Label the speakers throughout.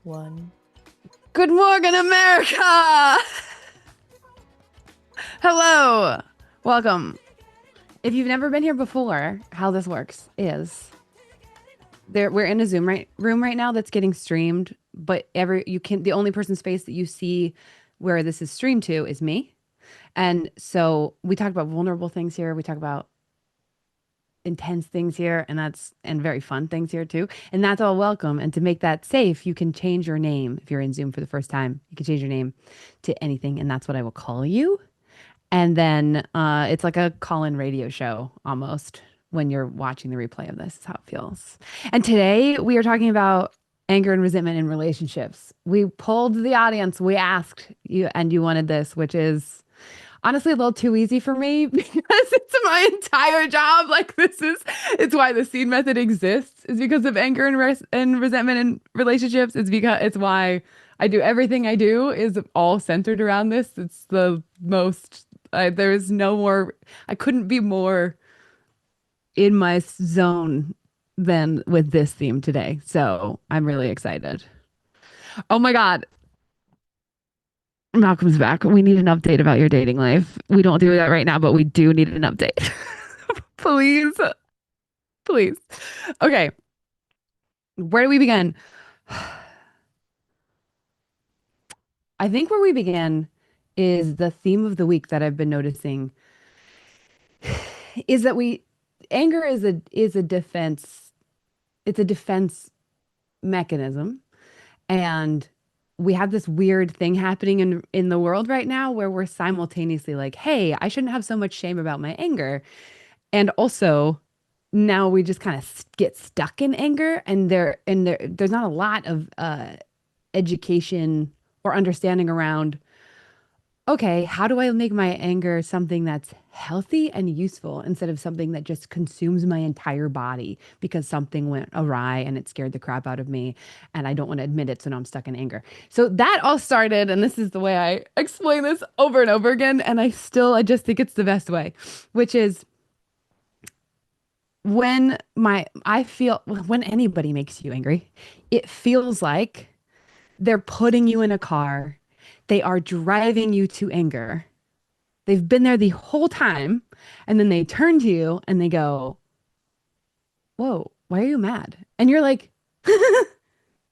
Speaker 1: One.
Speaker 2: Good morning, America! Hello! Welcome. If you've never been here before, how this works is we're in a room right now that's getting streamed, but the only person's face that you see where this is streamed to is me. And so we talk about vulnerable things here, we talk about intense things here, and very fun things here too. And that's all welcome. And to make that safe, you can change your name. If you're in Zoom for the first time, you can change your name to anything, and that's what I will call you. And then it's like a call-in radio show almost when you're watching the replay of this, is how it feels. And today we are talking about anger and resentment in relationships. We polled the audience, we asked you, and you wanted this, which is honestly a little too easy for me because it's my entire job. It's why the seed method exists, is because of anger and resentment in relationships. It's why I do everything I do is all centered around this. It's the most, there's no more, I couldn't be more in my zone than with this theme today. So I'm really excited. Oh my God. Malcolm's back. We need an update about your dating life. We don't do that right now, but we do need an update. Please. Please. Okay. Where do we begin? I think where we begin is the theme of the week that I've been noticing is that anger is a defense. It's a defense mechanism. And we have this weird thing happening in the world right now where we're simultaneously like, hey, I shouldn't have so much shame about my anger. And also now we just kind of get stuck in anger, and there's not a lot of education or understanding around, okay, how do I make my anger something that's healthy and useful instead of something that just consumes my entire body because something went awry and it scared the crap out of me and I don't want to admit it, so now I'm stuck in anger. So that all started, and this is the way I explain this over and over again, and I just think it's the best way, which is I feel when anybody makes you angry, it feels like they're putting you in a car. They are driving you to anger. They've been there the whole time. And then they turn to you and they go, whoa, why are you mad? And you're like,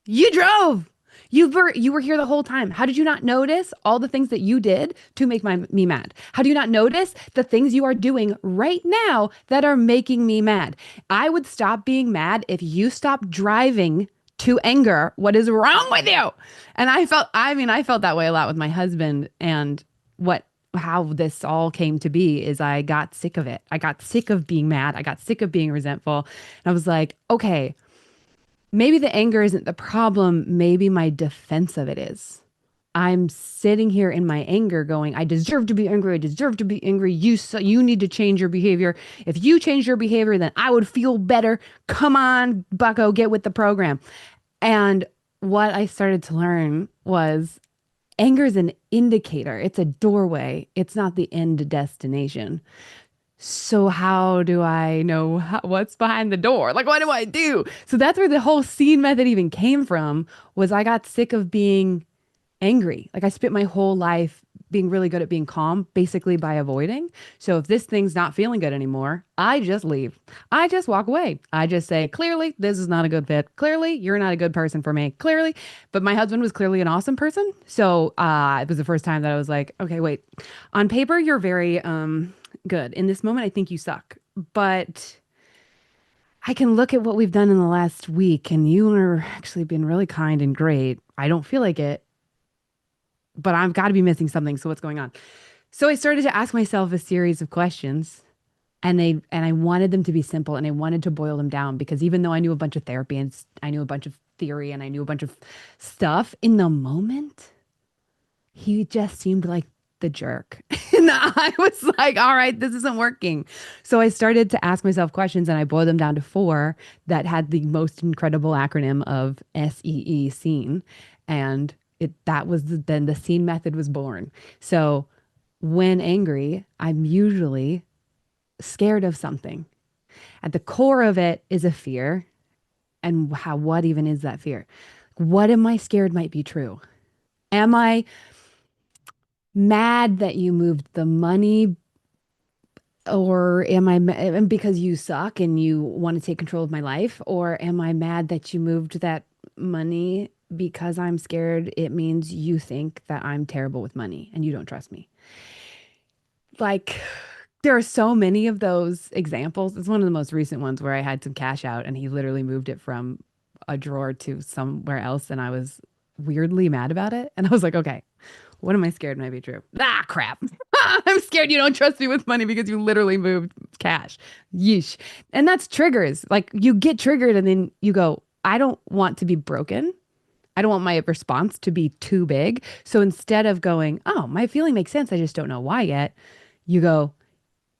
Speaker 2: you drove. You were here the whole time. How did you not notice all the things that you did to make me mad? How do you not notice the things you are doing right now that are making me mad? I would stop being mad if you stopped driving to anger. What is wrong with you? And I felt that way a lot with my husband, and what how this all came to be is I got sick of it. I got sick of being mad. I got sick of being resentful. And I was like, okay, maybe the anger isn't the problem. Maybe my defense of it is. I'm sitting here in my anger going, I deserve to be angry. I deserve to be angry. You need to change your behavior. If you change your behavior, then I would feel better. Come on, bucko, get with the program. And what I started to learn was anger is an indicator. It's a doorway. It's not the end destination. So how do I know what's behind the door? Like, what do I do? So that's where the whole scene method even came from, was I got sick of being angry. Like I spent my whole life being really good at being calm, basically by avoiding. So if this thing's not feeling good anymore, I just leave. I just walk away. I just say, clearly, this is not a good fit. Clearly, you're not a good person for me. Clearly. But my husband was clearly an awesome person. So it was the first time that I was like, okay, wait. On paper, you're very good. In this moment, I think you suck. But I can look at what we've done in the last week, and you are actually been really kind and great. I don't feel like it, but I've got to be missing something. So what's going on? So I started to ask myself a series of questions, and I wanted them to be simple, and I wanted to boil them down, because even though I knew a bunch of therapy and I knew a bunch of theory and I knew a bunch of stuff in the moment, he just seemed like the jerk. And I was like, all right, this isn't working. So I started to ask myself questions, and I boiled them down to four that had the most incredible acronym of SEE, scene. And that was then the scene method was born. So when angry, I'm usually scared of something. At the core of it is a fear. And what even is that fear? what am I scared might be true? Am I mad that you moved the money, or am I because you suck and you want to take control of my life? Or am I mad that you moved that money because I'm scared it means you think that I'm terrible with money and you don't trust me? Like, there are so many of those examples. It's one of the most recent ones where I had some cash out and he literally moved it from a drawer to somewhere else. And I was weirdly mad about it. And I was like, okay, what am I scared might be true? Ah, crap. I'm scared you don't trust me with money because you literally moved cash. Yeesh. And that's triggers. Like, you get triggered and then you go, I don't want to be broken. I don't want my response to be too big. So instead of going, oh, my feeling makes sense, I just don't know why yet, you go,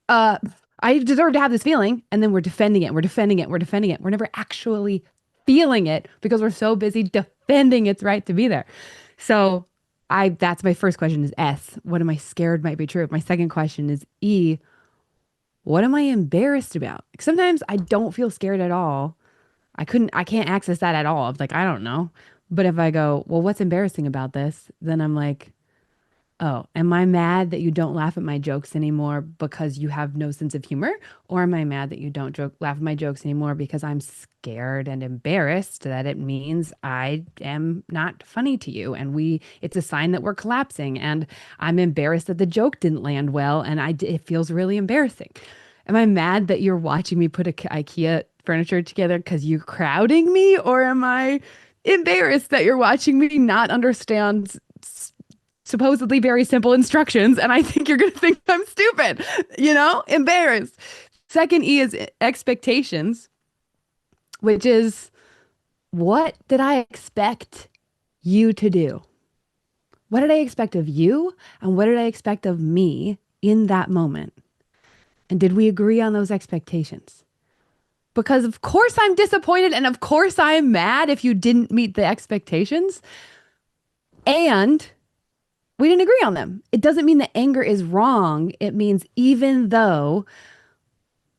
Speaker 2: uh, I deserve to have this feeling. And then we're defending it. We're defending it. We're defending it. We're never actually feeling it because we're so busy defending its right to be there. So that's my first question is S. What am I scared might be true? My second question is E. What am I embarrassed about? Like, sometimes I don't feel scared at all. I can't access that at all. I'm like, I don't know. But if I go, well, what's embarrassing about this? Then I'm like, oh, am I mad that you don't laugh at my jokes anymore because you have no sense of humor? Or am I mad that you don't laugh at my jokes anymore because I'm scared and embarrassed that it means I am not funny to you and it's a sign that we're collapsing and I'm embarrassed that the joke didn't land well and it feels really embarrassing. Am I mad that you're watching me put IKEA furniture together because you're crowding me? Or am I embarrassed that you're watching me not understand supposedly very simple instructions and I think you're going to think I'm stupid, embarrassed. Second E is expectations, which is, what did I expect you to do? What did I expect of you? And what did I expect of me in that moment? And did we agree on those expectations? Because of course I'm disappointed and of course I'm mad if you didn't meet the expectations. And we didn't agree on them. It doesn't mean that anger is wrong. It means even though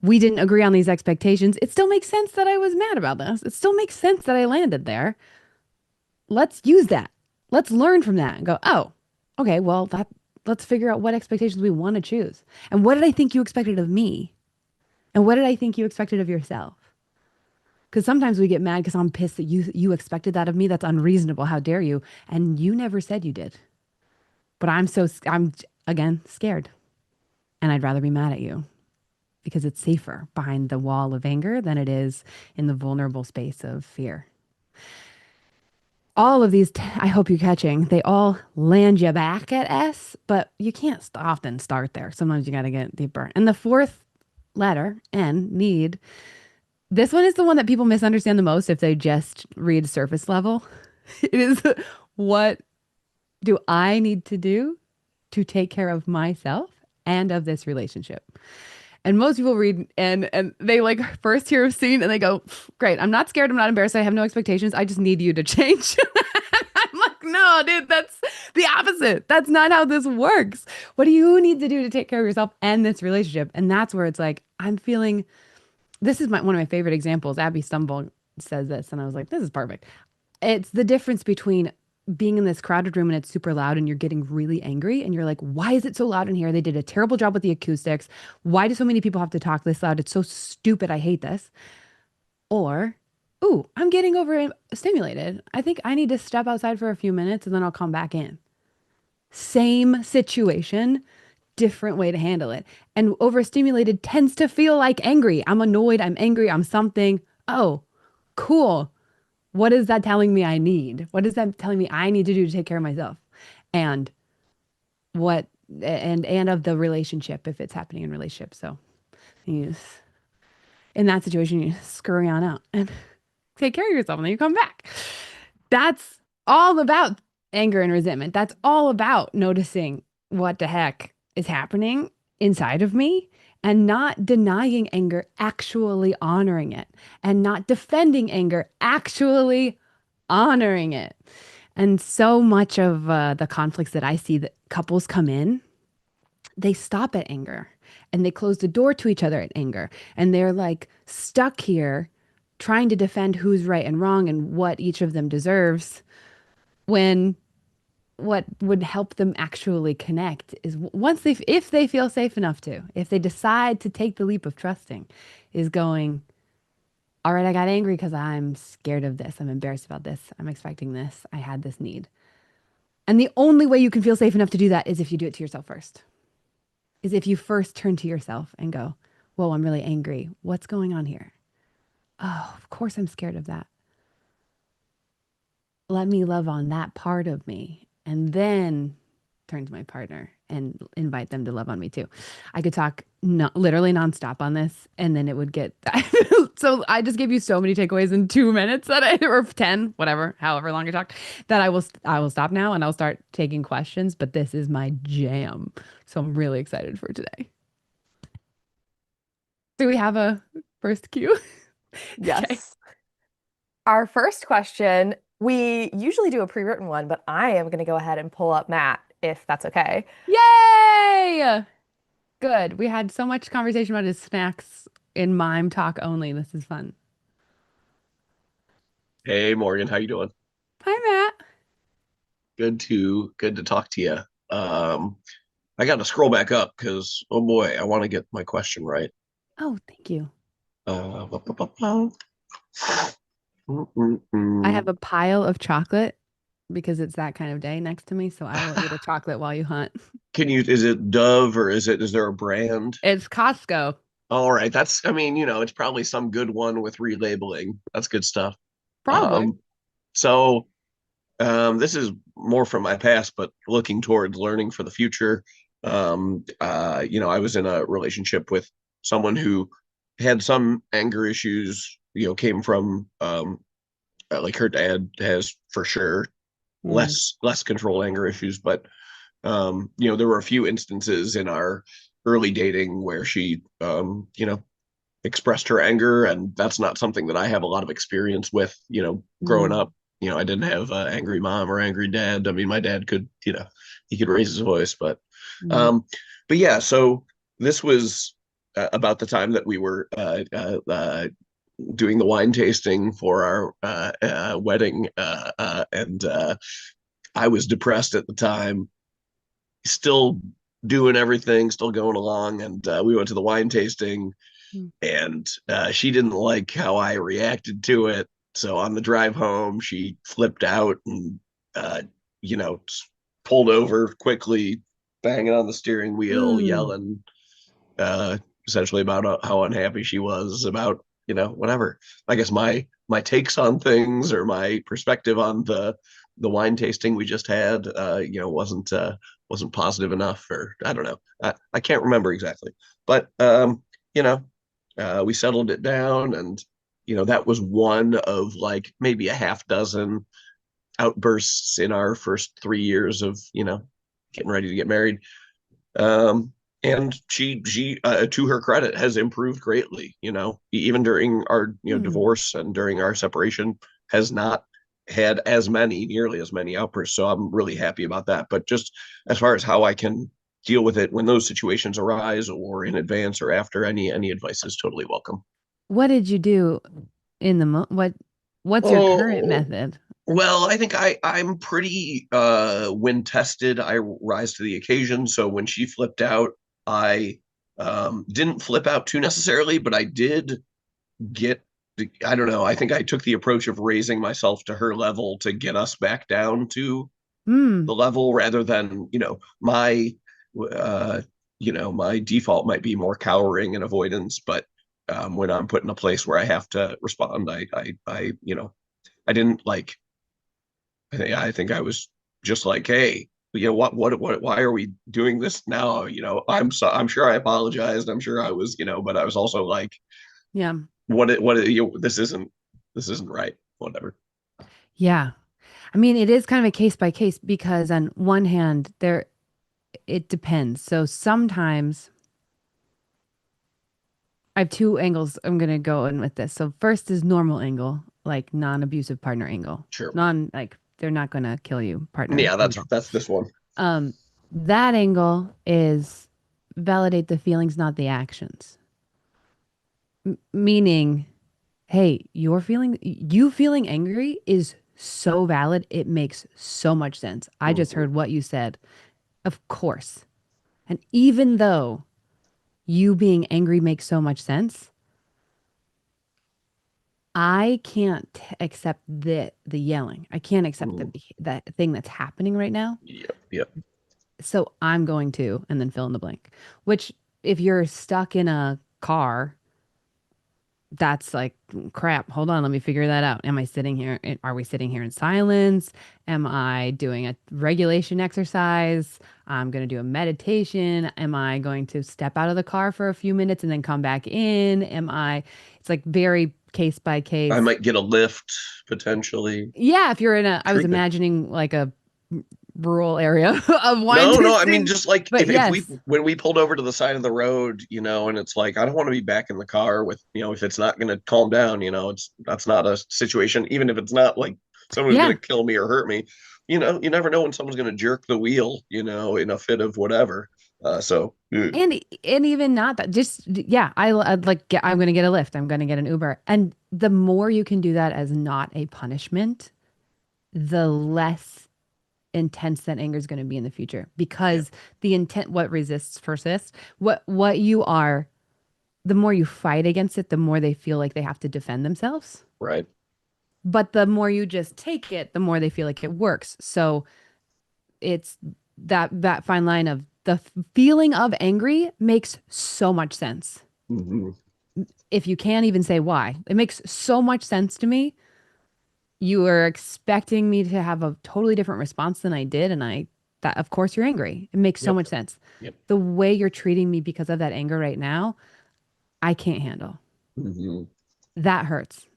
Speaker 2: we didn't agree on these expectations, it still makes sense that I was mad about this. It still makes sense that I landed there. Let's use that. Let's learn from that and go, oh, okay, well, let's figure out what expectations we want to choose. And what did I think you expected of me? And what did I think you expected of yourself? Because sometimes we get mad because I'm pissed that you expected that of me. That's unreasonable. How dare you? And you never said you did. But I'm again scared. And I'd rather be mad at you because it's safer behind the wall of anger than it is in the vulnerable space of fear. All of these, I hope you're catching, they all land you back at S, but you can't often start there. Sometimes you got to get deeper. And the fourth letter, N, need, this one is the one that people misunderstand the most if they just read surface level. It is, what do I need to do to take care of myself and of this relationship? And most people read and they like first hear a scene and they go, great, I'm not scared, I'm not embarrassed, I have no expectations, I just need you to change. I'm like, no, dude, that's the opposite. That's not how this works. What do you need to do to take care of yourself and this relationship? And that's where it's like, I'm feeling, this is one of my favorite examples. Abby Stumble says this, and I was like, this is perfect. It's the difference between being in this crowded room and it's super loud and you're getting really angry and you're like, why is it so loud in here? They did a terrible job with the acoustics. Why do so many people have to talk this loud? It's so stupid. I hate this. Or, ooh, I'm getting overstimulated. I think I need to step outside for a few minutes and then I'll come back in. Same situation, different way to handle it. And overstimulated tends to feel like angry. I'm annoyed. I'm angry. I'm something. Oh, cool. What is that telling me I need? What is that telling me I need to do to take care of myself? And what and of the relationship if it's happening in relationship. So you just, in that situation, you scurry on out and take care of yourself and then you come back. That's all about anger and resentment. That's all about noticing what the heck is happening inside of me and not denying anger, actually honoring it, and not defending anger, actually honoring it. And so much of the conflicts that I see that couples come in, they stop at anger and they close the door to each other at anger. And they're like stuck here trying to defend who's right and wrong and what each of them deserves when what would help them actually connect is once they, if they feel safe enough to, if they decide to take the leap of trusting, is going, all right, I got angry because I'm scared of this. I'm embarrassed about this. I'm expecting this. I had this need. And the only way you can feel safe enough to do that is if you do it to yourself first, is if you first turn to yourself and go, whoa, I'm really angry. What's going on here? Oh, of course I'm scared of that. Let me love on that part of me and then turn to my partner and invite them to love on me too. I could talk literally nonstop on this and then it would get so I just gave you so many takeaways in 2 minutes that I or 10, whatever, however long I talk, that I will stop now and I'll start taking questions, but this is my jam. So I'm really excited for today. Do we have a first cue? Okay.
Speaker 1: Yes. Our first question, we usually do a pre-written one, but I am going to go ahead and pull up Matt, if that's okay.
Speaker 2: Yay! Good. We had so much conversation about his snacks in mime talk only. This is fun.
Speaker 3: Hey Morgan, how you doing?
Speaker 2: Hi, Matt.
Speaker 3: Good to talk to you. I got to scroll back up because oh boy, I want to get my question right.
Speaker 2: Oh, thank you.
Speaker 3: Ba, ba, ba, ba. Mm, mm,
Speaker 2: I have
Speaker 3: mm.
Speaker 2: a pile of chocolate because it's that kind of day next to me, so I will eat a chocolate while you hunt.
Speaker 3: Can you? Is it Dove or is there a brand?
Speaker 2: It's Costco.
Speaker 3: All right, that's. I mean, it's probably some good one with relabeling. That's good stuff.
Speaker 2: Probably.
Speaker 3: Um, so this is more from my past, but looking towards learning for the future. I was in a relationship with someone who had some anger issues, came from like her dad has for sure
Speaker 2: Mm,
Speaker 3: less control anger issues, but there were a few instances in our early dating where she expressed her anger, and that's not something that I have a lot of experience with, growing
Speaker 2: mm,
Speaker 3: up. I didn't have an angry mom or angry dad. I mean, my dad could, he could raise his voice,
Speaker 2: mm,
Speaker 3: um, but yeah, so this was about the time that we were doing the wine tasting for our wedding, and I was depressed at the time, still doing everything, still going along, and we went to the wine tasting
Speaker 2: mm,
Speaker 3: and she didn't like how I reacted to it. So on the drive home, she flipped out and uh, you know pulled over quickly, banging on the steering wheel,
Speaker 2: mm.
Speaker 3: yelling uh, essentially about how unhappy she was about whatever. I guess my takes on things or my perspective on the wine tasting we just had, wasn't positive enough, or I don't know. I can't remember exactly, but you know, we settled it down, and that was one of like maybe a half dozen outbursts in our first 3 years of getting ready to get married. um, and she to her credit has improved greatly, even during our
Speaker 2: Mm.
Speaker 3: divorce and during our separation, has not had nearly as many outbursts, so I'm really happy about that. But just as far as how I can deal with it when those situations arise, or in advance or after, any advice is totally welcome.
Speaker 2: What did you do in the what's your current
Speaker 3: Oh,
Speaker 2: method?
Speaker 3: well, I think I'm pretty when tested, I rise to the occasion. So when she flipped out, I didn't flip out too necessarily, but I did get I don't know, I think I took the approach of raising myself to her level to get us back down to
Speaker 2: Hmm.
Speaker 3: the level, rather than, uh my default might be more cowering and avoidance, but when I'm put in a place where I have to respond, I didn't like I think I was just like, hey, why are we doing this now? I'm sure I apologized. I'm sure I was, but I was also like,
Speaker 2: Yeah.
Speaker 3: this isn't right. Whatever.
Speaker 2: Yeah. I mean, it is kind of a case by case because on one hand, it depends. So sometimes I have two angles I'm gonna go in with this. So first is normal angle, like non-abusive partner angle.
Speaker 3: Sure.
Speaker 2: Non like they're not gonna kill you partner
Speaker 3: Yeah, that's
Speaker 2: angle.
Speaker 3: that's this one.
Speaker 2: Um, that angle is validate the feelings, not the actions. Meaning, hey, you feeling angry is so valid. It makes so much sense. I just
Speaker 3: Mhm.
Speaker 2: heard what you said. Of course. And even though you being angry makes so much sense, I can't accept the yelling. I can't accept
Speaker 3: Mhm.
Speaker 2: that thing that's happening right now.
Speaker 3: Yep, yep,
Speaker 2: So I'm going to, and then fill in the blank. Which, if you're stuck in a car, that's like crap. Hold on, let me figure that out. Am I sitting here? Are we sitting here in silence? Am I doing a regulation exercise? I'm going to do a meditation. Am I going to step out of the car for a few minutes and then come back in? It's like very case by
Speaker 3: I
Speaker 2: case.
Speaker 3: might get a lift potentially.
Speaker 2: Yeah, if you're I was
Speaker 3: Treatment.
Speaker 2: imagining like a rural area of wine
Speaker 3: No, I mean
Speaker 2: tasting.
Speaker 3: just like
Speaker 2: But
Speaker 3: if we
Speaker 2: yes,
Speaker 3: when we pulled over to the side of the road, and it's like I don't want to be back in the car with, if it's not going to calm down, that's not a situation. Even if it's not like someone's going
Speaker 2: yeah.
Speaker 3: to kill me or hurt me, you never know when someone's going to jerk the wheel, in a fit of whatever. So
Speaker 2: And even not that, just yeah, I'd like I'm gonna get a lift. I'm gonna get an Uber. And the more you can do that as not a punishment, the less intense that anger is going to be in the future,
Speaker 3: yeah,
Speaker 2: because the intent, what resists persists. What you are, the more you fight against it, the more they feel like they have to defend themselves.
Speaker 3: right.
Speaker 2: But the more you just take it, the more they feel like it works. So it's that fine line of the feeling of angry makes so much sense.
Speaker 3: Hmm.
Speaker 2: If you can't even say why, it makes so much sense to me. You were expecting me to have a totally different response than I did, and that of course you're angry. It makes so
Speaker 3: Yep.
Speaker 2: much sense.
Speaker 3: Yep.
Speaker 2: The way you're treating me because of that anger right now, I can't handle.
Speaker 3: Hmm.
Speaker 2: That hurts.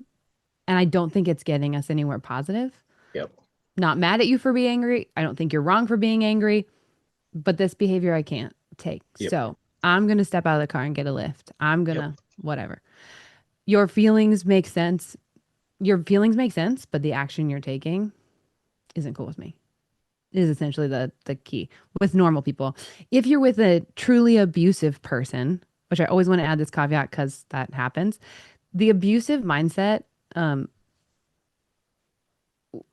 Speaker 2: And I don't think it's getting us anywhere positive.
Speaker 3: Yep.
Speaker 2: Not mad at you for being angry. I don't think you're wrong for being angry, but this behavior I can't take.
Speaker 3: Yep.
Speaker 2: So I'm going to step out of the car and get a lift. I'm going
Speaker 3: Yep.
Speaker 2: to, whatever. Your feelings make sense. Your feelings make sense, but the action you're taking isn't cool with me. Is essentially the key with normal people. If you're with a truly abusive person, which I always want to add this caveat because that happens, the abusive mindset, um,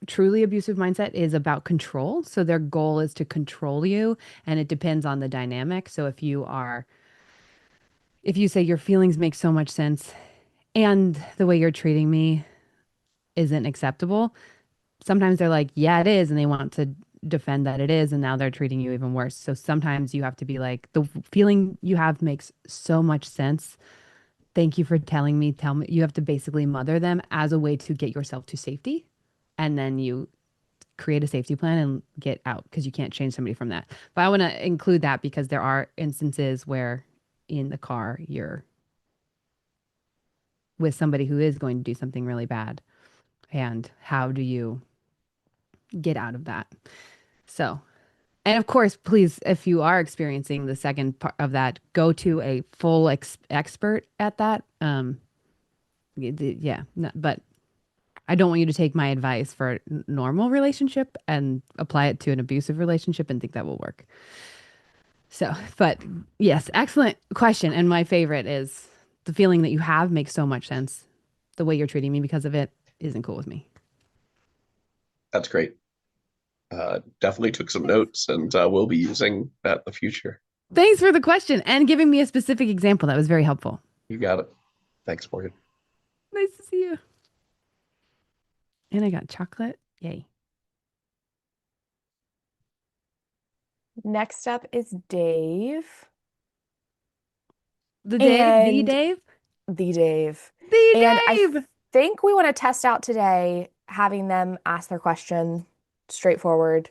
Speaker 2: truly abusive mindset is about control. So their goal is to control you, and it depends on the dynamic. So if you say your feelings make so much sense and the way you're treating me isn't acceptable, sometimes they're like, yeah, it is. And they want to defend that it is. And now they're treating you even worse. So sometimes you have to be like, the feeling you have makes so much sense. Thank you for telling me. Tell me. You have to basically mother them as a way to get yourself to safety. And then you create a safety plan and get out, because you can't change somebody from that. But I want to include that because there are instances where in the car you're with somebody who is going to do something really bad. And how do you get out of that? So, and of course, please, if you are experiencing the second part of that, go to a full expert at that. Yeah, but I don't want you to take my advice for a normal relationship and apply it to an abusive relationship and think that will work. So, but yes, excellent question. And my favorite is the feeling that you have makes so much sense. The way you're treating me because of it isn't cool with me.
Speaker 3: That's great. Definitely took some notes, and we'll be using that in the future.
Speaker 2: Thanks for the question and giving me a specific example. That was very helpful.
Speaker 3: You got it. Thanks, Morgan.
Speaker 2: Nice to see you. And I got chocolate. Yay.
Speaker 1: Next up is Dave.
Speaker 2: The
Speaker 1: And
Speaker 2: Dave?
Speaker 1: the Dave.
Speaker 2: The
Speaker 1: And I
Speaker 2: Dave!
Speaker 1: think we want to test out today having them ask their question straightforward.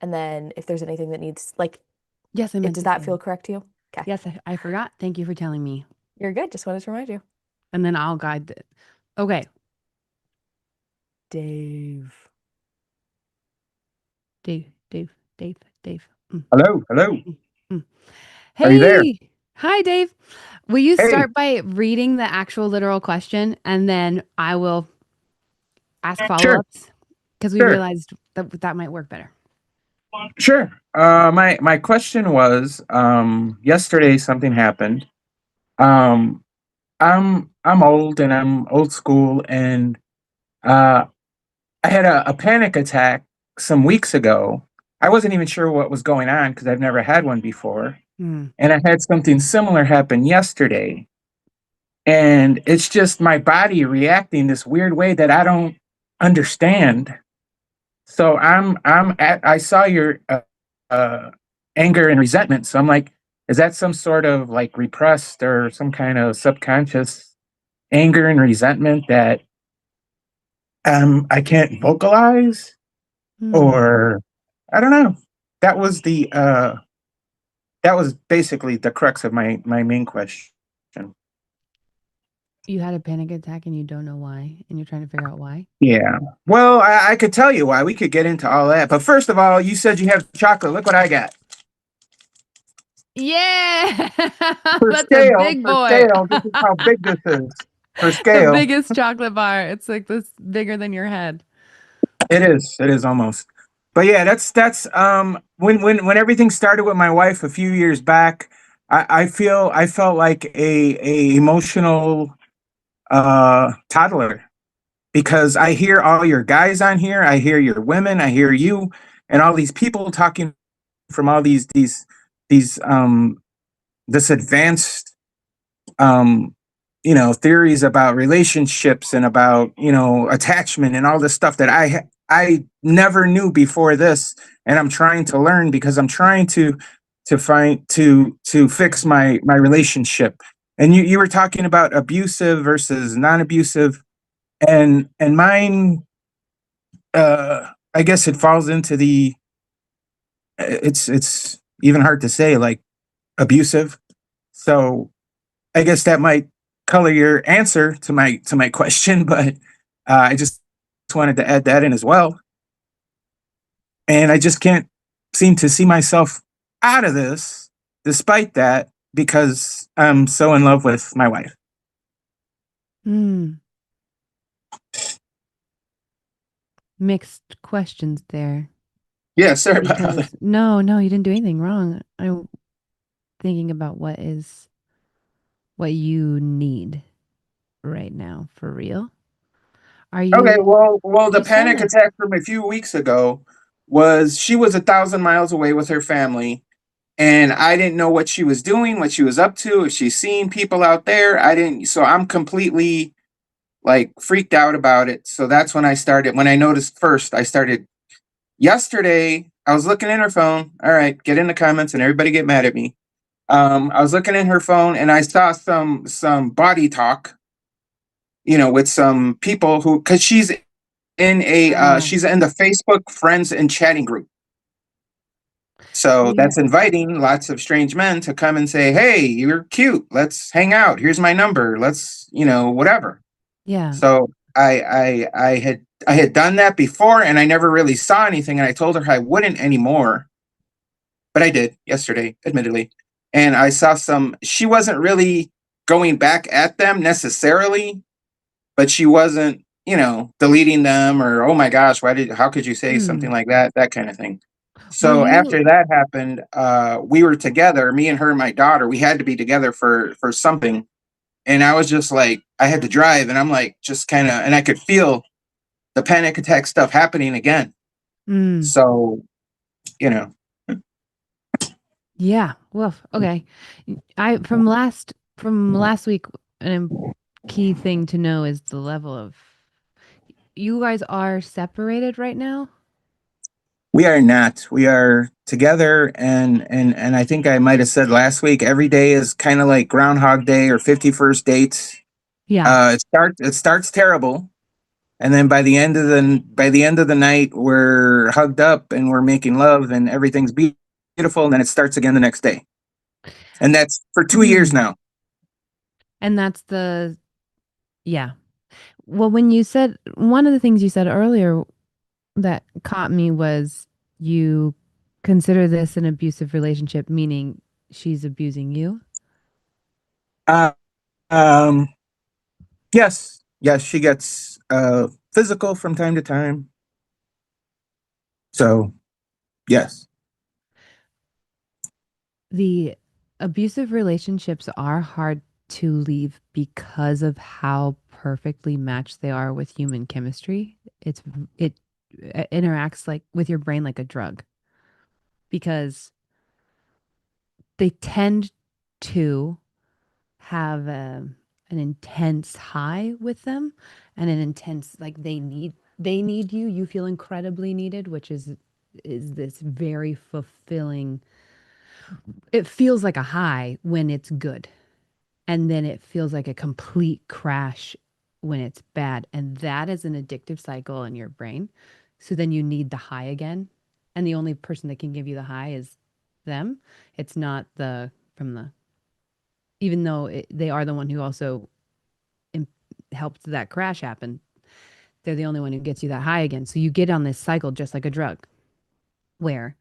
Speaker 1: And then if there's anything that needs, like,
Speaker 2: Yes, I meant
Speaker 1: does
Speaker 2: to say
Speaker 1: that feel
Speaker 2: that.
Speaker 1: correct to you? Okay.
Speaker 2: Yes, I forgot. Thank you for telling me.
Speaker 1: You're good. Just wanted to remind you.
Speaker 2: And then I'll guide it. Okay.
Speaker 1: Dave.
Speaker 2: Dave, Dave, Dave, Dave.
Speaker 4: Hello, hello.
Speaker 2: Mm, mm.
Speaker 4: Are you there?
Speaker 2: Hey. Hi, Dave. Will you
Speaker 4: Hey,
Speaker 2: start by reading the actual literal question, and then I will ask
Speaker 4: sure,
Speaker 2: follow-ups, because we
Speaker 4: sure,
Speaker 2: realized that might work better.
Speaker 4: sure. My question was, yesterday something happened. I'm I'm old and I'm old school, and uh, I had a panic attack some weeks ago. I wasn't even sure what was going on because I've never had one before,
Speaker 2: Mm.
Speaker 4: and I had something similar happen yesterday. And it's just my body reacting this weird way that I don't understand. So I saw your uh, anger and resentment. So I'm like, is that some sort of like repressed or some kind of subconscious anger and resentment that I can't vocalize,
Speaker 2: Mm.
Speaker 4: or I don't know. That was the that was basically the crux of my main question.
Speaker 2: You had a panic attack and you don't know why, and you're trying to figure out why.
Speaker 4: Yeah. Well, I could tell you why. We could get into all that. But first of all, you said you have chocolate. Look what I got.
Speaker 2: Yeah,
Speaker 4: For
Speaker 2: that's a
Speaker 4: scale,
Speaker 2: big boy.
Speaker 4: this is how big this is. For
Speaker 2: The
Speaker 4: scale,
Speaker 2: biggest chocolate bar. It's like this bigger than your head.
Speaker 4: it is. It is almost. But yeah, that's when everything started with my wife a few years back, I felt like a emotional toddler, because I hear all your guys on here, I hear your women, I hear you, and all these people talking from all these this advanced um theories about relationships and about attachment and all this stuff that I never knew before this, and I'm trying to learn because I'm trying to fix my relationship. And you were talking about abusive versus non-abusive, and mine, I guess it falls into the it's even hard to say, like, abusive. So I guess that might color your answer to my question, but I just wanted to add that in as well. And I just can't seem to see myself out of this, despite that, because I'm so in love with my wife.
Speaker 2: Hmm. Mixed questions there.
Speaker 4: Yeah, sorry about all that.
Speaker 2: Because no, you didn't do anything wrong. I'm thinking about what you need right now for real. Are
Speaker 4: Okay,
Speaker 2: you
Speaker 4: well, the
Speaker 2: just trying
Speaker 4: panic
Speaker 2: to
Speaker 4: attack from a few weeks ago was she was 1,000 miles away with her family, and I didn't know what she was doing, what she was up to, if she's seeing people out there. I didn't, so I'm completely like freaked out about it. So that's when I started. When I noticed first, I started yesterday. I was looking in her phone. All right, get in the comments and everybody get mad at me. I was looking in her phone and I saw some body talk, with some people who, because
Speaker 2: Oh,
Speaker 4: she's in the Facebook friends and chatting group. So
Speaker 2: yeah.
Speaker 4: that's inviting lots of strange men to come and say, "Hey, you're cute. Let's hang out. Here's my number. Let's, whatever."
Speaker 2: Yeah.
Speaker 4: So I had done that before, and I never really saw anything, and I told her I wouldn't anymore, but I did yesterday, admittedly. And I saw some. She wasn't really going back at them necessarily, but she wasn't, deleting them, or, oh my gosh, how could you say something
Speaker 2: Hmm.
Speaker 4: like that, that kind of thing.
Speaker 2: Well,
Speaker 4: So
Speaker 2: you
Speaker 4: after that happened, we were together, me and her and my daughter. We had to be together for something, and I was just like, I had to drive, and I'm like, just kind of, and I could feel the panic attack stuff happening again.
Speaker 2: mm,
Speaker 4: So, you know,
Speaker 2: yeah. Well, okay. I from last week, a key thing to know is the level of you guys are separated right now?
Speaker 4: we are not. We are together, and I think I might have said last week, every day is kind of like Groundhog Day or 51st dates.
Speaker 2: Yeah.
Speaker 4: It starts terrible, and then by the end of the night, we're hugged up and we're making love and everything's beautiful, and then it starts again the next day. And that's for 2 years
Speaker 2: Mm.
Speaker 4: now.
Speaker 2: And that's yeah. Well, when you said one of the things you said earlier that caught me was you consider this an abusive relationship, meaning she's abusing you.
Speaker 4: Uh, um, yes, yes, she gets physical from time to time. So yes.
Speaker 2: The abusive relationships are hard to leave because of how perfectly matched they are with human chemistry. It interacts like with your brain like a drug because they tend to have an intense high with them and an intense like they need you. You feel incredibly needed, which is this very fulfilling. It feels like a high when it's good, and then it feels like a complete crash when it's bad, and that is an addictive cycle in your brain. So then you need the high again, and the only person that can give you the high is them. It's not the from the even though they are the one who also im- helped that crash happen. They're the only one who gets you that high again. So you get on this cycle just like a drug where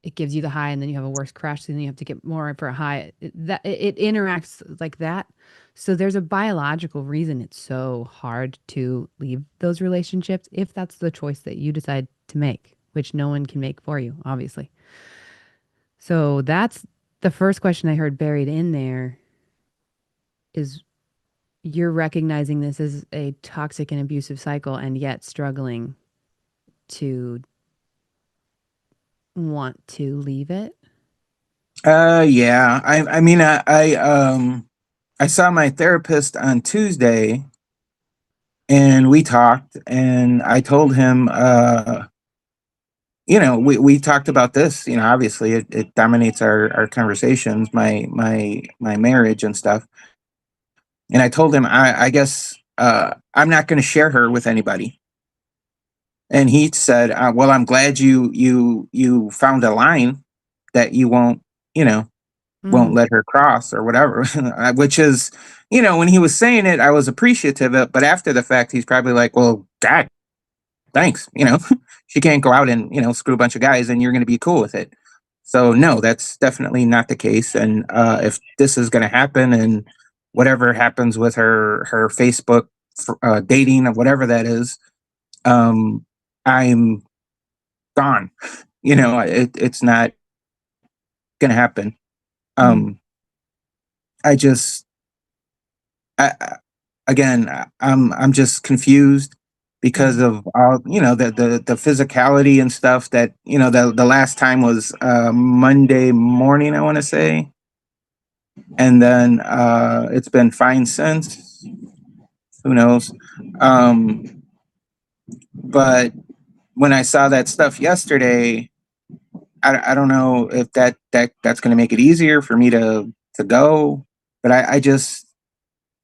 Speaker 2: it gives you the high and then you have a worse crash. So then you have to get more for a high. It interacts like that. So there's a biological reason it's so hard to leave those relationships if that's the choice that you decide to make, which no one can make for you, obviously. So that's the first question I heard buried in there is you're recognizing this as a toxic and abusive cycle and yet struggling to want to leave it.
Speaker 4: Yeah. I mean, I saw my therapist on Tuesday, and we talked, and I told him, we talked about this. Obviously, it dominates our conversations, my marriage and stuff. And I told him, I guess I'm not going to share her with anybody. And he said, "Well, I'm glad you found a line that you won't, you know, won't
Speaker 2: Mm.
Speaker 4: let her cross or whatever." Which is, when he was saying it, I was appreciative of it, but after the fact, he's probably like, "Well, God, thanks." She can't go out and screw a bunch of guys, and you're going to be cool with it. So no, that's definitely not the case. And if this is going to happen, and whatever happens with her Facebook dating or whatever that is, um, I'm gone. It's not gonna happen.
Speaker 2: Mm.
Speaker 4: Um, I just, again, I'm just confused because
Speaker 2: Mm.
Speaker 4: of all the physicality and stuff that the last time was Monday morning, I want to say, and then it's been fine since. Who knows? Um, but when I saw that stuff yesterday, I don't know if that's going to make it easier for me to go, but I just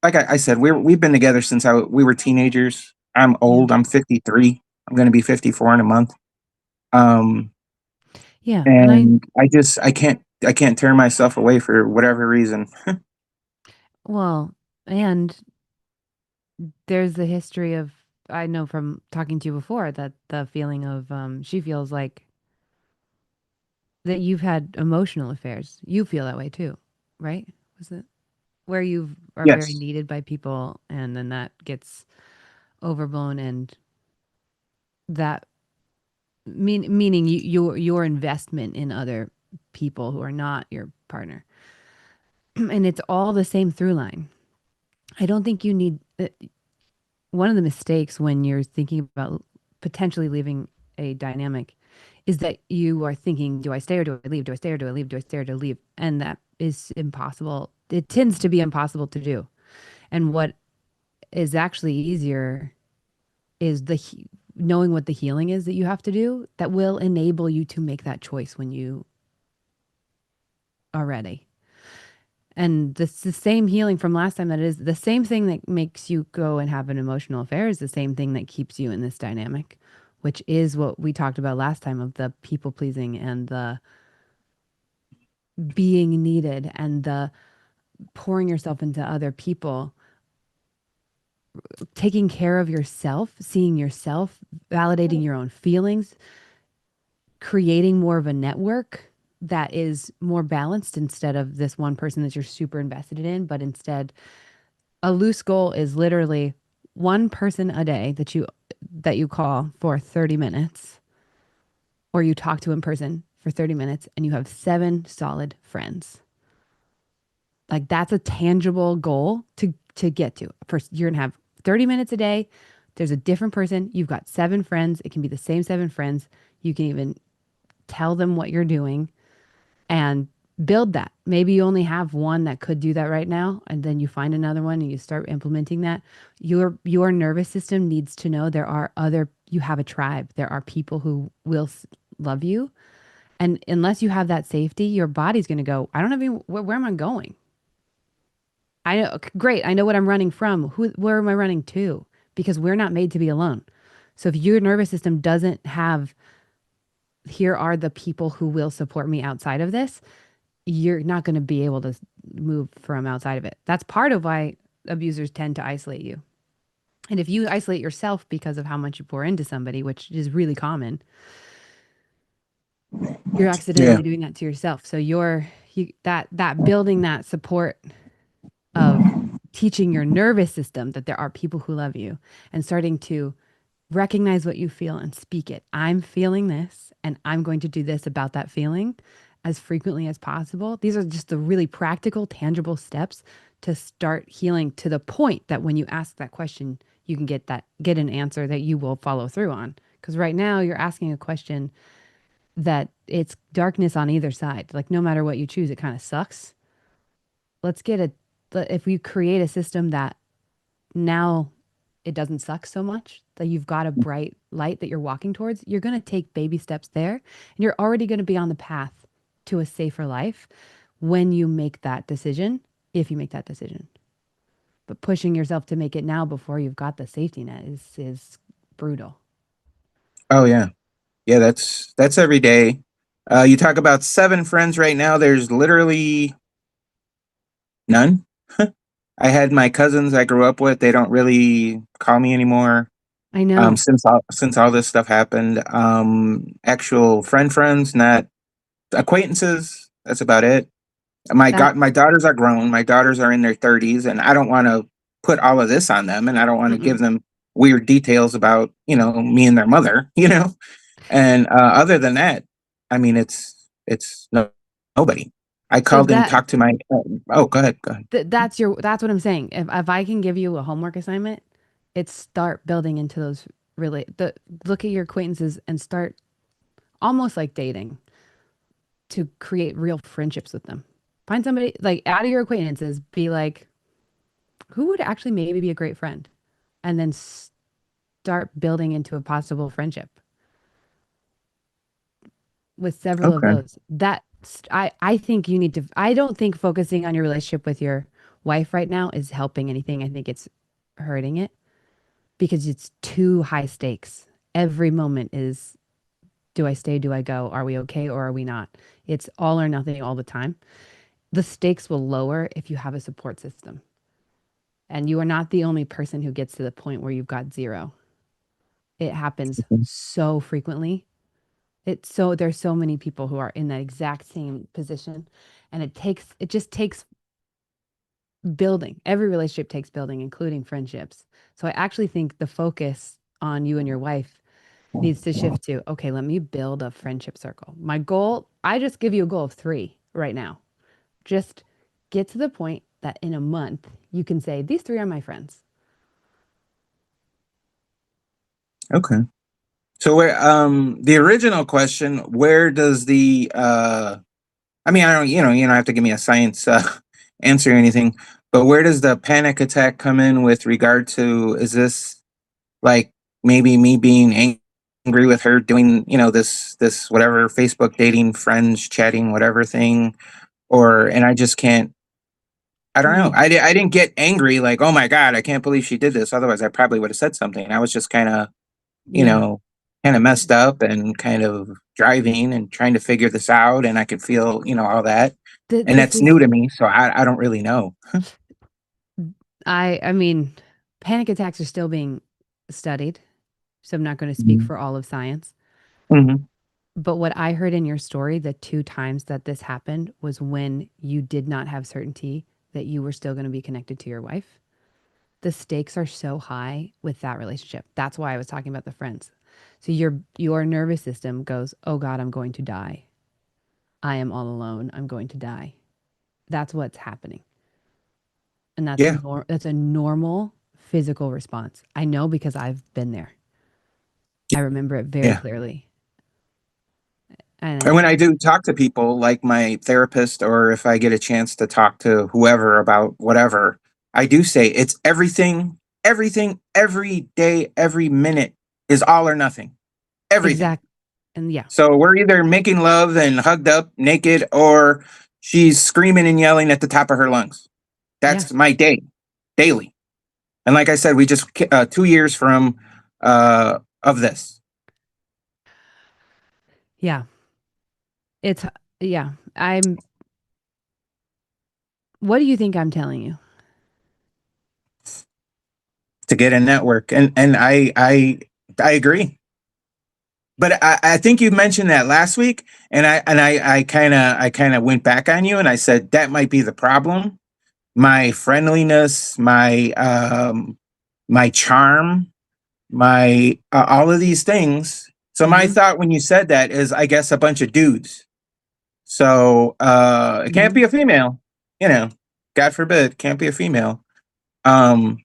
Speaker 4: like I said, we've been together since we were teenagers. I'm
Speaker 2: Yeah.
Speaker 4: old. I'm 53. I'm going to be 54 in a month. Um,
Speaker 2: Yeah. And
Speaker 4: and I can't turn myself away for whatever reason.
Speaker 2: well, and there's the history of, I know from talking to you before that the feeling of, she feels like that you've had emotional affairs. You feel that way too, right? Was it where you are very
Speaker 4: Yes.
Speaker 2: needed by people and then that gets overblown and that meaning your investment in other people who are not your partner. And it's all the same through line. I don't think you need one of the mistakes when you're thinking about potentially leaving a dynamic is that you are thinking, do I stay or do I leave? Do I stay or do I leave? Do I stay or do I leave? And that is impossible. It tends to be impossible to do. And what is actually easier is knowing what the healing is that you have to do that will enable you to make that choice when you are ready. And this the same healing from last time that is the same thing that makes you go and have an emotional affair is the same thing that keeps you in this dynamic, which is what we talked about last time of the people pleasing and the being needed and the pouring yourself into other people, taking care of yourself, seeing yourself, validating your own feelings, creating more of a network that is more balanced instead of this one person that you're super invested in, but instead a loose goal is literally one person a day that you call for 30 minutes or you talk to in person for 30 minutes and you have seven solid friends. Like that's a tangible goal to get to. First, you're gonna have 30 minutes a day. There's a different person. You've got 7 friends. It can be the same 7 friends. You can even tell them what you're doing and build that. Maybe you only have one that could do that right now, and then you find another one and you start implementing that. Your nervous system needs to know there are other you have a tribe. There are people who will love you. And unless you have that safety, your body's going to go, I don't have any, where am I going? I know, great. I know what I'm running from. Where am I running to? Because we're not made to be alone. So if your nervous system doesn't have, here are the people who will support me outside of this, you're not going to be able to move from outside of it. That's part of why abusers tend to isolate you. And if you isolate yourself because of how much you pour into somebody, which is really common, you're
Speaker 4: Yeah.
Speaker 2: accidentally doing that to yourself. So that building that support of teaching your nervous system that there are people who love you and starting to recognize what you feel and speak it. I'm feeling this and I'm going to do this about that feeling as frequently as possible. These are just the really practical, tangible steps to start healing to the point that when you ask that question, you can get an answer that you will follow through on. Because right now you're asking a question that it's darkness on either side. Like no matter what you choose, it kind of sucks. Let's get a if we create a system that now it doesn't suck so much that you've got a bright light that you're walking towards, you're going to take baby steps there and you're already going to be on the path to a safer life when you make that decision, if you make that decision. But pushing yourself to make it now before you've got the safety net is brutal.
Speaker 4: Oh yeah. Yeah, that's every day. You talk about 7 friends right now. There's literally none. I had my cousins I grew up with. They don't really call me anymore.
Speaker 2: I know.
Speaker 4: Since all this stuff happened. Actual friends, not acquaintances. That's about it.
Speaker 2: That
Speaker 4: My daughters are grown. My daughters are in their 30s, and I don't want to put all of this on them, and I don't want to give
Speaker 2: mm-mm.
Speaker 4: them weird details about me and their mother. And other than that, I mean, it's nobody. I
Speaker 2: So
Speaker 4: called and talked to my. Oh, go ahead. Go ahead.
Speaker 2: that's what I'm saying. If I can give you a homework assignment, it's start building into those look at your acquaintances and start almost like dating to create real friendships with them. Find somebody like out of your acquaintances, be like, who would actually maybe be a great friend? And then start building into a possible friendship with several of
Speaker 4: Okay.
Speaker 2: those. I think you need to, I don't think focusing on your relationship with your wife right now is helping anything. I think it's hurting it because it's too high stakes. Every moment is, do I stay? Do I go? Are we okay or are we not? It's all or nothing all the time. The stakes will lower if you have a support system. And you are not the only person who gets to the point where you've got zero. It happens so frequently. There's so many people who are in that exact same position. And it just takes building. Every relationship takes building, including friendships. So I actually think the focus on you and your wife needs to shift to, okay, let me build a friendship circle. My goal, I just give you a goal of 3 right now. Just get to the point that in a month you can say, these 3 are my friends.
Speaker 4: Okay. So where the original question, where does the I mean, I don't you don't have to give me a science answer or anything, but where does the panic attack come in with regard to, is this like maybe me being angry with her doing, this whatever Facebook dating, friends chatting, whatever thing, or and I just can't. I don't know.
Speaker 2: You,
Speaker 4: I didn't get angry like, oh my god, I can't believe she did this. Otherwise, I probably would have said something. I was just you
Speaker 2: yeah.
Speaker 4: know, kind of messed up and kind of driving and trying to figure this out. And I could feel, all that. And
Speaker 2: This
Speaker 4: that's new
Speaker 2: is,
Speaker 4: to me. So I don't really know.
Speaker 2: I mean, panic attacks are still being studied. So I'm not going to speak
Speaker 4: Mhm.
Speaker 2: for all of science.
Speaker 4: Mhm.
Speaker 2: But what I heard in your story, the 2 times that this happened was when you did not have certainty that you were still going to be connected to your wife. The stakes are so high with that relationship. That's why I was talking about the friends. So your nervous system goes, "Oh God, I'm going to die. I am all alone. I'm going to die." That's what's happening. And
Speaker 4: Yeah.
Speaker 2: that's a normal physical response. I know because I've been there. I remember it very
Speaker 4: Yeah.
Speaker 2: clearly. And
Speaker 4: And
Speaker 2: it's
Speaker 4: when I do talk to people like my therapist, or if I get a chance to talk to whoever about whatever, I do say it's everything, every day, every minute is all or nothing. Everything.
Speaker 2: exact and yeah.
Speaker 4: So we're either making love and hugged up naked, or she's screaming and yelling at the top of her lungs.
Speaker 2: Yeah.
Speaker 4: That's my day, daily. And like I said, we just 2 years from of this.
Speaker 2: Yeah. It's yeah. I'm What do you think I'm telling you?
Speaker 4: To get a network, and I agree. But I think you mentioned that last week, and I kind of went back on you, and I said that might be the problem. My friendliness, my charm, my all of these things. So my
Speaker 2: Mm-hmm.
Speaker 4: thought when you said that is, I guess, a bunch of dudes. So it can't
Speaker 2: Mm-hmm.
Speaker 4: be a female, you know. God forbid, can't be a female. Um,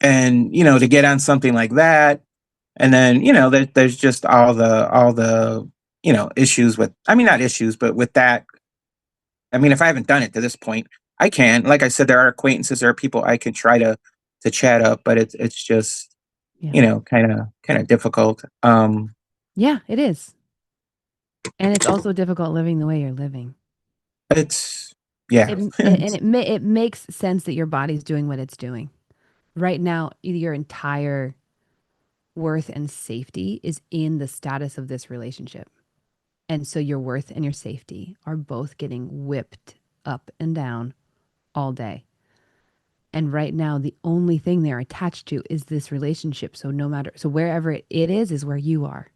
Speaker 4: and to get on something like that, and then there's just all the issues with, I mean, not issues, but with that. I mean, if I haven't done it to this point, I can, like I said, there are acquaintances, there are people I can try to chat up, but it's just
Speaker 2: Yeah.
Speaker 4: kind of difficult.
Speaker 2: Yeah, it is. And it's also difficult living the way you're living.
Speaker 4: It's yeah.
Speaker 2: It makes sense that your body's doing what it's doing. Right now, your entire worth and safety is in the status of this relationship. And so your worth and your safety are both getting whipped up and down all day. And right now, the only thing they're attached to is this relationship. So no matter, so wherever it is where you are.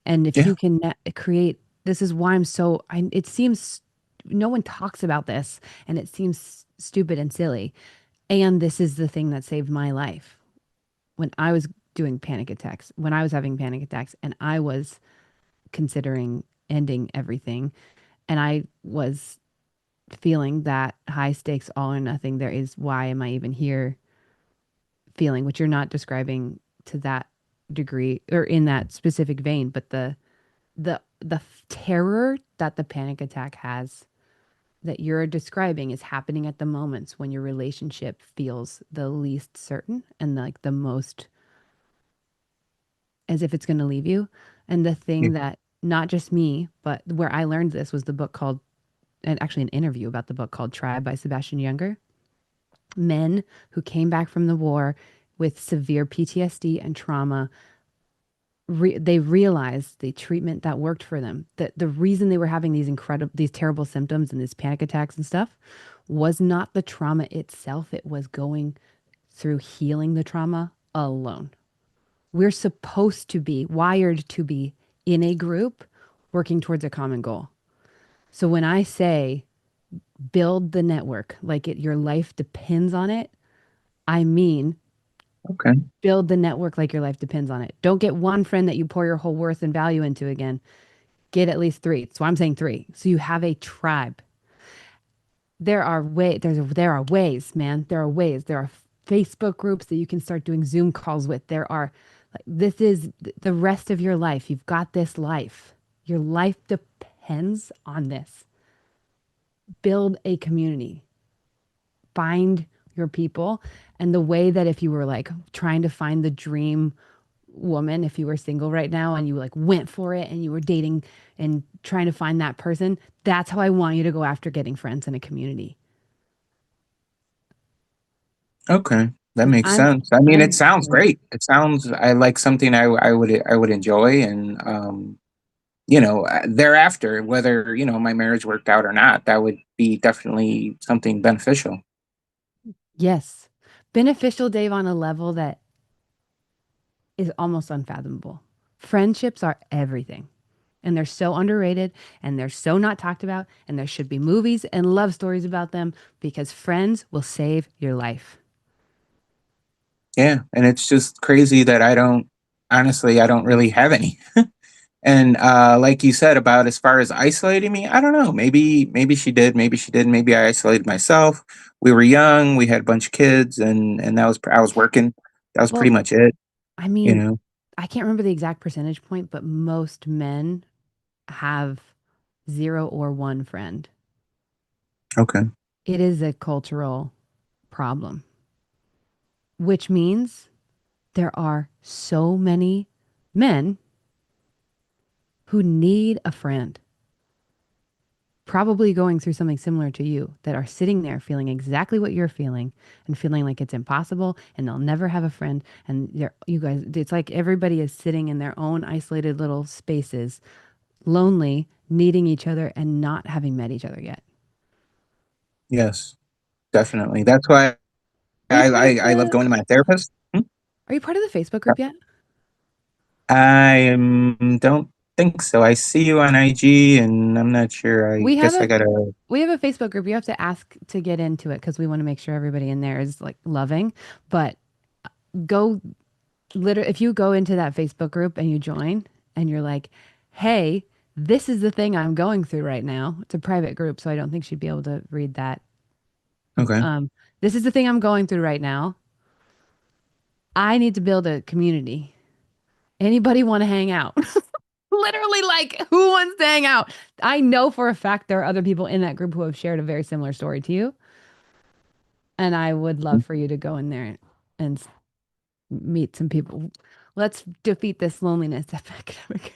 Speaker 2: And if
Speaker 4: Yeah.
Speaker 2: you can create, this is why it seems no one talks about this and it seems stupid and silly. And this is the thing that saved my life when I was doing panic attacks, when I was having panic attacks and I was considering ending everything. And I was feeling that high stakes, all or nothing, there is, why am I even here feeling, which you're not describing to that degree or in that specific vein, but the terror that the panic attack has that you're describing is happening at the moments when your relationship feels the least certain and like the most as if it's going to leave you. And the
Speaker 4: Yeah.
Speaker 2: thing that not just me, but where I learned this was the book called, and actually an interview about the book called Tribe by Sebastian Younger. Men who came back from the war with severe PTSD and trauma, they realized the treatment that worked for them. That the reason they were having these terrible symptoms and these panic attacks and stuff was not the trauma itself. It was going through healing the trauma alone. We're supposed to be wired to be in a group working towards a common goal. So when I say build the network like your life depends on it, I mean
Speaker 4: Okay.
Speaker 2: build the network like your life depends on it. Don't get one friend that you pour your whole worth and value into again. Get at least three. So I'm saying three. So you have a tribe. There are ways, man. There are ways. There are Facebook groups that you can start doing Zoom calls with. There are like this is the rest of your life. You've got this life. Your life depends on this. Build a community. Find your people. And the way that if you were like trying to find the dream woman, if you were single right now and you like went for it and you were dating and trying to find that person, that's how I want you to go after getting friends in a community.
Speaker 4: Okay, that
Speaker 2: 'Cause
Speaker 4: makes sense. I mean, it
Speaker 2: I'm
Speaker 4: sounds great. It sounds I like something I would enjoy, and thereafter, whether my marriage worked out or not, that would be definitely something beneficial.
Speaker 2: yes, beneficial, Dave, on a level that is almost unfathomable. Friendships are everything. And they're so underrated and they're so not talked about. And there should be movies and love stories about them because friends will save your life.
Speaker 4: Yeah, and it's just crazy that I don't really have any. And like you said about as far as isolating me, I don't know. Maybe she did, maybe she didn't. Maybe I isolated myself. We were young, we had a bunch of kids, and that was I was working. That was pretty
Speaker 2: Well,
Speaker 4: much it,
Speaker 2: I
Speaker 4: you
Speaker 2: mean,
Speaker 4: know.
Speaker 2: I can't remember the exact percentage point, but most men have 0 or 1 friend.
Speaker 4: Okay.
Speaker 2: It is a cultural problem, which means there are so many men who need a friend, probably going through something similar to you, that are sitting there feeling exactly what you're feeling and feeling like it's impossible and they'll never have a friend. And you guys, it's like everybody is sitting in their own isolated little spaces, lonely, needing each other and not having met each other yet.
Speaker 4: Yes, definitely. That's why
Speaker 2: Are you part of
Speaker 4: I love
Speaker 2: the
Speaker 4: going to my therapist.
Speaker 2: Are you part of the Facebook group yet?
Speaker 4: Don't think so. I see you on IG, and I'm not sure. I
Speaker 2: We have
Speaker 4: guess I
Speaker 2: a
Speaker 4: gotta.
Speaker 2: we have a Facebook group. You have to ask to get into it because we want to make sure everybody in there is like loving. But go literally, if you go into that Facebook group and you join and you're like, hey, this is the thing I'm going through right now. It's a private group, so I don't think she'd be able to read that.
Speaker 4: Okay.
Speaker 2: Um, this is the thing I'm going through right now. I need to build a community. Anybody want to hang out? Literally, like, who wants to hang out? I know for a fact there are other people in that group who have shared a very similar story to you. And I would love for you to go in there and meet some people. Let's defeat this loneliness epidemic.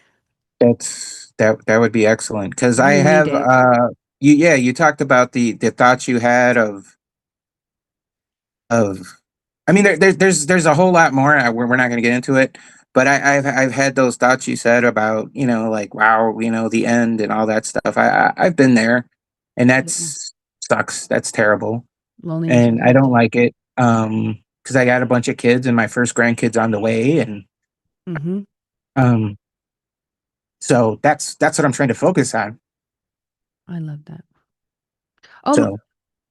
Speaker 4: That would be excellent because I
Speaker 2: You and me,
Speaker 4: have
Speaker 2: Dave.
Speaker 4: you talked about the thoughts you had of I mean there's a whole lot more. We're not going to get into it, but I've had those thoughts you said about like wow the end and all that stuff. I've been there, and
Speaker 2: Yeah.
Speaker 4: that's sucks. That's terrible,
Speaker 2: Loneliness
Speaker 4: and I
Speaker 2: really
Speaker 4: don't
Speaker 2: does.
Speaker 4: like it. Because I got a bunch of kids and my first grandkids on the way, and
Speaker 2: Mm-hmm.
Speaker 4: um so that's what I'm trying to focus on.
Speaker 2: I love that. Oh,
Speaker 4: So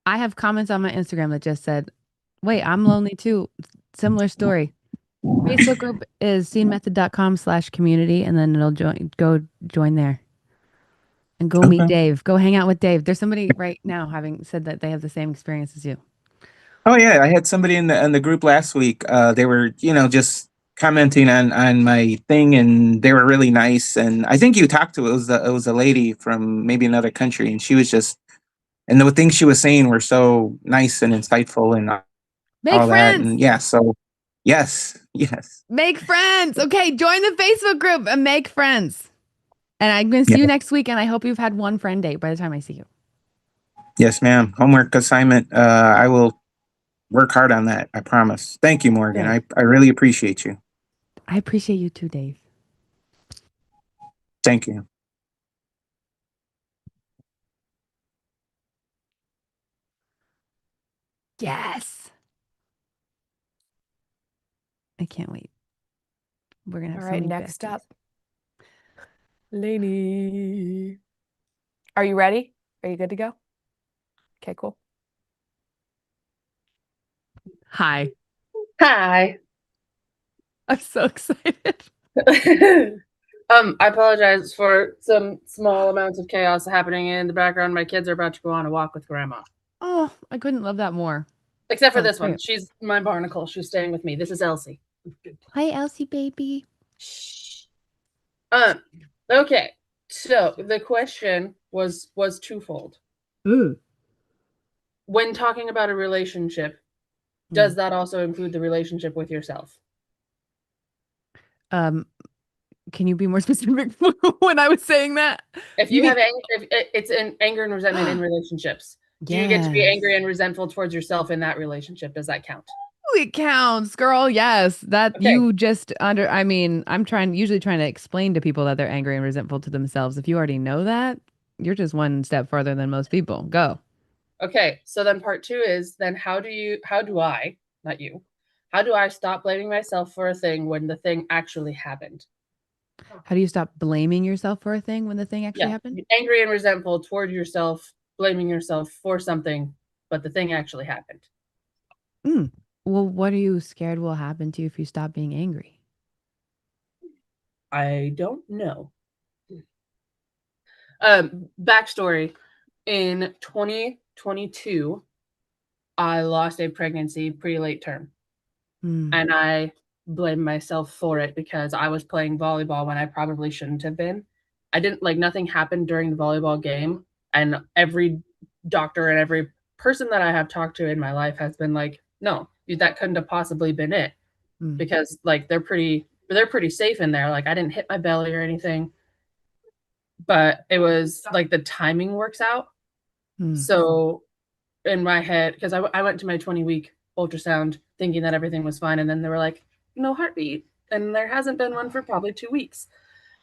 Speaker 2: I have comments on my Instagram that just said, wait, I'm lonely too. Similar story. Facebook group is scenemethod.com/community, and then it'll go join there and go meet
Speaker 4: okay.
Speaker 2: Dave. Go hang out with Dave. There's somebody right now having said that they have the same experience as you.
Speaker 4: Oh yeah, I had somebody in the group last week. They were, just commenting on my thing, and they were really nice. And I think you talked to it was a lady from maybe another country, and she was just and the things she was saying were so nice and insightful and
Speaker 2: Make
Speaker 4: all that.
Speaker 2: friends.
Speaker 4: And yeah, so yes, yes,
Speaker 2: Make friends. Okay, join the Facebook group and make friends. And I'm going to see you
Speaker 4: yeah,
Speaker 2: next week. And I hope you've had one friend date by the time I see you.
Speaker 4: yes, ma'am. Homework assignment. I will work hard on that. I promise. Thank you, Morgan.
Speaker 2: Good.
Speaker 4: I really appreciate you.
Speaker 2: I appreciate you too, Dave.
Speaker 4: Thank you.
Speaker 2: Yes. I can't wait. We're going to
Speaker 1: All
Speaker 2: have so
Speaker 1: right,
Speaker 2: many
Speaker 1: next
Speaker 2: besties.
Speaker 1: up, Lainey. Are you ready? Are you good to go? Okay, cool.
Speaker 2: Hi.
Speaker 5: Hi.
Speaker 2: I'm so excited.
Speaker 5: I apologize for some small amounts of chaos happening in the background. My kids are about to go on a walk with grandma.
Speaker 2: Oh, I couldn't love that more.
Speaker 5: Except for
Speaker 2: Oh,
Speaker 5: this one.
Speaker 2: great.
Speaker 5: She's my barnacle. She's staying with me. This is Elsie.
Speaker 2: Hi, Elsie, baby.
Speaker 5: Shh. Okay. So the question was twofold.
Speaker 2: Ooh.
Speaker 5: When talking about a relationship, does that also include the relationship with yourself?
Speaker 2: Um, can you be more specific when I was saying that?
Speaker 5: If
Speaker 2: You
Speaker 5: you have
Speaker 2: mean
Speaker 5: if it's an anger and resentment in relationships, do you get to be
Speaker 2: yes.
Speaker 5: angry and resentful towards yourself in that relationship? Does that count?
Speaker 2: It counts, girl. Yes. That
Speaker 5: Okay.
Speaker 2: you just I mean, I'm usually trying to explain to people that they're angry and resentful to themselves. If you already know that, you're just one step further than most people. Go.
Speaker 5: Okay, so then part two is then how do I, not you, how do I stop blaming myself for a thing when the thing actually happened?
Speaker 2: How do you stop blaming yourself for a thing when the thing actually
Speaker 5: Yeah,
Speaker 2: happened?
Speaker 5: angry and resentful toward yourself, blaming yourself for something, but the thing actually happened.
Speaker 2: Mm. Well, what are you scared will happen to you if you stop being angry?
Speaker 5: I don't know. Backstory. In 2022, I lost a pregnancy pretty late term. And I blame myself for it because I was playing volleyball when I probably shouldn't have been. I didn't like nothing happened during the volleyball game, and every doctor and every person that I have talked to in my life has been like, no, that couldn't have possibly been it because like they're pretty safe in there. Like I didn't hit my belly or anything, but it was like the timing works out. So in my head, because I went to my 20-week ultrasound thinking that everything was fine, and then they were like, no heartbeat, and there hasn't been one for probably 2 weeks.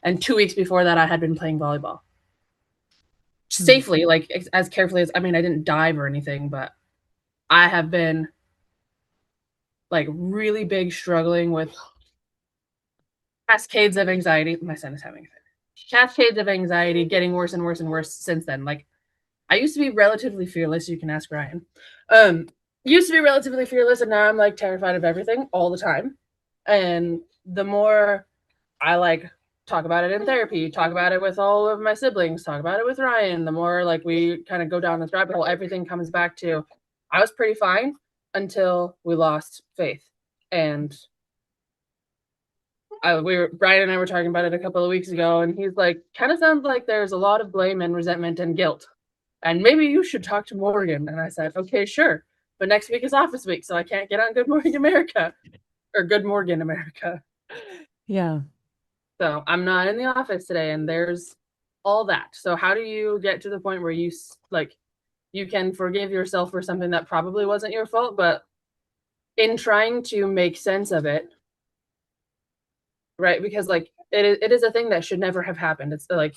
Speaker 5: And 2 weeks before that, I had been playing volleyball safely, like as carefully as I mean, I didn't dive or anything, but I have been like really big struggling with cascades of anxiety. My son is having a fit. Cascades of anxiety, getting worse and worse and worse since then. Like I used to be relatively fearless. You can ask Ryan. Used to be relatively fearless, and now I'm like terrified of everything all the time. And the more I like talk about it in therapy, talk about it with all of my siblings, talk about it with Ryan, the more like we kind of go down this rabbit hole, everything comes back to I was pretty fine until we lost Faith. And Brian and I were talking about it a couple of weeks ago, and he's like, kind of sounds like there's a lot of blame and resentment and guilt. And maybe you should talk to Morgan. And I said, okay, sure. But next week is office week, so I can't get on Good Morning America or Good Morgan America.
Speaker 2: Yeah.
Speaker 5: So I'm not in the office today, and there's all that. So how do you get to the point where you can forgive yourself for something that probably wasn't your fault, but in trying to make sense of it, right? Because like it is a thing that should never have happened. It's like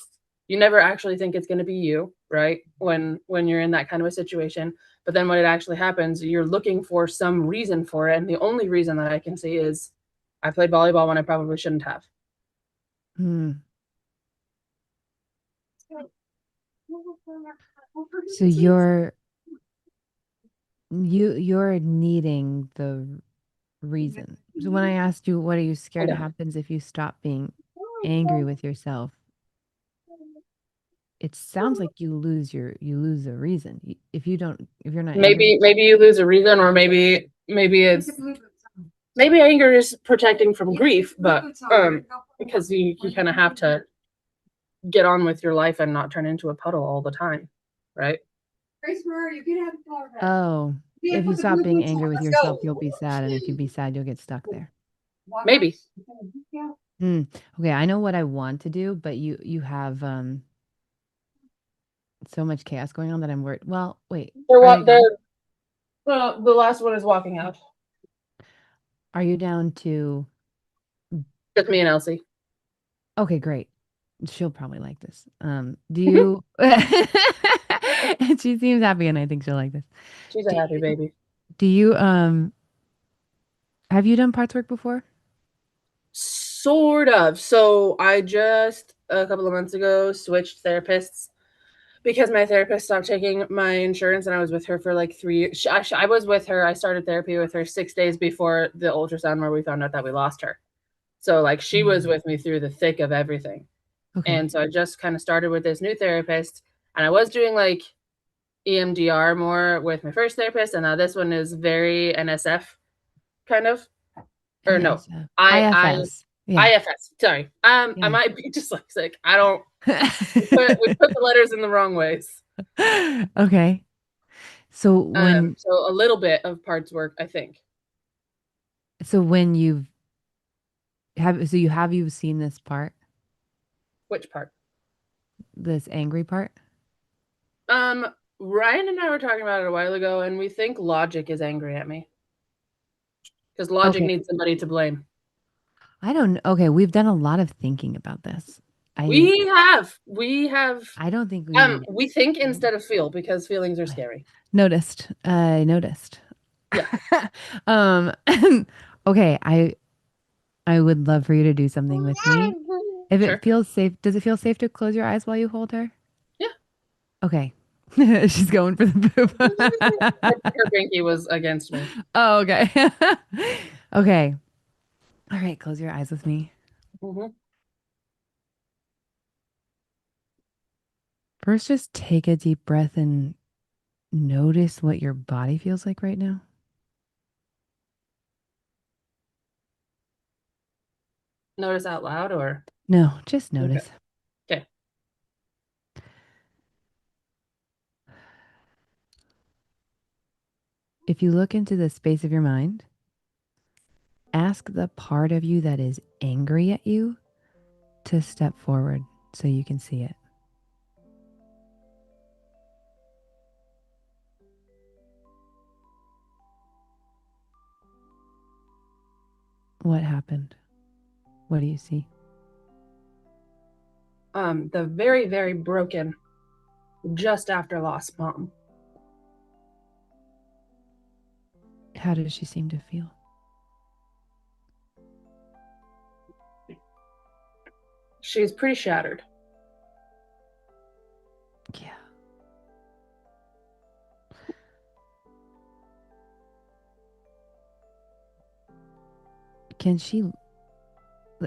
Speaker 5: you never actually think it's going to be you, right? When you're in that kind of a situation, but then when it actually happens, you're looking for some reason for it, and the only reason that I can see is I played volleyball when I probably shouldn't have.
Speaker 2: So you're needing the reason. So when I asked you, what are you scared happens if you stop being angry with yourself? It sounds like you lose a reason. If you're not angry.
Speaker 5: Maybe you lose a reason, or maybe anger is protecting from grief, but because you kind of have to get on with your life and not turn into a puddle all the time, right?
Speaker 2: Oh, if you stop being angry with yourself, you'll be sad, and if you be sad, you'll get stuck there.
Speaker 5: Maybe.
Speaker 2: Okay, I know what I want to do, but you have so much chaos going on that I'm worried. Well, wait.
Speaker 5: The last one is walking out.
Speaker 2: Are you down to
Speaker 5: Just me and Elsie?
Speaker 2: Okay, great. She'll probably like this. Do you She seems happy, and I think she'll like this.
Speaker 5: She's a happy baby.
Speaker 2: Do you have you done parts work before?
Speaker 5: Sort of. So I just a couple of months ago switched therapists because my therapist stopped taking my insurance, and I was with her for like 3 years. I was with her. I started therapy with her 6 days before the ultrasound where we found out that we lost her. So like she was with me through the thick of everything.
Speaker 2: Okay.
Speaker 5: And so I just kind of started with this new therapist, and I was doing like EMDR more with my first therapist, and now this one is very NSF kind of. Or no,
Speaker 2: IFS.
Speaker 5: IFS. Sorry. I might be dyslexic. I don't. We put the letters in the wrong ways.
Speaker 2: Okay. So
Speaker 5: so a little bit of parts work, I think.
Speaker 2: So when you seen this part?
Speaker 5: Which part?
Speaker 2: This angry part?
Speaker 5: Ryan and I were talking about it a while ago, and we think Logic is angry at me. Because Logic needs somebody to blame.
Speaker 2: I don't. Okay, we've done a lot of thinking about this.
Speaker 5: We have.
Speaker 2: I don't think
Speaker 5: we think instead of feel, because feelings are scary.
Speaker 2: Noticed. I noticed.
Speaker 5: Yeah.
Speaker 2: Okay. I would love for you to do something with me. If it feels safe, does it feel safe to close your eyes while you hold her?
Speaker 5: Yeah.
Speaker 2: Okay. She's going for the poop.
Speaker 5: Her pinky was against me.
Speaker 2: Oh, okay. Okay. All right. Close your eyes with me.
Speaker 5: Mm-hmm.
Speaker 2: First, just take a deep breath and notice what your body feels like right now.
Speaker 5: Notice out loud or?
Speaker 2: No, just notice.
Speaker 5: Okay.
Speaker 2: If you look into the space of your mind, ask the part of you that is angry at you to step forward so you can see it. What happened? What do you see?
Speaker 5: The very, very broken just after lost mom.
Speaker 2: How does she seem to feel?
Speaker 5: She's pretty shattered.
Speaker 2: Yeah.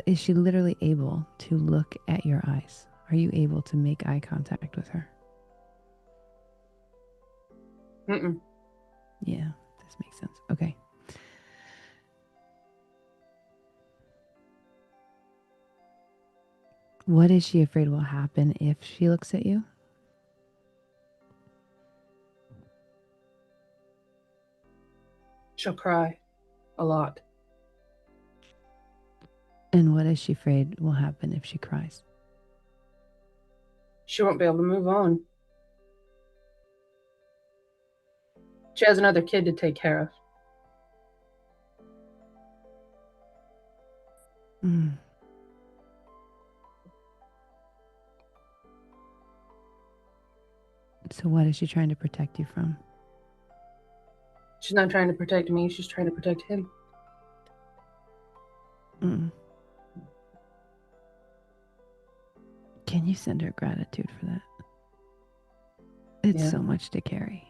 Speaker 2: Is she literally able to look at your eyes? Are you able to make eye contact with her?
Speaker 5: Mm-mm.
Speaker 2: Yeah, this makes sense. Okay. What is she afraid will happen if she looks at you?
Speaker 5: She'll cry a lot.
Speaker 2: And what is she afraid will happen if she cries?
Speaker 5: She won't be able to move on. She has another kid to take care of.
Speaker 2: Mm. So what is she trying to protect you from?
Speaker 5: She's not trying to protect me, she's trying to protect him.
Speaker 2: Mm. Can you send her gratitude for that? It's so much to carry.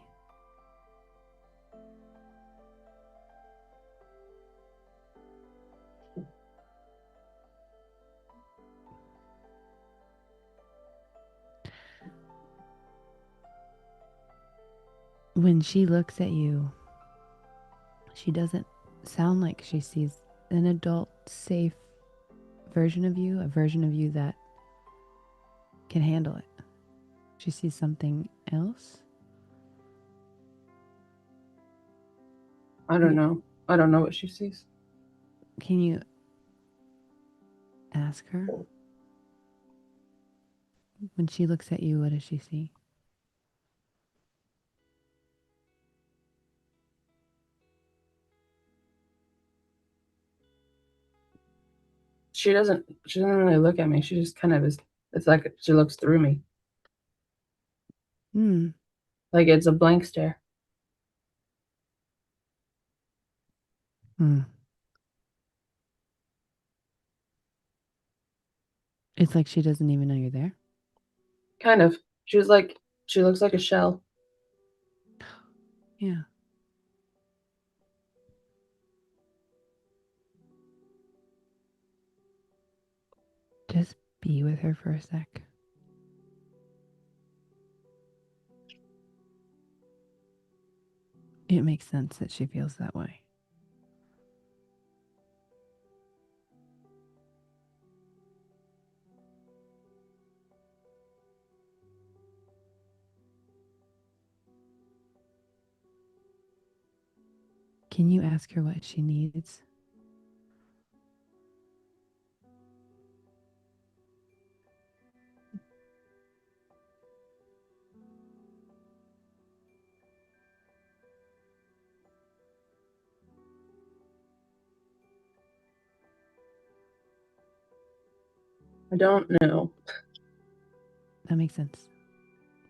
Speaker 2: When she looks at you, she doesn't sound like she sees an adult, safe version of you, a version of you that can handle it. She sees something else.
Speaker 5: I don't know. I don't know what she sees.
Speaker 2: Can you ask her? When she looks at you, what does she see?
Speaker 5: She doesn't really look at me. She just kind of is. It's like she looks through me.
Speaker 2: Hmm.
Speaker 5: Like it's a blank stare.
Speaker 2: Hmm. It's like she doesn't even know you're there.
Speaker 5: Kind of. She looks like a shell.
Speaker 2: Yeah. Just be with her for a sec. It makes sense that she feels that way. Can you ask her what she needs?
Speaker 5: I don't know.
Speaker 2: That makes sense.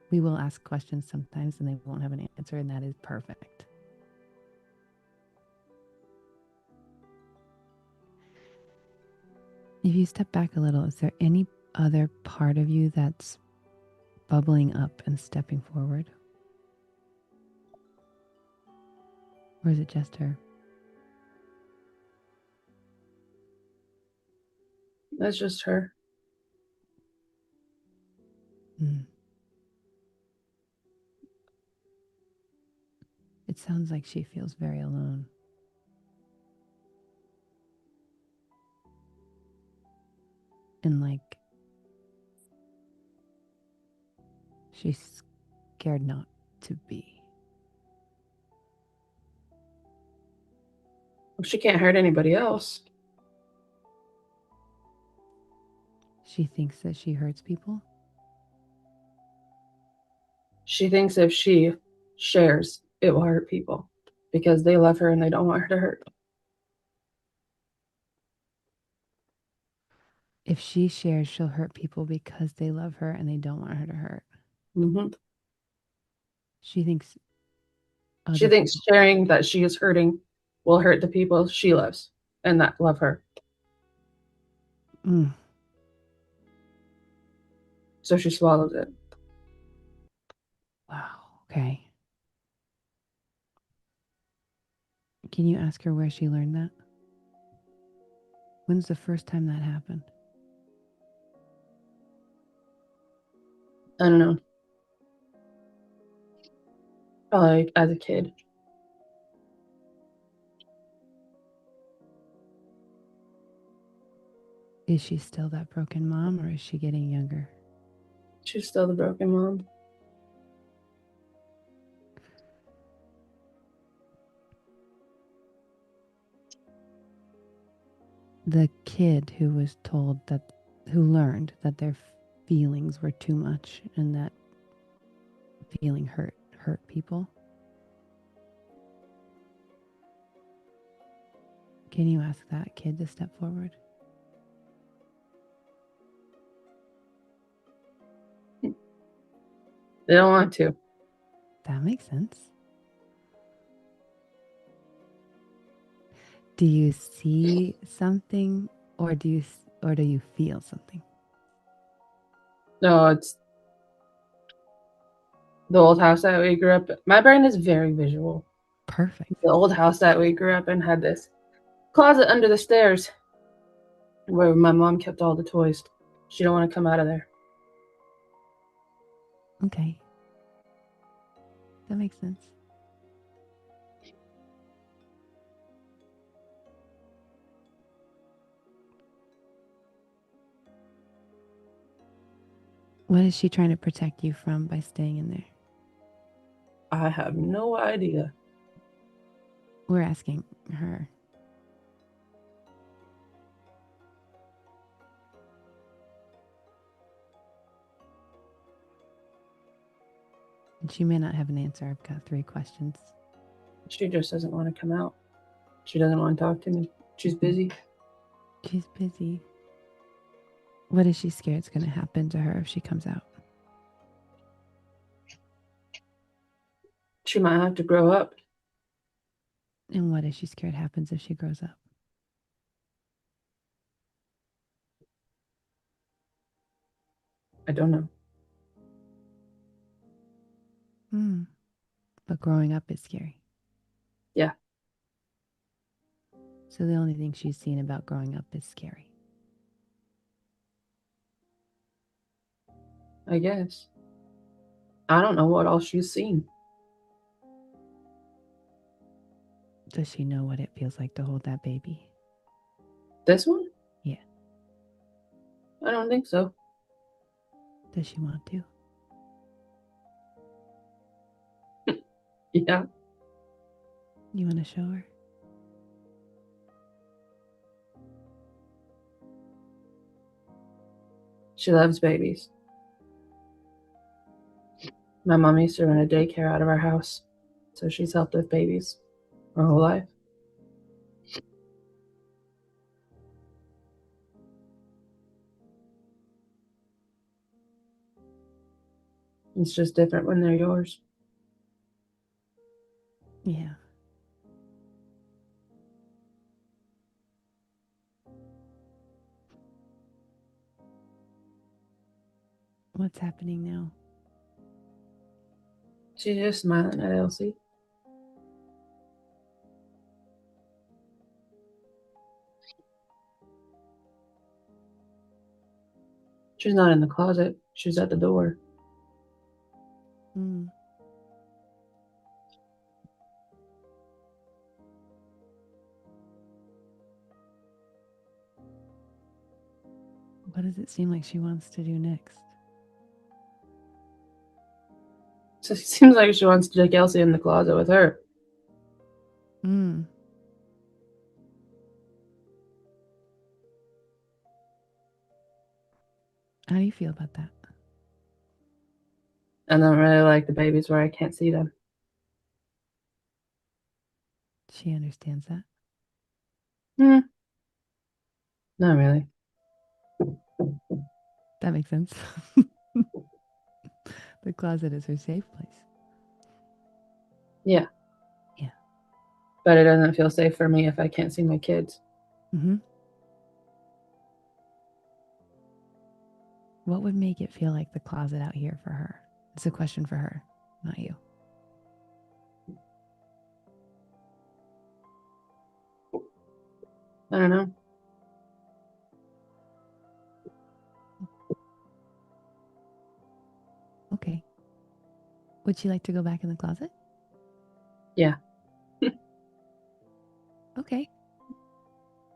Speaker 2: We will ask questions sometimes and they won't have an answer, and that is perfect. If you step back a little, is there any other part of you that's bubbling up and stepping forward? Or is it just her?
Speaker 5: That's just her.
Speaker 2: Mm. sounds like she feels very alone. And like she's scared not to be.
Speaker 5: She can't hurt anybody else.
Speaker 2: She thinks that she hurts people.
Speaker 5: She thinks if she shares, it will hurt people because they love her and they don't want her to hurt.
Speaker 2: If she shares, she'll hurt people because they love her and they don't want her to hurt.
Speaker 5: Mm-hmm.
Speaker 2: She thinks
Speaker 5: She thinks sharing that she is hurting will hurt the people she loves and that love her.
Speaker 2: Mm.
Speaker 5: So she swallows it.
Speaker 2: Wow. Okay. Can you ask her where she learned that? When's the first time that happened?
Speaker 5: I don't know. Probably as a kid.
Speaker 2: Is she still that broken mom or is she getting younger?
Speaker 5: She's still the broken mom.
Speaker 2: The kid who was told that, who learned that their feelings were too much and that feeling hurt people. Can you ask that kid to step forward?
Speaker 5: They don't want to.
Speaker 2: That makes sense. Do you see something or do you feel something?
Speaker 5: No, it's the old house that we grew up in. My brain is very visual.
Speaker 2: Perfect.
Speaker 5: The old house that we grew up in had this closet under the stairs where my mom kept all the toys. She don't want to come out of there.
Speaker 2: Okay. That makes sense. What is she trying to protect you from by staying in there?
Speaker 5: I have no idea.
Speaker 2: We're asking her. And she may not have an answer. I've got 3 questions.
Speaker 5: She just doesn't want to come out. She doesn't want to talk to me. She's busy.
Speaker 2: She's busy. What is she scared is going to happen to her if she comes out?
Speaker 5: She might have to grow up.
Speaker 2: And what is she scared happens if she grows up?
Speaker 5: I don't know.
Speaker 2: But growing up is scary.
Speaker 5: Yeah.
Speaker 2: So the only thing she's seen about growing up is scary.
Speaker 5: I guess. I don't know what else she's seen.
Speaker 2: Does she know what it feels like to hold that baby?
Speaker 5: This one?
Speaker 2: Yeah.
Speaker 5: I don't think so.
Speaker 2: Does she want to?
Speaker 5: Yeah.
Speaker 2: You want to show her?
Speaker 5: She loves babies. My mom used to run a daycare out of our house, so she's helped with babies her whole life. It's just different when they're yours.
Speaker 2: Yeah. What's happening now?
Speaker 5: She's just smiling at Elsie. She's not in the closet. She's at the door.
Speaker 2: What does it seem like she wants to do next?
Speaker 5: So it seems like she wants to take Elsie in the closet with her.
Speaker 2: Mm. How do you feel about that?
Speaker 5: I don't really like the babies where I can't see them.
Speaker 2: She understands that.
Speaker 5: Not really.
Speaker 2: That makes sense. The closet is her safe place.
Speaker 5: Yeah.
Speaker 2: Yeah.
Speaker 5: But it doesn't feel safe for me if I can't see my kids.
Speaker 2: Mm-hmm. What would make it feel like the closet out here for her? It's a question for her, not you.
Speaker 5: I don't know.
Speaker 2: Okay. Would she like to go back in the closet?
Speaker 5: Yeah.
Speaker 2: Okay.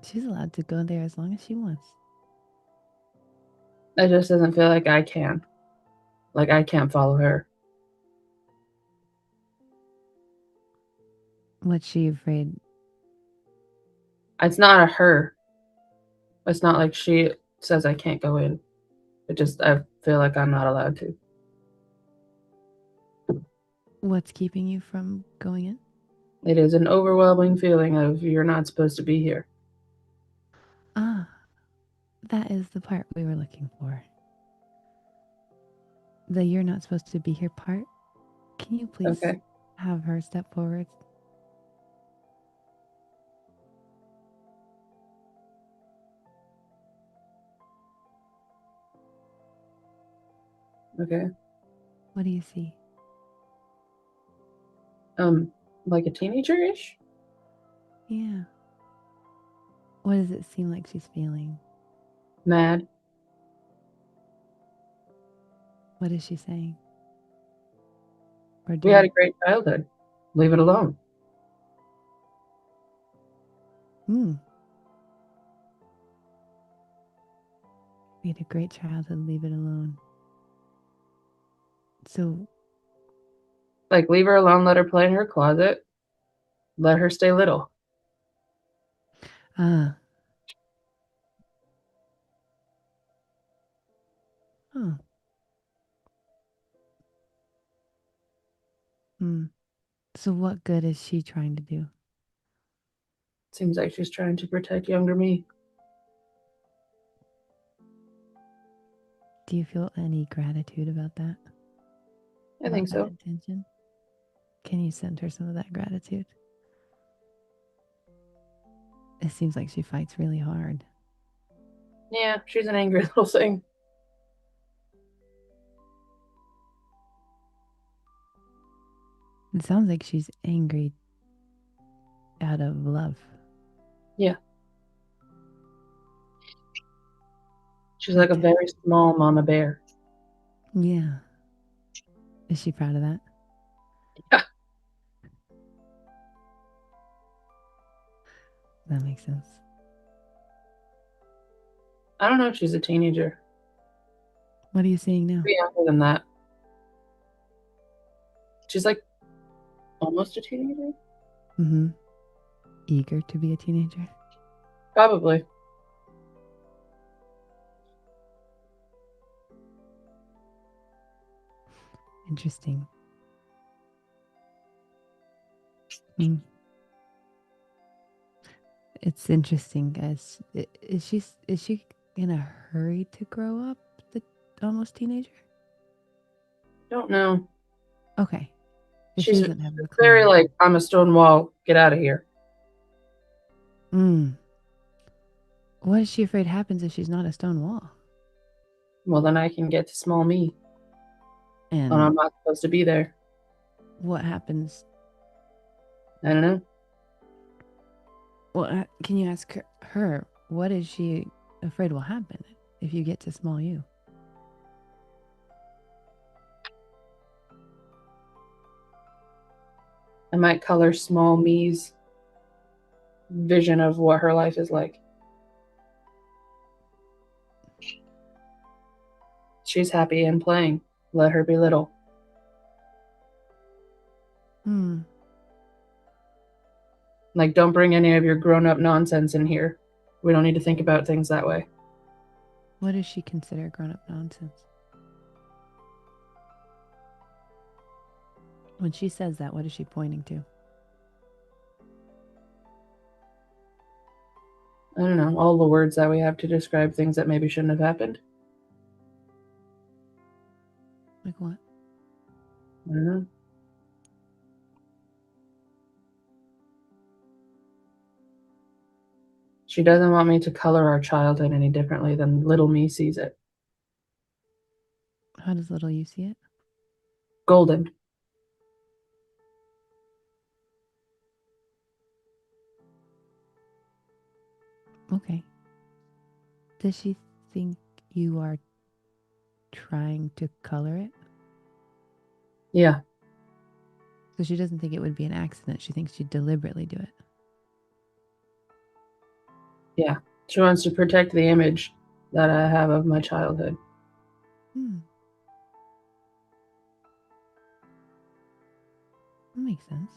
Speaker 2: She's allowed to go there as long as she wants.
Speaker 5: It just doesn't feel like I can. Like I can't follow her.
Speaker 2: What's she afraid?
Speaker 5: It's not a her. It's not like she says I can't go in. I feel like I'm not allowed to.
Speaker 2: What's keeping you from going in?
Speaker 5: It is an overwhelming feeling of you're not supposed to be here.
Speaker 2: Ah, that is the part we were looking for. The you're not supposed to be here part. Can you please have her step forward?
Speaker 5: Okay.
Speaker 2: What do you see?
Speaker 5: Like a teenager-ish?
Speaker 2: Yeah. What does it seem like she's feeling?
Speaker 5: Mad.
Speaker 2: What is she saying? Or
Speaker 5: We had a great childhood. Leave it alone.
Speaker 2: We had a great childhood. Leave it alone. So,
Speaker 5: like, leave her alone. Let her play in her closet. Let her stay little.
Speaker 2: oh. So what good is she trying to do?
Speaker 5: Seems like she's trying to protect younger me.
Speaker 2: Do you feel any gratitude about that?
Speaker 5: I think so.
Speaker 2: Intention? Can you send her some of that gratitude? It seems like she fights really hard.
Speaker 5: Yeah, she's an angry little thing.
Speaker 2: It sounds like she's angry out of love.
Speaker 5: Yeah. She's like a very small mama bear.
Speaker 2: Yeah. Is she proud of that?
Speaker 5: Yeah.
Speaker 2: That makes sense.
Speaker 5: I don't know if she's a teenager.
Speaker 2: What are you seeing now?
Speaker 5: Maybe younger than that. She's like almost a teenager?
Speaker 2: Mm-hmm. Eager to be a teenager?
Speaker 5: Probably.
Speaker 2: Interesting. It's interesting, guys. Is she in a hurry to grow up, the almost teenager?
Speaker 5: Don't know.
Speaker 2: Okay.
Speaker 5: She's
Speaker 2: doesn't have the
Speaker 5: very like, I'm a stone wall. Get out of here.
Speaker 2: What is she afraid happens if she's not a stone wall?
Speaker 5: Well, then I can get to small me.
Speaker 2: And
Speaker 5: I'm not supposed to be there.
Speaker 2: What happens?
Speaker 5: I don't know.
Speaker 2: Well, can you ask her what is she afraid will happen if you get to small you?
Speaker 5: I might color small me's vision of what her life is like. she's happy and playing. Let her be little. Like, don't bring any of your grown-up nonsense in here. We don't need to think about things that way.
Speaker 2: What does she consider grown-up nonsense? When she says that, what is she pointing to?
Speaker 5: I don't know, all the words that we have to describe things that maybe shouldn't have happened.
Speaker 2: Like what?
Speaker 5: I don't know. She doesn't want me to color our childhood any differently than little me sees it.
Speaker 2: How does little you see it?
Speaker 5: Golden.
Speaker 2: Okay. Does she think you are trying to color it?
Speaker 5: Yeah.
Speaker 2: So she doesn't think it would be an accident. She thinks you'd deliberately do it.
Speaker 5: Yeah. She wants to protect the image that I have of my childhood.
Speaker 2: That makes sense.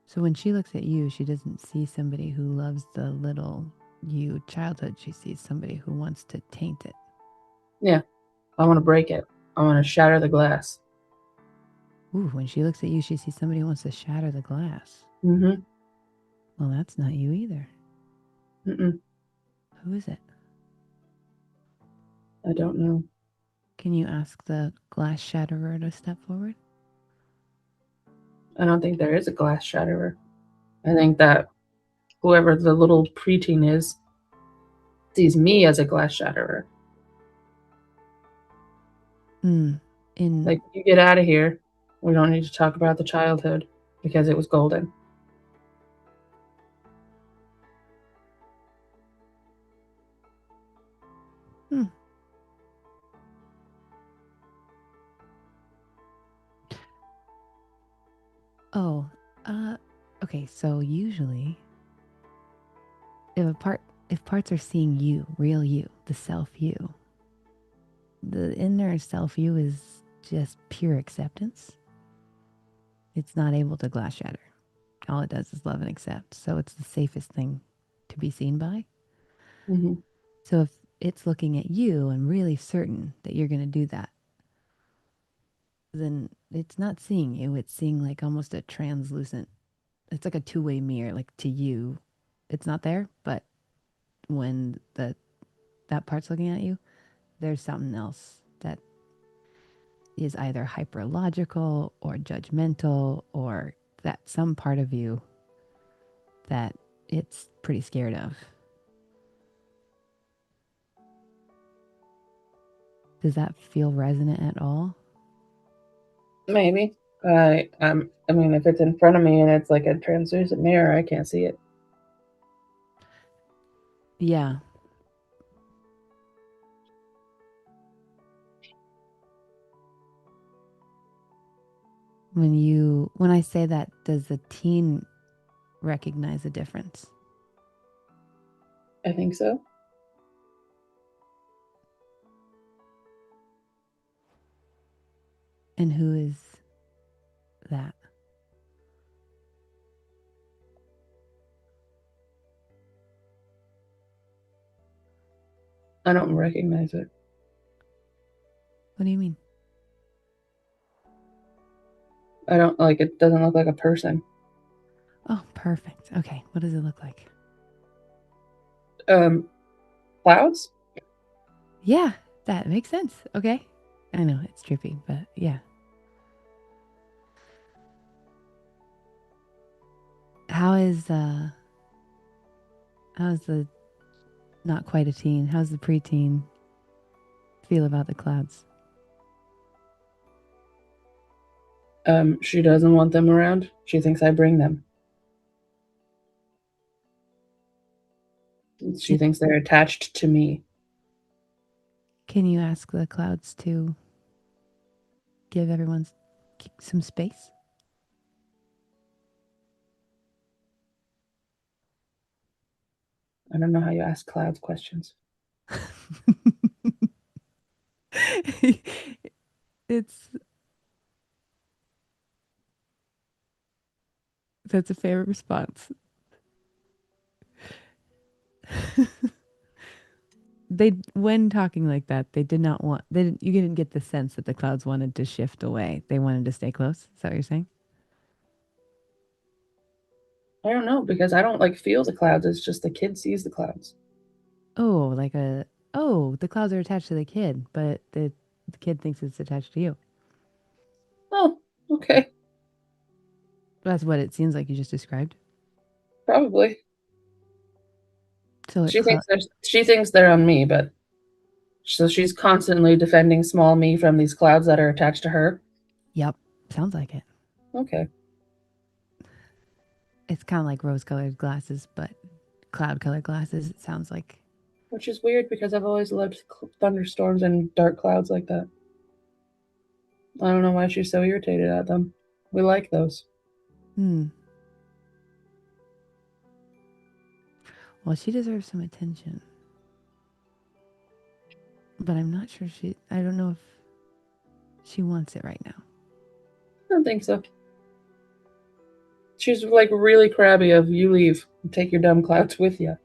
Speaker 2: So when she looks at you, she doesn't see somebody who loves the little you childhood. She sees somebody who wants to taint it.
Speaker 5: Yeah. I want to break it. I want to shatter the glass.
Speaker 2: Ooh, when she looks at you, she sees somebody who wants to shatter the glass.
Speaker 5: Mm-hmm.
Speaker 2: Well, that's not you either.
Speaker 5: Mm-mm.
Speaker 2: Who is it?
Speaker 5: I don't know.
Speaker 2: Can you ask the glass shatterer to step forward?
Speaker 5: I don't think there is a glass shatterer. I think that whoever the little preteen is sees me as a glass shatterer. Like, you get out of here. We don't need to talk about the childhood because it was golden.
Speaker 2: Oh, okay. So usually, if parts are seeing you, real you, the self you, the inner self you is just pure acceptance. It's not able to glass shatter. All it does is love and accept. So it's the safest thing to be seen by.
Speaker 5: Mm-hmm.
Speaker 2: So if it's looking at you and really certain that you're going to do that, then it's not seeing you. It's seeing like almost a translucent, it's like a two-way mirror, like to you. It's not there, but when that part's looking at you, there's something else that is either hyperlogical or judgmental or that some part of you that it's pretty scared of. Does that feel resonant at all?
Speaker 5: Maybe. I mean, if it's in front of me and it's like a translucent mirror, I can't see it.
Speaker 2: Yeah. When I say that, does the teen recognize a difference?
Speaker 5: I think so.
Speaker 2: And who is that?
Speaker 5: I don't recognize it.
Speaker 2: What do you mean?
Speaker 5: I don't like it. Doesn't look like a person.
Speaker 2: Oh, perfect. Okay, what does it look like?
Speaker 5: Clouds?
Speaker 2: Yeah, that makes sense. Okay. I know it's trippy, but yeah. How's the not quite a teen? How's the preteen feel about the clouds?
Speaker 5: She doesn't want them around. She thinks I bring them. She thinks they're attached to me.
Speaker 2: Can you ask the clouds to give everyone some space?
Speaker 5: I don't know how you ask clouds questions.
Speaker 2: It's that's a fair response. They when talking like that, they did not want you didn't get the sense that the clouds wanted to shift away. They wanted to stay close. Is that what you're saying?
Speaker 5: I don't know because I don't like feel the clouds. It's just the kid sees the clouds.
Speaker 2: Oh, the clouds are attached to the kid, but the kid thinks it's attached to you.
Speaker 5: Oh, okay.
Speaker 2: That's what it seems like you just described.
Speaker 5: Probably.
Speaker 2: So
Speaker 5: She thinks they're on me, but so she's constantly defending small me from these clouds that are attached to her.
Speaker 2: yep, sounds like it.
Speaker 5: Okay.
Speaker 2: It's kind of like rose-colored glasses, but cloud-colored glasses. It sounds like.
Speaker 5: Which is weird because I've always loved thunderstorms and dark clouds like that. I don't know why she's so irritated at them. We like those.
Speaker 2: Hmm. Well, she deserves some attention, but I'm not sure she. I don't know if she wants it right now.
Speaker 5: I don't think so. She's like really crabby of you leave. Take your dumb clouds with you.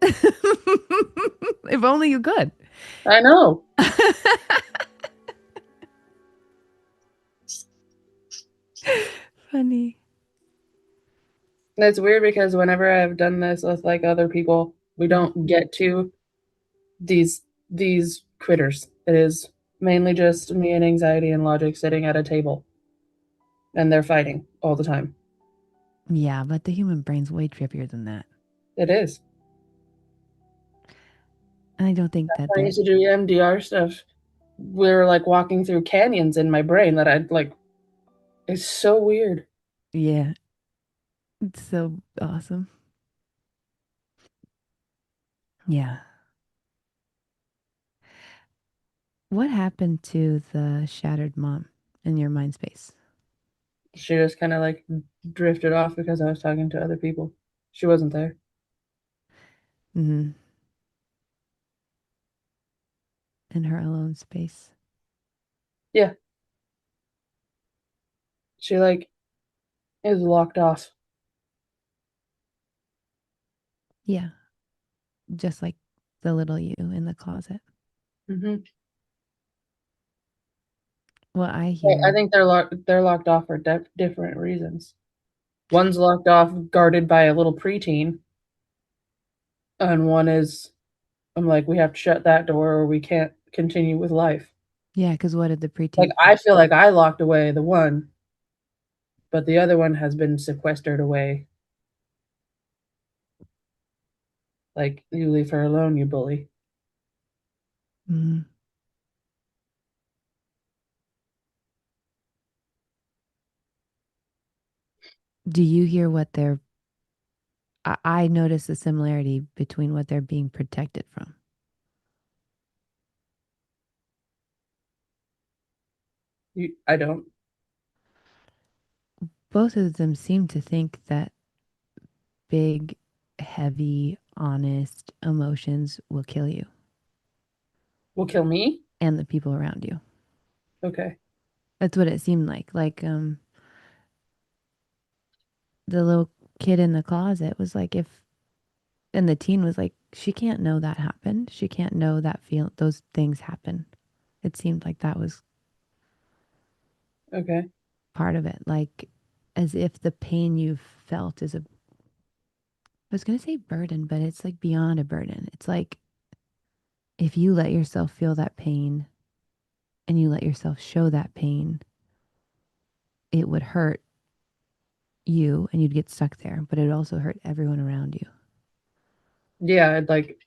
Speaker 2: If only you could.
Speaker 5: I know.
Speaker 2: Funny.
Speaker 5: And it's weird because whenever I've done this with like other people, we don't get to these critters. It is mainly just me and anxiety and logic sitting at a table. And they're fighting all the time.
Speaker 2: Yeah, but the human brain's way trippier than that.
Speaker 5: It is.
Speaker 2: And I don't think that
Speaker 5: I used to do MDR stuff. We were like walking through canyons in my brain that I'd like. It's so weird.
Speaker 2: Yeah. It's so awesome. Yeah. What happened to the shattered mom in your mind space?
Speaker 5: She just kind of like drifted off because I was talking to other people. She wasn't there.
Speaker 2: Mm-hmm. In her alone space.
Speaker 5: Yeah. She like is locked off.
Speaker 2: Yeah. Just like the little you in the closet.
Speaker 5: Mm-hmm.
Speaker 2: What I
Speaker 5: I
Speaker 2: hear.
Speaker 5: think they're locked off for different reasons. One's locked off, guarded by a little preteen, and one is I'm like, we have to shut that door or we can't continue with life.
Speaker 2: Yeah, because what did the
Speaker 5: Like
Speaker 2: preteen
Speaker 5: I feel like I locked away the one, but the other one has been sequestered away. Like you leave her alone, you bully.
Speaker 2: Mm-hmm. Do you hear what they're I notice the similarity between what they're being protected from.
Speaker 5: I don't.
Speaker 2: Both of them seem to think that big, heavy, honest emotions will kill you
Speaker 5: Will kill me?
Speaker 2: and the people around you.
Speaker 5: Okay.
Speaker 2: That's what it seemed like. The little kid in the closet was like, if, and the teen was like, she can't know that happened. She can't know that those things happen. It seemed like that was
Speaker 5: Okay.
Speaker 2: part of it. Like, as if the pain you've felt is I was going to say burden, but it's like beyond a burden. It's like if you let yourself feel that pain and you let yourself show that pain, it would hurt you and you'd get stuck there, but it would also hurt everyone around you.
Speaker 5: Yeah, I'd like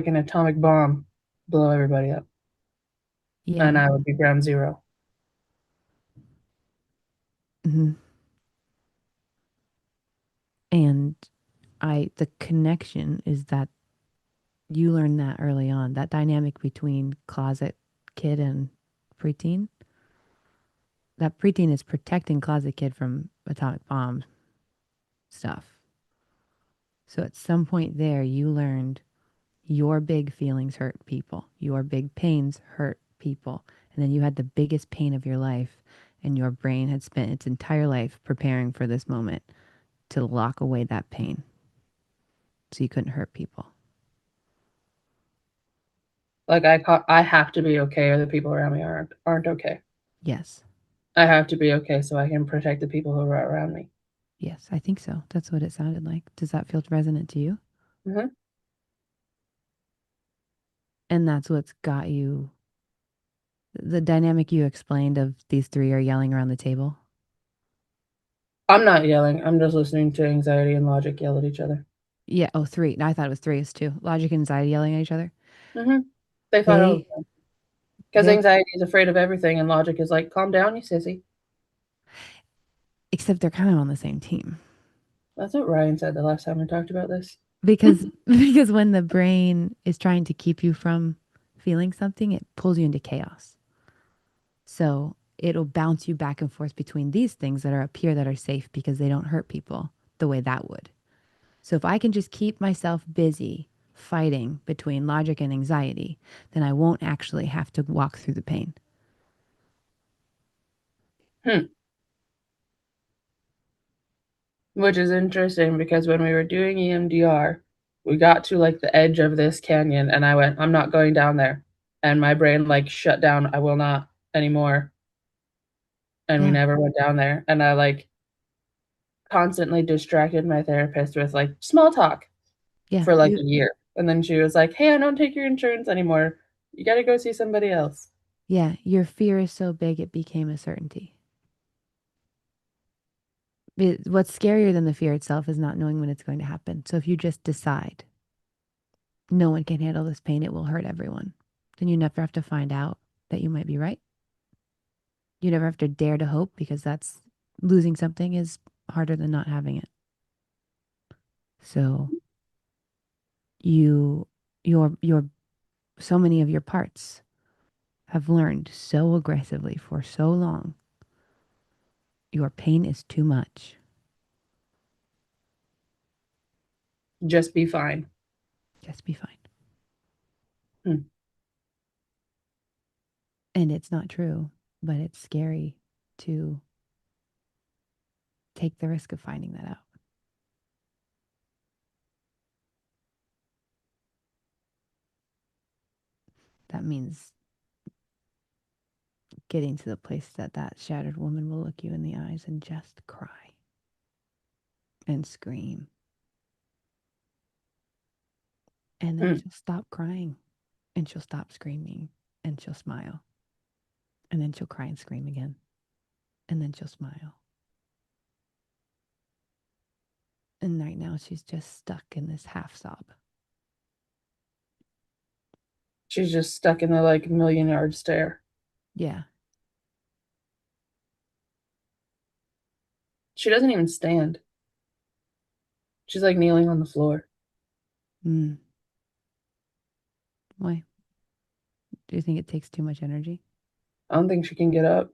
Speaker 5: an atomic bomb blow everybody up. And
Speaker 2: Yeah.
Speaker 5: I would be ground zero.
Speaker 2: Hmm. And the connection is that you learn that early on, that dynamic between closet kid and preteen. That preteen is protecting closet kid from atomic bomb stuff. So at some point there, you learned your big feelings hurt people, your big pains hurt people. And then you had the biggest pain of your life, and your brain had spent its entire life preparing for this moment to lock away that pain so you couldn't hurt people.
Speaker 5: Like I have to be okay, or the people around me aren't okay.
Speaker 2: Yes.
Speaker 5: I have to be okay so I can protect the people who are around me.
Speaker 2: Yes, I think so. That's what it sounded like. Does that feel resonant to you?
Speaker 5: Mm-hmm.
Speaker 2: And that's what's got you, the dynamic you explained of these three are yelling around the table.
Speaker 5: I'm not yelling. I'm just listening to anxiety and logic yell at each other.
Speaker 2: Yeah. Oh, three. I thought it was three. It's two. Logic and anxiety yelling at each other.
Speaker 5: Mm-hmm. They fight all the
Speaker 2: They,
Speaker 5: time. Because
Speaker 2: they're,
Speaker 5: anxiety is afraid of everything, and logic is like, calm down, you sissy.
Speaker 2: except they're kind of on the same team.
Speaker 5: That's what Ryan said the last time we talked about this.
Speaker 2: Because when the brain is trying to keep you from feeling something, it pulls you into chaos. So it'll bounce you back and forth between these things that are up here that are safe because they don't hurt people the way that would. So if I can just keep myself busy fighting between logic and anxiety, then I won't actually have to walk through the pain.
Speaker 5: Hmm. Which is interesting because when we were doing EMDR, we got to like the edge of this canyon, and I went, I'm not going down there. And my brain like shut down, I will not anymore. And we
Speaker 2: Yeah.
Speaker 5: never went down there. And I like constantly distracted my therapist with like small talk
Speaker 2: Yeah.
Speaker 5: for like a year. And then she was like, hey, I don't take your insurance anymore. You got to go see somebody else.
Speaker 2: Yeah. Your fear is so big it became a certainty. What's scarier than the fear itself is not knowing when it's going to happen. So if you just decide no one can handle this pain, it will hurt everyone, then you never have to find out that you might be right. You never have to dare to hope because that's losing something is harder than not having it. So you, your, so many of your parts have learned so aggressively for so long. Your pain is too much.
Speaker 5: Just be fine.
Speaker 2: Just be fine.
Speaker 5: Hmm.
Speaker 2: And it's not true, but it's scary to take the risk of finding that out. That means getting to the place that that shattered woman will look you in the eyes and just cry and scream. And then
Speaker 5: Hmm.
Speaker 2: she'll stop crying and she'll stop screaming and she'll smile. And then she'll cry and scream again. And then she'll smile. And right now she's just stuck in this half sob.
Speaker 5: She's just stuck in the like million-yard stare.
Speaker 2: Yeah.
Speaker 5: She doesn't even stand. She's like kneeling on the floor.
Speaker 2: Mm. Why? Do you think it takes too much energy?
Speaker 5: I don't think she can get up.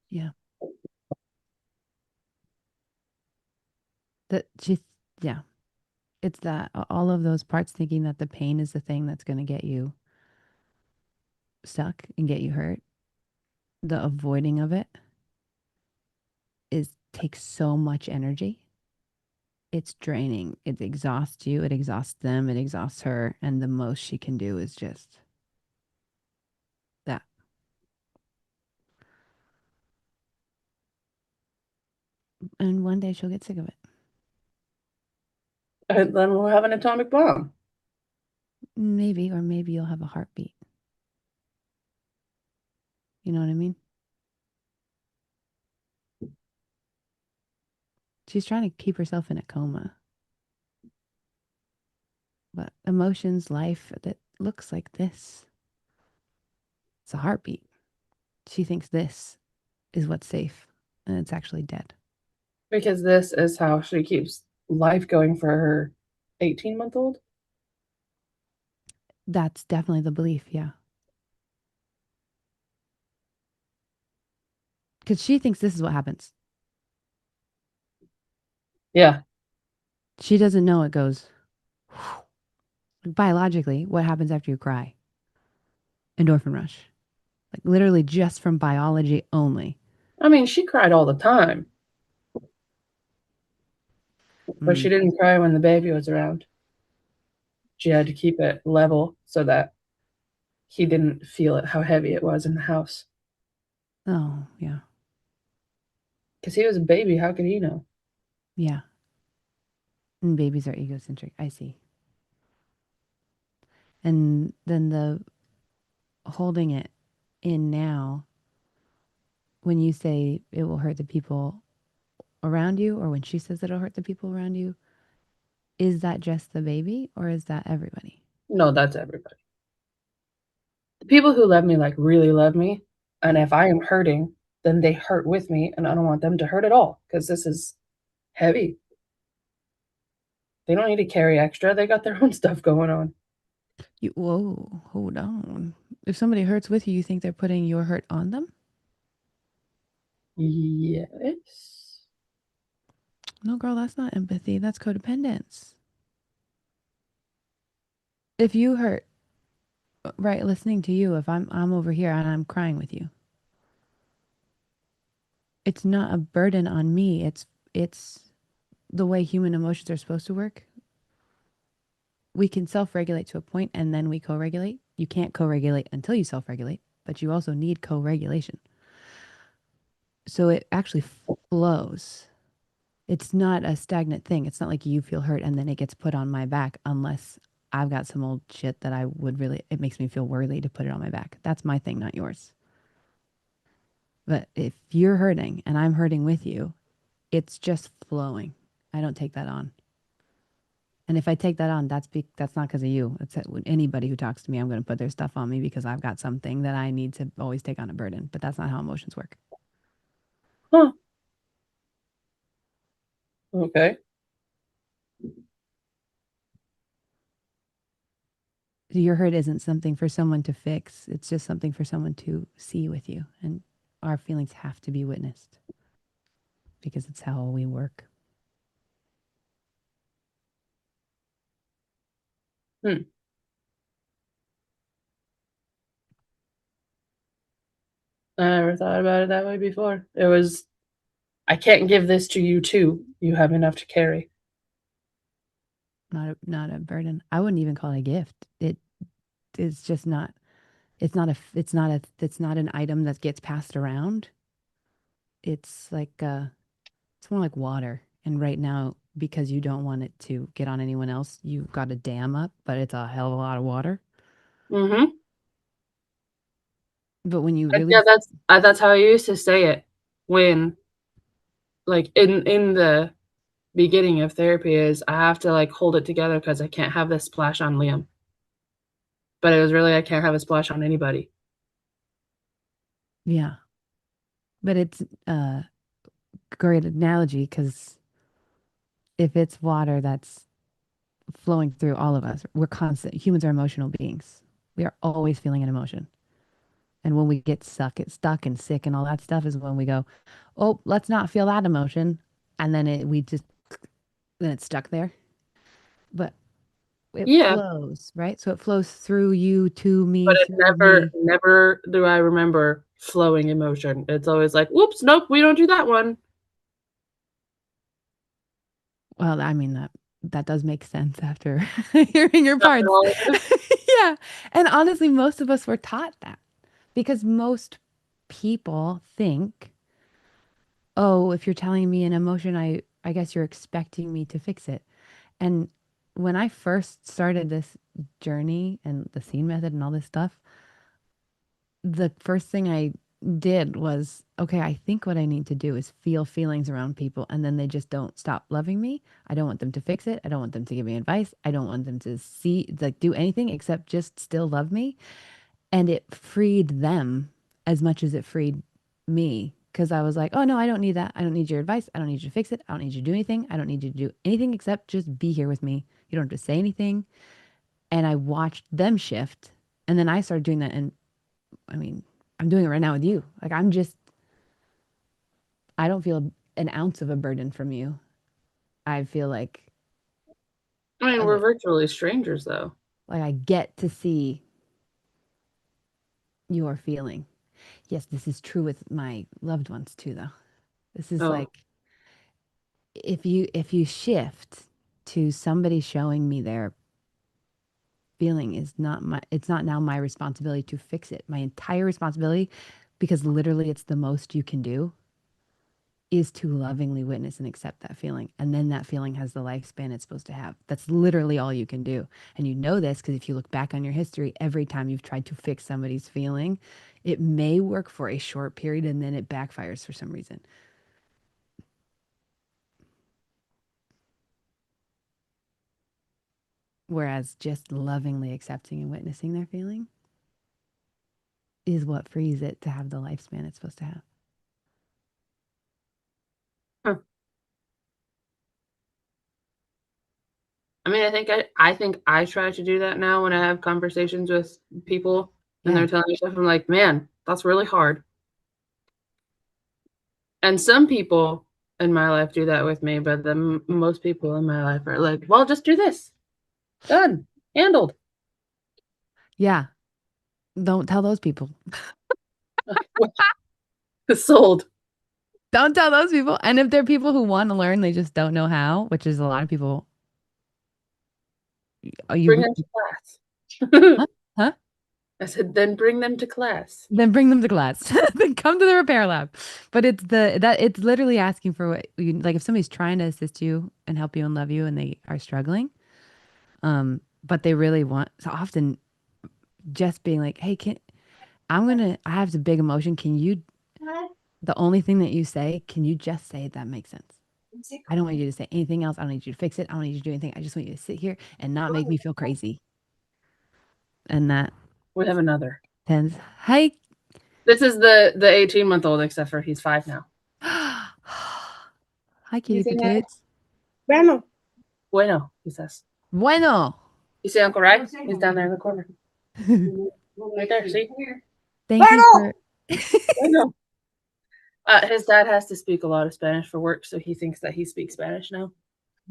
Speaker 2: Yeah. That she's, yeah. It's that all of those parts thinking that the pain is the thing that's going to get you stuck and get you hurt. The avoiding of it is takes so much energy. It's draining. It exhausts you. It exhausts them. It exhausts her. And the most she can do is just that. And one day she'll get sick of it.
Speaker 5: And then we'll have an atomic bomb.
Speaker 2: Maybe, or maybe you'll have a heartbeat. You know what I mean? She's trying to keep herself in a coma. But emotions, life that looks like this, it's a heartbeat. She thinks this is what's safe, and it's actually dead.
Speaker 5: Because this is how she keeps life going for her 18-month-old.
Speaker 2: That's definitely the belief, yeah. Because she thinks this is what happens.
Speaker 5: Yeah.
Speaker 2: She doesn't know it goes biologically what happens after you cry. Endorphin rush. Like literally just from biology only.
Speaker 5: I mean, she cried all the time, but she didn't cry when the baby was around. She had to keep it level so that he didn't feel it, how heavy it was in the house.
Speaker 2: Oh, yeah.
Speaker 5: Because he was a baby. How could he know?
Speaker 2: Yeah. And babies are egocentric. I see. And then the holding it in now, when you say it will hurt the people around you, or when she says it'll hurt the people around you, is that just the baby or is that everybody?
Speaker 5: No, that's everybody. The people who love me, like, really love me. And if I am hurting, then they hurt with me. And I don't want them to hurt at all because this is heavy. They don't need to carry extra. They got their own stuff going on.
Speaker 2: Whoa, hold on. If somebody hurts with you, you think they're putting your hurt on them?
Speaker 5: Yes.
Speaker 2: No, girl, that's not empathy. That's codependence. If you hurt, right, listening to you, if I'm over here and I'm crying with you, it's not a burden on me. It's the way human emotions are supposed to work. We can self-regulate to a point and then we co-regulate. You can't co-regulate until you self-regulate, but you also need co-regulation. So it actually flows. It's not a stagnant thing. It's not like you feel hurt and then it gets put on my back unless I've got some old shit that I would really, it makes me feel worthy to put it on my back. That's my thing, not yours. But if you're hurting and I'm hurting with you, it's just flowing. I don't take that on. And if I take that on, that's not because of you. It's anybody who talks to me, I'm going to put their stuff on me because I've got something that I need to always take on a burden. But that's not how emotions work.
Speaker 5: Huh. Okay.
Speaker 2: Your hurt isn't something for someone to fix. It's just something for someone to see with you. And our feelings have to be witnessed because it's how we work.
Speaker 5: Hmm. I never thought about it that way before. It was, I can't give this to you too. You have enough to carry.
Speaker 2: Not a burden. I wouldn't even call it a gift. It's just not. It's not an item that gets passed around. It's like it's more like water. And right now, because you don't want it to get on anyone else, you've got a dam up, but it's a hell of a lot of water.
Speaker 5: Mm-hmm.
Speaker 2: But when you
Speaker 5: Yeah,
Speaker 2: really,
Speaker 5: that's how I used to say it when, like, in the beginning of therapy, is I have to, like, hold it together because I can't have this splash on Liam. But it was really, I can't have a splash on anybody.
Speaker 2: yeah. But it's a great analogy because if it's water that's flowing through all of us, we're constant. Humans are emotional beings. We are always feeling an emotion. And when we get stuck and sick and all that stuff is when we go, oh, let's not feel that emotion. And then then it's stuck there. But it
Speaker 5: Yeah,
Speaker 2: flows, right? So it flows through you to
Speaker 5: but
Speaker 2: me,
Speaker 5: it
Speaker 2: through
Speaker 5: never,
Speaker 2: me.
Speaker 5: never do I remember flowing emotion. It's always like, whoops, nope, we don't do that one.
Speaker 2: Well, I mean that does make sense after hearing your parts. Yeah. And honestly, most of us were taught that because most people think, oh, if you're telling me an emotion, I guess you're expecting me to fix it. And when I first started this journey and the scene method and all this stuff, the first thing I did was, okay, I think what I need to do is feel feelings around people and then they just don't stop loving me. I don't want them to fix it. I don't want them to give me advice. I don't want them to do anything except just still love me. And it freed them as much as it freed me because I was like, oh no, I don't need that. I don't need your advice. I don't need you to fix it. I don't need you to do anything. I don't need you to do anything except just be here with me. You don't have to say anything. And I watched them shift. And then I started doing that. And I mean, I'm doing it right now with you. Like I'm just I don't feel an ounce of a burden from you. I feel like
Speaker 5: I mean, we're virtually strangers, though.
Speaker 2: like I get to see your feeling. Yes, this is true with my loved ones too, though. This is like if you shift to somebody showing me their feeling is not my it's not now my responsibility to fix it. My entire responsibility, because literally it's the most you can do, is to lovingly witness and accept that feeling. And then that feeling has the lifespan it's supposed to have. That's literally all you can do. And you know this because if you look back on your history, every time you've tried to fix somebody's feeling, it may work for a short period and then it backfires for some reason. Whereas just lovingly accepting and witnessing their feeling is what frees it to have the lifespan it's supposed to have.
Speaker 5: Huh. I mean, I think I try to do that now when I have conversations with people and they're telling me stuff. I'm like, man, that's really hard. And some people in my life do that with me, but most people in my life are like, well, just do this. Done. Handled.
Speaker 2: Yeah. Don't tell those people.
Speaker 5: Sold.
Speaker 2: Don't tell those people. And if they're people who want to learn, they just don't know how, which is a lot of people.
Speaker 5: Bring them to class.
Speaker 2: Huh? Huh?
Speaker 5: I said, then bring them to class.
Speaker 2: Then bring them to class. Then come to the repair lab. But it's literally asking for what you like if somebody's trying to assist you and help you and love you and they are struggling, but they really want so often just being like, hey, I have a big emotion. Can you the only thing that you say, can you just say it? That makes sense. I don't want you to say anything else. I don't need you to fix it. I don't need you to do anything. I just want you to sit here and not make me feel crazy. And that
Speaker 5: We have another.
Speaker 2: tends. Hi.
Speaker 5: This is the 18-month-old, except for he's 5 now.
Speaker 2: Hi, kitty patoots.
Speaker 5: Bueno, he says.
Speaker 2: Bueno.
Speaker 5: You see Uncle Rag? He's down there in the corner. Right there, see?
Speaker 2: Thank you for
Speaker 5: Bueno. His dad has to speak a lot of Spanish for work, so he thinks that he speaks Spanish now.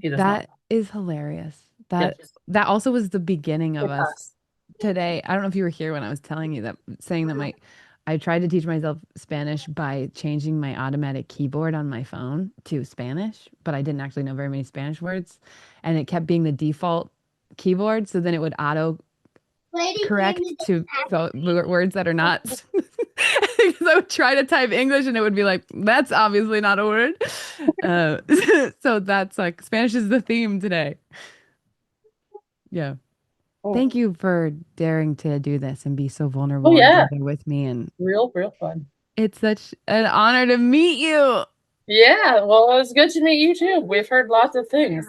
Speaker 5: He does
Speaker 2: that
Speaker 5: not.
Speaker 2: is hilarious. That also was the beginning of us today. I don't know if you were here when I was telling you that, saying that I tried to teach myself Spanish by changing my automatic keyboard on my phone to Spanish, but I didn't actually know very many Spanish words, and it kept being the default keyboard. So then it would auto correct to words that are not. Because I would try to type English and it would be like, that's obviously not a word. So that's like Spanish is the theme today. Yeah. Thank you for daring to do this and be so vulnerable and be there with me. And
Speaker 5: real fun.
Speaker 2: It's such an honor to meet you.
Speaker 5: Yeah, well, it was good to meet you too. We've heard lots of things.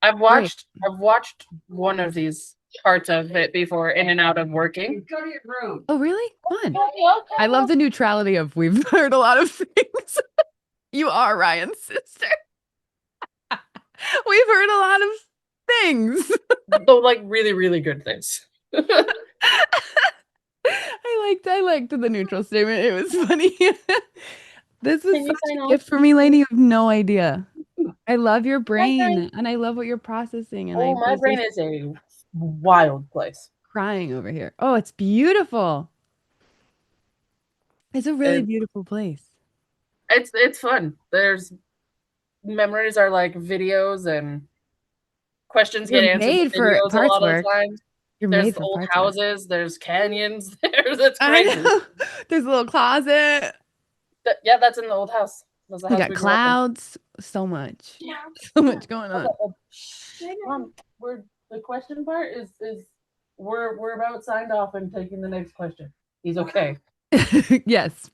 Speaker 5: I've watched one of these parts of it before in and out of working.
Speaker 2: Oh, really? Fun. I love the neutrality of we've heard a lot of things. You are Ryan's sister. We've heard a lot of things.
Speaker 5: Though, like really, really good things.
Speaker 2: I liked the neutral statement. It was funny. This is such a gift for me, Lainey. You have no idea. I love your brain and I love what you're processing. And
Speaker 5: my brain is a wild place.
Speaker 2: Crying over here. Oh, it's beautiful. It's a really beautiful place.
Speaker 5: It's fun. There's memories are like videos and questions get answered in videos a lot of the times. There's old houses, there's canyons, it's crazy.
Speaker 2: There's a little closet.
Speaker 5: Yeah, that's in the old house.
Speaker 2: We got clouds. So much. Yeah. So much going on.
Speaker 5: The question part is we're about signed off and taking the next question. He's okay.
Speaker 2: Yes.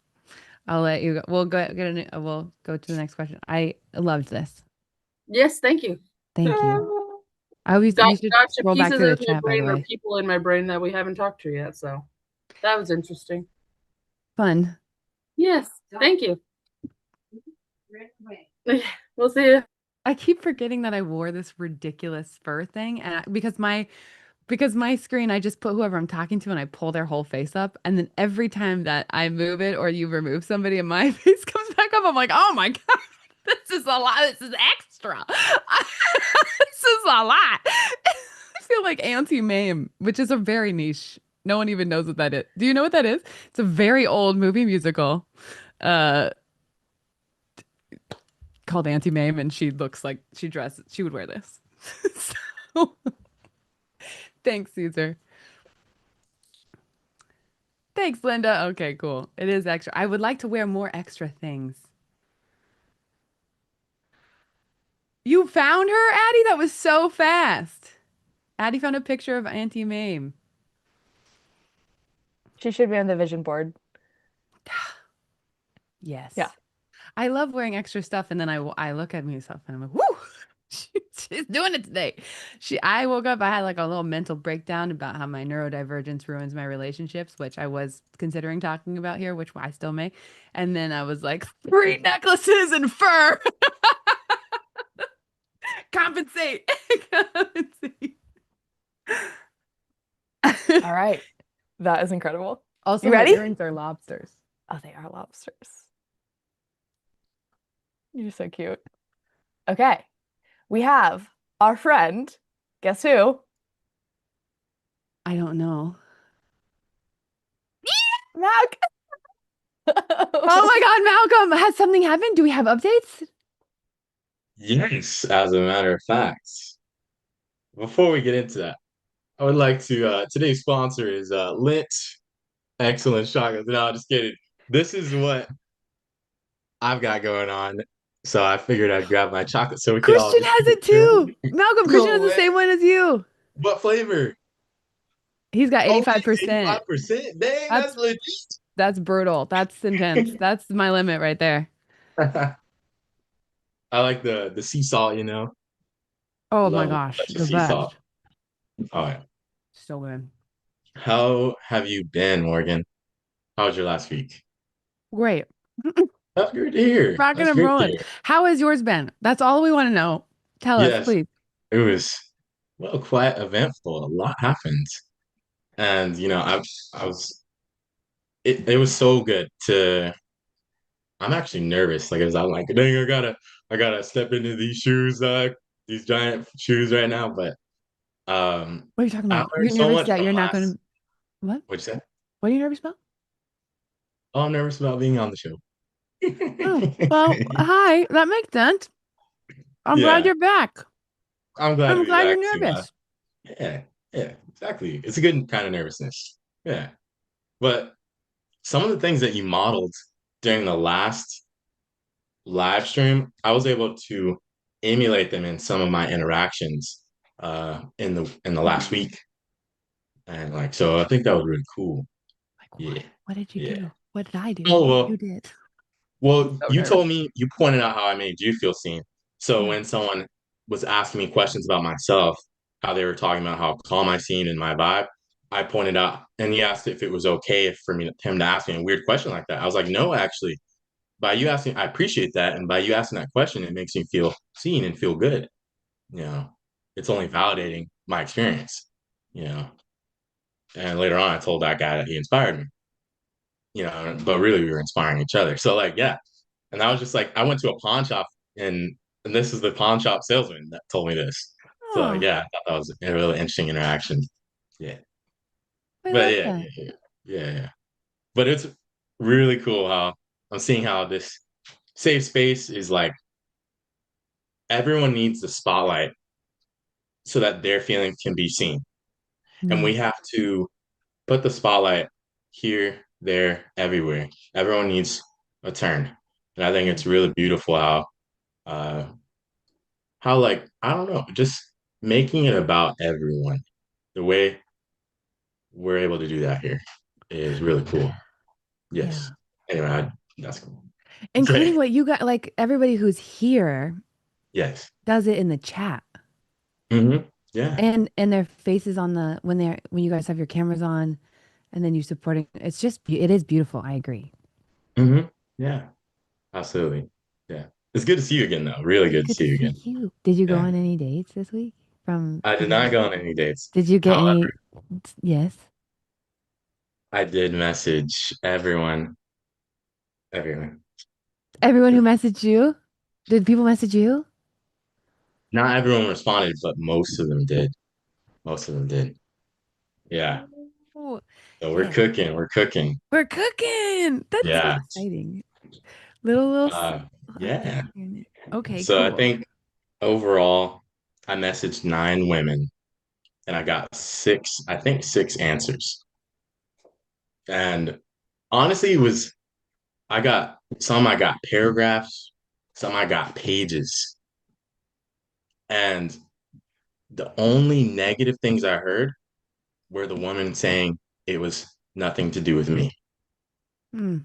Speaker 2: I'll let you go. We'll go to the next question. I loved this.
Speaker 5: Yes, thank you.
Speaker 2: Thank you. I always you should scroll back to the chat, by the way.
Speaker 5: People in my brain that we haven't talked to yet, so that was interesting.
Speaker 2: Fun.
Speaker 5: Yes, thank you. We'll see you.
Speaker 2: I keep forgetting that I wore this ridiculous fur thing, and because my because my screen, I just put whoever I'm talking to and I pull their whole face up. And then every time that I move it or you remove somebody and my face comes back up, I'm like, oh my God, this is a lot. This is extra. This is a lot. I feel like Auntie Mame, which is a very niche. No one even knows what that is. Do you know what that is? It's a very old movie musical uh called Auntie Mame, and she looks like she would wear this. So, thanks, Caesar. Thanks, Linda. Okay, cool. It is extra. I would like to wear more extra things. You found her, Addie? That was so fast. Addie found a picture of Auntie Mame.
Speaker 1: She should be on the vision board.
Speaker 2: Yes.
Speaker 1: Yeah.
Speaker 2: I love wearing extra stuff, and then I look at myself and I'm like, whoo, she's doing it today. I woke up, I had like a little mental breakdown about how my neurodivergence ruins my relationships, which I was considering talking about here, which I still may. And then I was like, 3 necklaces and fur. Compensate. Compensate.
Speaker 1: All right. That is incredible.
Speaker 2: Also,
Speaker 1: You
Speaker 2: her
Speaker 1: ready?
Speaker 2: earrings are lobsters.
Speaker 1: Oh, they are lobsters. You're so cute. Okay. We have our friend. Guess who?
Speaker 2: I don't know.
Speaker 1: Mac.
Speaker 2: Oh my God, Malcolm, has something happened? Do we have updates?
Speaker 6: Yes, as a matter of fact. Before we get into that, I would like to today's sponsor is Lint Excellent Shotguns. No, just kidding. This is what I've got going on. So I figured I'd grab my chocolate so we could all
Speaker 2: Christian
Speaker 6: just
Speaker 2: has
Speaker 6: keep
Speaker 2: it
Speaker 6: it chill.
Speaker 2: too. Malcolm, Christian has
Speaker 6: No
Speaker 2: the
Speaker 6: way.
Speaker 2: same one as you.
Speaker 6: What flavor?
Speaker 2: He's got
Speaker 6: Oh,
Speaker 2: 85%.
Speaker 6: 85%. Dang,
Speaker 2: That's
Speaker 6: that's legit.
Speaker 2: that's brutal. That's intense. That's my limit right there.
Speaker 6: I like the sea salt, you know.
Speaker 2: Oh my
Speaker 6: Love a
Speaker 2: gosh,
Speaker 6: touch of
Speaker 2: the
Speaker 6: sea salt.
Speaker 2: best.
Speaker 6: All right.
Speaker 2: So good.
Speaker 6: How have you been, Morgan? How was your last week?
Speaker 2: Great.
Speaker 6: That's great to hear.
Speaker 2: Rocking
Speaker 6: That's
Speaker 2: and
Speaker 6: great to
Speaker 2: rolling.
Speaker 6: hear.
Speaker 2: How has yours been? That's all we want to know. Tell us,
Speaker 6: Yes,
Speaker 2: please.
Speaker 6: it was well quite eventful. A lot happened, and I was it was so good to. I'm actually nervous, like, 'cause I'm like, dang, I gotta step into these shoes, these giant shoes right now. But
Speaker 2: What are you talking
Speaker 6: I
Speaker 2: about?
Speaker 6: learned
Speaker 2: You're
Speaker 6: so
Speaker 2: nervous
Speaker 6: much
Speaker 2: that
Speaker 6: from
Speaker 2: you're not going
Speaker 6: last.
Speaker 2: to. What?
Speaker 6: What'd you say?
Speaker 2: What are you nervous about?
Speaker 6: Oh, I'm nervous about being on the show.
Speaker 2: Oh, well, hi. That makes sense. I'm glad
Speaker 6: Yeah,
Speaker 2: you're back.
Speaker 6: I'm glad to
Speaker 2: I'm
Speaker 6: be
Speaker 2: glad
Speaker 6: back
Speaker 2: you're
Speaker 6: too.
Speaker 2: nervous.
Speaker 6: Yeah, yeah, exactly. It's a good kind of nervousness. Yeah, but some of the things that you modeled during the last live stream, I was able to emulate them in some of my interactions in the last week. And like so I think that was really cool.
Speaker 2: Like what?
Speaker 6: Yeah.
Speaker 2: What did you
Speaker 6: Yeah.
Speaker 2: do? What did I do?
Speaker 6: Oh
Speaker 2: You
Speaker 6: well,
Speaker 2: did.
Speaker 6: well,
Speaker 1: So
Speaker 6: you
Speaker 1: nervous.
Speaker 6: told me you pointed out how I made you feel seen. So
Speaker 2: Yeah.
Speaker 6: when someone was asking me questions about myself, how they were talking about how calm I seemed in my vibe, I pointed out and he asked if it was okay for him to ask me a weird question like that. I was like, no, actually, by you asking, I appreciate that. And by you asking that question, it makes me feel seen and feel good. You know, it's only validating my experience, you know. And later on, I told that guy that he inspired me, but really we were inspiring each other. So, like, yeah. And I was just like, I went to a pawn shop and this is the pawn shop salesman that told me this. So, like,
Speaker 2: Oh,
Speaker 6: yeah, I thought that was a really interesting interaction. Yeah.
Speaker 2: I
Speaker 6: But
Speaker 2: love
Speaker 6: yeah,
Speaker 2: that.
Speaker 6: yeah, yeah, yeah, yeah. But it's really cool how I'm seeing how this safe space is like everyone needs the spotlight so that their feelings can be seen. And
Speaker 2: Yeah.
Speaker 6: we have to put the spotlight here, there, everywhere. Everyone needs a turn. And I think
Speaker 2: Yeah.
Speaker 6: it's really beautiful uh how like I don't know, just making it about everyone. The way we're able to do that here is really cool.
Speaker 2: Yeah.
Speaker 6: Yes. Anyway, that's cool.
Speaker 2: Including
Speaker 6: Okay.
Speaker 2: what you got, like everybody who's here
Speaker 6: Yes.
Speaker 2: does it in the chat.
Speaker 6: Yeah.
Speaker 2: And their faces on the when you guys have your cameras on and then you supporting it's just it is beautiful. I agree.
Speaker 6: Yeah. Absolutely. Yeah. It's good to see you again though. Really
Speaker 2: It's
Speaker 6: good to
Speaker 2: good to
Speaker 6: see you
Speaker 2: see
Speaker 6: again.
Speaker 2: you. Did you go
Speaker 6: Yeah.
Speaker 2: on any dates this week? from
Speaker 6: I did not go on any dates.
Speaker 2: did you get
Speaker 6: However,
Speaker 2: any yes.
Speaker 6: I did message everyone. Everyone.
Speaker 2: Everyone who messaged you? Did people message you?
Speaker 6: Not everyone responded, but most of them did. Most of them did. Yeah.
Speaker 2: Oh,
Speaker 6: So we're
Speaker 2: yeah.
Speaker 6: cooking. We're cooking.
Speaker 2: We're cooking. That's so
Speaker 6: Yeah.
Speaker 2: exciting. Little
Speaker 6: Uh, yeah.
Speaker 2: okay,
Speaker 6: So I
Speaker 2: cool.
Speaker 6: think overall, I messaged 9 women and I got six, I think 6 answers. And honestly, it was, I got paragraphs, some I got pages. And the only negative things I heard were the woman saying it was nothing to do with me.
Speaker 2: Hmm.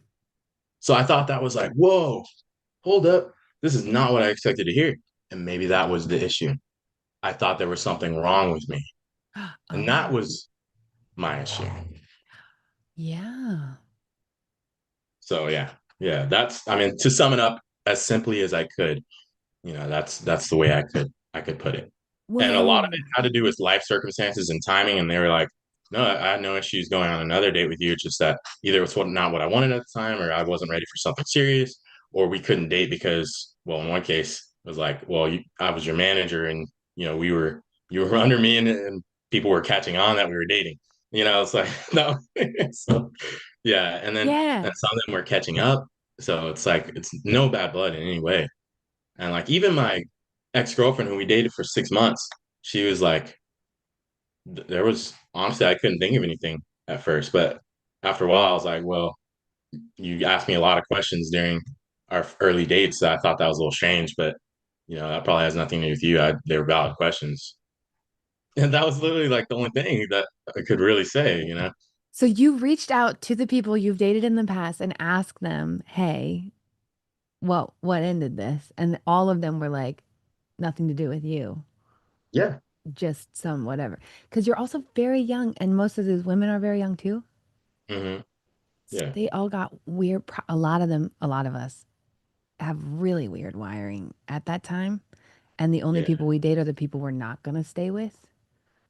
Speaker 6: So I thought that was like, whoa, hold up. This is not what I expected to hear. And maybe that was the issue. I thought there was something wrong with me. And
Speaker 2: Oh,
Speaker 6: that was my issue.
Speaker 2: yeah.
Speaker 6: So yeah, I mean, to sum it up as simply as I could, that's the way I could put it. And a lot of it
Speaker 2: Whoa.
Speaker 6: had to do with life circumstances and timing. And they were like, no, I had no issues going on another date with you. It's just that either it was not what I wanted at the time, or I wasn't ready for something serious, or we couldn't date because, well, in one case, it was like, well, I was your manager, and you were under me, and people were catching on that we were dating. It's like no. So yeah, and
Speaker 2: Yeah.
Speaker 6: some of them were catching up. So it's like it's no bad blood in any way. And like even my ex-girlfriend who we dated for 6 months, she was like, there was honestly I couldn't think of anything at first, but after a while I was like, well, you asked me a lot of questions during our early dates. So I thought that was a little strange, but that probably has nothing to do with you. They were valid questions. And that was literally like the only thing that I could really say.
Speaker 2: So you reached out to the people you've dated in the past and asked them, "Hey, what ended this?" And all of them were like, "Nothing to do with you,
Speaker 6: Yeah.
Speaker 2: just some whatever." Because you're also very young, and most of these women are very young too.
Speaker 6: Hmm. Yeah.
Speaker 2: They all got weird. A lot of them, a lot of us have really weird wiring at that time. And the only
Speaker 6: Yeah.
Speaker 2: people we date are the people we're not going to stay with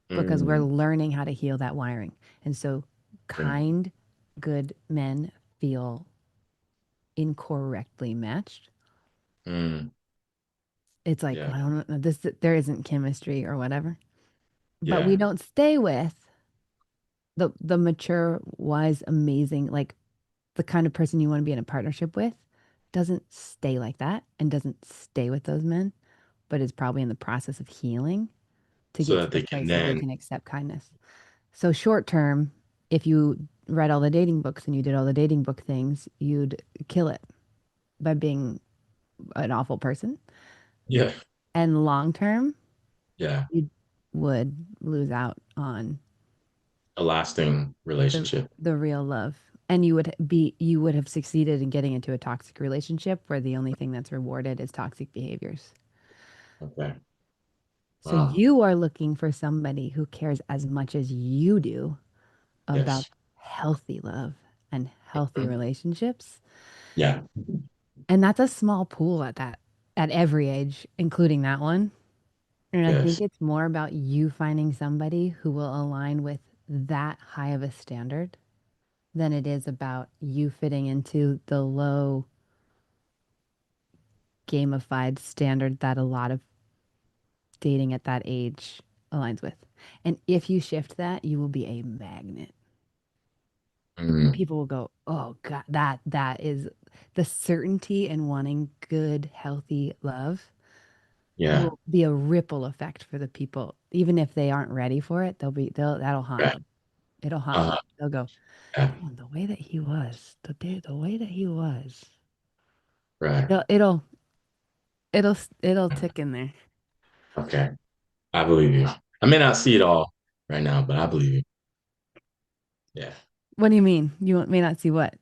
Speaker 2: because we're
Speaker 6: Mm,
Speaker 2: learning how to heal that wiring. And so kind, good men feel incorrectly matched.
Speaker 6: mm,
Speaker 2: It's like,
Speaker 6: yeah.
Speaker 2: I don't know, there isn't chemistry or whatever. But we
Speaker 6: Yeah.
Speaker 2: don't stay with the mature, wise, amazing, like the kind of person you want to be in a partnership with doesn't stay like that and doesn't stay with those men, but is probably in the process of healing to
Speaker 6: So
Speaker 2: get to
Speaker 6: that
Speaker 2: the
Speaker 6: they can
Speaker 2: place that they
Speaker 6: then,
Speaker 2: can accept kindness. So short term, if you read all the dating books and you did all the dating book things, you'd kill it by being an awful person.
Speaker 6: yeah.
Speaker 2: And long term,
Speaker 6: Yeah.
Speaker 2: you would lose out on
Speaker 6: A lasting
Speaker 2: the
Speaker 6: relationship.
Speaker 2: the real love. And you would have succeeded in getting into a toxic relationship where the only thing that's rewarded is toxic behaviors.
Speaker 6: Okay.
Speaker 2: So
Speaker 6: Wow.
Speaker 2: you are looking for somebody who cares as much as you do about
Speaker 6: Yes.
Speaker 2: healthy love and healthy
Speaker 6: Mhm.
Speaker 2: relationships.
Speaker 6: Yeah.
Speaker 2: And that's a small pool at every age, including that one. And I think
Speaker 6: Yes.
Speaker 2: it's more about you finding somebody who will align with that high of a standard than it is about you fitting into the low gamified standard that a lot of dating at that age aligns with. And if you shift that, you will be a magnet.
Speaker 6: Mm,
Speaker 2: People will go, "Oh God, that is the certainty in wanting good, healthy love
Speaker 6: yeah.
Speaker 2: will be a ripple effect for the people. Even if they aren't ready for it, that'll haunt
Speaker 6: Right.
Speaker 2: them. It'll haunt them.
Speaker 6: Uh,
Speaker 2: They'll go,
Speaker 6: yeah.
Speaker 2: man, the way that he was, the way that he was.
Speaker 6: Right.
Speaker 2: It'll it'll it'll tick in there.
Speaker 6: Okay. I believe you. I may not see it all right now, but I believe you. Yeah.
Speaker 2: What do you mean? You may not see what?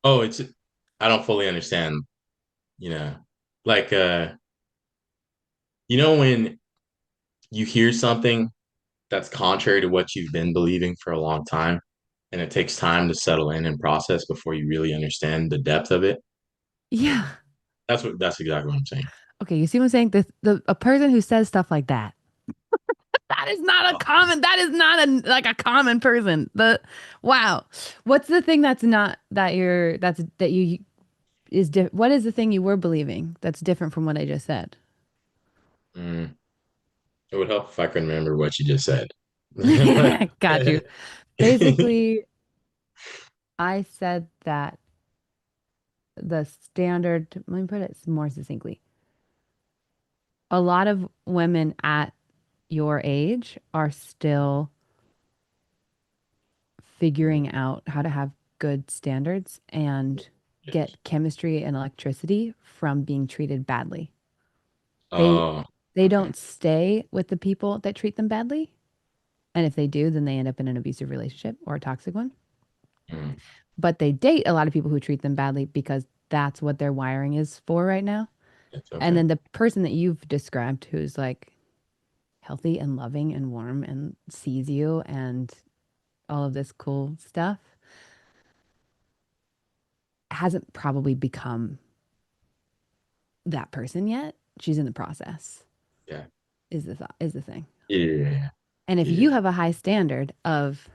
Speaker 6: Oh, I don't fully understand, you know, like, when you hear something that's contrary to what you've been believing for a long time, and it takes time to settle in and process before you really understand the depth of it.
Speaker 2: Yeah.
Speaker 6: That's exactly what I'm saying.
Speaker 2: Okay, you see what I'm saying? A person who says stuff like that, That is not a common, that is not a like a common person. Wow. What's the thing that's not that you're that's that you what is the thing you were believing that's different from what I just said?
Speaker 6: Mm. It would help if I could remember what you just said.
Speaker 2: Got you. Basically, I said that the standard, let me put it more succinctly. A lot of women at your age are still figuring out how to have good standards and
Speaker 6: Yes.
Speaker 2: get chemistry and electricity from being treated badly. They
Speaker 6: Oh,
Speaker 2: they
Speaker 6: okay.
Speaker 2: don't stay with the people that treat them badly. And if they do, then they end up in an abusive relationship or a toxic one.
Speaker 6: Mm,
Speaker 2: But they date a lot of people who treat them badly because that's what their wiring is for right now.
Speaker 6: it's
Speaker 2: And
Speaker 6: okay.
Speaker 2: then the person that you've described who's like healthy and loving and warm and sees you and all of this cool stuff hasn't probably become that person yet. She's in the process.
Speaker 6: Yeah.
Speaker 2: Is the thing.
Speaker 6: Yeah.
Speaker 2: And if you
Speaker 6: Yeah.
Speaker 2: have a high standard of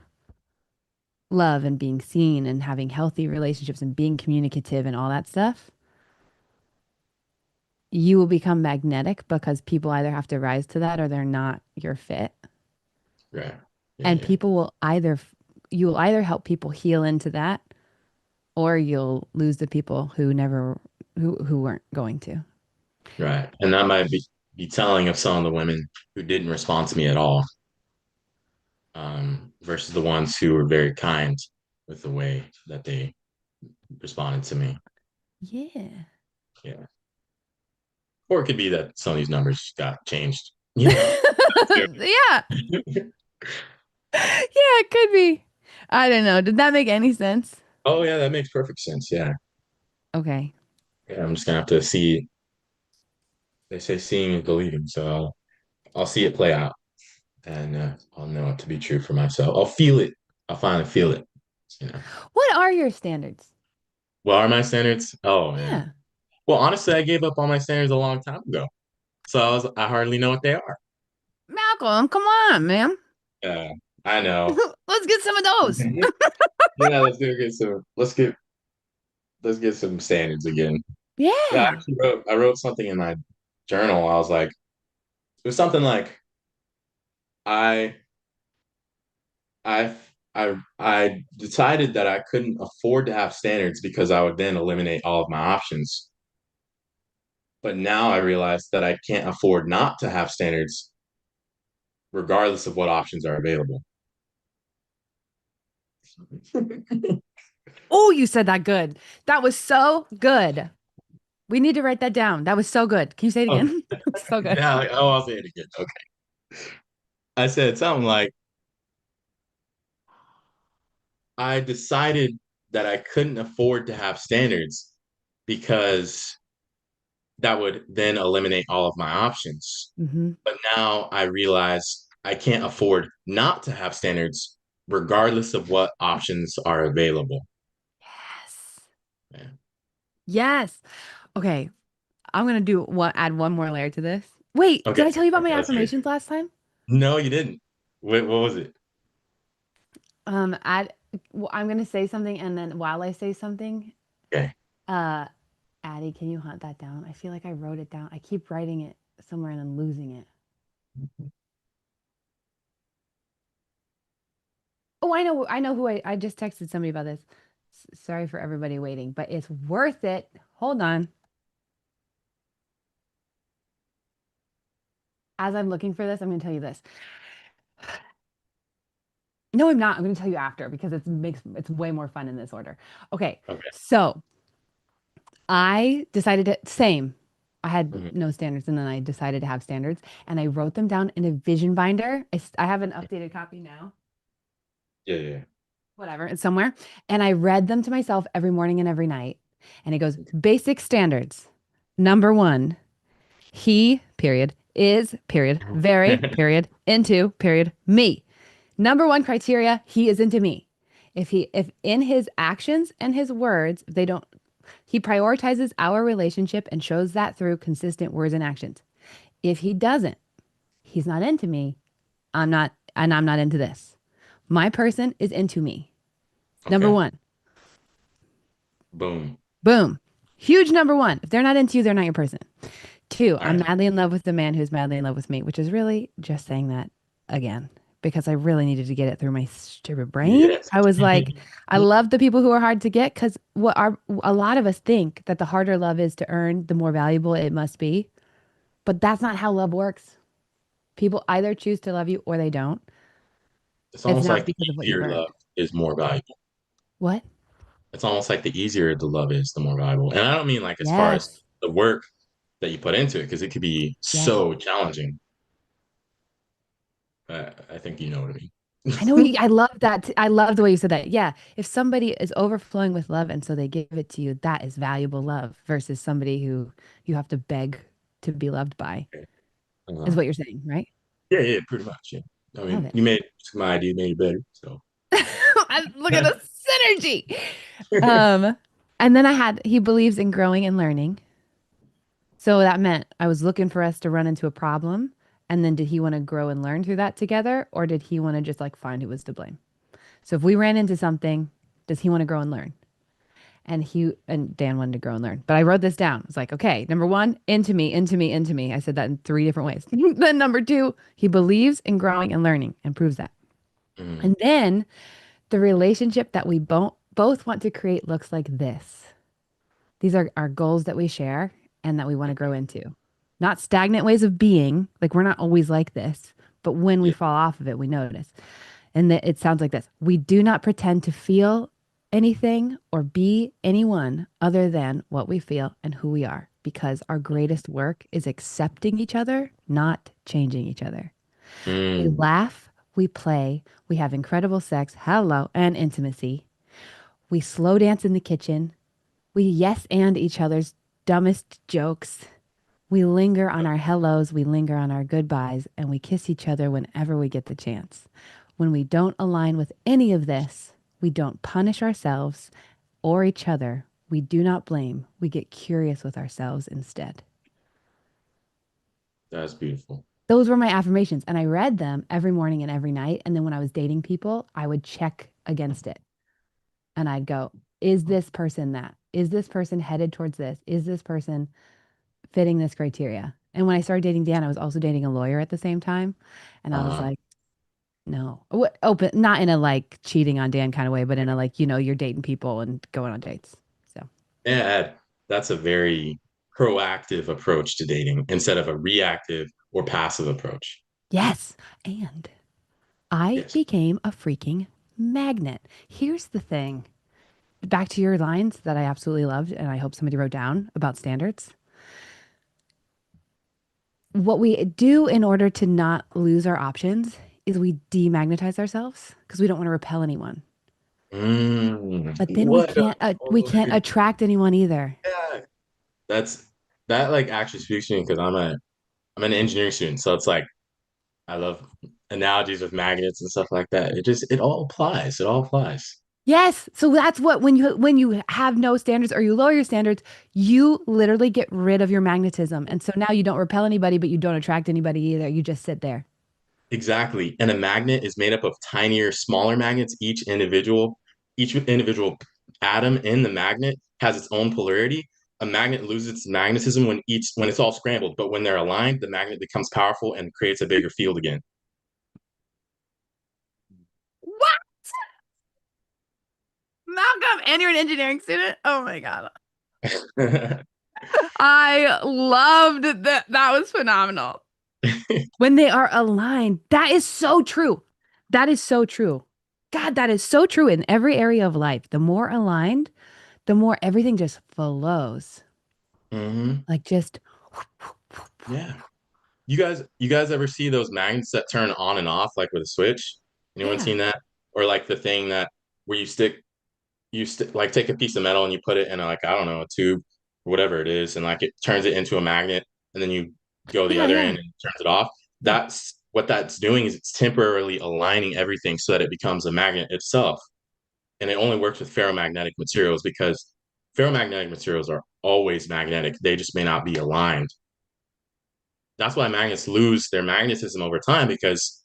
Speaker 2: love and being seen and having healthy relationships and being communicative and all that stuff, you will become magnetic because people either have to rise to that or they're not your fit.
Speaker 6: Right. Yeah.
Speaker 2: And
Speaker 6: Yeah.
Speaker 2: people will either, you will either help people heal into that or you'll lose the people who never, who weren't going to.
Speaker 6: Right. And that might be telling of some of the women who didn't respond to me at all, versus the ones who were very kind with the way that they responded to me.
Speaker 2: Yeah.
Speaker 6: Yeah. Or it could be that some of these numbers got changed. You know.
Speaker 2: Yeah. Yeah, it could be. I don't know. Did that make any sense?
Speaker 6: Oh yeah, that makes perfect sense. Yeah.
Speaker 2: Okay.
Speaker 6: Yeah, I'm just gonna have to see. They say seeing is believing, so I'll see it play out, and I'll know it to be true for myself. I'll feel it. I'll finally feel it. You know.
Speaker 2: What are your standards?
Speaker 6: What are my standards? Oh man.
Speaker 2: Yeah.
Speaker 6: Well, honestly, I gave up on my standards a long time ago, so I hardly know what they are.
Speaker 2: Malcolm, come on, man.
Speaker 6: Yeah, I know.
Speaker 2: Let's get some of those.
Speaker 6: Yeah, let's get some standards again. Yeah, I
Speaker 2: Yeah.
Speaker 6: actually wrote something in my journal. I was like, it was something like I I I decided that I couldn't afford to have standards because I would then eliminate all of my options. But now I realize that I can't afford not to have standards regardless of what options are available.
Speaker 2: Oh, you said that good. That was so good. We need to write that down. That was so good. Can you say it
Speaker 6: Oh,
Speaker 2: again? So good.
Speaker 6: yeah. Oh, I'll say it again. Okay. I said something like, I decided that I couldn't afford to have standards because that would then eliminate all of my options.
Speaker 2: Hmm.
Speaker 6: But now I realize I can't afford not to have standards regardless of what options are available.
Speaker 2: Yes.
Speaker 6: Yeah.
Speaker 2: Yes. Okay. I'm gonna add one more layer to this. Wait,
Speaker 6: Okay.
Speaker 2: did I tell you about my
Speaker 6: Okay. Let's hear it.
Speaker 2: affirmations last time?
Speaker 6: No, you didn't. What was it?
Speaker 2: Add well, I'm gonna say something and then while I say something,
Speaker 6: Okay.
Speaker 2: uh Addie, can you hunt that down? I feel like I wrote it down. I keep writing it somewhere and then losing it. Oh, I know who I just texted somebody about this. Sorry for everybody waiting, but it's worth it. Hold on. As I'm looking for this, I'm going to tell you this. No, I'm not. I'm going to tell you after because it's way more fun in this order. Okay.
Speaker 6: Okay.
Speaker 2: So, I decided to same. I had
Speaker 6: Mhm.
Speaker 2: no standards and then I decided to have standards and I wrote them down in a vision binder. I have an updated copy now.
Speaker 6: Yeah, yeah.
Speaker 2: Whatever, it's somewhere. And I read them to myself every morning and every night. And it goes basic standards. Number one, he, period, is, period, very, period, into, period, me. Number one criteria, he is into me. If in his actions and his words, they don't, he prioritizes our relationship and shows that through consistent words and actions. If he doesn't, he's not into me. I'm not into this. My person is into me. Number
Speaker 6: Okay.
Speaker 2: one.
Speaker 6: Boom.
Speaker 2: Boom. Huge number one. If they're not into you, they're not your person. Two,
Speaker 6: All
Speaker 2: I'm
Speaker 6: right.
Speaker 2: madly in love with the man who's madly in love with me, which is really just saying that again because I really needed to get it through my stupid brain.
Speaker 6: Yes.
Speaker 2: I was like, I love the people who are hard to get because a lot of us think that the harder love is to earn, the more valuable it must be. But that's not how love works. People either choose to love you or they don't.
Speaker 6: It's
Speaker 2: It's
Speaker 6: almost
Speaker 2: not
Speaker 6: like
Speaker 2: because of what you've
Speaker 6: easier
Speaker 2: earned.
Speaker 6: love is more valuable.
Speaker 2: What?
Speaker 6: It's almost like the easier the love is, the more valuable. And I don't mean like as far as
Speaker 2: Yes.
Speaker 6: the work that you put into it, because it could be
Speaker 2: Yes.
Speaker 6: so challenging. I think you know what I
Speaker 2: I know you,
Speaker 6: mean.
Speaker 2: I love that. I love the way you said that. Yeah. If somebody is overflowing with love and so they give it to you, that is valuable love versus somebody who you have to beg to be loved by, is
Speaker 6: uh,
Speaker 2: what you're saying, right?
Speaker 6: yeah, yeah, pretty much. Yeah. I
Speaker 2: Love
Speaker 6: mean,
Speaker 2: it.
Speaker 6: you made my idea made it better. So
Speaker 2: Look at the synergy. Um, and then he believes in growing and learning. So that meant I was looking for us to run into a problem. And then did he want to grow and learn through that together? Or did he want to just like find who was to blame? So if we ran into something, does he want to grow and learn? And Dan wanted to grow and learn. But I wrote this down. It's like, okay, number one, into me, into me, into me. I said that in three different ways. Then number two, he believes in growing and learning and proves that.
Speaker 6: mm,
Speaker 2: And then the relationship that we both want to create looks like this. These are our goals that we share and that we want to grow into. Not stagnant ways of being, like we're not always like this, but when we
Speaker 6: yeah.
Speaker 2: fall off of it, we notice. And it sounds like this. We do not pretend to feel anything or be anyone other than what we feel and who we are, because our greatest work is accepting each other, not changing each other. We
Speaker 6: Mm,
Speaker 2: laugh, we play, we have incredible sex, hello, and intimacy. We slow dance in the kitchen. We yes and each other's dumbest jokes. We linger on our hellos, we linger on our goodbyes, and we kiss each other whenever we get the chance. When we don't align with any of this, we don't punish ourselves or each other. We do not blame. We get curious with ourselves instead.
Speaker 6: that's beautiful.
Speaker 2: Those were my affirmations, and I read them every morning and every night. And then when I was dating people, I would check against it. And I'd go, is this person that? Is this person headed towards this? Is this person fitting this criteria? And when I started dating Dan, I was also dating a lawyer at the same time. And I was
Speaker 6: Uh-huh.
Speaker 2: like, no, open, not in a like cheating on Dan kind of way, but in a like, you're dating people and going on dates. So,
Speaker 6: Yeah, that's a very proactive approach to dating instead of a reactive or passive approach.
Speaker 2: yes. And I
Speaker 6: Yes.
Speaker 2: became a freaking magnet. Here's the thing, back to your lines that I absolutely loved, and I hope somebody wrote down about standards. What we do in order to not lose our options is we demagnetize ourselves because we don't want to repel anyone. But then
Speaker 6: What a
Speaker 2: we can't
Speaker 6: totally
Speaker 2: attract anyone either.
Speaker 6: yeah. That's that like actually speaks to me because I'm an engineering student, so it's like I love analogies with magnets and stuff like that. It all applies. It all applies.
Speaker 2: Yes. So that's what when you have no standards or you lower your standards, you literally get rid of your magnetism. And so now you don't repel anybody, but you don't attract anybody either. You just sit there.
Speaker 6: Exactly. And a magnet is made up of tinier, smaller magnets. Each individual atom in the magnet has its own polarity. A magnet loses its magnetism when it's all scrambled, but when they're aligned, the magnet becomes powerful and creates a bigger field again.
Speaker 2: What? Malcolm, and you're an engineering student? Oh my God. I loved that. That was phenomenal. When they are aligned, that is so true. That is so true. God, that is so true in every area of life. The more aligned, the more everything just flows.
Speaker 6: hmm
Speaker 2: Like just
Speaker 6: Yeah. You guys ever see those magnets that turn on and off like with a switch? Anyone
Speaker 2: yeah.
Speaker 6: seen that? Or like the thing that where you like take a piece of metal and you put it in a, like I don't know, a tube or whatever it is, and like it turns it into a magnet, and then you go the
Speaker 2: Yeah,
Speaker 6: other
Speaker 2: yeah.
Speaker 6: end and it turns it off.
Speaker 2: Yeah.
Speaker 6: That's what that's doing is it's temporarily aligning everything so that it becomes a magnet itself. And it only works with ferromagnetic materials because ferromagnetic materials are always magnetic. They just may not be aligned. That's why magnets lose their magnetism over time because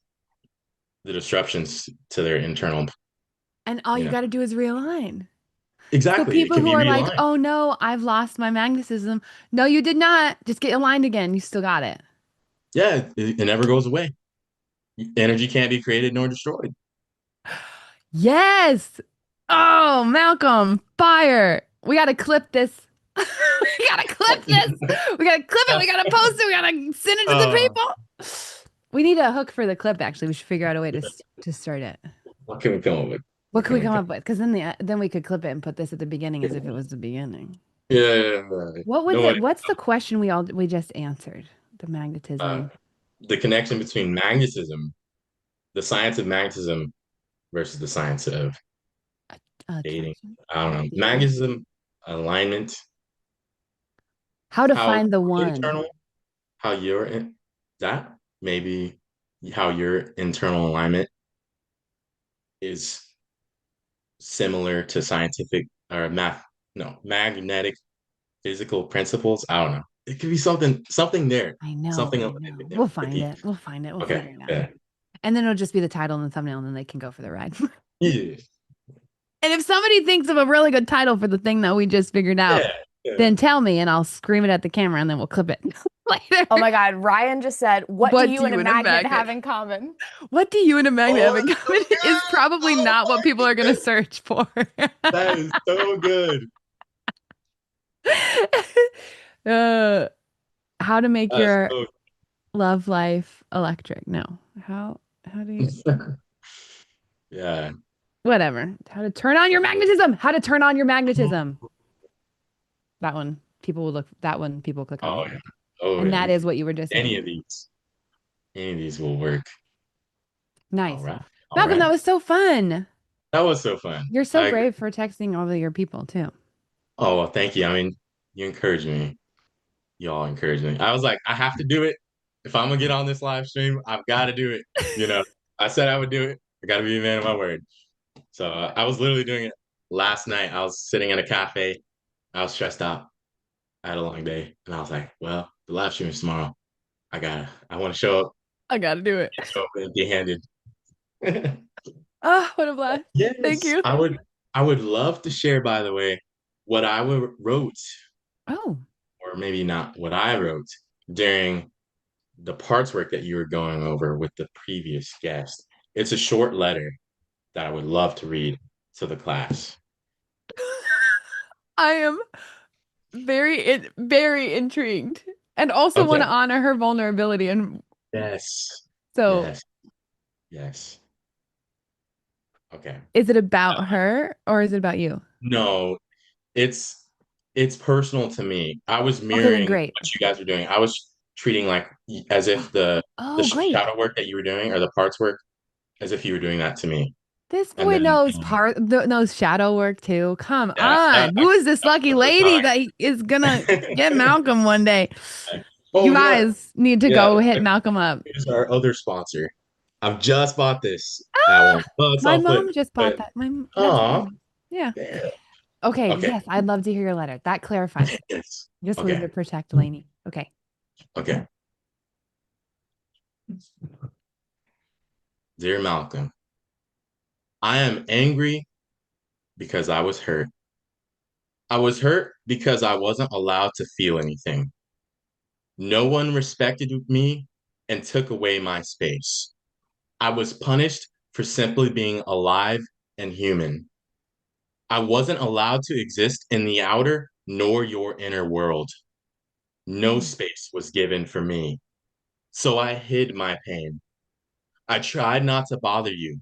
Speaker 6: the disruptions to their internal,
Speaker 2: And all
Speaker 6: you
Speaker 2: you
Speaker 6: know.
Speaker 2: got to do is realign. So
Speaker 6: Exactly. It
Speaker 2: people
Speaker 6: can
Speaker 2: who
Speaker 6: be
Speaker 2: are like,
Speaker 6: realigned.
Speaker 2: "Oh no, I've lost my magnetism." No, you did not. Just get aligned again. You still got it.
Speaker 6: Yeah, it never goes away. Energy can't be created nor destroyed.
Speaker 2: Yes. Oh, Malcolm, fire. We got to clip this. We got to clip this. We got to clip it. We got to post it. We got to send it to the
Speaker 6: uh,
Speaker 2: people. We need a hook for the clip, actually. We should figure out a way to start it.
Speaker 6: what can we come up with?
Speaker 2: What
Speaker 6: What
Speaker 2: could
Speaker 6: can
Speaker 2: we
Speaker 6: we
Speaker 2: come
Speaker 6: come?
Speaker 2: up with? Because then we could clip it and put this at the beginning as if it was the beginning.
Speaker 6: Yeah.
Speaker 2: What was
Speaker 6: No,
Speaker 2: it? What's the question we just answered? The
Speaker 6: uh,
Speaker 2: magnetism.
Speaker 6: the connection between magnetism, the science of magnetism versus the science of dating.
Speaker 2: Attraction.
Speaker 6: I don't know.
Speaker 2: Dating.
Speaker 6: Magnetism, alignment,
Speaker 2: How to
Speaker 6: how
Speaker 2: find the one.
Speaker 6: internal, how you're in that maybe how your internal alignment is similar to scientific or math, no, magnetic physical principles. I don't know. It could be something there.
Speaker 2: I know,
Speaker 6: Something
Speaker 2: I know. We'll find
Speaker 6: iffy.
Speaker 2: it. We'll find it. We'll
Speaker 6: Okay.
Speaker 2: figure it out.
Speaker 6: Yeah.
Speaker 2: And then it'll just be the title and the thumbnail, and then they can go for the ride.
Speaker 6: Yeah.
Speaker 2: And if somebody thinks of a really good title for the thing that we just figured out,
Speaker 6: Yeah. Yeah.
Speaker 2: then tell me and I'll scream it at the camera and then we'll clip it later.
Speaker 1: Oh my God, Ryan just said, "What do
Speaker 2: What
Speaker 1: you
Speaker 2: do
Speaker 1: and
Speaker 2: you
Speaker 1: a
Speaker 2: and a
Speaker 1: magnet
Speaker 2: magnet?
Speaker 1: have in common?"
Speaker 2: What do you and a magnet have
Speaker 6: Oh,
Speaker 2: in
Speaker 6: that's so
Speaker 2: common is
Speaker 6: good.
Speaker 2: probably
Speaker 6: Oh
Speaker 2: not what
Speaker 6: my
Speaker 2: people are going to
Speaker 6: goodness.
Speaker 2: search for.
Speaker 6: That is so good.
Speaker 2: uh, how to make
Speaker 6: That's
Speaker 2: your
Speaker 6: so
Speaker 2: love life electric. No. How do you
Speaker 6: yeah.
Speaker 2: whatever. How to turn on your magnetism. How to turn on your magnetism. That one people click on.
Speaker 6: Oh yeah. Oh
Speaker 2: And that
Speaker 6: yeah.
Speaker 2: is what you were just
Speaker 6: Any
Speaker 2: saying.
Speaker 6: of these. Any of these will work. All
Speaker 2: Nice.
Speaker 6: right. All
Speaker 2: Malcolm, that
Speaker 6: right.
Speaker 2: was so fun.
Speaker 6: That was so fun.
Speaker 2: You're so
Speaker 6: I agree.
Speaker 2: brave for texting all of your people too.
Speaker 6: Oh, well, thank you. I mean, you encouraged me. Y'all encouraged me. I was like, I have to do it. If I'm gonna get on this live stream, I've got to do it. You know, I said I would do it. I got to be a man of my word. So I was literally doing it last night. I was sitting in a cafe. I was stressed out. I had a long day, and I was like, well, the live stream is tomorrow. I want to
Speaker 2: I gotta do it.
Speaker 6: show up empty-handed.
Speaker 2: Ah, what a blast. Thank
Speaker 6: Yes,
Speaker 2: you.
Speaker 6: I would love to share, by the way, what wrote,
Speaker 2: Oh,
Speaker 6: or maybe not what I wrote during the parts work that you were going over with the previous guest. It's a short letter that I would love to read to the class.
Speaker 2: I am very intrigued and also want
Speaker 6: Okay.
Speaker 2: to honor her vulnerability. And
Speaker 6: Yes.
Speaker 2: so,
Speaker 6: Yes. Yes. Okay.
Speaker 2: is it about her or is it about you?
Speaker 6: No, it's it's personal to me. I was
Speaker 2: Okay, then
Speaker 6: mirroring
Speaker 2: great.
Speaker 6: what you guys were doing. I was treating like as if the
Speaker 2: Oh, great.
Speaker 6: shadow work that you were doing or the parts work as if you were doing that to me.
Speaker 2: This
Speaker 6: And
Speaker 2: boy
Speaker 6: then
Speaker 2: knows shadow work too. Come
Speaker 6: yeah,
Speaker 2: on. Who is this lucky lady that is gonna get Malcolm one day?
Speaker 6: oh
Speaker 2: You
Speaker 6: yeah,
Speaker 2: guys need to
Speaker 6: yeah.
Speaker 2: go hit Malcolm up.
Speaker 6: Here's our other sponsor. I've just bought this at
Speaker 2: Ah,
Speaker 6: one. Oh, it's
Speaker 2: my
Speaker 6: all flipped.
Speaker 2: mom just bought
Speaker 6: But
Speaker 2: that. That's
Speaker 6: oh,
Speaker 2: nice. Yeah.
Speaker 6: damn.
Speaker 2: Okay.
Speaker 6: Okay.
Speaker 2: Yes, I'd love to hear your letter. That clarifies it.
Speaker 6: Yes.
Speaker 2: Just wanted
Speaker 6: Okay.
Speaker 2: to protect Lainey. Okay.
Speaker 6: Okay. Dear Malcolm, I am angry because I was hurt. I was hurt because I wasn't allowed to feel anything. No one respected me and took away my space. I was punished for simply being alive and human. I wasn't allowed to exist in the outer nor your inner world. No
Speaker 2: Mm.
Speaker 6: space was given for me. So I hid my pain. I tried not to bother you,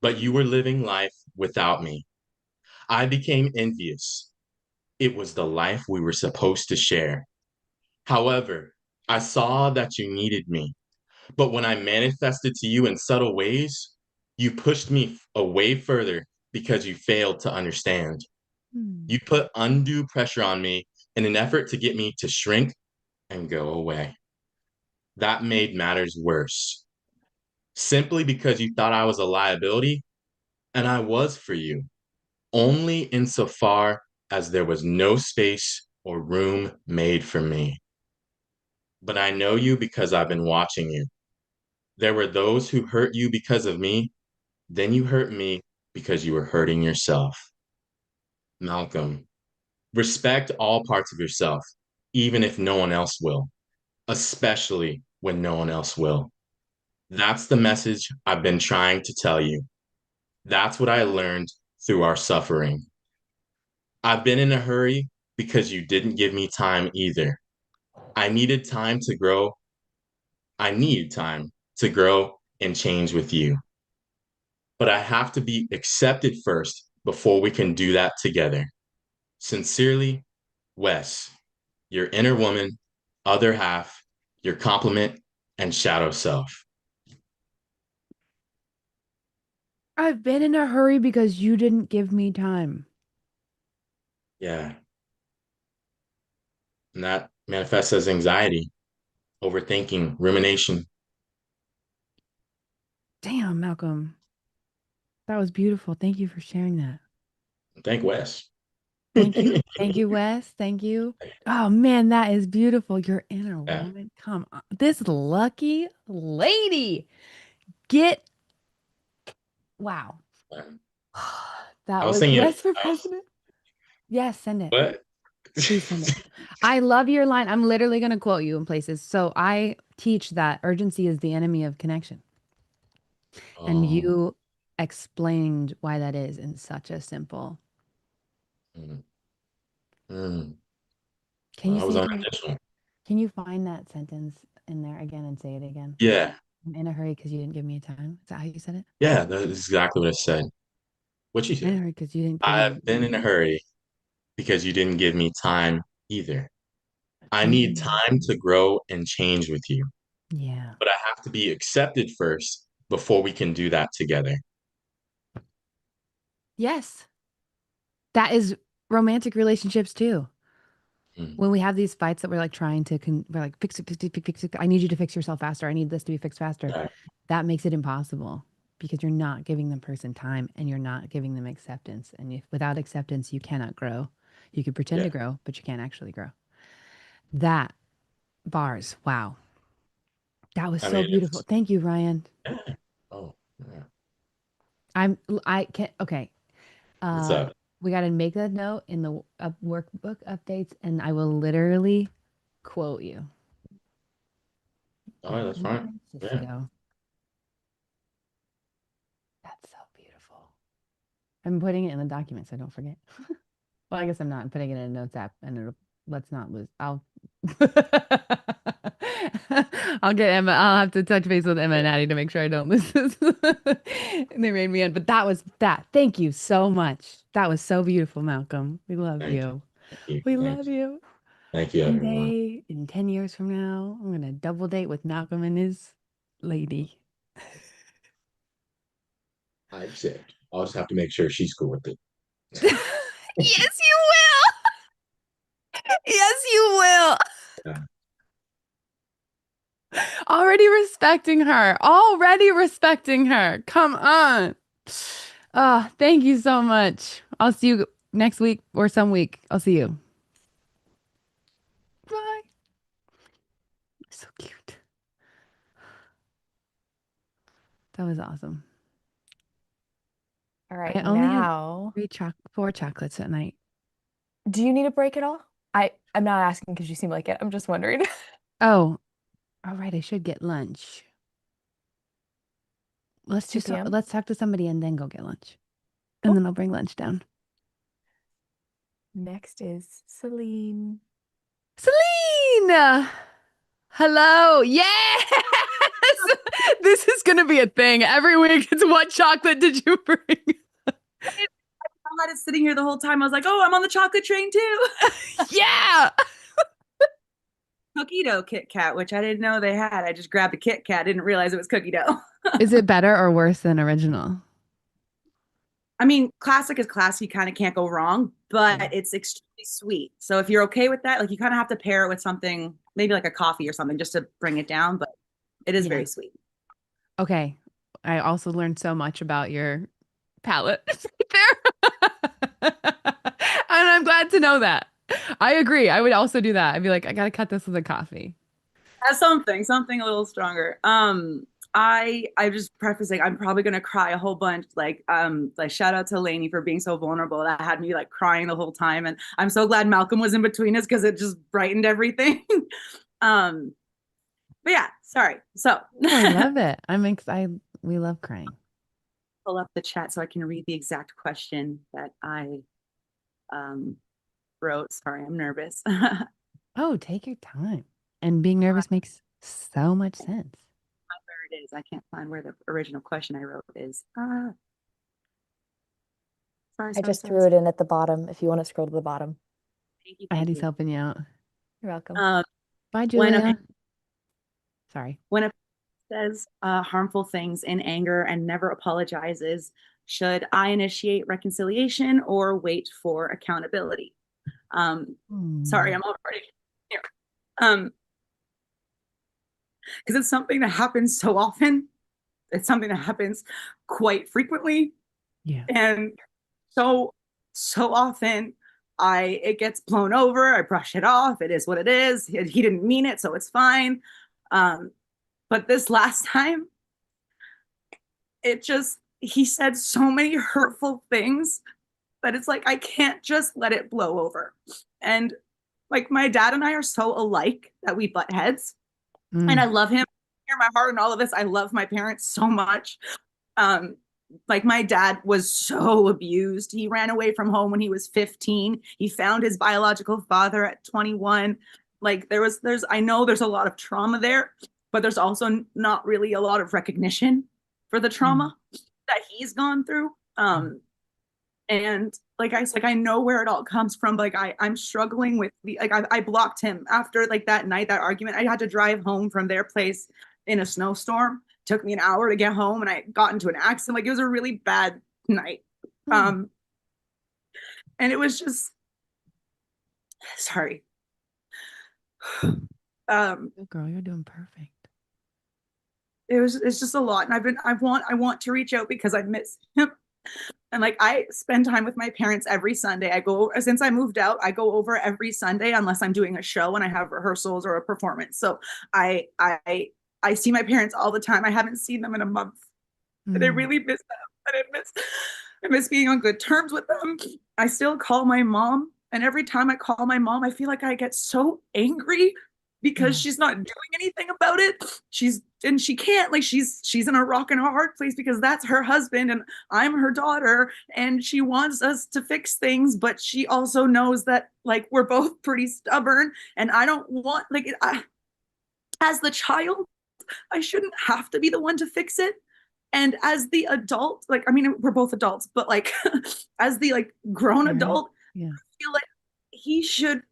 Speaker 6: but you were living life without me. I became envious. It was the life we were supposed to share. However, I saw that you needed me. But when I manifested to you in subtle ways, you pushed me away further because you failed to understand.
Speaker 2: Hmm.
Speaker 6: You put undue pressure on me in an effort to get me to shrink and go away. That made matters worse. Simply because you thought I was a liability, and I was for you, only insofar as there was no space or room made for me. But I know you because I've been watching you. There were those who hurt you because of me. Then you hurt me because you were hurting yourself. Malcolm, respect all parts of yourself, even if no one else will, especially when no one else will. That's the message I've been trying to tell you. That's what I learned through our suffering. I've been in a hurry because you didn't give me time either. I needed time to grow. I need time to grow and change with you. But I have to be accepted first before we can do that together. Sincerely, Wes, your inner woman, other half, your complement, and shadow self.
Speaker 2: I've been in a hurry because you didn't give me time.
Speaker 6: Yeah. And that manifests as anxiety, overthinking, rumination.
Speaker 2: Damn, Malcolm. That was beautiful. Thank you for sharing that.
Speaker 6: Thank Wes.
Speaker 2: Thank you. Thank you, Wes. Thank you. Oh man, that is beautiful. Your inner
Speaker 6: Yeah.
Speaker 2: woman. Come on. This lucky lady. Get wow.
Speaker 6: I
Speaker 2: That
Speaker 6: was
Speaker 2: was
Speaker 6: thinking,
Speaker 2: Wes for president. Yes, send it.
Speaker 6: what?
Speaker 2: Please send it. I love your line. I'm literally going to quote you in places. So I teach that urgency is the enemy of connection. And
Speaker 6: Oh,
Speaker 2: you explained why that is in such a simple.
Speaker 6: mm, mm.
Speaker 2: Can
Speaker 6: Well,
Speaker 2: you
Speaker 6: I was
Speaker 2: say it again?
Speaker 6: unintentional.
Speaker 2: Can you find that sentence in there again and say it again?
Speaker 6: Yeah.
Speaker 2: I'm in a hurry because you didn't give me time. Is that how you said it?
Speaker 6: Yeah, that is exactly what I said. What you
Speaker 2: I'm in a
Speaker 6: said?
Speaker 2: hurry because you didn't give
Speaker 6: I've
Speaker 2: me.
Speaker 6: been in a hurry because you didn't give me time either. I need
Speaker 2: Mm,
Speaker 6: time to grow and change with you,
Speaker 2: yeah.
Speaker 6: but I have to be accepted first before we can do that together.
Speaker 2: Yes. That is romantic relationships too.
Speaker 6: Mm,
Speaker 2: When we have these fights that we're like trying to, we're like, fix it, fix it, fix it. I need you to fix yourself faster. I need this to be fixed faster.
Speaker 6: yeah,
Speaker 2: That makes it impossible because you're not giving the person time and you're not giving them acceptance. And if without acceptance, you cannot grow. You can pretend
Speaker 6: yeah.
Speaker 2: to grow, but you can't actually grow. That bars. Wow. That was
Speaker 6: I
Speaker 2: so
Speaker 6: mean,
Speaker 2: beautiful.
Speaker 6: it's
Speaker 2: Thank you, Ryan.
Speaker 6: yeah. Oh, yeah.
Speaker 2: I can't, okay.
Speaker 6: What's
Speaker 2: Uh,
Speaker 6: up?
Speaker 2: we got to make that note in the workbook updates and I will literally quote you.
Speaker 6: Oh, that's
Speaker 2: San
Speaker 6: fine. Yeah.
Speaker 2: Francisco. That's so beautiful. I'm putting it in the document so I don't forget. Well, I guess I'm not. I'm putting it in a notes app and let's not lose. I'll get Emma. I'll have to touch base with Emma and Addie to make sure I don't lose this. And they made me in. But that was that. Thank you so much. That was so beautiful, Malcolm. We love
Speaker 6: Thank you.
Speaker 2: you.
Speaker 6: Thank you.
Speaker 2: We
Speaker 6: Thank
Speaker 2: love
Speaker 6: you.
Speaker 2: you.
Speaker 6: Thank you,
Speaker 2: One
Speaker 6: everyone.
Speaker 2: day in 10 years from now, I'm gonna double date with Malcolm and his lady.
Speaker 6: I accept. I'll just have to make sure she's cool with it.
Speaker 2: Yes, you will. Yes, you will.
Speaker 6: Yeah.
Speaker 2: Already respecting her. Already respecting her. Come on. Oh, thank you so much. I'll see you next week or some week. I'll see you. Bye. So cute. That was awesome.
Speaker 1: All right,
Speaker 2: I only had
Speaker 1: now,
Speaker 2: four chocolates at night.
Speaker 1: do you need a break at all? I'm not asking because you seem like it. I'm just wondering.
Speaker 2: Oh, all right. I should get lunch. Let's
Speaker 1: 2
Speaker 2: just
Speaker 1: p.m.
Speaker 2: let's talk to somebody and then go get lunch. And
Speaker 1: Cool.
Speaker 2: then I'll bring lunch down.
Speaker 1: Next is Celene.
Speaker 2: Celene! Hello. Yes! This is going to be a thing. Every week, it's what chocolate did you bring?
Speaker 7: I had it sitting here the whole time. I was like, oh, I'm on the chocolate train too.
Speaker 2: Yeah.
Speaker 7: Cookie dough Kit Kat, which I didn't know they had. I just grabbed a Kit Kat, didn't realize it was cookie dough.
Speaker 2: Is it better or worse than original?
Speaker 7: I mean, classic is classic. You kind of can't go wrong, but
Speaker 2: Yeah.
Speaker 7: it's extremely sweet. So if you're okay with that, like you kind of have to pair it with something, maybe like a coffee or something just to bring it down, but it is
Speaker 2: Yeah.
Speaker 7: very sweet.
Speaker 2: Okay. I also learned so much about your palate there. And I'm glad to know that. I agree. I would also do that. I'd be like, I gotta cut this with a coffee.
Speaker 7: Something a little stronger. I just prefacing, I'm probably gonna cry a whole bunch. Like shout out to Lainey for being so vulnerable. That had me like crying the whole time. And I'm so glad Malcolm was in between us because it just brightened everything. um, but yeah, sorry. So
Speaker 2: Oh, I love it. I'm excited. We love crying.
Speaker 7: pull up the chat so I can read the exact question that I wrote. Sorry, I'm nervous.
Speaker 2: Oh, take your time. And being nervous makes so much sense.
Speaker 7: Where it is, I can't find where the original question I wrote is.
Speaker 1: I just threw it in at the bottom if you want to scroll to the bottom.
Speaker 7: Thank you.
Speaker 2: Eddie's helping you out.
Speaker 1: You're welcome.
Speaker 2: Bye,
Speaker 7: when
Speaker 2: Julia. Sorry.
Speaker 7: When a says harmful things in anger and never apologizes, should I initiate reconciliation or wait for accountability? Sorry, I'm already here. Because it's something that happens so often. It's something that happens quite frequently.
Speaker 2: Yeah.
Speaker 7: And so often it gets blown over. I brush it off. It is what it is. He didn't mean it, so it's fine. But this last time, he said so many hurtful things that it's like, I can't just let it blow over. And like, my dad and I are so alike that we butt heads. And I love him. Hear my heart and all of this. I love my parents so much. Like, my dad was so abused. He ran away from home when he was 15. He found his biological father at 21. Like, I know there's a lot of trauma there, but there's also not really a lot of recognition for the trauma that he's gone through. And like I know where it all comes from. Like, I'm struggling with I blocked him after like that night, that argument. I had to drive home from their place in a snowstorm. Took me an hour to get home, and I got into an accident. Like, it was a really bad night. And it was just, sorry.
Speaker 2: Girl, you're doing perfect.
Speaker 7: It's just a lot. And I want to reach out because I miss him. And like, I spend time with my parents every Sunday. Since I moved out, I go over every Sunday unless I'm doing a show and I have rehearsals or a performance. So I see my parents all the time. I haven't seen them in a month. And I really miss them. And I miss being on good terms with them. I still call my mom. And every time I call my mom, I feel like I get so angry because she's not doing anything about it. She can't, like, she's in a rock and a hard place because that's her husband and I'm her daughter, and she wants us to fix things, but she also knows that like we're both pretty stubborn, and I don't want, like, as the child, I shouldn't have to be the one to fix it. And as the adult, like, I mean, we're both adults, but like as the like grown adult, I feel like he should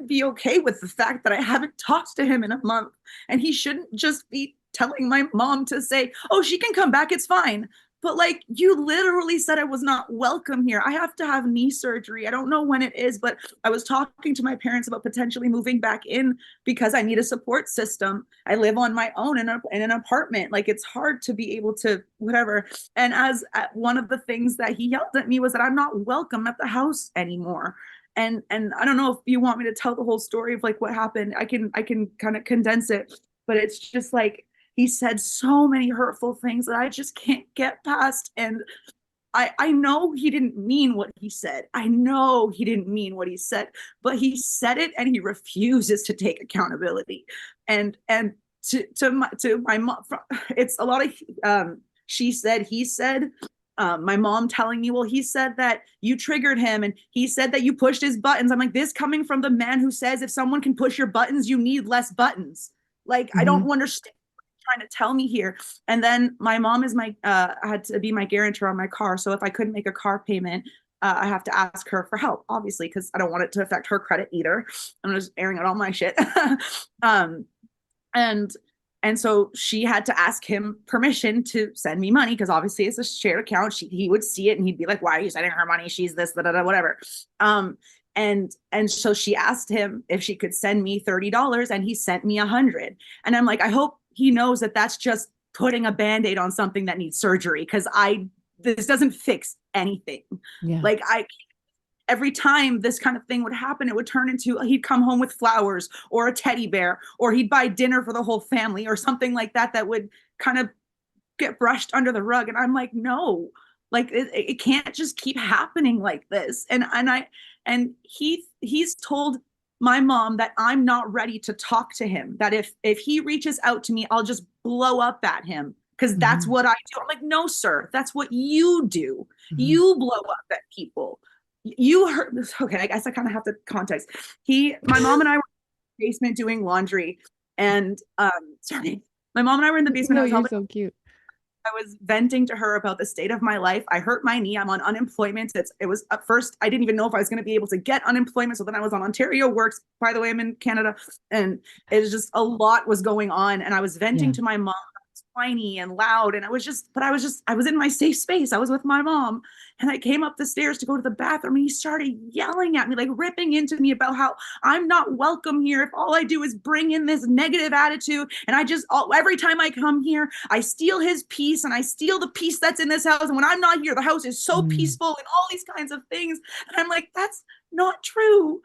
Speaker 7: be okay with the fact that I haven't talked to him in a month. And he shouldn't just be telling my mom to say, oh, she can come back, it's fine. But like, you literally said I was not welcome here. I have to have knee surgery. I don't know when it is, but I was talking to my parents about potentially moving back in because I need a support system. I live on my own in an apartment. Like, it's hard to be able to whatever. And one of the things that he yelled at me was that I'm not welcome at the house anymore. And I don't know if you want me to tell the whole story of like what happened. I can kind of condense it, but it's just like, he said so many hurtful things that I just can't get past. And I know he didn't mean what he said. I know he didn't mean what he said, but he said it and he refuses to take accountability. And to my mom, it's a lot of she said, he said. My mom telling me, well, he said that you triggered him and he said that you pushed his buttons. I'm like, this coming from the man who says if someone can push your buttons, you need less buttons. Like, I don't understand trying to tell me here. And then my mom is had to be my guarantor on my car. So if I couldn't make a car payment, I have to ask her for help, obviously, because I don't want it to affect her credit either. I'm just airing out all my shit. And so she had to ask him permission to send me money because obviously it's a shared account. He would see it and he'd be like, why are you sending her money? She's this, whatever. And so she asked him if she could send me $30 and he sent me $100. And I'm like, I hope he knows that that's just putting a Band-Aid on something that needs surgery because this doesn't fix anything. Yeah. Like, every time this kind of thing would happen, it would turn into he'd come home with flowers or a teddy bear, or he'd buy dinner for the whole family or something like that would kind of get brushed under the rug. And I'm like, no, like it can't just keep happening like this. And he's told my mom that I'm not ready to talk to him, that if he reaches out to me, I'll just blow up at him because that's what I do. I'm like, no, sir, that's what you do. You blow up at people. You heard this. Okay, I guess I kind of have to context. My mom and I were in the basement doing laundry, and sorry, my mom and I were in the basement.
Speaker 2: No,
Speaker 7: I was
Speaker 2: you're
Speaker 7: helping.
Speaker 2: so cute.
Speaker 7: I was venting to her about the state of my life. I hurt my knee. I'm on unemployment. It was at first, I didn't even know if I was going to be able to get unemployment. So then I was on Ontario Works. By the way, I'm in Canada, and it was just a lot was going on. And I was venting to my mom. I was whiny and loud. And I was in my safe space. I was with my mom. And I came up the stairs to go to the bathroom, and he started yelling at me, like ripping into me about how I'm not welcome here if all I do is bring in this negative attitude. And every time I come here, I steal his peace and I steal the peace that's in this house. And when I'm not here, the house is so peaceful and all these kinds of things. And I'm like, that's not true.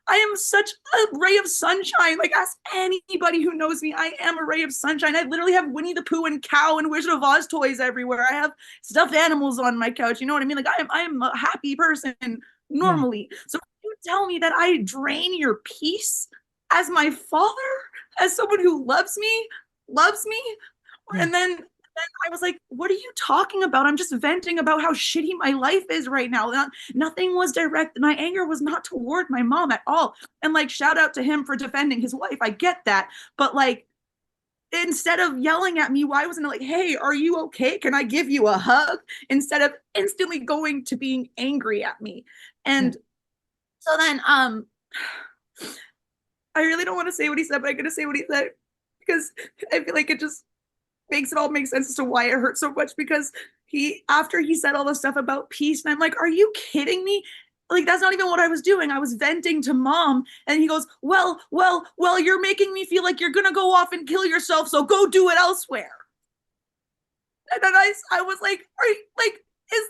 Speaker 7: I am such a ray of sunshine. Like, ask anybody who knows me. I am a ray of sunshine. I literally have Winnie the Pooh and Cow and Wizard of Oz toys everywhere. I have stuffed animals on my couch. You know what I mean? Like, I am a happy person normally. Yeah. So you tell me that I drain your peace as my father, as someone who loves me, yeah. And then I was like, what are you talking about? I'm just venting about how shitty my life is right now. Nothing was direct. My anger was not toward my mom at all. And like, shout out to him for defending his wife. I get that. But like, instead of yelling at me, why wasn't it like, hey, are you okay? Can I give you a hug? Instead of instantly going to being angry at me. And so then, I really don't want to say what he said, but I'm going to say what he said because I feel like it just makes it all make sense as to why it hurt so much, because after he said all the stuff about peace, and I'm like, are you kidding me? Like, that's not even what I was doing. I was venting to mom, and he goes, well, you're making me feel like you're gonna go off and kill yourself, so go do it elsewhere. And then I was like, are you, like, if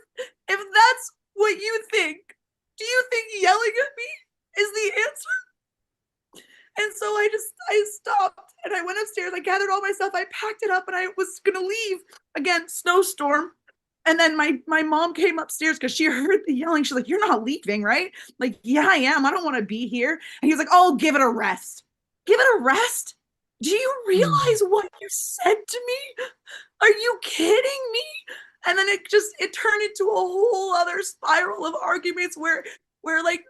Speaker 7: that's what you think, do you think yelling at me is the answer? And so I stopped and I went upstairs. I gathered all my stuff. I packed it up and I was going to leave. Again, snowstorm. And then my mom came upstairs because she heard the yelling. She's like, you're not leaving, right? Like, yeah, I am. I don't want to be here. And he was like, oh, give it a rest. Give it a rest? Do you realize what you said to me? Are you kidding me? And then it turned into a whole other spiral of arguments where like,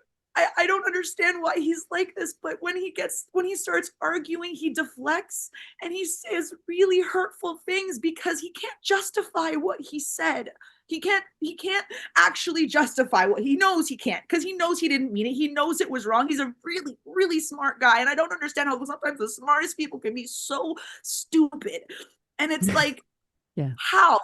Speaker 7: I don't understand why he's like this, but when he starts arguing, he deflects and he says really hurtful things because he can't justify what he said. He can't actually justify what he knows he can't, because he knows he didn't mean it. He knows it was wrong. He's a really, really smart guy. And I don't understand how sometimes the smartest people can be so stupid. And it's like, how?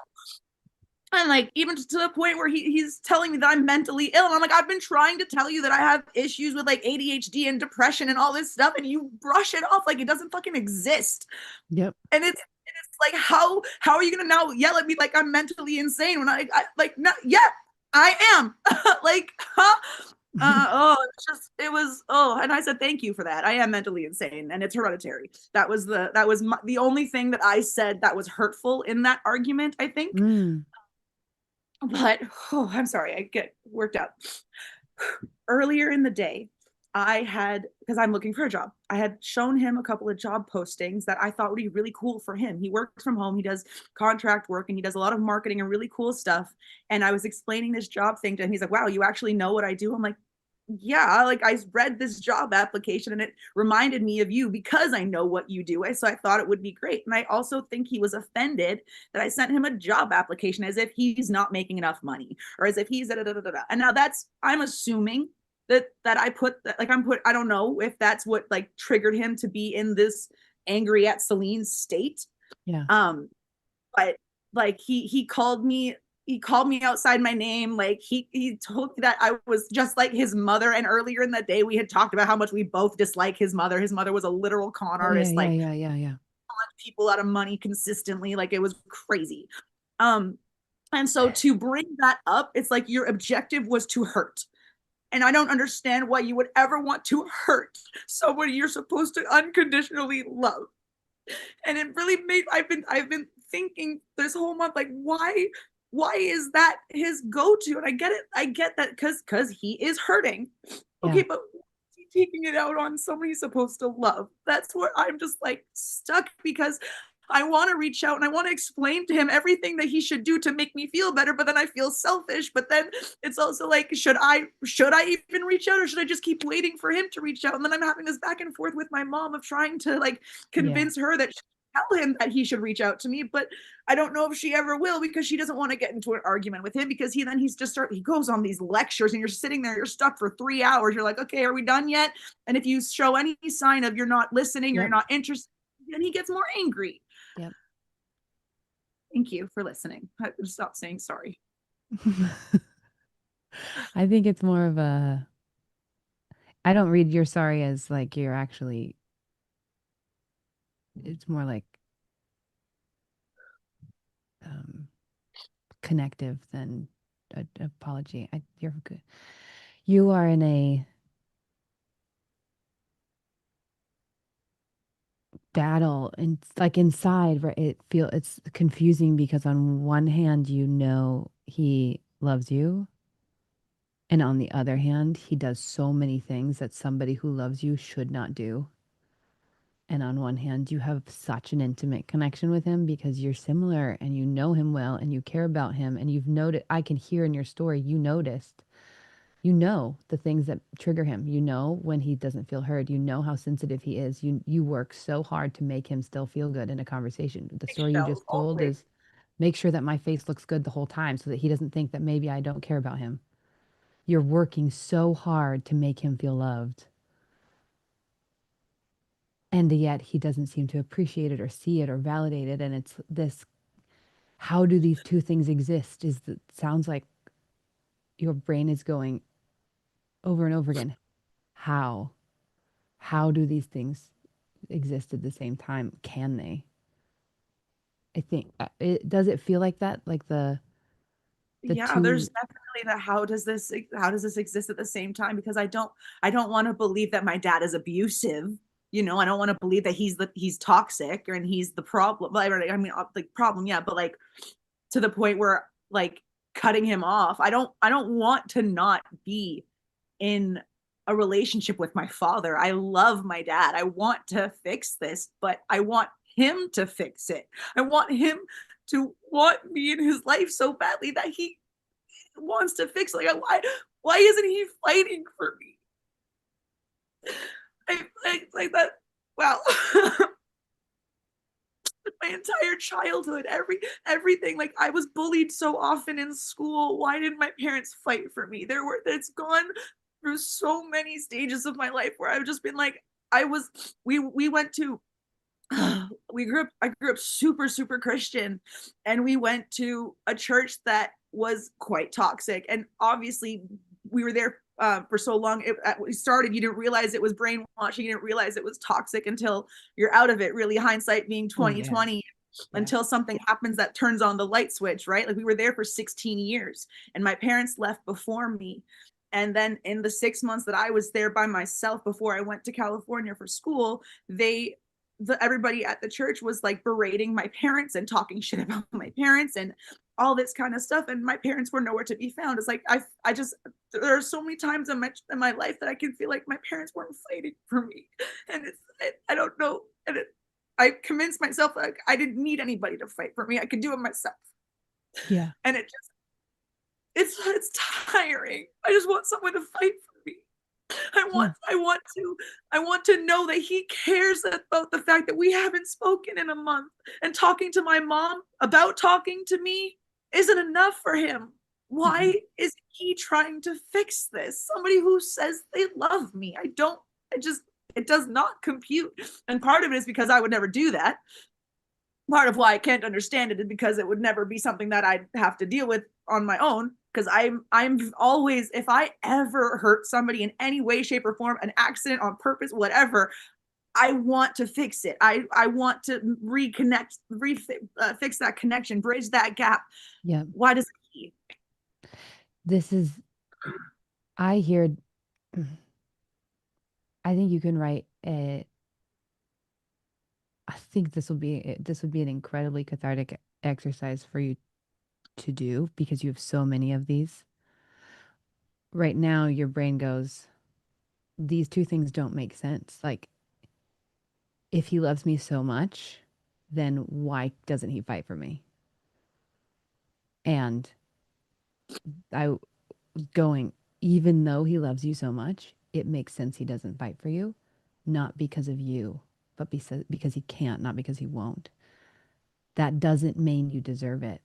Speaker 7: And like, even to the point where he's telling me that I'm mentally ill. And I'm like, I've been trying to tell you that I have issues with like ADHD and depression and all this stuff. And you brush it off like it doesn't fucking exist. Yep. And it's like, how are you going to now yell at me like I'm mentally insane when I like, no, yeah, I am. Like, huh? And I said, thank you for that. I am mentally insane and it's hereditary. That was the only thing that I said that was hurtful in that argument, I think. But I'm sorry, I get worked up. Earlier in the day, because I'm looking for a job, I had shown him a couple of job postings that I thought would be really cool for him. He works from home, he does contract work, and he does a lot of marketing and really cool stuff. And I was explaining this job thing to him. He's like, wow, you actually know what I do? I'm like, yeah, like I read this job application and it reminded me of you because I know what you do. So I thought it would be great. And I also think he was offended that I sent him a job application as if he's not making enough money or as if he's da, da, da, da, da. And now I'm assuming that I I don't know if that's what like triggered him to be in this angry at Celene's state. Yeah. But like he called me outside my name. Like he told me that I was just like his mother. And earlier in the day, we had talked about how much we both dislike his mother. His mother was a literal con artist. Yeah. People out of money consistently. Like, it was crazy. And so to bring that up, it's like your objective was to hurt. And I don't understand why you would ever want to hurt someone you're supposed to unconditionally love. And it really I've been thinking this whole month, like, why is that his go-to? And I get that because he is hurting. Okay,
Speaker 2: Yeah.
Speaker 7: but taking it out on somebody he's supposed to love. That's where I'm just like stuck, because I want to reach out and I want to explain to him everything that he should do to make me feel better, but then I feel selfish. But then it's also like, should I even reach out, or should I just keep waiting for him to reach out? And then I'm having this back and forth with my mom of trying to like convince her that tell him that he should reach out to me, but I don't know if she ever will, because she doesn't want to get into an argument with him, because he goes on these lectures and you're sitting there, you're stuck for 3 hours. You're like, okay, are we done yet? And if you show any sign of you're not listening, or you're not interested, then he gets more angry.
Speaker 2: Yep.
Speaker 7: Thank you for listening. I stop saying sorry.
Speaker 2: I think it's more of a, I don't read your sorry as like you're actually, it's more like connective than an apology. You're good. You are in a battle, and like inside where it's confusing, because on one hand you know he loves you, and on the other hand he does so many things that somebody who loves you should not do. And on one hand you have such an intimate connection with him because you're similar and you know him well and you care about him, and you've noted, I can hear in your story, you noticed, you know the things that trigger him. You know when he doesn't feel heard. You know how sensitive he is. You work so hard to make him still feel good in a conversation. The story you just told is make sure that my face looks good the whole time so that he doesn't think that maybe I don't care about him. You're working so hard to make him feel loved. And yet he doesn't seem to appreciate it or see it or validate it. And it's this, how do these two things exist? Sounds like your brain is going over and over again. How? How do these things exist at the same time? Can they? I think does it feel like that? Like the
Speaker 7: Yeah, there's
Speaker 2: two.
Speaker 7: definitely that. How does this exist at the same time? Because I don't want to believe that my dad is abusive. You know, I don't want to believe that he's toxic, and he's the problem. I mean, like problem, yeah, but like to the point where like cutting him off. I don't want to not be in a relationship with my father. I love my dad. I want to fix this, but I want him to fix it. I want him to want me in his life so badly that he wants to fix it. Like, why isn't he fighting for me? Like that. Wow. My entire childhood, everything. Like, I was bullied so often in school. Why didn't my parents fight for me? It's gone through so many stages of my life where I've just been like, we went to I grew up super, super Christian, and we went to a church that was quite toxic. And obviously, we were there for so long. We started, you didn't realize it was brainwashing. You didn't realize it was toxic until you're out of it. Really, hindsight being
Speaker 2: Oh, yeah.
Speaker 7: 2020, until something happens that turns on the light switch, right? Like, we were there for 16 years, and my parents left before me. And then in the 6 months that I was there by myself before I went to California for school, everybody at the church was like berating my parents and talking shit about my parents and all this kind of stuff, and my parents were nowhere to be found. It's like I just, there are so many times in my life that I can feel like my parents weren't fighting for me, and I don't know, and I convinced myself like I didn't need anybody to fight for me. I could do it myself.
Speaker 2: Yeah.
Speaker 7: And it's tiring. I just want someone to fight for me. I want to know that he cares about the fact that we haven't spoken in a month, and talking to my mom about talking to me isn't enough for him. Why is he trying to fix this? Somebody who says they love me. It does not compute. And part of it is because I would never do that. Part of why I can't understand it is because it would never be something that I'd have to deal with on my own. Because I'm always, if I ever hurt somebody in any way, shape, or form, an accident, on purpose, whatever, I want to fix it. I want to reconnect, fix that connection, bridge that gap.
Speaker 2: Yeah.
Speaker 7: Why does he?
Speaker 2: This is, I hear, I think you can write I think this would be an incredibly cathartic exercise for you to do because you have so many of these. Right now, your brain goes, these two things don't make sense. Like, if he loves me so much, then why doesn't he fight for me? And I was going, even though he loves you so much, it makes sense he doesn't fight for you, not because of you, but because he can't, not because he won't. That doesn't mean you deserve it.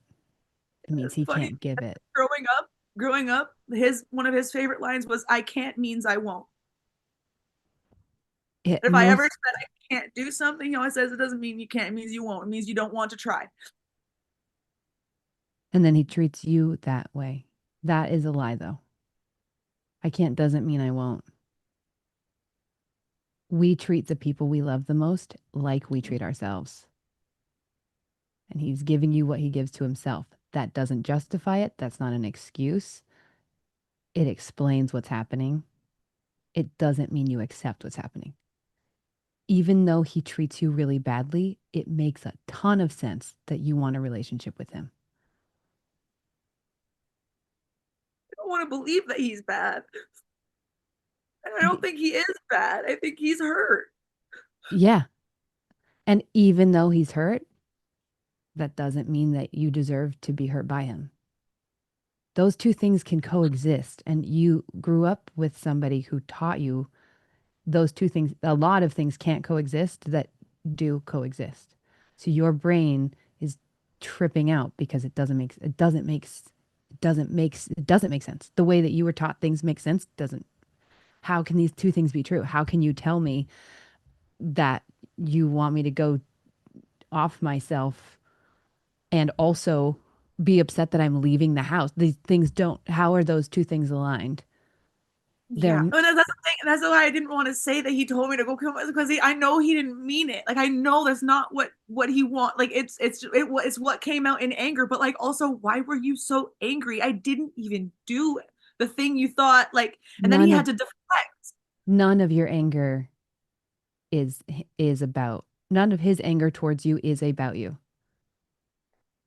Speaker 2: It means
Speaker 7: It's
Speaker 2: he
Speaker 7: funny.
Speaker 2: can't give it.
Speaker 7: Growing up, his one of his favorite lines was, "I can't means I won't."
Speaker 2: It
Speaker 7: If I ever
Speaker 2: most,
Speaker 7: said I can't do something, he always says it doesn't mean you can't, it means you won't. It means you don't want to try.
Speaker 2: and then he treats you that way. That is a lie, though. I can't doesn't mean I won't. We treat the people we love the most like we treat ourselves. And he's giving you what he gives to himself. That doesn't justify it. That's not an excuse. It explains what's happening. It doesn't mean you accept what's happening. Even though he treats you really badly, it makes a ton of sense that you want a relationship with him.
Speaker 7: I don't want to believe that he's bad. And I don't think he is bad. I think he's hurt.
Speaker 2: Yeah. And even though he's hurt, that doesn't mean that you deserve to be hurt by him. Those two things can coexist. And you grew up with somebody who taught you those two things. A lot of things can't coexist that do coexist. So your brain is tripping out because it doesn't make sense. The way that you were taught things make sense doesn't. How can these two things be true? How can you tell me that you want me to go off myself and also be upset that I'm leaving the house? These things don't, how are those two things aligned?
Speaker 7: Yeah,
Speaker 2: They're
Speaker 7: and that's the thing. That's why I didn't want to say that he told me to go kill myself, because I know he didn't mean it. Like, I know that's not what he want. Like, it's what came out in anger. But like, also, why were you so angry? I didn't even do the thing you thought. Like, and then he
Speaker 2: none
Speaker 7: had
Speaker 2: of
Speaker 7: to deflect.
Speaker 2: none of your anger is is about none of his anger towards you is about you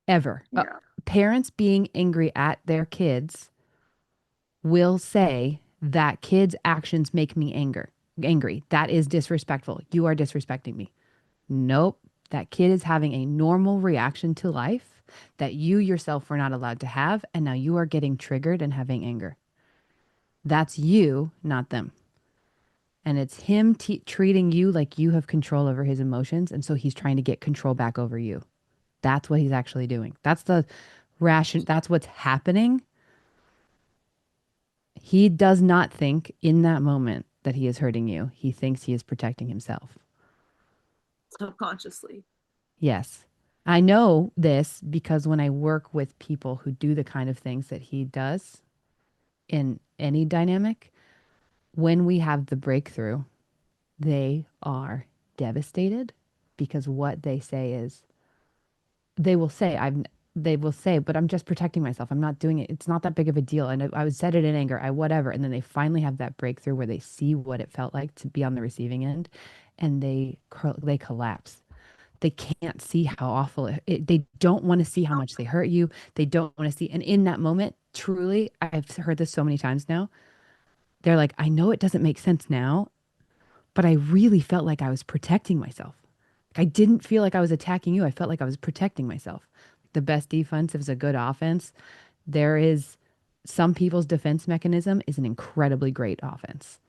Speaker 2: ever.
Speaker 7: Yeah,
Speaker 2: Parents being angry at their kids will say that kids' actions make me angry. That is disrespectful. You are disrespecting me. Nope. That kid is having a normal reaction to life that you yourself were not allowed to have. And now you are getting triggered and having anger. That's you, not them. And it's him treating you like you have control over his emotions. And so he's trying to get control back over you. That's what he's actually doing. That's the ration. That's what's happening. He does not think in that moment that he is hurting you. He thinks he is protecting himself.
Speaker 7: subconsciously.
Speaker 2: Yes. I know this because when I work with people who do the kind of things that he does in any dynamic, when we have the breakthrough, they are devastated because what they say is, they will say, they will say, but I'm just protecting myself. I'm not doing it. It's not that big of a deal. And I would said it in anger, whatever. And then they finally have that breakthrough where they see what it felt like to be on the receiving end and they collapse. They can't see how awful they don't want to see how much they hurt you. They don't want to see. And in that moment, truly, I've heard this so many times now. They're like, I know it doesn't make sense now, but I really felt like I was protecting myself. Like, I didn't feel like I was attacking you. I felt like I was protecting myself. The best defense is a good offense. There is some people's defense mechanism is an incredibly great offense.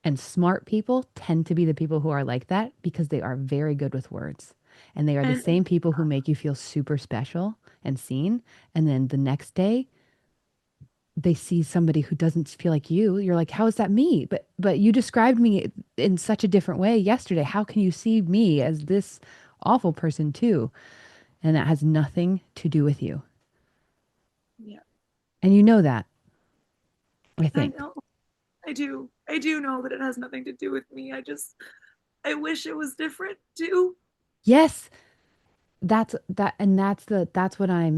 Speaker 2: And smart people tend to be the people who are like that because they are very good with words. And they are the
Speaker 7: And
Speaker 2: same people who make you feel super special and seen. And then the next day, they see somebody who doesn't feel like you. You're like, how is that me? But you described me in such a different way yesterday. How can you see me as this awful person too? And that has nothing to do with you.
Speaker 7: yeah,
Speaker 2: And you know that, I
Speaker 7: I
Speaker 2: think.
Speaker 7: know. I do. I do know that it has nothing to do with me. I wish it was different too.
Speaker 2: Yes, that's that and that's what I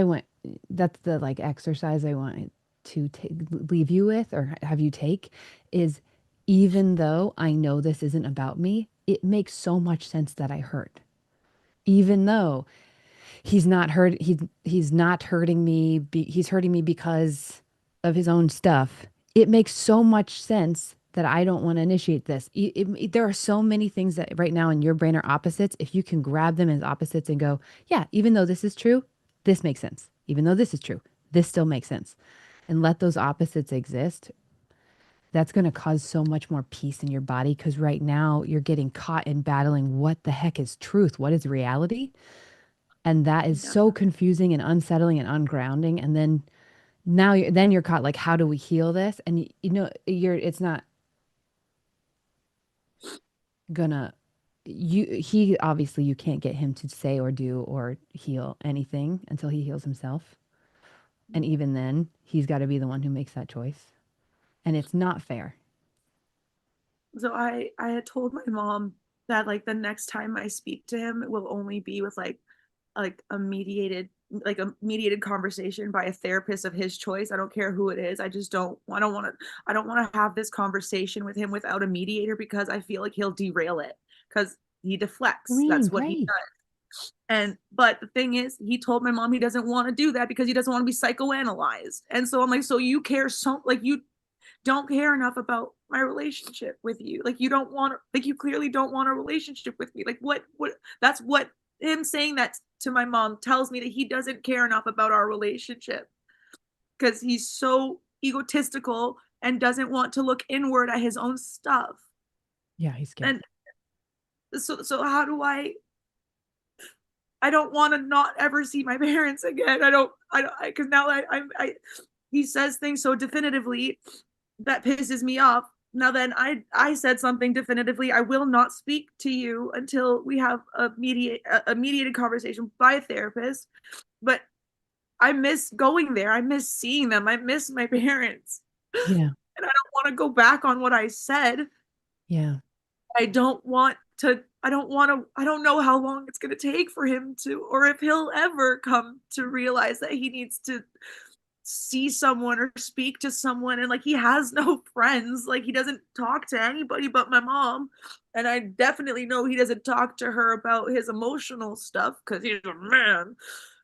Speaker 2: want. That's the like exercise I want to leave you with or have you take is even though I know this isn't about me, it makes so much sense that I hurt. Even though he's not hurt, he's not hurting me, he's hurting me because of his own stuff. It makes so much sense that I don't want to initiate this. There are so many things that right now in your brain are opposites. If you can grab them as opposites and go, yeah, even though this is true, this makes sense. Even though this is true, this still makes sense. And let those opposites exist, that's going to cause so much more peace in your body because right now you're getting caught in battling what the heck is truth? What is reality? And that is
Speaker 7: Yeah.
Speaker 2: so confusing and unsettling and ungrounding. And then now you're caught like, how do we heal this? And it's not gonna he obviously you can't get him to say or do or heal anything until he heals himself. And even then, he's got to be the one who makes that choice. And it's not fair.
Speaker 7: So I had told my mom that like the next time I speak to him, it will only be with like a mediated conversation by a therapist of his choice. I don't care who it is. I don't want to have this conversation with him without a mediator because I feel like he'll derail it because he deflects.
Speaker 2: Green,
Speaker 7: That's what he
Speaker 2: great.
Speaker 7: does. And but the thing is, he told my mom he doesn't want to do that because he doesn't want to be psychoanalyzed. And so I'm like, so you care so like you don't care enough about my relationship with you. Like you don't want like you clearly don't want a relationship with me. Like what that's what him saying that to my mom tells me that he doesn't care enough about our relationship because he's so egotistical and doesn't want to look inward at his own stuff.
Speaker 2: Yeah, he's scared.
Speaker 7: And so how do I don't want to not ever see my parents again. I don't because now I he says things so definitively that pisses me off. Now then I said something definitively. I will not speak to you until we have a mediated conversation by a therapist. But I miss going there. I miss seeing them. I miss my parents.
Speaker 2: Yeah.
Speaker 7: And I don't want to go back on what I said.
Speaker 2: Yeah.
Speaker 7: I don't want to I don't know how long it's going to take for him to or if he'll ever come to realize that he needs to see someone or speak to someone and like he has no friends, like he doesn't talk to anybody but my mom, and I definitely know he doesn't talk to her about his emotional stuff because he's a man.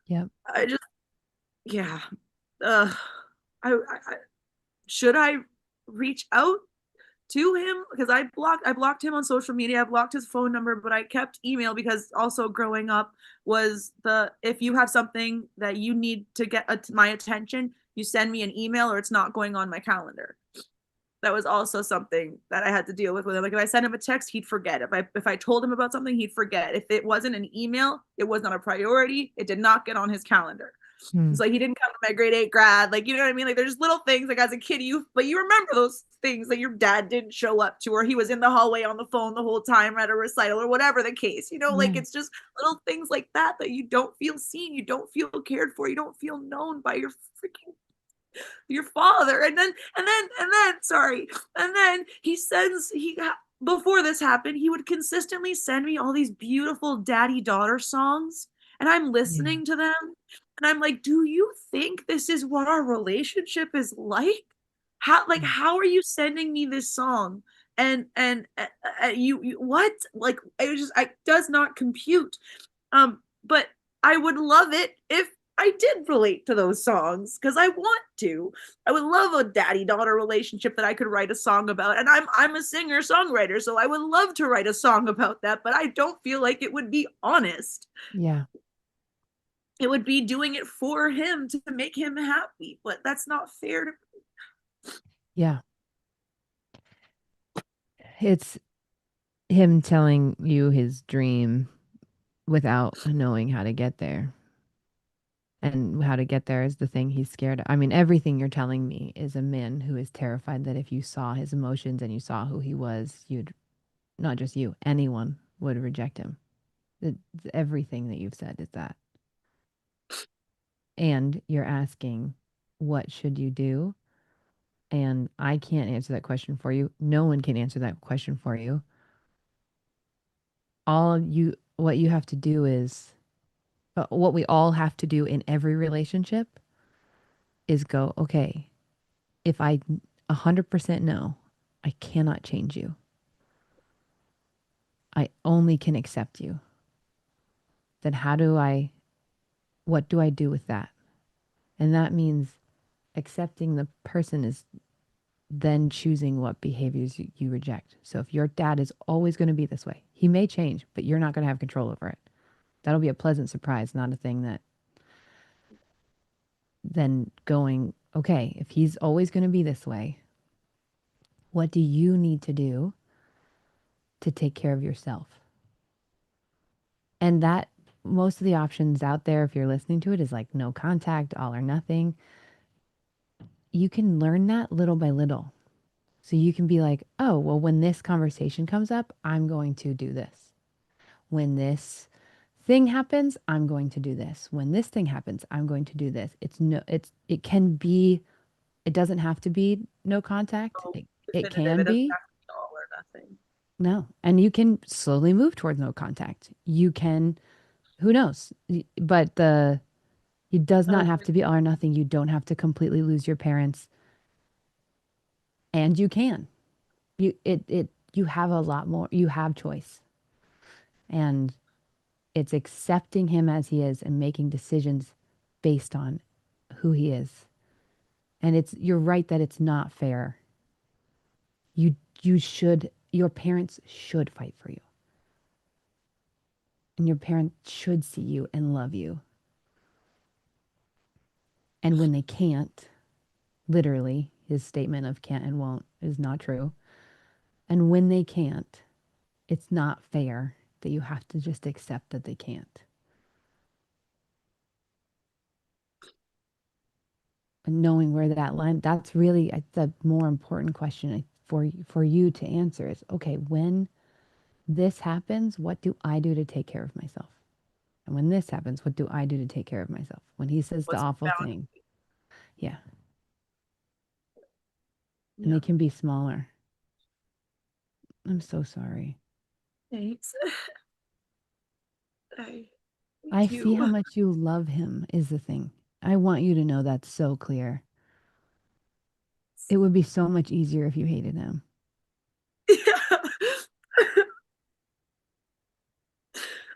Speaker 2: Yep.
Speaker 7: I just yeah. uh I should I reach out to him because I blocked him on social media. I blocked his phone number, but I kept email because also growing up was the if you have something that you need to get my attention, you send me an email or it's not going on my calendar. That was also something that I had to deal with him. Like if I sent him a text, he'd forget. If I told him about something, he'd forget. If it wasn't an email, it was not a priority. It did not get on his calendar. It's like he didn't come to my grade 8 grad. Like, you know what I mean? Like there's little things like as a kid, but you remember those things that your dad didn't show up to, or he was in the hallway on the phone the whole time at a recital or whatever the case, like
Speaker 2: Yeah.
Speaker 7: it's just little things like that you don't feel seen, you don't feel cared for, you don't feel known by your father. And then sorry. And then before this happened, he would consistently send me all these beautiful daddy daughter songs. And I'm
Speaker 2: Yeah.
Speaker 7: listening to them. And I'm like, do you think this is what our relationship is like?
Speaker 2: Yeah.
Speaker 7: How are you sending me this song? And you what? Like, it does not compute. But I would love it if I did relate to those songs because I want to. I would love a daddy daughter relationship that I could write a song about. And I'm a singer songwriter, so I would love to write a song about that, but I don't feel like it would be honest.
Speaker 2: Yeah.
Speaker 7: It would be doing it for him to make him happy, but that's not fair to
Speaker 2: Yeah. It's him telling you his dream without knowing how to get there. And how to get there is the thing he's scared of. I mean, everything you're telling me is a man who is terrified that if you saw his emotions and you saw who he was, you'd, not just you, anyone would reject him. It's everything that you've said is that. And you're asking, what should you do? And I can't answer that question for you. No one can answer that question for you. What you have to do is, what we all have to do in every relationship is go, okay, if I 100% know I cannot change you, I only can accept you. Then what do I do with that? And that means accepting the person is then choosing what behaviors you reject. So if your dad is always going to be this way, he may change, but you're not going to have control over it. That'll be a pleasant surprise, not a thing that then going, okay, if he's always going to be this way, what do you need to do to take care of yourself? And that most of the options out there, if you're listening to it, is like no contact, all or nothing. You can learn that little by little. So you can be like, oh, well, when this conversation comes up, I'm going to do this. When this thing happens, I'm going to do this. When this thing happens, I'm going to do this. It can be, it doesn't have to be no contact.
Speaker 7: So
Speaker 2: It
Speaker 7: definitive.
Speaker 2: can
Speaker 7: It doesn't
Speaker 2: be.
Speaker 7: have to be all or nothing.
Speaker 2: No. And you can slowly move towards no contact. You can, who knows? But it does not have to be all or nothing. You don't have to completely lose your parents. And you can. You have a lot more, you have choice. And it's accepting him as he is and making decisions based on who he is. And you're right that it's not fair. Your parents should fight for you. And your parents should see you and love you. And when they can't, literally, his statement of can't and won't is not true. And when they can't, it's not fair that you have to just accept that they can't. And knowing where that line, that's really the more important question for you to answer is, okay, when this happens, what do I do to take care of myself? And when this happens, what do I do to take care of myself? When he says the
Speaker 7: What's
Speaker 2: awful
Speaker 7: bound?
Speaker 2: thing, yeah. And
Speaker 7: Yeah.
Speaker 2: they can be smaller. I'm so sorry.
Speaker 7: Thanks.
Speaker 2: I see how much you love him is the thing. I want you to know that's so clear. It would be so much easier if you hated him.
Speaker 7: Yeah.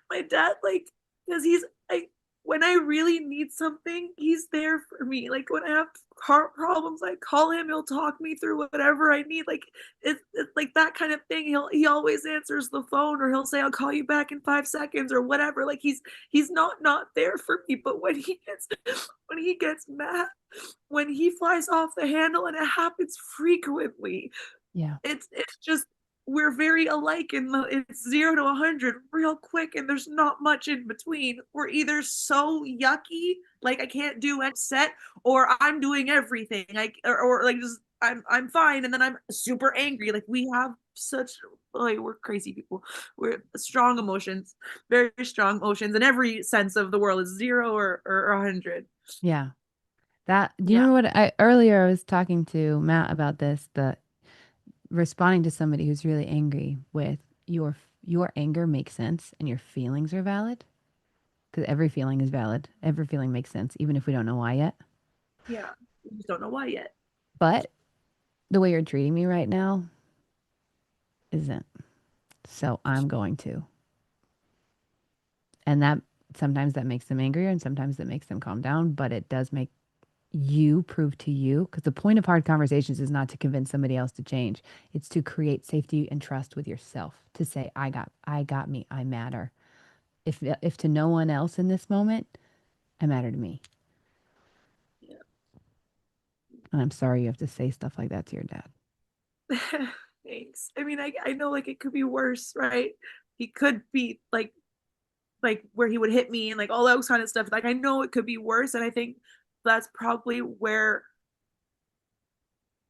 Speaker 7: My dad, like, because he's like, when I really need something, he's there for me. Like when I have car problems, I call him. He'll talk me through whatever I need. Like it's like that kind of thing. He always answers the phone, or he'll say, "I'll call you back in 5 seconds," or whatever. Like he's not there for me. But when he gets mad, when he flies off the handle, and it happens frequently,
Speaker 2: Yeah.
Speaker 7: it's just we're very alike it's 0 to 100 real quick, and there's not much in between. We're either so yucky, like I can't do it set, or I'm doing everything, like or like just I'm fine, and then I'm super angry. Like we have such, like, we're crazy people. We're strong emotions, very strong emotions, in every sense of the world. Is 0 or 100.
Speaker 2: Yeah. Do you
Speaker 7: Yeah.
Speaker 2: remember earlier I was talking to Matt about this, the responding to somebody who's really angry with your anger makes sense and your feelings are valid, because every feeling is valid. Every feeling makes sense, even if we don't know why yet.
Speaker 7: Yeah, we just don't know why yet.
Speaker 2: But the way you're treating me right now isn't. So I'm going to. And that sometimes that makes them angrier and sometimes that makes them calm down, but it does make you prove to you, because the point of hard conversations is not to convince somebody else to change. It's to create safety and trust with yourself, to say, I got me, I matter. If to no one else in this moment, I matter to me.
Speaker 7: Yeah.
Speaker 2: And I'm sorry you have to say stuff like that to your dad.
Speaker 7: Thanks. I mean, I know, like, it could be worse, right? He could be like where he would hit me and like all those kind of stuff. Like I know it could be worse, and I think that's probably where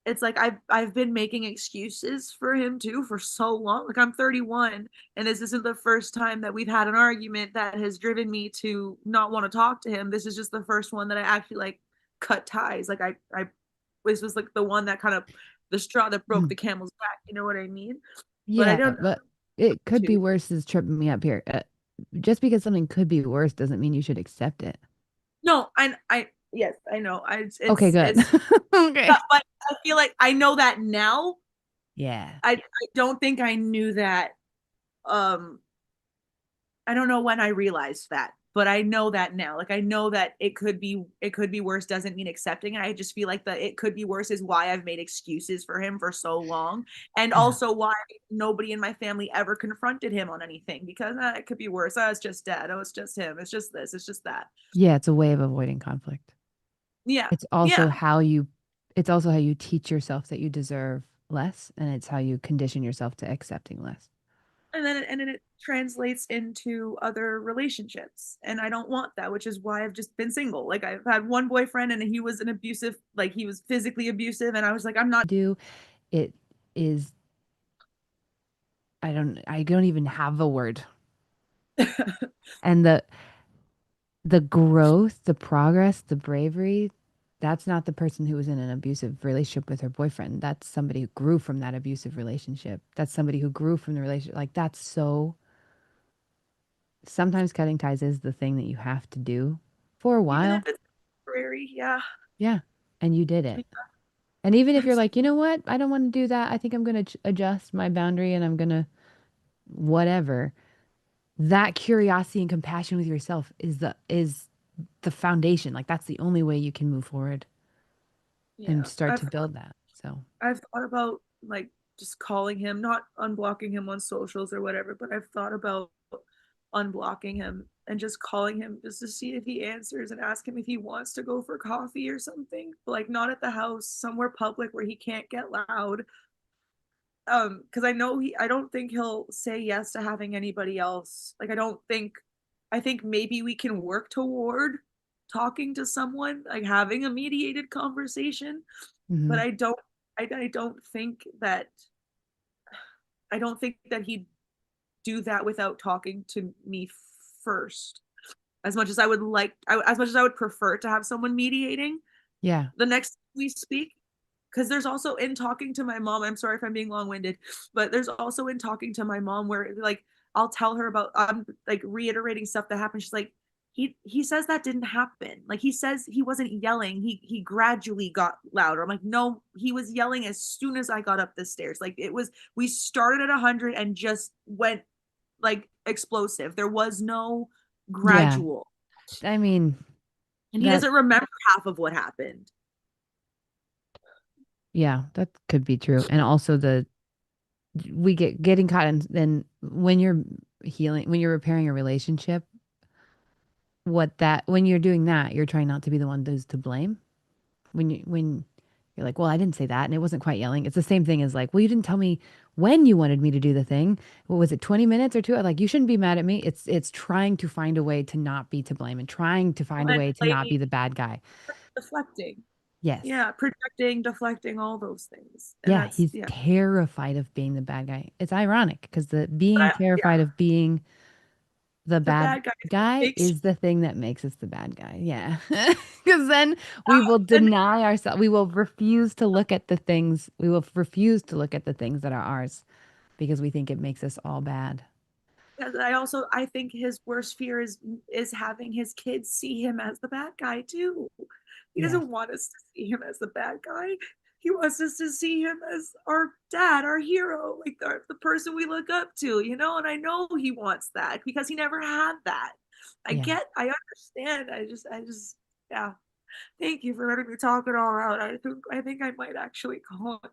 Speaker 7: it's like I've been making excuses for him too for so long. Like I'm 31, and this isn't the first time that we've had an argument that has driven me to not want to talk to him. This is just the first one that I actually like cut ties. Like I this was like the one that kind of the straw that broke the camel's back. You know what I mean? But I
Speaker 2: Yeah,
Speaker 7: don't
Speaker 2: but it could be
Speaker 7: too.
Speaker 2: worse is tripping me up here. Just because something could be worse doesn't mean you should accept it.
Speaker 7: No, I yes, I know.
Speaker 2: Okay, good.
Speaker 7: It's
Speaker 2: Okay.
Speaker 7: but I feel like I know that now.
Speaker 2: Yeah.
Speaker 7: I don't think I knew that um I don't know when I realized that, but I know that now. Like I know that it could be worse doesn't mean accepting. I just feel like the it could be worse is why I've made excuses for him for so long, and
Speaker 2: Yeah.
Speaker 7: also why nobody in my family ever confronted him on anything because it could be worse. Oh, it's just dad. Oh, it's just him. It's just this. It's just that.
Speaker 2: Yeah, it's a way of avoiding conflict.
Speaker 7: Yeah.
Speaker 2: It's also
Speaker 7: Yeah.
Speaker 2: how you teach yourself that you deserve less, and it's how you condition yourself to accepting less.
Speaker 7: And then it translates into other relationships, and I don't want that, which is why I've just been single. Like I've had one boyfriend and he was an abusive, like he was physically abusive, and I was like, I'm not
Speaker 2: Do it is I don't even have a word. And the growth, the progress, the bravery, that's not the person who was in an abusive relationship with her boyfriend. That's somebody who grew from that abusive relationship. That's somebody who grew from the relationship. Like that's so sometimes cutting ties is the thing that you have to do for a
Speaker 7: even if
Speaker 2: while.
Speaker 7: it's temporary. Yeah.
Speaker 2: Yeah. And you did it. And even if you're like, you know what? I don't want to do that. I think I'm going to adjust my boundary and I'm going to whatever. That curiosity and compassion with yourself is the foundation. Like that's the only way you can move forward and
Speaker 7: Yeah.
Speaker 2: start to build that. So,
Speaker 7: I've thought about like just calling him, not unblocking him on socials or whatever, but I've thought about unblocking him and just calling him just to see if he answers and ask him if he wants to go for coffee or something, but like not at the house, somewhere public where he can't get loud. Because I don't think he'll say yes to having anybody else. Like I think maybe we can work toward talking to someone, like having a mediated conversation, but
Speaker 2: mhm.
Speaker 7: I don't think that he'd do that without talking to me first. As much as I would as much as I would prefer to have someone mediating
Speaker 2: Yeah.
Speaker 7: the next we speak, because there's also in talking to my mom, I'm sorry if I'm being long-winded, but there's also in talking to my mom where like I'll tell her about like reiterating stuff that happened. She's like, he says that didn't happen. Like he says he wasn't yelling. He gradually got louder. I'm like, no, he was yelling as soon as I got up the stairs. Like it was we started at 100 and just went like explosive. There was no
Speaker 2: Yeah.
Speaker 7: gradual.
Speaker 2: I mean,
Speaker 7: And he
Speaker 2: that,
Speaker 7: doesn't remember half of what happened.
Speaker 2: yeah, that could be true. And also we getting caught in, then when you're healing, when you're repairing a relationship, when you're doing that, you're trying not to be the one who's to blame. When you're like, well, I didn't say that and it wasn't quite yelling. It's the same thing as like, well, you didn't tell me when you wanted me to do the thing. What was it, 20 minutes or two? Like, you shouldn't be mad at me. It's trying to find a way to not be to blame and trying to find a
Speaker 7: And
Speaker 2: way to not
Speaker 7: blaming,
Speaker 2: be the bad guy.
Speaker 7: deflecting.
Speaker 2: Yes.
Speaker 7: Yeah, projecting, deflecting, all those things. And
Speaker 2: Yeah,
Speaker 7: that's
Speaker 2: he's
Speaker 7: yeah.
Speaker 2: terrified of being the bad guy. It's ironic because the
Speaker 7: But
Speaker 2: being terrified of being the
Speaker 7: the
Speaker 2: bad
Speaker 7: bad guy
Speaker 2: guy
Speaker 7: makes
Speaker 2: is the thing that makes us the bad guy. Yeah. Because then we will
Speaker 7: and
Speaker 2: deny ourselves. We will refuse to look at the things. We will refuse to look at the things that are ours because we think it makes us all bad.
Speaker 7: I think his worst fear is having his kids see him as the bad guy too. He
Speaker 2: Yes.
Speaker 7: doesn't want us to see him as the bad guy. He wants us to see him as our dad, our hero, like the person we look up to, you know? And I know he wants that because he never had that.
Speaker 2: Yeah.
Speaker 7: I understand. Yeah. Thank you for letting me talk it all out. I think I might actually call him.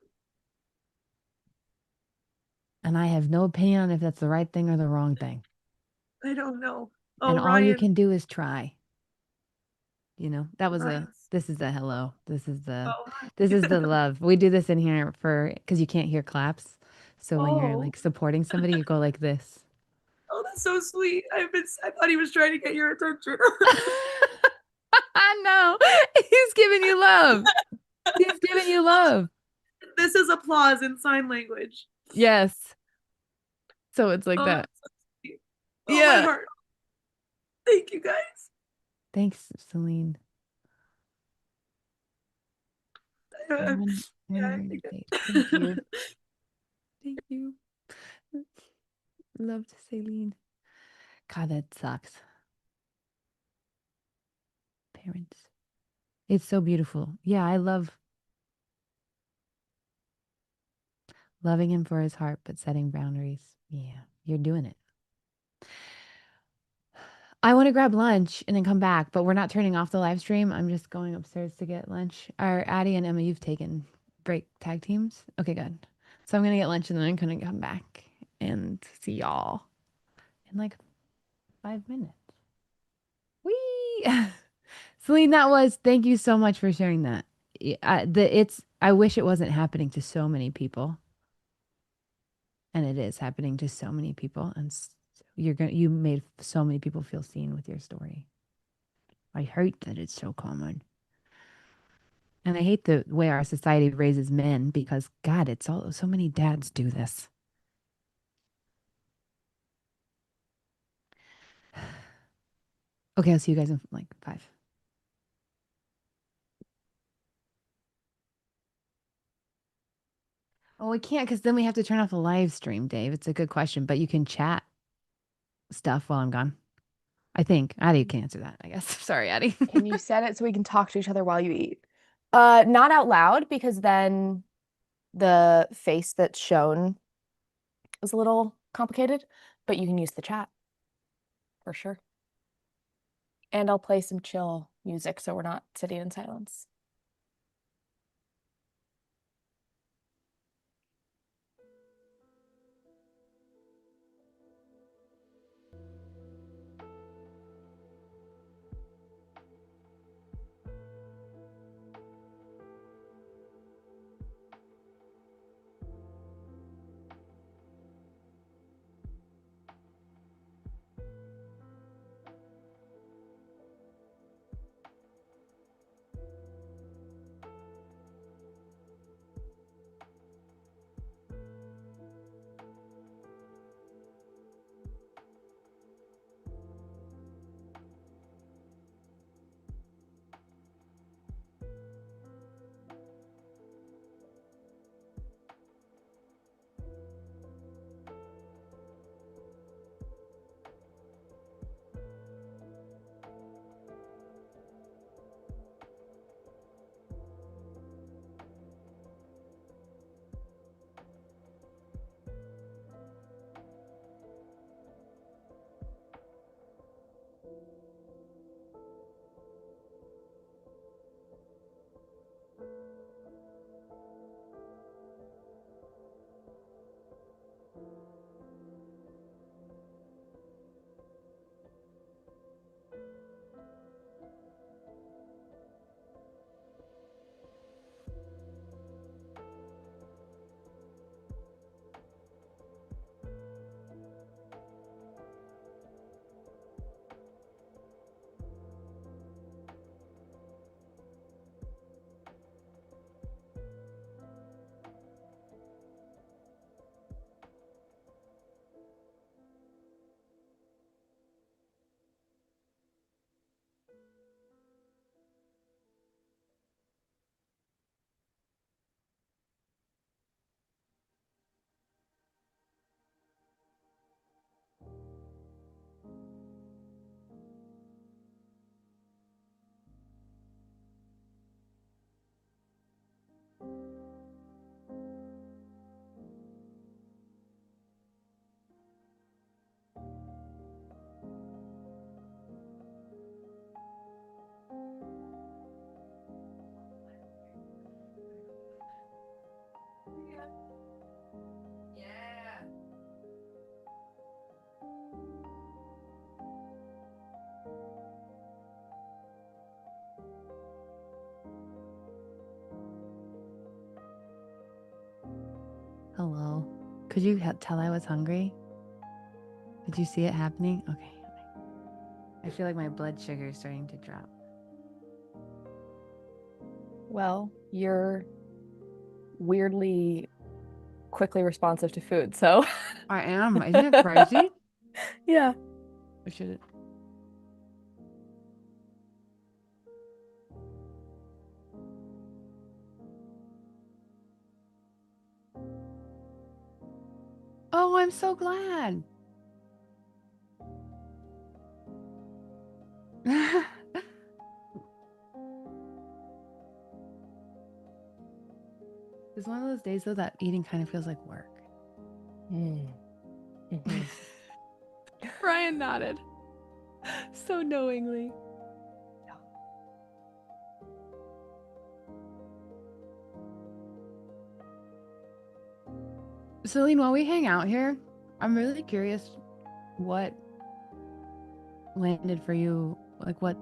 Speaker 2: And I have no opinion on if that's the right thing or the wrong thing.
Speaker 7: I don't know.
Speaker 2: And
Speaker 7: Oh,
Speaker 2: all you
Speaker 7: Ryan.
Speaker 2: can do is try.
Speaker 7: Ryan.
Speaker 2: This is the hello.
Speaker 7: Oh,
Speaker 2: This is the love. We do this in here because you can't hear claps. So when you're
Speaker 7: oh,
Speaker 2: like supporting somebody, you go like this.
Speaker 7: oh, that's so sweet. I thought he was trying to get your attention.
Speaker 2: I know. He's giving you love. He's giving you love.
Speaker 7: This is applause in sign language.
Speaker 2: Yes. So it's like
Speaker 7: Oh,
Speaker 2: that.
Speaker 7: that's so sweet. Oh, my
Speaker 2: Yeah.
Speaker 7: heart. Thank you guys.
Speaker 2: Thanks, Celene.
Speaker 7: Uh,
Speaker 2: I want to
Speaker 7: yeah,
Speaker 2: hear your take. Thank you. Thank you. Love to Celene. God, that sucks. Parents. It's so beautiful. Yeah, I love loving him for his heart, but setting boundaries. Yeah. You're doing it. I want to grab lunch and then come back, but we're not turning off the live stream. I'm just going upstairs to get lunch. Are Addie and Emma, you've taken break tag teams? Okay, good. So I'm going to get lunch and then I'm going to come back and see y'all in like 5 minutes. Whee! Celene, thank you so much for sharing that. I wish it wasn't happening to so many people. And it is happening to so many people. And you made so many people feel seen with your story. I hate that it's so common. And I hate the way our society raises men because God, so many dads do this. Okay, I'll see you guys in like 5. Oh, we can't because then we have to turn off the live stream, Dave. It's a good question, but you can chat stuff while I'm gone. I think Addie can answer that, I guess. Sorry, Addie.
Speaker 1: Can you set it so we can talk to each other while you eat? Not out loud because then the face that's shown is a little complicated, but you can use the chat for sure. And I'll play some chill music so we're not sitting in silence.
Speaker 2: Hello. Could you tell I was hungry? Did you see it happening? Okay. I feel like my blood sugar is starting to drop.
Speaker 1: Well, you're weirdly quickly responsive to food, so
Speaker 2: I am. Isn't it crazy?
Speaker 1: yeah.
Speaker 2: Or should it? Oh, I'm so glad. It's one of those days though that eating kind of feels like work.
Speaker 1: Mhm.
Speaker 2: Brian nodded so knowingly. Celene, while we hang out here, I'm really curious what landed for you, like what,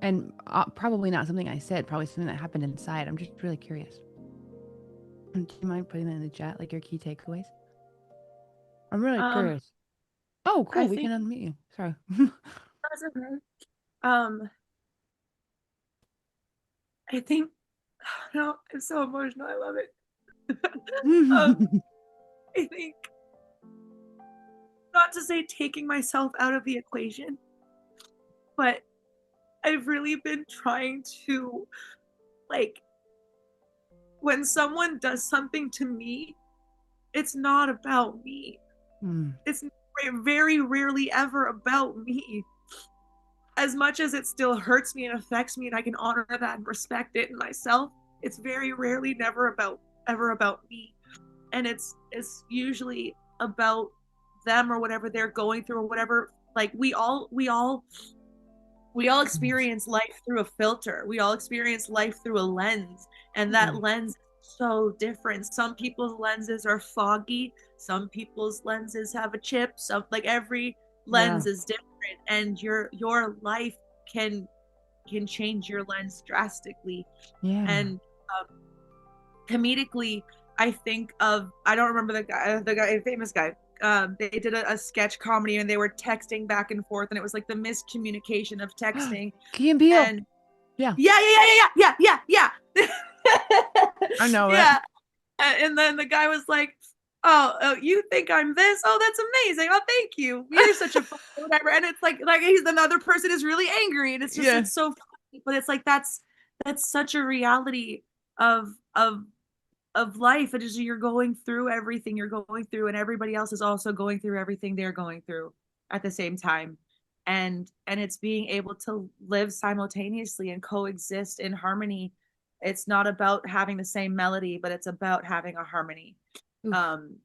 Speaker 2: and probably not something I said, probably something that happened inside. I'm just really curious. Do you mind putting that in the chat, like your key takeaways? I'm really curious. Oh, cool. We can unmute you. Sorry.
Speaker 7: That's okay. I think, no, I'm so emotional. I love it. I think, not to say taking myself out of the equation, but I've really been trying to, like, when someone does something to me, it's not about me. It's very rarely ever about me. As much as it still hurts me and affects me, and I can honor that and respect it in myself, it's very rarely ever about me. And it's usually about them or whatever they're going through or whatever. Like we all experience life through a filter. We all experience life through a lens, and that lens is so different. Some people's lenses are foggy, some people's lenses have a chip, some, like, every lens is different, and your life can change your lens drastically. And comedically, I think of, I don't remember the famous guy. They did a sketch comedy and they were texting back and forth, and it was like the miscommunication of texting.
Speaker 2: Key and Peele.
Speaker 7: And
Speaker 2: yeah. I know it.
Speaker 7: And then the guy was like, oh, you think I'm this? Oh, that's amazing. Oh, thank you. You're such a whatever. And it's like he's another person is really angry, and it's just it's so funny. But it's like that's such a reality of life. It is, you're going through everything you're going through, and everybody else is also going through everything they're going through at the same time. And it's being able to live simultaneously and coexist in harmony. It's not about having the same melody, but it's about having a harmony. And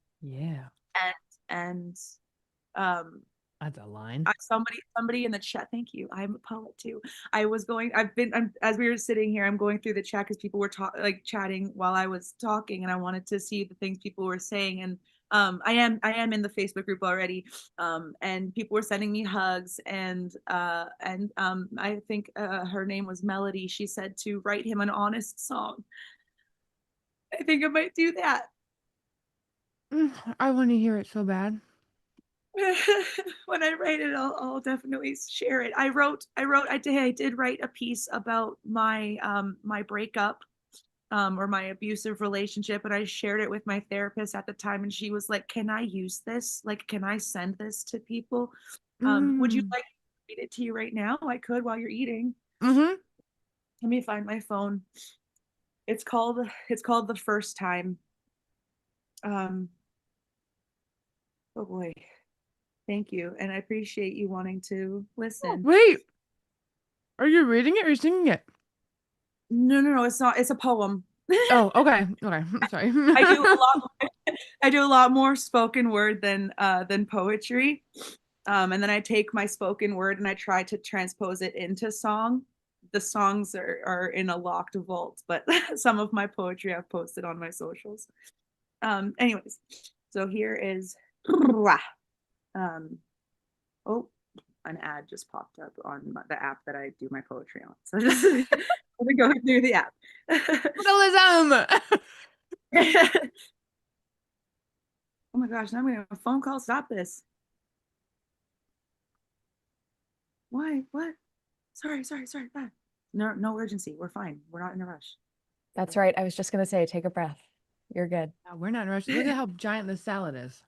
Speaker 2: that's a line.
Speaker 7: Somebody in the chat, thank you. I'm a poet too. As we were sitting here, I'm going through the chat because people were chatting while I was talking, and I wanted to see the things people were saying. And I am in the Facebook group already, and people were sending me hugs, and I think her name was Melody. She said to write him an honest song. I think I might do that.
Speaker 2: I want to hear it so bad.
Speaker 7: When I write it, I'll definitely share it. I did write a piece about my my breakup, or my abusive relationship, and I shared it with my therapist at the time, and she was like, "Can I use this? Like, can I send this to people? Would you like to read it to you right now?" I could while you're eating. Let me find my phone. It's called The First Time. Oh boy. Thank you. And I appreciate you wanting to listen.
Speaker 2: Wait. Are you reading it or singing it?
Speaker 7: No, it's not. It's a poem.
Speaker 2: Oh, okay. Okay. Sorry.
Speaker 7: I do a lot more spoken word than poetry. And then I take my spoken word and I try to transpose it into song. The songs are in a locked vault, but some of my poetry I've posted on my socials. Anyways, so here is oh, an ad just popped up on the app that I do my poetry on. So just I'm gonna go through the app.
Speaker 2: Journalism.
Speaker 7: Oh my gosh, now I'm gonna have a phone call. Stop this. Why? What? Sorry. Bye. No urgency. We're fine. We're not in a rush.
Speaker 1: That's right. I was just gonna say, take a breath. You're good.
Speaker 2: No, we're not in a rush. Look at how giant this salad is.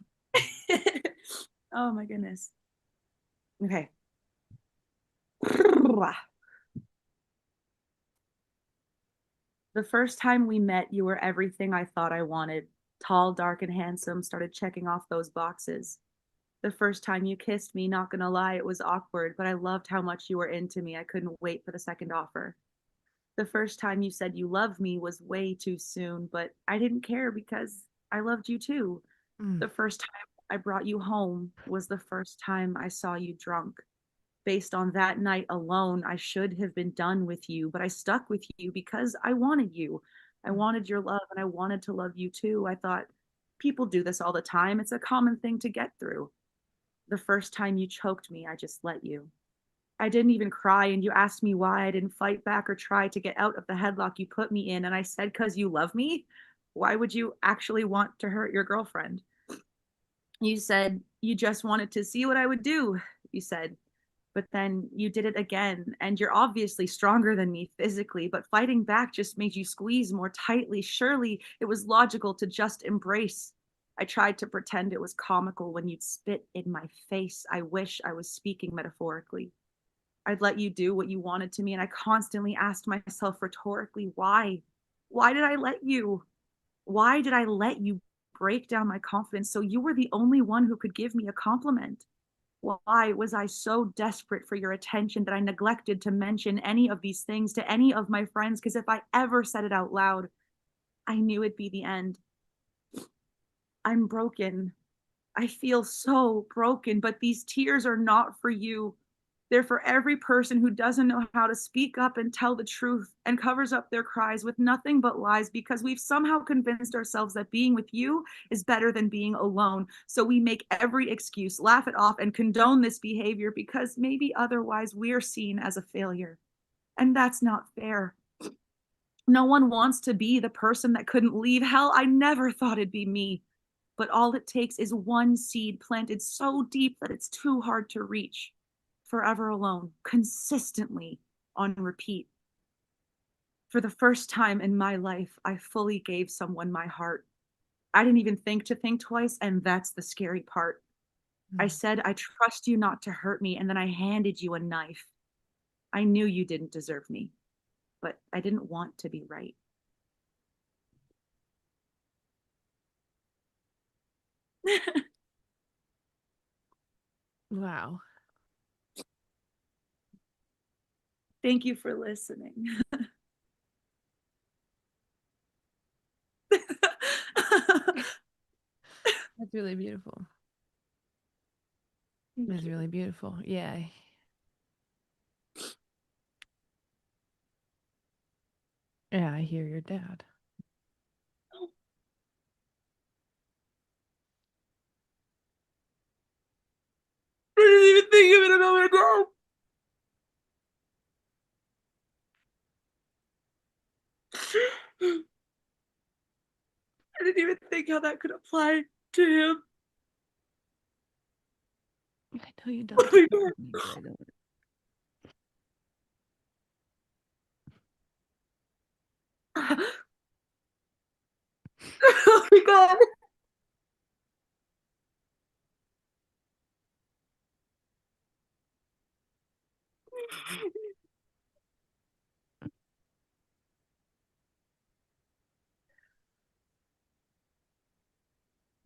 Speaker 7: Oh my goodness. Okay. The first time we met, you were everything I thought I wanted. Tall, dark, and handsome, started checking off those boxes. The first time you kissed me, not gonna lie, it was awkward, but I loved how much you were into me. I couldn't wait for the second offer. The first time you said you loved me was way too soon, but I didn't care because I loved you too. The first time I brought you home was the first time I saw you drunk. Based on that night alone, I should have been done with you, but I stuck with you because I wanted you. I wanted your love and I wanted to love you too. I thought people do this all the time. It's a common thing to get through. The first time you choked me, I just let you. I didn't even cry, and you asked me why I didn't fight back or try to get out of the headlock you put me in. And I said, because you love me. Why would you actually want to hurt your girlfriend? You said you just wanted to see what I would do, you said. But then you did it again, and you're obviously stronger than me physically, but fighting back just made you squeeze more tightly. Surely it was logical to just embrace. I tried to pretend it was comical when you'd spit in my face. I wish I was speaking metaphorically. I'd let you do what you wanted to me, and I constantly asked myself rhetorically, why? Why did I let you? Why did I let you break down my confidence so you were the only one who could give me a compliment? Why was I so desperate for your attention that I neglected to mention any of these things to any of my friends? Because if I ever said it out loud, I knew it'd be the end. I'm broken. I feel so broken, but these tears are not for you. They're for every person who doesn't know how to speak up and tell the truth and covers up their cries with nothing but lies because we've somehow convinced ourselves that being with you is better than being alone. So we make every excuse, laugh it off, and condone this behavior because maybe otherwise we're seen as a failure. And that's not fair. No one wants to be the person that couldn't leave. Hell, I never thought it'd be me. But all it takes is one seed planted so deep that it's too hard to reach. Forever alone, consistently on repeat. For the first time in my life, I fully gave someone my heart. I didn't even think to think twice, and that's the scary part. I said, I trust you not to hurt me, and then I handed you a knife. I knew you didn't deserve me, but I didn't want to be right.
Speaker 2: Wow.
Speaker 7: Thank you for listening.
Speaker 2: That's really beautiful. That's really beautiful. Yeah. Yeah, I hear your dad.
Speaker 7: I didn't even think of it a moment ago. I didn't even think how that could apply to him.
Speaker 2: I know you don't.
Speaker 7: Oh my God.
Speaker 2: I don't.
Speaker 7: Oh my God.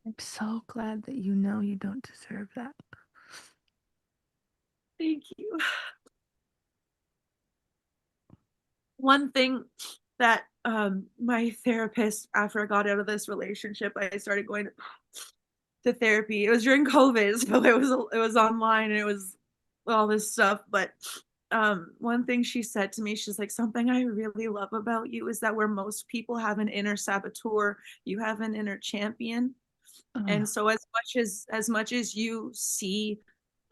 Speaker 2: I'm so glad that you know you don't deserve that.
Speaker 7: Thank you. One thing that my therapist, after I got out of this relationship, I started going to therapy. It was during COVID, so it was online and it was all this stuff. But one thing she said to me, she's like, something I really love about you is that where most people have an inner saboteur, you have an inner champion. And so as much as you see,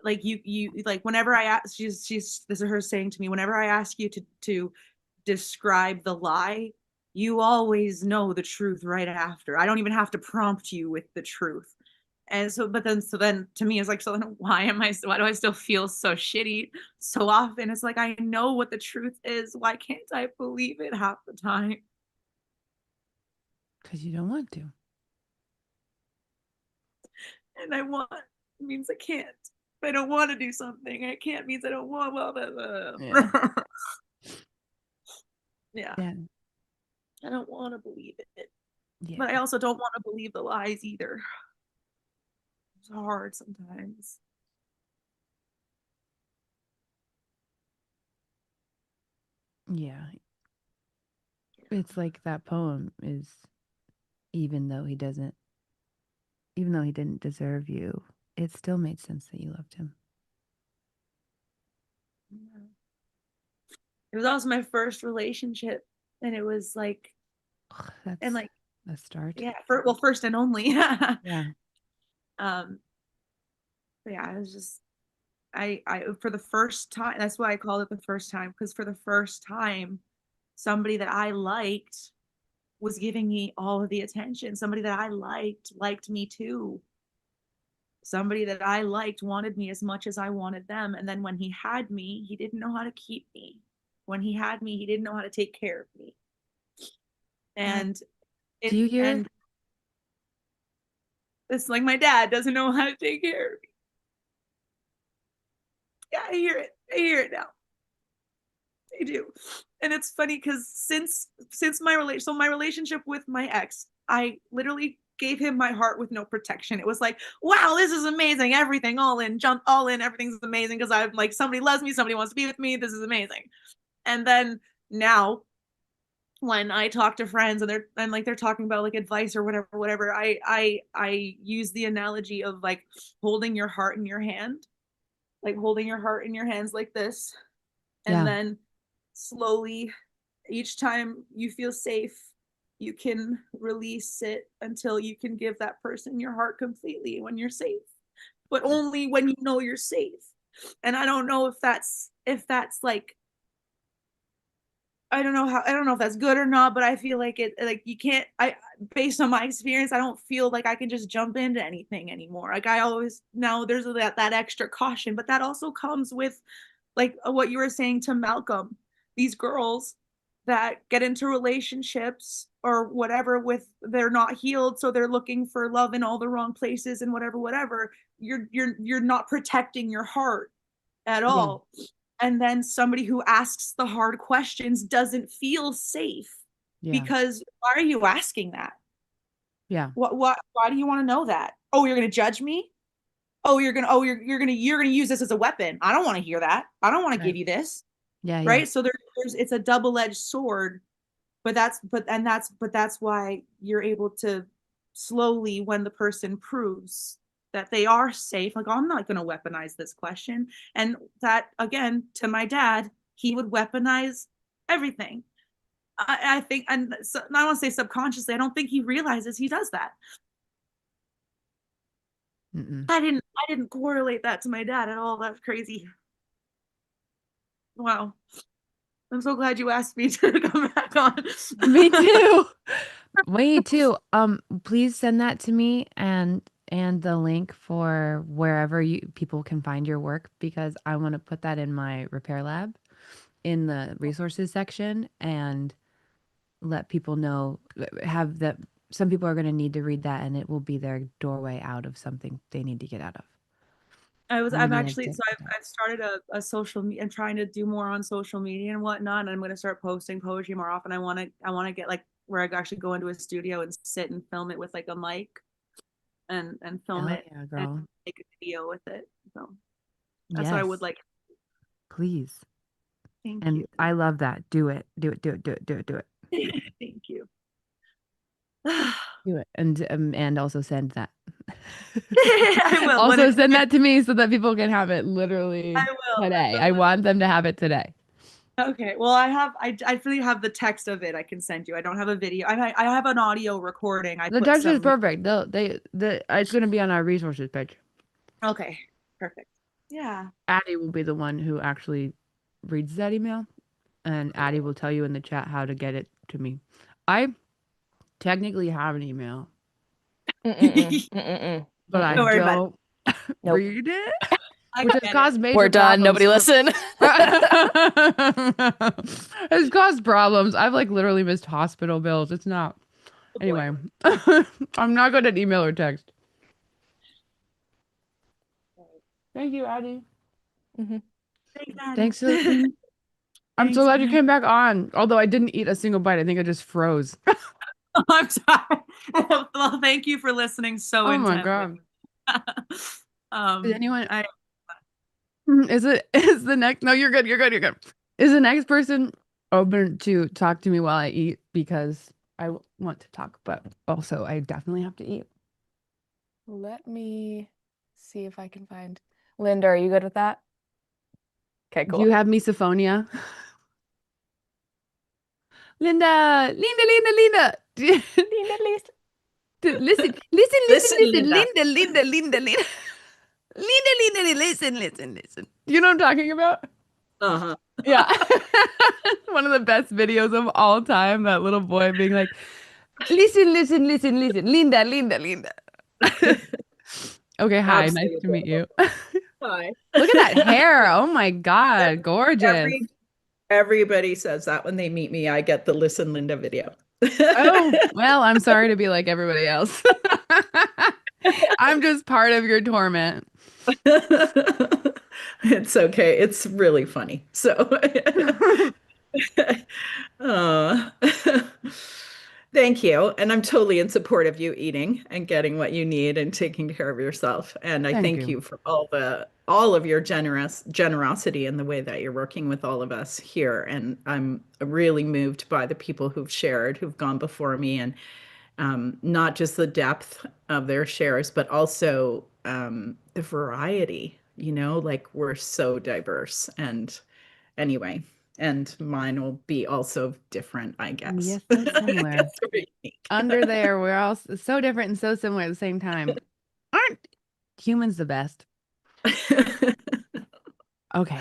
Speaker 7: like you like whenever I ask, she's this is her saying to me, whenever I ask you to describe the lie, you always know the truth right after. I don't even have to prompt you with the truth. And so, but then, so then to me, it's like, so then why do I still feel so shitty so often? It's like, I know what the truth is. Why can't I believe it half the time?
Speaker 2: Because you don't want to.
Speaker 7: And I want means I can't. If I don't want to do something, I can't means I don't want. Well,
Speaker 2: Yeah.
Speaker 7: yeah.
Speaker 2: Yeah.
Speaker 7: I don't want to believe it.
Speaker 2: Yeah.
Speaker 7: But I also don't want to believe the lies either. It's hard sometimes.
Speaker 2: Yeah. It's like that poem is, even though he doesn't even though he didn't deserve you, it still made sense that you loved him.
Speaker 7: It was also my first relationship, and it was like,
Speaker 2: That's
Speaker 7: and like
Speaker 2: a start.
Speaker 7: yeah, first and only.
Speaker 2: Yeah.
Speaker 7: But yeah, it was just I for the first time, that's why I called it the first time, because for the first time, somebody that I liked was giving me all of the attention. Somebody that I liked me too. Somebody that I liked wanted me as much as I wanted them. And then when he had me, he didn't know how to keep me. When he had me, he didn't know how to take care of me. And
Speaker 2: Do you hear?
Speaker 7: and it's like my dad doesn't know how to take care of me. Yeah, I hear it. I hear it now. I do. And it's funny because since my relationship with my ex, I literally gave him my heart with no protection. It was like, wow, this is amazing. Everything all in, jump all in, everything's amazing because I'm like, somebody loves me, somebody wants to be with me. This is amazing. And then now when I talk to friends and they're talking about like advice or whatever, I use the analogy of like holding your heart in your hand, like holding your heart in your hands like this, and then slowly, each time you feel safe, you can release it until you can give that person your heart completely when you're safe, but only when you know you're safe. And I don't know if that's like, I don't know if that's good or not, but I feel like it, like you can't, based on my experience, I don't feel like I can just jump into anything anymore. Like I always, now there's that extra caution, but that also comes with like what you were saying to Malcolm, these girls that get into relationships or whatever with, they're not healed, so they're looking for love in all the wrong places and whatever. You're not protecting your heart at all. And then somebody who asks the hard questions doesn't feel safe because why are you asking that?
Speaker 2: Yeah.
Speaker 7: What why do you want to know that? Oh, you're going to judge me? Oh, you're going to use this as a weapon. I don't want to hear that. I don't want to give you this. Right? So there's it's a double-edged sword, but that's why you're able to slowly, when the person proves that they are safe, like, oh, I'm not going to weaponize this question. And that, again, to my dad, he would weaponize everything. I think, and so, I don't want to say subconsciously, I don't think he realizes he does that. I didn't correlate that to my dad at all. That's crazy. Wow. I'm so glad you asked me to come back on.
Speaker 2: Me too. Me too. Please send that to me and the link for wherever people can find your work, because I want to put that in my repair lab in the resources section and let people know, have that some people are going to need to read that and it will be their doorway out of something they need to get out of.
Speaker 7: I've started a social media. I'm trying to do more on social media and whatnot. And I'm going to start posting poetry more often. I want to get like where I actually go into a studio and sit and film it with like a mic and film it and make a video with it. So that's what I would like.
Speaker 2: Please.
Speaker 7: Thank
Speaker 2: you.
Speaker 7: And
Speaker 2: I love that. Do it. Do it. Do it. Do it. Do it. Do it.
Speaker 7: Thank you.
Speaker 2: Do it. And also send that.
Speaker 7: I will.
Speaker 2: Also send that to me so that people can have it literally today. I want them to have it today.
Speaker 7: Okay. Well, I really have the text of it I can send you. I don't have a video. I have an audio recording.
Speaker 2: The text is perfect. It's going to be on our resources page.
Speaker 7: Okay. Perfect. Yeah.
Speaker 2: Addie will be the one who actually reads that email, and Addie will tell you in the chat how to get it to me. I technically have an email, but I don't read it. Which has caused major
Speaker 1: We're done. Nobody listen.
Speaker 2: It's caused problems. I've like literally missed hospital bills. It's not. Anyway, I'm not good at email or text. Thank you, Addie. Thanks, Celene. I'm so glad you came back on. Although I didn't eat a single bite. I think I just froze.
Speaker 7: I'm sorry. Well, thank you for listening so intently.
Speaker 2: My God. Is anyone? Is the next? No, you're good. You're good. You're good. Is the next person open to talk to me while I eat? Because I want to talk, but also I definitely have to eat.
Speaker 1: Let me see if I can find. Linda, are you good with that? Okay,
Speaker 2: Do you
Speaker 1: cool.
Speaker 2: have misophonia? Linda, Linda, Linda, Linda.
Speaker 1: Linda, please.
Speaker 2: Listen, listen, listen,
Speaker 7: Listen,
Speaker 2: listen.
Speaker 7: Linda.
Speaker 2: Linda, Linda, Linda, Linda. Linda, Linda, listen, listen, listen. You know what I'm talking about?
Speaker 7: Uh-huh.
Speaker 2: Yeah. One of the best videos of all time, that little boy being like, listen, listen, listen, listen. Linda, Linda, Linda. Okay, hi. Nice to meet you.
Speaker 7: Hi.
Speaker 2: Look at that hair. Oh my God. Gorgeous.
Speaker 7: Everybody says that when they meet me. I get the Listen Linda video.
Speaker 2: Oh, well, I'm sorry to be like everybody else. I'm just part of your torment.
Speaker 7: It's okay. It's really funny. So, uh, thank you. And I'm totally in support of you eating and getting what you need and taking care of yourself. And I
Speaker 2: Thank
Speaker 7: thank
Speaker 2: you.
Speaker 7: you for all of your generosity in the way that you're working with all of us here. And I'm really moved by the people who've shared, who've gone before me, and not just the depth of their shares, but also the variety. Like we're so diverse. And anyway, and mine will be also different, I guess.
Speaker 2: Yes, so similar.
Speaker 7: It's very unique.
Speaker 2: Under there, we're all so different and so similar at the same time. Aren't humans the best? Okay.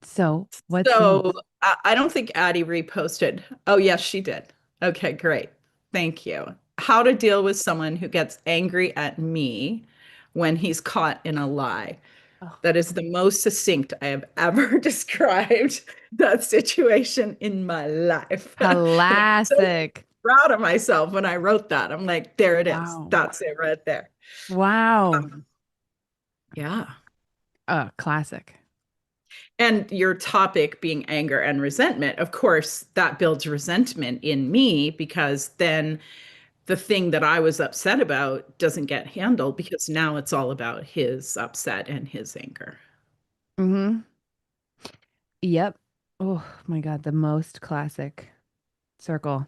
Speaker 2: So, what's
Speaker 7: So
Speaker 2: next?
Speaker 7: I don't think Addie reposted. Oh, yes, she did. Okay, great. Thank you. How to deal with someone who gets angry at me when he's caught in a lie.
Speaker 2: Oh,
Speaker 7: That is the most succinct I have ever described that situation in my life. And I'm so
Speaker 2: classic.
Speaker 7: proud of myself when I wrote that. I'm like, there it is.
Speaker 2: Wow.
Speaker 7: That's it right there.
Speaker 2: Wow.
Speaker 7: Yeah.
Speaker 2: Classic.
Speaker 7: And your topic being anger and resentment, of course, that builds resentment in me because then the thing that I was upset about doesn't get handled because now it's all about his upset and his anger.
Speaker 2: Mm-hmm. Yep. Oh my God, the most classic circle.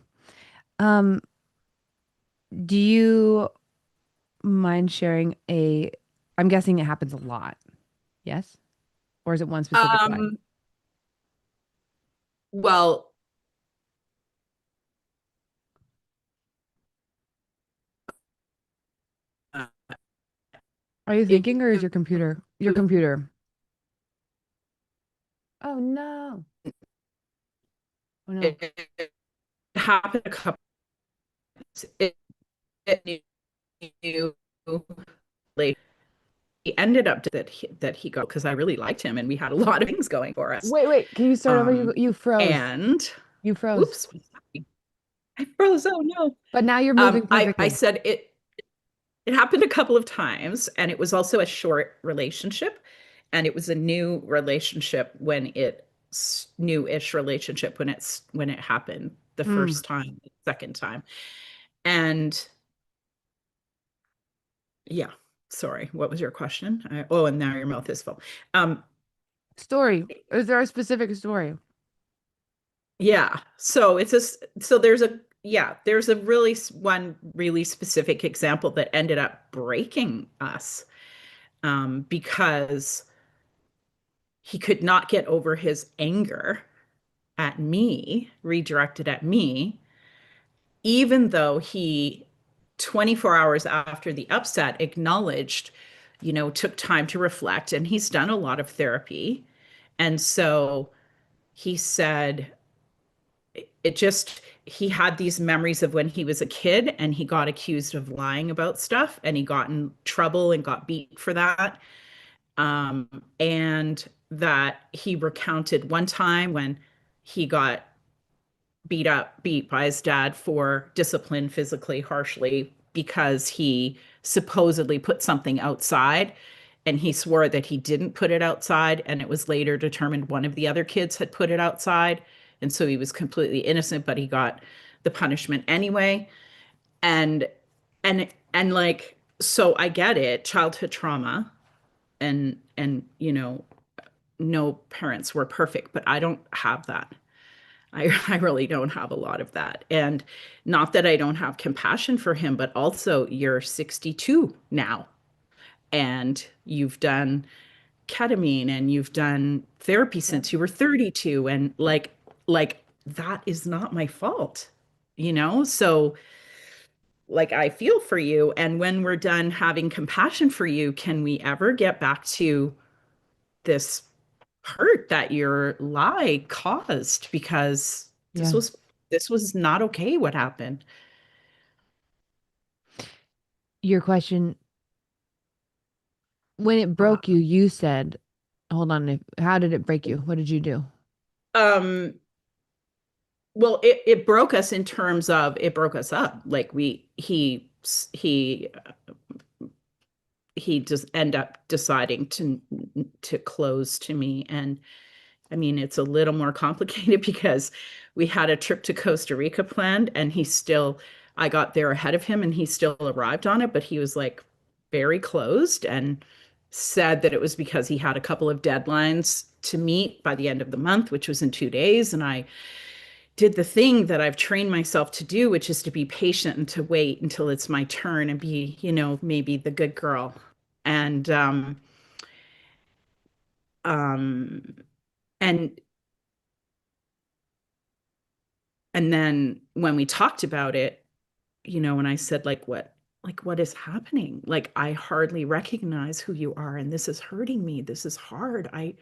Speaker 2: Um, do you mind sharing I'm guessing it happens a lot. Yes? Or is it one specific lie?
Speaker 7: Um, well, uh,
Speaker 2: Are you
Speaker 7: it,
Speaker 2: thinking or is your computer? Your computer. Oh no. Oh no.
Speaker 7: it happened a couple. It, it knew later. He ended up that he got because I really liked him and we had a lot of things going for us.
Speaker 2: Wait. Can you start over? You froze.
Speaker 7: And
Speaker 2: You froze.
Speaker 7: oops, I froze. Oh no.
Speaker 2: But now you're moving
Speaker 7: I
Speaker 2: perfectly.
Speaker 7: said it happened a couple of times, and it was also a short relationship, and it was a new relationship when it's new-ish relationship when it happened the
Speaker 2: Mm.
Speaker 7: first time, the second time. And yeah, sorry, what was your question? Oh, and now your mouth is full.
Speaker 2: Story. Is there a specific story?
Speaker 7: Yeah. So there's a one really specific example that ended up breaking us because he could not get over his anger at me, redirected at me, even though he 24 hours after the upset acknowledged, took time to reflect, and he's done a lot of therapy. And so he said, he had these memories of when he was a kid and he got accused of lying about stuff and he got in trouble and got beat for that. And that he recounted one time when he got beat by his dad for discipline physically harshly because he supposedly put something outside and he swore that he didn't put it outside, and it was later determined one of the other kids had put it outside, and so he was completely innocent, but he got the punishment anyway. And and and like, so I get it, childhood trauma, and no parents were perfect, but I don't have that.
Speaker 8: I really don't have a lot of that. And not that I don't have compassion for him, but also you're 62 now and you've done ketamine and you've done therapy since you were 32 and like that is not my fault, you know? So like I feel for you and when we're done having compassion for you, can we ever get back to this hurt that your lie caused because
Speaker 2: Yeah.
Speaker 8: this was not okay what happened.
Speaker 2: Your question, when it broke you, you said, hold on, how did it break you? What did you do?
Speaker 8: Um well it broke us in terms of it broke us up. Like he just end up deciding to close to me. And I mean, it's a little more complicated because we had a trip to Costa Rica planned and I got there ahead of him and he still arrived on it, but he was like very closed and said that it was because he had a couple of deadlines to meet by the end of the month, which was in 2 days. And I did the thing that I've trained myself to do, which is to be patient and to wait until it's my turn and be, maybe the good girl. And um and and then when we talked about it, when I said like what is happening? Like I hardly recognize who you are and this is hurting me. This is hard. I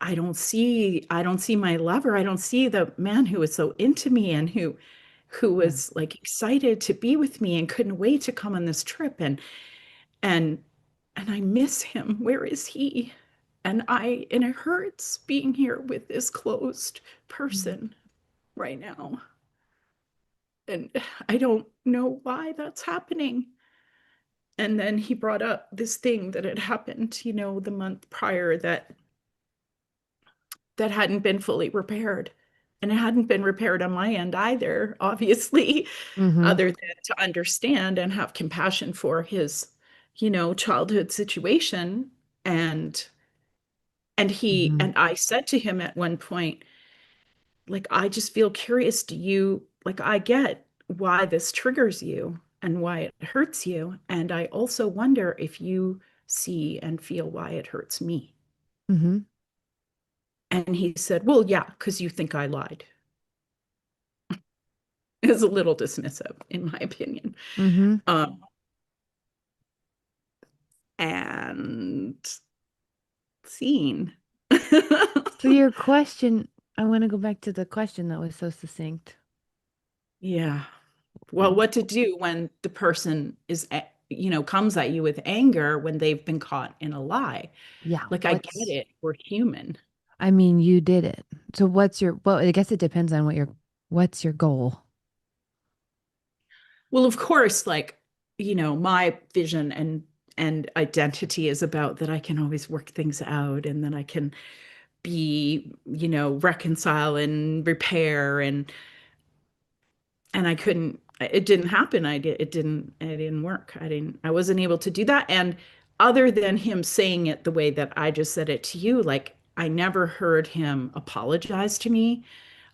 Speaker 8: I don't see my lover. I don't see the man who is so into me and who was like excited to be with me and couldn't wait to come on this trip and and I miss him. Where is he? And it hurts being here with this closed person right now. And I don't know why that's happening. And then he brought up this thing that had happened, the month prior that hadn't been fully repaired. And it hadn't been repaired on my end either, obviously, other than to understand and have compassion for his, childhood situation. And and I said to him at one point, like, I just feel curious. Like, I get why this triggers you and why it hurts you. And I also wonder if you see and feel why it hurts me.
Speaker 2: Mm-hmm.
Speaker 8: And he said, well, yeah, because you think I lied. Is a little dismissive, in my opinion.
Speaker 2: Mm-hmm.
Speaker 8: And scene.
Speaker 2: So your question, I want to go back to the question that was so succinct.
Speaker 8: Yeah. Well, what to do when the person comes at you with anger when they've been caught in a lie?
Speaker 2: Yeah.
Speaker 8: Like, I get it. We're human.
Speaker 2: I mean, you did it. So well, I guess it depends on what's your goal?
Speaker 8: Well, of course, like, my vision and identity is about that I can always work things out and that I can be, reconcile and repair and I couldn't, it didn't happen. It didn't work. I wasn't able to do that. And other than him saying it the way that I just said it to you, like I never heard him apologize to me.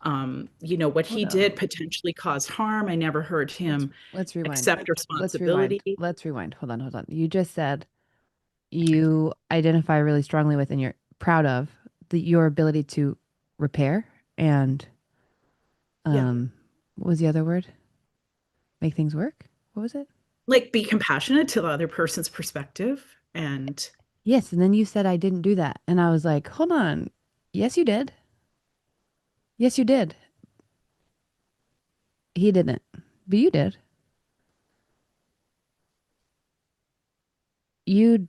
Speaker 8: What he did potentially caused harm. I never heard him
Speaker 2: Let's rewind.
Speaker 8: accept responsibility.
Speaker 2: Let's rewind. Hold on. You just said you identify really strongly with and you're proud of your ability to repair and what was the other word? Make things work? What was it?
Speaker 8: Like be compassionate to the other person's perspective. And
Speaker 2: yes, and then you said I didn't do that. And I was like, hold on. Yes, you did. Yes, you did. He didn't, but you did. You,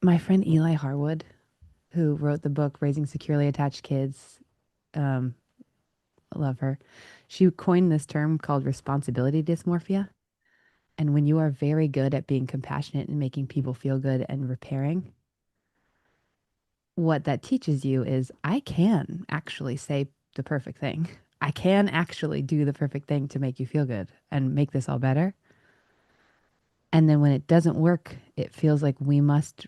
Speaker 2: my friend Eli Harwood, who wrote the book Raising Securely Attached Kids, I love her. She coined this term called responsibility dysmorphia. And when you are very good at being compassionate and making people feel good and repairing, what that teaches you is I can actually say the perfect thing. I can actually do the perfect thing to make you feel good and make this all better. And then when it doesn't work, it feels like we must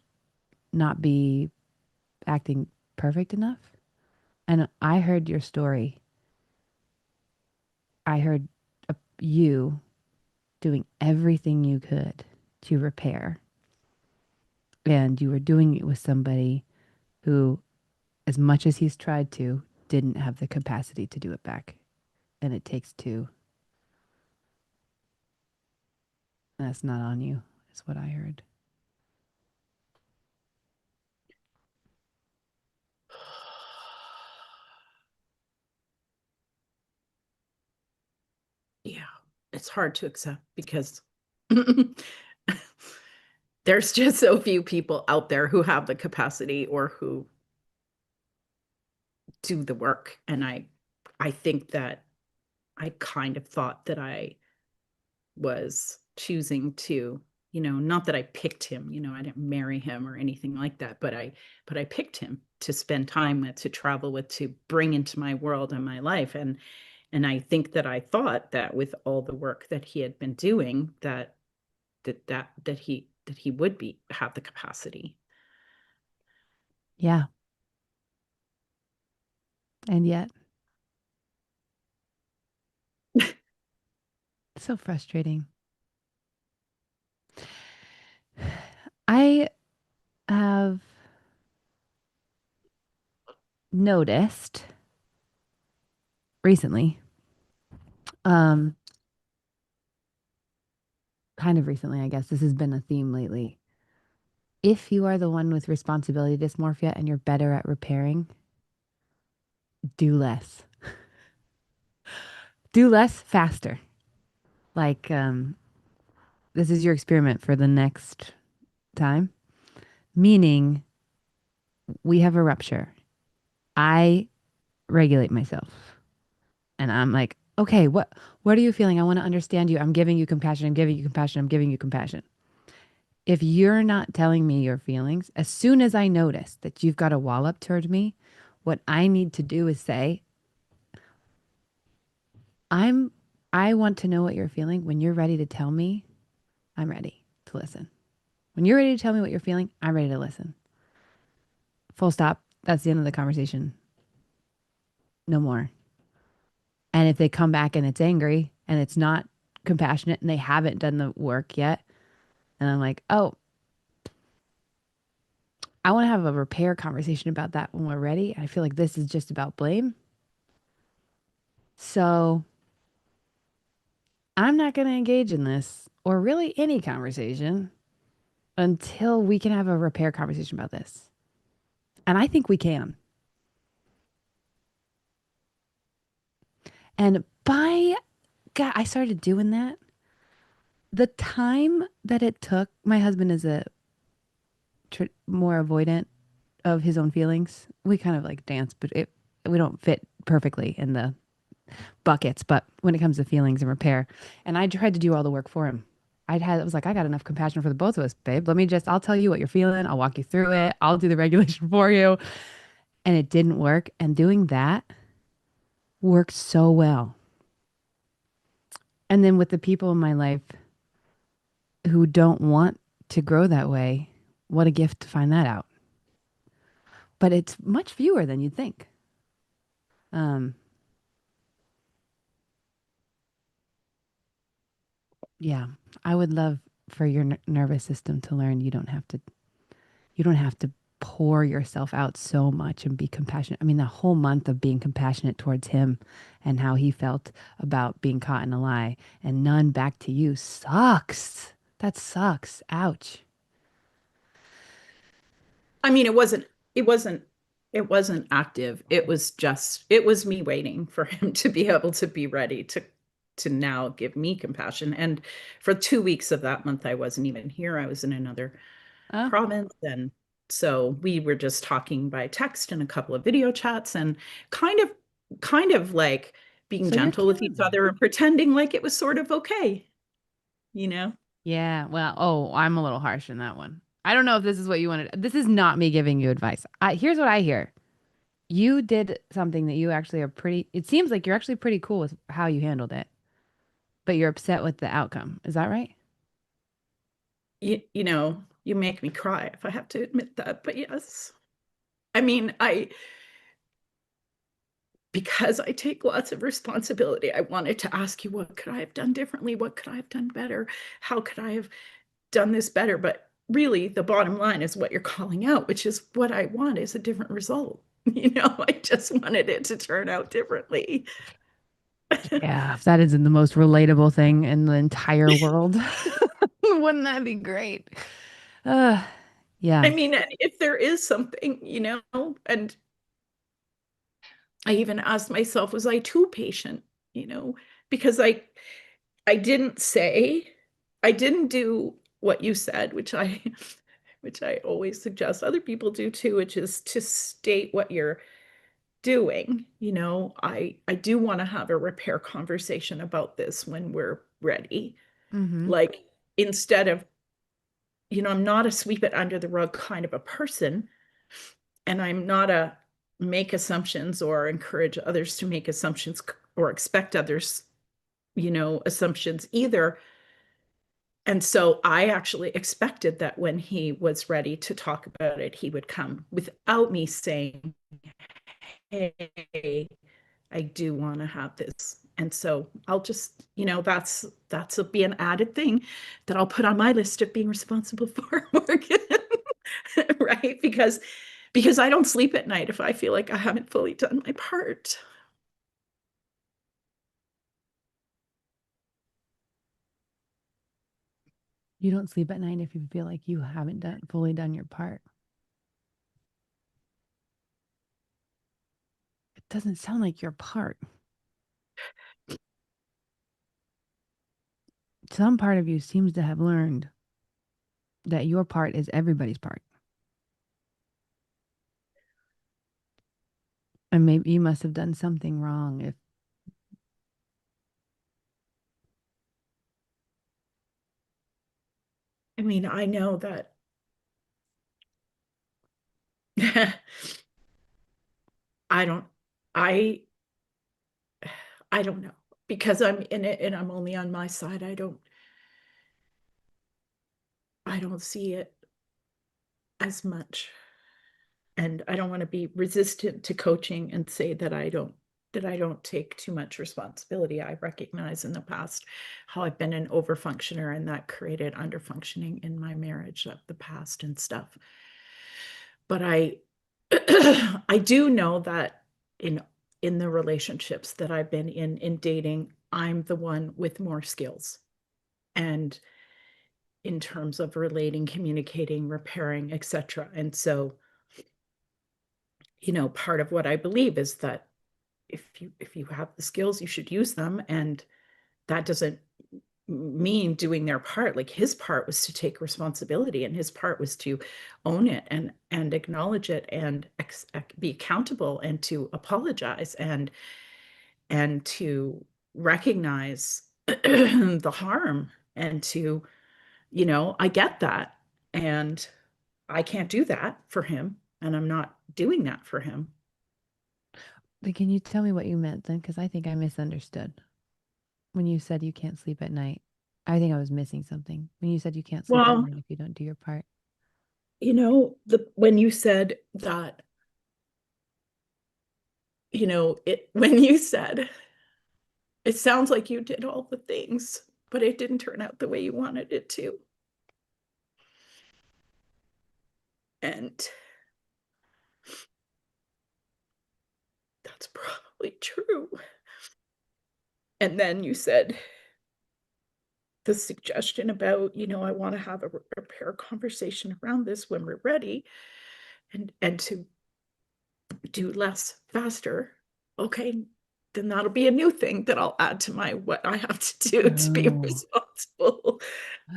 Speaker 2: not be acting perfect enough. And I heard your story. I heard you doing everything you could to repair. And you were doing it with somebody who, as much as he's tried to, didn't have the capacity to do it back. And it takes two. And that's not on you, is what I heard.
Speaker 8: Yeah, it's hard to accept because there's just so few people out there who have the capacity or who do the work. And I think that I kind of thought that I was choosing to, not that I picked him, I didn't marry him or anything like that, but I picked him to spend time with, to travel with, to bring into my world and my life. And I think that I thought that with all the work that he had been doing, that he would have the capacity.
Speaker 2: Yeah. And yet, so frustrating. I have noticed recently, kind of recently, I guess this has been a theme lately. If you are the one with responsibility dysmorphia and you're better at repairing, do less. Do less faster. Like, this is your experiment for the next time. Meaning, we have a rupture. I regulate myself. And I'm like, okay, what are you feeling? I want to understand you. I'm giving you compassion. I'm giving you compassion. I'm giving you compassion. If you're not telling me your feelings, as soon as I notice that you've got a wall up toward me, what I need to do is say, I want to know what you're feeling. When you're ready to tell me, I'm ready to listen. When you're ready to tell me what you're feeling, I'm ready to listen. Full stop. That's the end of the conversation. No more. And if they come back and it's angry and it's not compassionate and they haven't done the work yet, and I'm like, oh, I want to have a repair conversation about that when we're ready. I feel like this is just about blame. So I'm not going to engage in this or really any conversation until we can have a repair conversation about this. And I think we can. And by God, I started doing that. The time that it took, my husband is a more avoidant of his own feelings. We kind of like dance, but we don't fit perfectly in the buckets. But when it comes to feelings and repair, and I tried to do all the work for him. I was like, I got enough compassion for the both of us, babe. I'll tell you what you're feeling. I'll walk you through it. I'll do the regulation for you. And it didn't work. And doing that worked so well. And then with the people in my life who don't want to grow that way, what a gift to find that out. But it's much fewer than you'd think. Yeah, I would love for your nervous system to learn you don't have to pour yourself out so much and be compassionate. I mean, the whole month of being compassionate towards him and how he felt about being caught in a lie and none back to you sucks. That sucks. Ouch.
Speaker 8: I mean, it wasn't active. It was me waiting for him to be able to be ready to now give me compassion. And for 2 weeks of that month, I wasn't even here. I was in another province. And so we were just talking by text and a couple of video chats and kind of like being
Speaker 2: So you're
Speaker 8: gentle with each
Speaker 2: killing it.
Speaker 8: other and pretending like it was sort of okay, you know?
Speaker 2: Yeah, well, I'm a little harsh in that one. I don't know if this is what you wanted. This is not me giving you advice. Here's what I hear. You did something that you actually are it seems like you're actually pretty cool with how you handled it, but you're upset with the outcome. Is that right?
Speaker 8: You make me cry if I have to admit that, but yes. I mean, because I take lots of responsibility, I wanted to ask you, what could I have done differently? What could I have done better? How could I have done this better? But really, the bottom line is what you're calling out, which is what I want is a different result. I just wanted it to turn out differently.
Speaker 2: Yeah, if that isn't the most relatable thing in the entire world, wouldn't that be great? Yeah.
Speaker 8: I mean, if there is something, and I even asked myself, was I too patient? Because I didn't say, I didn't do what you said, which I always suggest other people do too, which is to state what you're doing. I do want to have a repair conversation about this when we're ready.
Speaker 2: Mm-hmm.
Speaker 8: Like, instead of, I'm not a sweep it under the rug kind of a person, and I'm not a make assumptions or encourage others to make assumptions or expect others, assumptions either. And so I actually expected that when he was ready to talk about it, he would come without me saying, hey, I do want to have this. And so I'll just, that'll be an added thing that I'll put on my list of being responsible for, Morgan. Right? Because I don't sleep at night if I feel like I haven't fully done my part.
Speaker 2: You don't sleep at night if you feel like you haven't fully done your part. It doesn't sound like your part. Some part of you seems to have learned that your part is everybody's part. And maybe you must have done something wrong if
Speaker 8: I mean, I know that I don't I I don't know, because I'm in it and I'm only on my side. I don't see it as much. And I don't want to be resistant to coaching and say that I don't take too much responsibility. I recognize in the past how I've been an overfunctioner, and that created underfunctioning in my marriage of the past and stuff. But I I do know that in the relationships that I've been in dating, I'm the one with more skills. And in terms of relating, communicating, repairing, etc. And so, part of what I believe is that if you have the skills, you should use them. And that doesn't mean doing their part. Like, his part was to take responsibility, and his part was to own it and acknowledge it and be accountable and to apologize and to recognize the harm and to, I get that. And I can't do that for him. And I'm not doing that for him.
Speaker 2: But can you tell me what you meant then? Because I think I misunderstood. When you said you can't sleep at night, I think I was missing something. When you said you can't sleep at night if you don't do your part.
Speaker 8: When you said that, when you said, it sounds like you did all the things, but it didn't turn out the way you wanted it to. And that's probably true. And then you said the suggestion about, I want to have a repair conversation around this when we're ready, and to do less faster. Okay, then that'll be a new thing that I'll add to my what I have to do to be responsible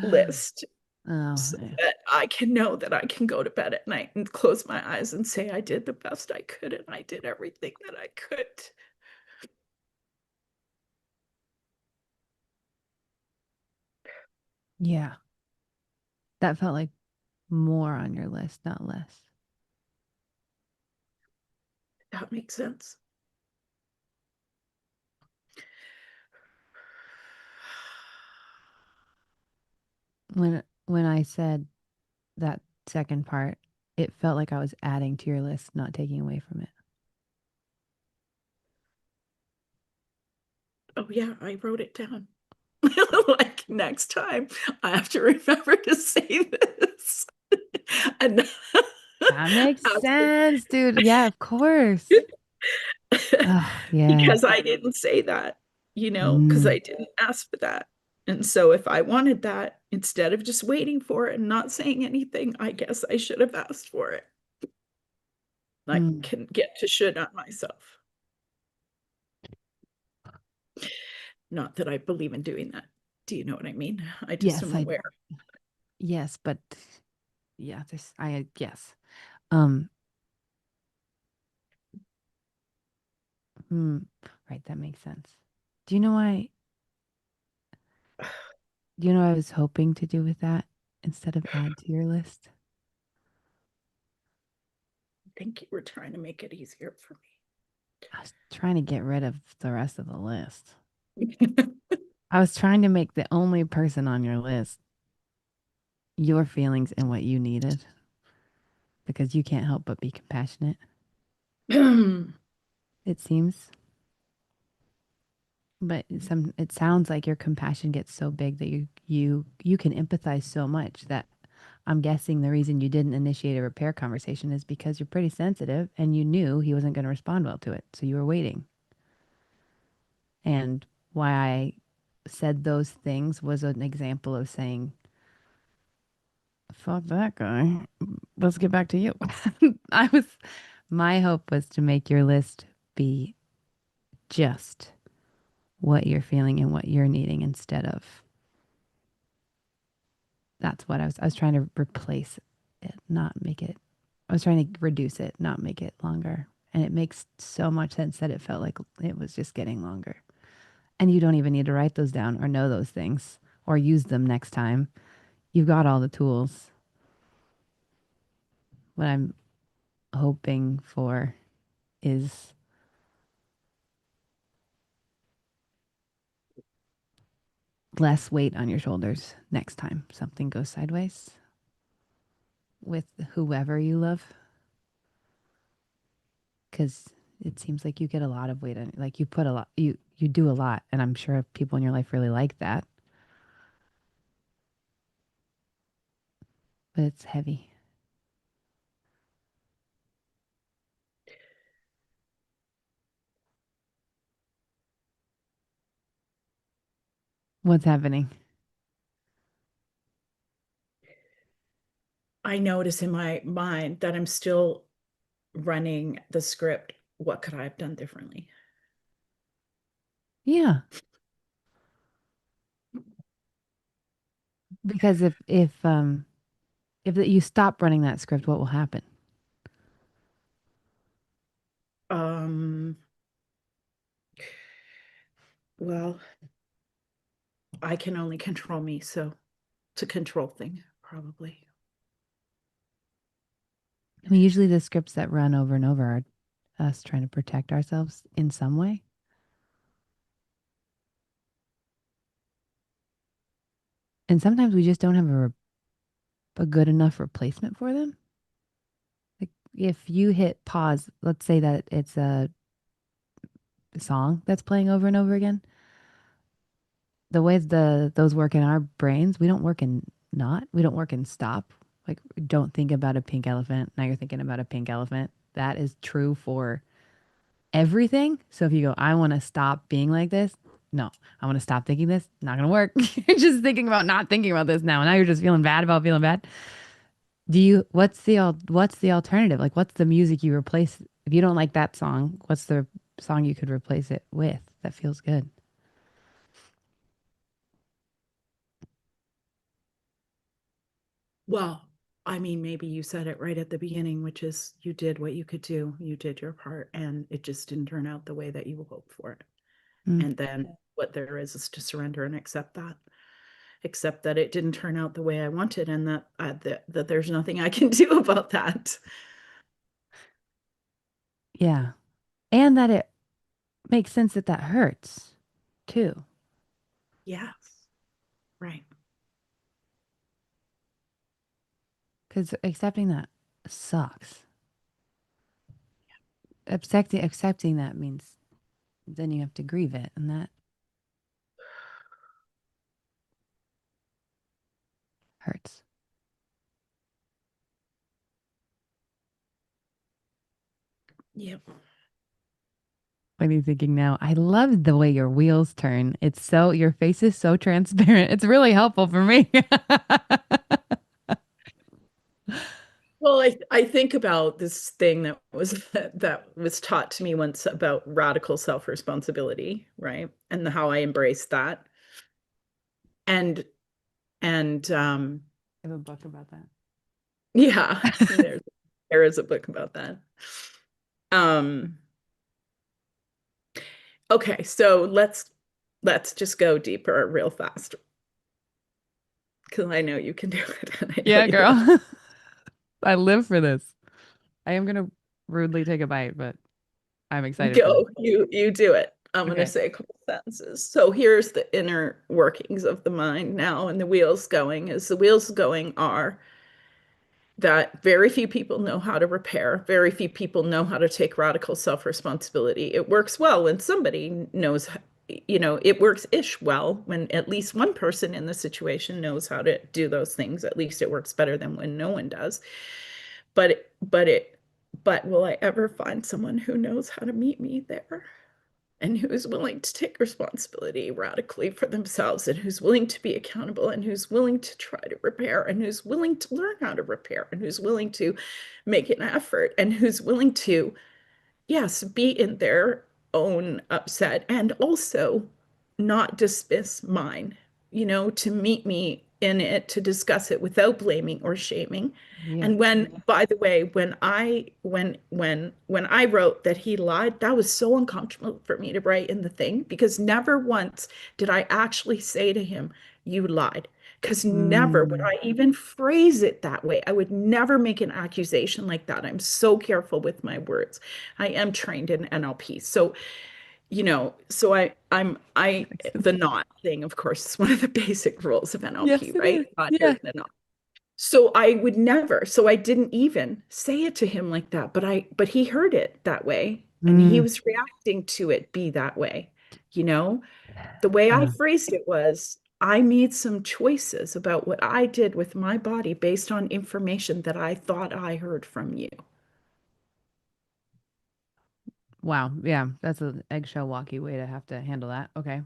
Speaker 8: list. So that I can know that I can go to bed at night and close my eyes and say I did the best I could and I did everything that I could.
Speaker 2: Yeah. That felt like more on your list, not less.
Speaker 8: That makes sense.
Speaker 2: When I said that second part, it felt like I was adding to your list, not taking away from it.
Speaker 8: Oh yeah, I wrote it down. Like next time I have to remember to say this. And
Speaker 2: That makes sense, dude. Yeah, of course. Oh, yeah.
Speaker 8: because I didn't say that, because I didn't ask for that. And so if I wanted that, instead of just waiting for it and not saying anything, I guess I should have asked for it. I can get to should on myself. Not that I believe in doing that. Do you know what I mean? I just am aware.
Speaker 2: Yes, but yeah, yes. Right, that makes sense. Do you know why? Do you know what I was hoping to do with that instead of add to your list?
Speaker 8: I think you were trying to make it easier for
Speaker 2: I was trying to get rid of the rest of the list.
Speaker 8: me.
Speaker 2: I was trying to make the only person on your list your feelings and what you needed because you can't help but be compassionate, it seems. But it sounds like your compassion gets so big that you can empathize so much that I'm guessing the reason you didn't initiate a repair conversation is because you're pretty sensitive and you knew he wasn't going to respond well to it. So you were waiting. And why I said those things was an example of saying, fuck that guy. Let's get back to you. I was, my hope was to make your list be just what you're feeling and what you're needing instead of that's what I was trying to replace it, not make it. I was trying to reduce it, not make it longer. And it makes so much sense that it felt like it was just getting longer. And you don't even need to write those down or know those things or use them next time. You've got all the tools. What I'm hoping for is less weight on your shoulders next time something goes sideways with whoever you love. Because it seems like you get a lot of weight on, like you put a lot, you do a lot, and I'm sure people in your life really like that. But it's heavy. What's happening?
Speaker 8: I notice in my mind that I'm still running the script. What could I have done differently?
Speaker 2: Yeah. Because if you stop running that script, what will happen?
Speaker 8: Well, I can only control me, so it's a control thing, probably.
Speaker 2: I mean, usually the scripts that run over and over are us trying to protect ourselves in some way. And sometimes we just don't have a good enough replacement for them. Like if you hit pause, let's say that it's a song that's playing over and over again. The ways those work in our brains, we don't work in we don't work in stop. Like don't think about a pink elephant. Now you're thinking about a pink elephant. That is true for everything. So if you go, I want to stop being like this. No, I want to stop thinking this. Not gonna work. You're just thinking about not thinking about this now. And now you're just feeling bad about feeling bad. What's the alternative? Like what's the music you replace if you don't like that song? What's the song you could replace it with that feels good?
Speaker 8: Well, I mean, maybe you said it right at the beginning, which is you did what you could do. You did your part, and it just didn't turn out the way that you hoped for it. And then what there is to surrender and accept that. Accept that it didn't turn out the way I wanted, and that there's nothing I can do about that.
Speaker 2: Yeah. And that it makes sense that that hurts too.
Speaker 8: Yes. Right.
Speaker 2: Because accepting that sucks. Accepting that means then you have to grieve it, and that hurts.
Speaker 8: Yep.
Speaker 2: What are you thinking now? I love the way your wheels turn. It's so, your face is so transparent. It's really helpful for me.
Speaker 8: Well, I think about this thing that was taught to me once about radical self-responsibility, right? And how I embraced that. And
Speaker 2: I have a book about that.
Speaker 8: yeah, there is a book about that. Okay, so let's just go deeper real fast. Because I know you can do it. And I know
Speaker 2: Yeah,
Speaker 8: you
Speaker 2: girl. I live for this. I am gonna rudely take a bite, but I'm excited for
Speaker 8: Go,
Speaker 2: this.
Speaker 8: you do it. I'm going to
Speaker 2: Okay.
Speaker 8: say a couple sentences. So here's the inner workings of the mind now, and the wheels going. As the wheels going are that very few people know how to repair, very few people know how to take radical self-responsibility. It works well when somebody knows, it works ish well when at least one person in the situation knows how to do those things. At least it works better than when no one does. But will I ever find someone who knows how to meet me there? And who is willing to take responsibility radically for themselves, and who's willing to be accountable, and who's willing to try to repair, and who's willing to learn how to repair, and who's willing to make an effort, and who's willing to, yes, be in their own upset and also not dismiss mine, to meet me in it, to discuss it without blaming or shaming.
Speaker 2: Yeah.
Speaker 8: And by the way, when I wrote that he lied, that was so uncomfortable for me to write in the thing, because never once did I actually say to him, you lied. Because never would I even phrase it that way. I would never make an accusation like that. I'm so careful with my words. I am trained in NLP. So, so the not thing, of course, is one of the basic rules of
Speaker 2: Yes,
Speaker 8: NLP,
Speaker 2: it
Speaker 8: right?
Speaker 2: is.
Speaker 8: Not
Speaker 2: Yeah.
Speaker 8: hearing the not. So I would never, so I didn't even say it to him like that, but he heard it that way, and he was reacting to it be that way. The way I phrased it was, I made some choices about what I did with my body based on information that I thought I heard from you.
Speaker 2: Wow. Yeah. That's an eggshell walky way to have to handle that. Okay.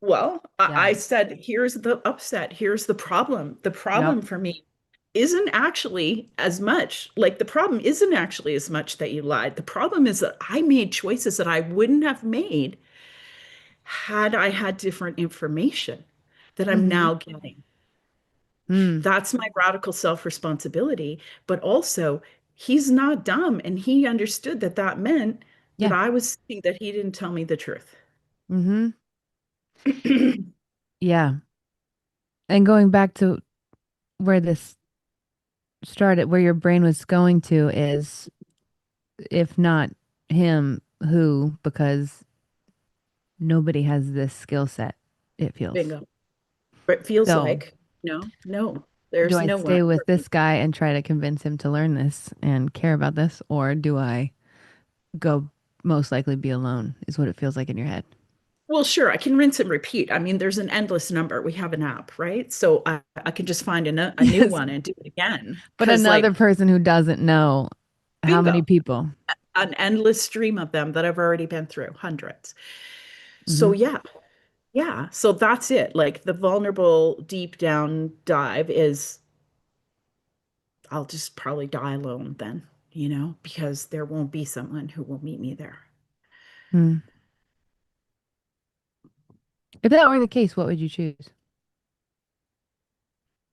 Speaker 8: Well,
Speaker 2: Yeah.
Speaker 8: I said, here's the upset, here's the problem. The problem
Speaker 2: Yep.
Speaker 8: for me isn't actually as much, like the problem isn't actually as much that you lied. The problem is that I made choices that I wouldn't have made had I had different information that I'm now getting. That's my radical self-responsibility. But also, he's not dumb, and he understood that that meant that
Speaker 2: Yeah.
Speaker 8: I was saying that he didn't tell me the truth.
Speaker 2: Mm-hmm. Yeah. And going back to where this started, where your brain was going to is, if not him, who? Because nobody has this skill set, it feels.
Speaker 8: Bingo. But it feels
Speaker 2: So,
Speaker 8: like, no,
Speaker 2: do
Speaker 8: there's
Speaker 2: I
Speaker 8: no one.
Speaker 2: stay with this guy and try to convince him to learn this and care about this? Or do I go most likely be alone, is what it feels like in your head?
Speaker 8: Well, sure, I can rinse and repeat. I mean, there's an endless number. We have an app, right? So I can just find a new
Speaker 2: Yes.
Speaker 8: one and do it again.
Speaker 2: But
Speaker 8: Because,
Speaker 2: another
Speaker 8: like,
Speaker 2: person who doesn't know how many
Speaker 8: bingo,
Speaker 2: people.
Speaker 8: an endless stream of them that I've already been through, hundreds. So,
Speaker 2: Mm-hmm.
Speaker 8: yeah, yeah. So that's it. Like, the vulnerable deep down dive is, I'll just probably die alone then, because there won't be someone who will meet me there.
Speaker 2: Hmm. If that were the case, what would you choose?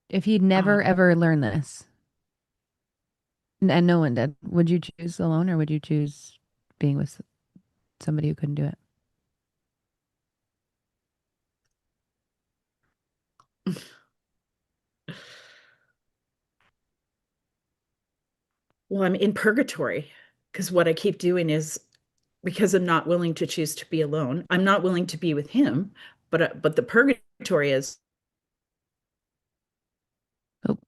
Speaker 2: If he'd never ever learned this, and no one did, would you choose alone, or would you choose being with somebody who couldn't do it?
Speaker 8: Well, I'm in purgatory, because what I keep doing is, because I'm not willing to choose to be alone. I'm not willing to be with him, but the purgatory is
Speaker 2: Oh,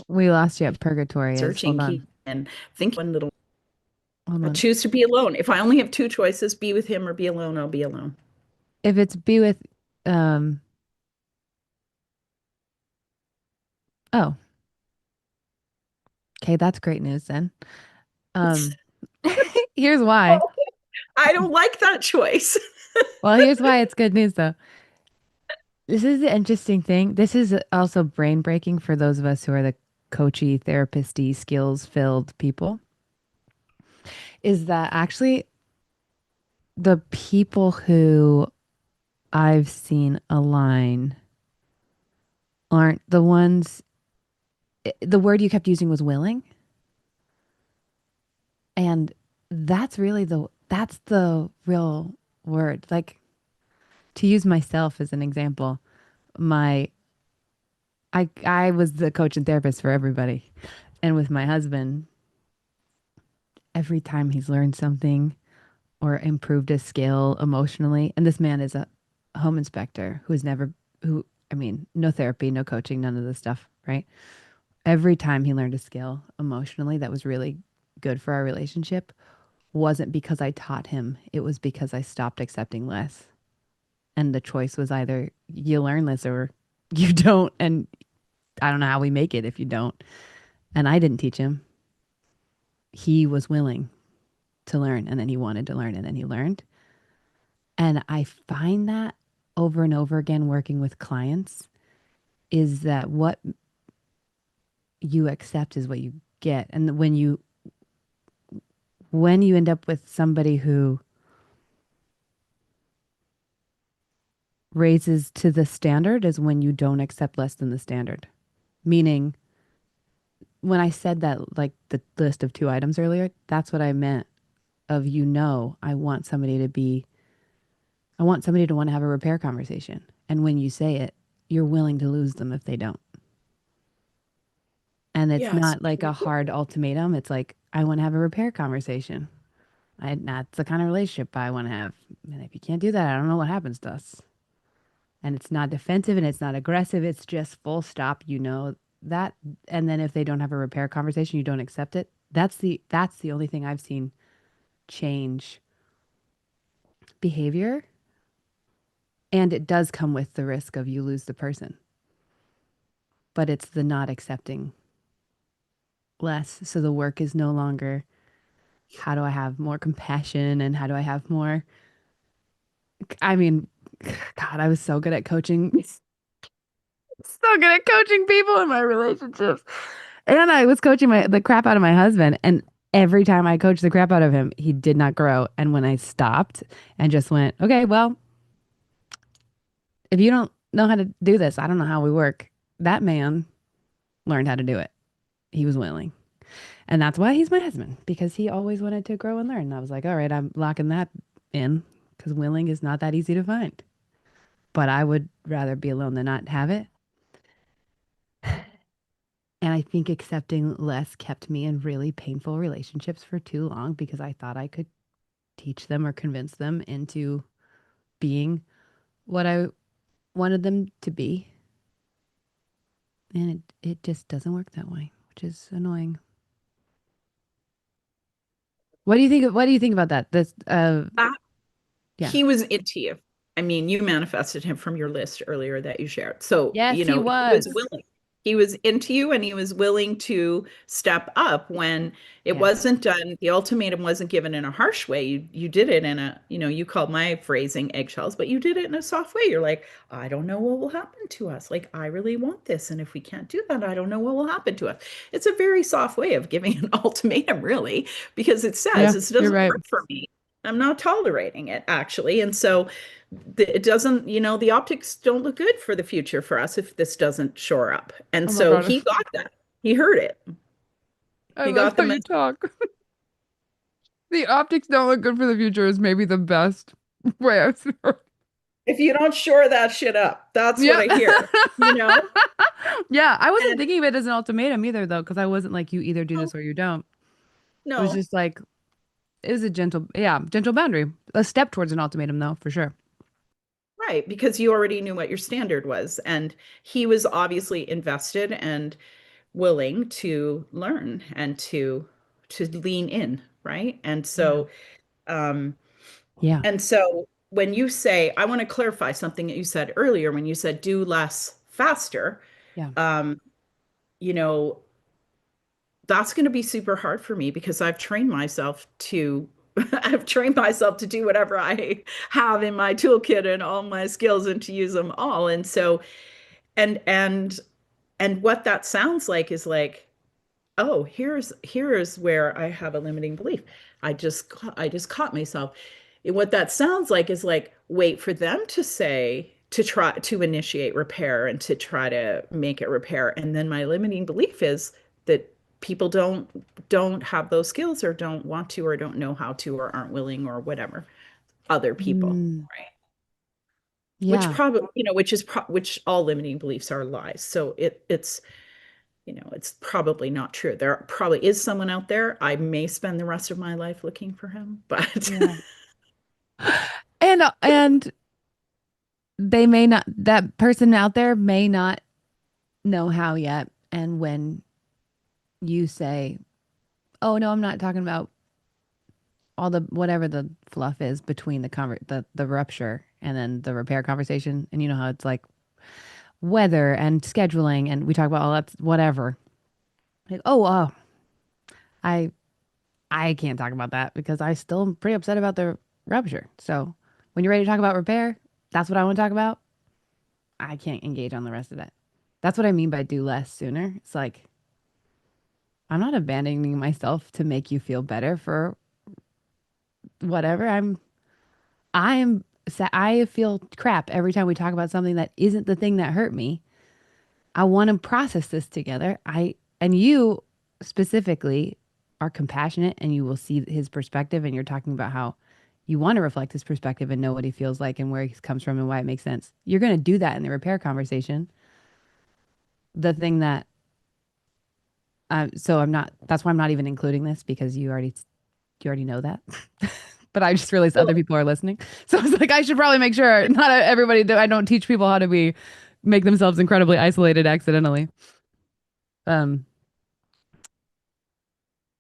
Speaker 2: We lost you at purgatory.
Speaker 8: searching
Speaker 2: Hold on.
Speaker 8: and think one little.
Speaker 2: Hold
Speaker 8: I
Speaker 2: on.
Speaker 8: choose to be alone. If I only have two choices, be with him or be alone, I'll be alone.
Speaker 2: If it's be with, um, oh, okay, that's great news then. Um, here's why.
Speaker 8: I don't like that choice.
Speaker 2: Well, here's why it's good news though. This is the interesting thing. This is also brain breaking for those of us who are the coachy, therapist-y, skills-filled people. Is that actually the people who I've seen align aren't the ones, the word you kept using was willing. And that's the real word. Like, to use myself as an example, I was the coach and therapist for everybody. And with my husband, every time he's learned something or improved a skill emotionally, and this man is a home inspector I mean, no therapy, no coaching, none of this stuff, right? Every time he learned a skill emotionally that was really good for our relationship wasn't because I taught him, it was because I stopped accepting less. And the choice was either you learn this or you don't. And I don't know how we make it if you don't. And I didn't teach him. He was willing to learn and then he wanted to learn and then he learned. And I find that over and over again working with clients is that what you accept is what you get. And when you end up with somebody who raises to the standard is when you don't accept less than the standard. Meaning when I said that, like the list of 2 items earlier, that's what I meant of, I want somebody to want to have a repair conversation. And when you say it, you're willing to lose them if they don't. And it's
Speaker 8: Yes.
Speaker 2: not like a hard ultimatum. It's like, I want to have a repair conversation. That's the kind of relationship I want to have. And if you can't do that, I don't know what happens to us. And it's not defensive and it's not aggressive. It's just full stop. You know that. And then if they don't have a repair conversation, you don't accept it. That's the only thing I've seen change behavior. And it does come with the risk of you lose the person. But it's the not accepting less. So the work is no longer how do I have more compassion and how do I have more. I mean, God, I was so good at coaching. So good at coaching people in my relationships. And I was coaching the crap out of my husband. And every time I coached the crap out of him, he did not grow. And when I stopped and just went, okay, well, if you don't know how to do this, I don't know how we work. That man learned how to do it. He was willing. And that's why he's my husband, because he always wanted to grow and learn. And I was like, all right, I'm locking that in because willing is not that easy to find. But I would rather be alone than not have it. And I think accepting less kept me in really painful relationships for too long because I thought I could teach them or convince them into being what I wanted them to be. And it just doesn't work that way, which is annoying. What do you think? What do you think about that? Yeah.
Speaker 8: He was into you. I mean, you manifested him from your list earlier that you shared. So,
Speaker 2: Yes,
Speaker 8: you know,
Speaker 2: he was.
Speaker 8: willing. He was into you and he was willing to step up when it wasn't done. The ultimatum wasn't given in a harsh way. You did it in a, you know, you called my phrasing eggshells, but you did it in a soft way. You're like, I don't know what will happen to us. Like, I really want this. And if we can't do that, I don't know what will happen to us. It's a very soft way of giving an ultimatum, really, because it says this doesn't work for me. I'm not tolerating it, actually. And so it doesn't, you know, the optics don't look good for the future for us if this doesn't shore up. And so he got that. He heard it.
Speaker 2: I love how you talk. The optics don't look good for the future is maybe the best way I've heard.
Speaker 8: If you don't shore that shit up, that's what I hear. You know?
Speaker 2: Yeah, I wasn't thinking of it as an ultimatum either, though, because I wasn't like, you either do this or you don't.
Speaker 8: No.
Speaker 2: It was just like, it was a gentle boundary. A step towards an ultimatum, though, for sure.
Speaker 8: Right, because you already knew what your standard was, and he was obviously invested and willing to learn and to lean in, right? And so um
Speaker 2: Yeah.
Speaker 8: and so when you say, I want to clarify something that you said earlier when you said do less faster,
Speaker 2: Yeah.
Speaker 8: um you know, that's going to be super hard for me because I've trained myself to I've trained myself to do whatever I have in my toolkit and all my skills and to use them all. And so and and and what that sounds like is like, oh, here's where I have a limiting belief. I just caught myself. And what that sounds like is like, wait for them to say, to try to initiate repair and to try to make it repair. And then my limiting belief is that people don't have those skills or don't want to or don't know how to or aren't willing or whatever. Other people,
Speaker 2: Mm,
Speaker 8: right? Which
Speaker 2: yeah.
Speaker 8: probably, which all limiting beliefs are lies. So it's it's probably not true. There probably is someone out there. I may spend the rest of my life looking for him, but
Speaker 2: Yeah. And they may not, that person out there may not know how yet. And when you say, "Oh no, I'm not talking about all the whatever the fluff is between the rupture and then the repair conversation," and you know how it's like weather and scheduling, and we talk about all that whatever. Like, oh, I I can't talk about that because I still am pretty upset about the rupture. So when you're ready to talk about repair, that's what I want to talk about. I can't engage on the rest of that. That's what I mean by do less sooner. It's like I'm not abandoning myself to make you feel better for whatever. I feel crap every time we talk about something that isn't the thing that hurt me. I want to process this together. And you specifically are compassionate and you will see his perspective and you're talking about how you want to reflect his perspective and know what he feels like and where he comes from and why it makes sense. You're going to do that in the repair conversation. The thing that so I'm not that's why I'm not even including this because you already know that. But I just realized other people are listening. So I was like, I should probably make sure not everybody that I don't teach people how to make themselves incredibly isolated accidentally. Um,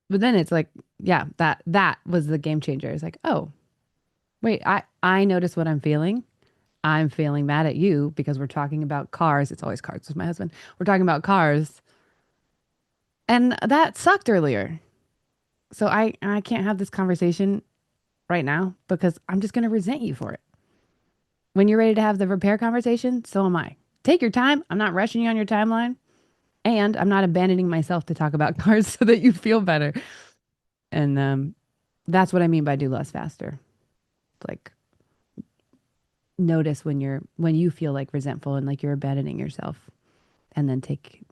Speaker 2: but then it's like, yeah, that was the game changer. It's like, oh, wait, I notice what I'm feeling. I'm feeling mad at you because we're talking about cars. It's always cars with my husband. We're talking about cars. And that sucked earlier. So I can't have this conversation right now because I'm just going to resent you for it. When you're ready to have the repair conversation, so am I. Take your time. I'm not rushing you on your timeline. And I'm not abandoning myself to talk about cars so that you feel better. And that's what I mean by do less faster. Like notice when you feel like resentful and like you're abandoning yourself and then take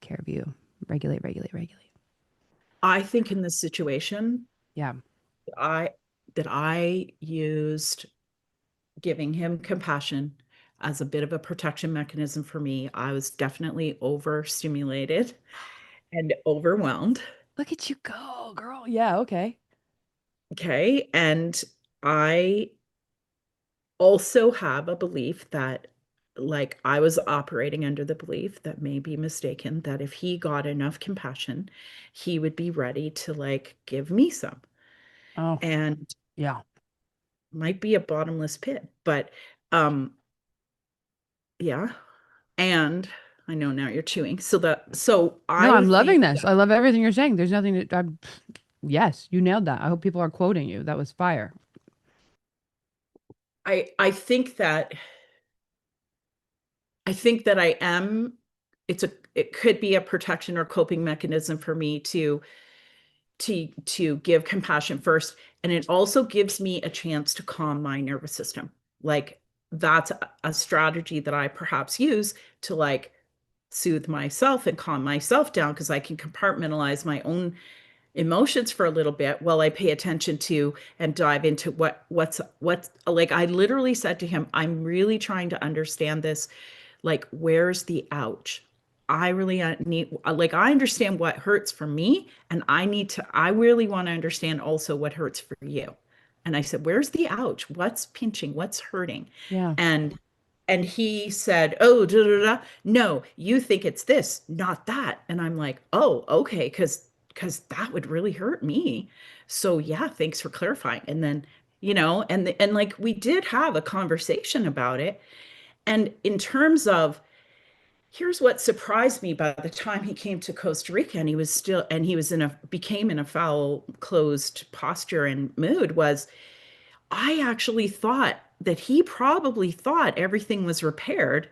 Speaker 2: care of you. Regulate, regulate, regulate.
Speaker 8: I think in this situation,
Speaker 2: Yeah.
Speaker 8: I that I used giving him compassion as a bit of a protection mechanism for me. I was definitely overstimulated and overwhelmed.
Speaker 2: Look at you go, girl. Yeah, okay.
Speaker 8: Okay. And I also have a belief that, like, I was operating under the belief that may be mistaken that if he got enough compassion, he would be ready to, like, give me some.
Speaker 2: Oh,
Speaker 8: And
Speaker 2: yeah.
Speaker 8: might be a bottomless pit, but yeah. And I know now you're chewing. So
Speaker 2: No,
Speaker 8: I
Speaker 2: I'm loving
Speaker 8: think
Speaker 2: this. I love everything you're saying. There's nothing yes, you nailed that. I hope people are quoting you. That was fire.
Speaker 8: I think that I am it could be a protection or coping mechanism for me to give compassion first, and it also gives me a chance to calm my nervous system. Like that's a strategy that I perhaps use to, like, soothe myself and calm myself down because I can compartmentalize my own emotions for a little bit while I pay attention to and dive into what's like. I literally said to him, I'm really trying to understand this. Like, where's the ouch? I really need, like, I understand what hurts for me, and I really want to understand also what hurts for you. And I said, where's the ouch? What's pinching? What's hurting?
Speaker 2: Yeah.
Speaker 8: And he said, oh, da, da, da. No, you think it's this, not that. And I'm like, oh, okay, because that would really hurt me. So yeah, thanks for clarifying. And then, and like we did have a conversation about it. And in terms of, here's what surprised me by the time he came to Costa Rica and he was became in a foul, closed posture and mood, was I actually thought that he probably thought everything was repaired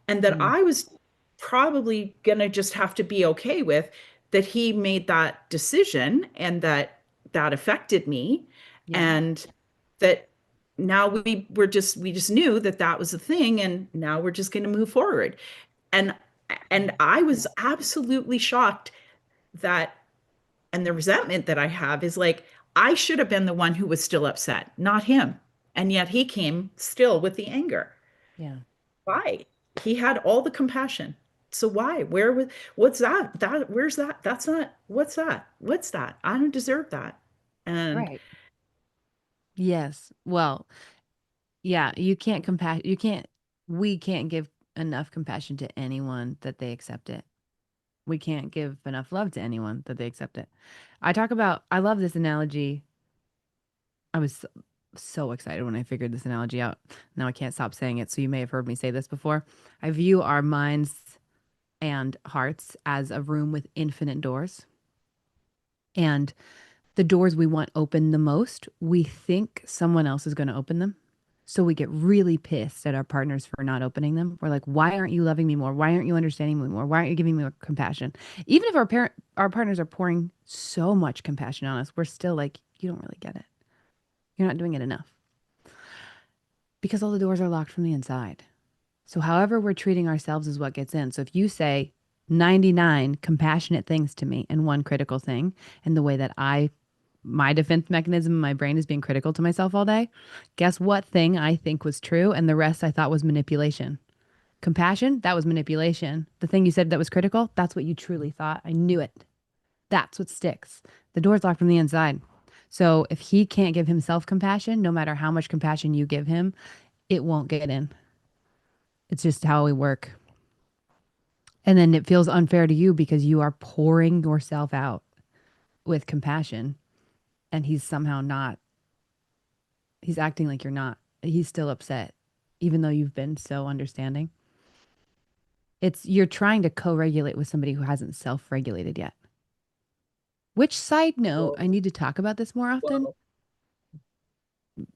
Speaker 8: and that
Speaker 2: Mm.
Speaker 8: I was probably going to just have to be okay with that he made that decision and that affected me.
Speaker 2: Yeah.
Speaker 8: And that now we just knew that that was the thing. And now we're just going to move forward. And, and I was absolutely shocked that, and the resentment that I have is like, I should have been the one who was still upset, not him. And yet he came still with the anger.
Speaker 2: Yeah.
Speaker 8: Why? He had all the compassion. So why? What's that? Where's that? That's not, what's that? What's that? I don't deserve that. And
Speaker 2: Right. Yes. Well, yeah, we can't give enough compassion to anyone that they accept it. We can't give enough love to anyone that they accept it. I love this analogy. I was so excited when I figured this analogy out. Now I can't stop saying it. So you may have heard me say this before. I view our minds and hearts as a room with infinite doors. And the doors we want open the most, we think someone else is going to open them. So we get really pissed at our partners for not opening them. We're like, why aren't you loving me more? Why aren't you understanding me more? Why aren't you giving me more compassion? Even if our partners are pouring so much compassion on us, we're still like, you don't really get it. You're not doing it enough. Because all the doors are locked from the inside. So however we're treating ourselves is what gets in. So if you say 99 compassionate things to me and one critical thing, and the way that my defense mechanism, my brain is being critical to myself all day, guess what thing I think was true and the rest I thought was manipulation? Compassion, that was manipulation. The thing you said that was critical, that's what you truly thought. I knew it. That's what sticks. The door's locked from the inside. So if he can't give himself compassion, no matter how much compassion you give him, it won't get in. It's just how we work. And then it feels unfair to you because you are pouring yourself out with compassion and he's somehow not. He's acting like you're not. He's still upset, even though you've been so understanding. You're trying to co-regulate with somebody who hasn't self-regulated yet. Which, side note, I need to talk about this more often.
Speaker 8: Whoa.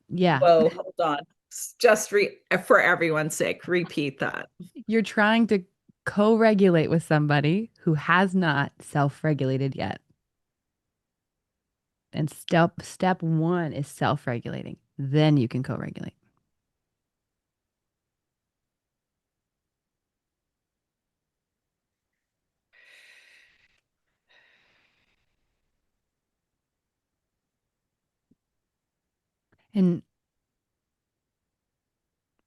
Speaker 2: Yeah.
Speaker 8: Whoa, hold on. Just for everyone's sake, repeat that.
Speaker 2: You're trying to co-regulate with somebody who has not self-regulated yet. And step one is self-regulating. Then you can co-regulate. And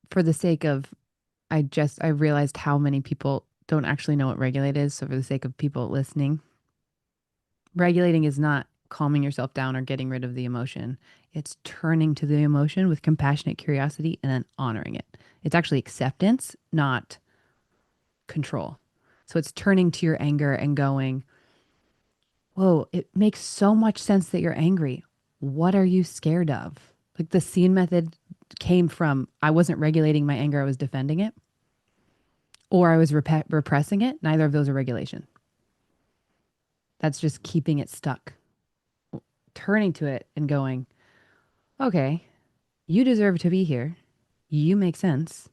Speaker 2: for the sake of, I realized how many people don't actually know what regulate is. So for the sake of people listening, regulating is not calming yourself down or getting rid of the emotion. It's turning to the emotion with compassionate curiosity and then honoring it. It's actually acceptance, not control. So it's turning to your anger and going, whoa, it makes so much sense that you're angry. What are you scared of? Like the scene method came from, I wasn't regulating my anger, I was defending it, or I was repressing it. Neither of those are regulation. That's just keeping it stuck. Turning to it and going, okay, you deserve to be here. You make sense.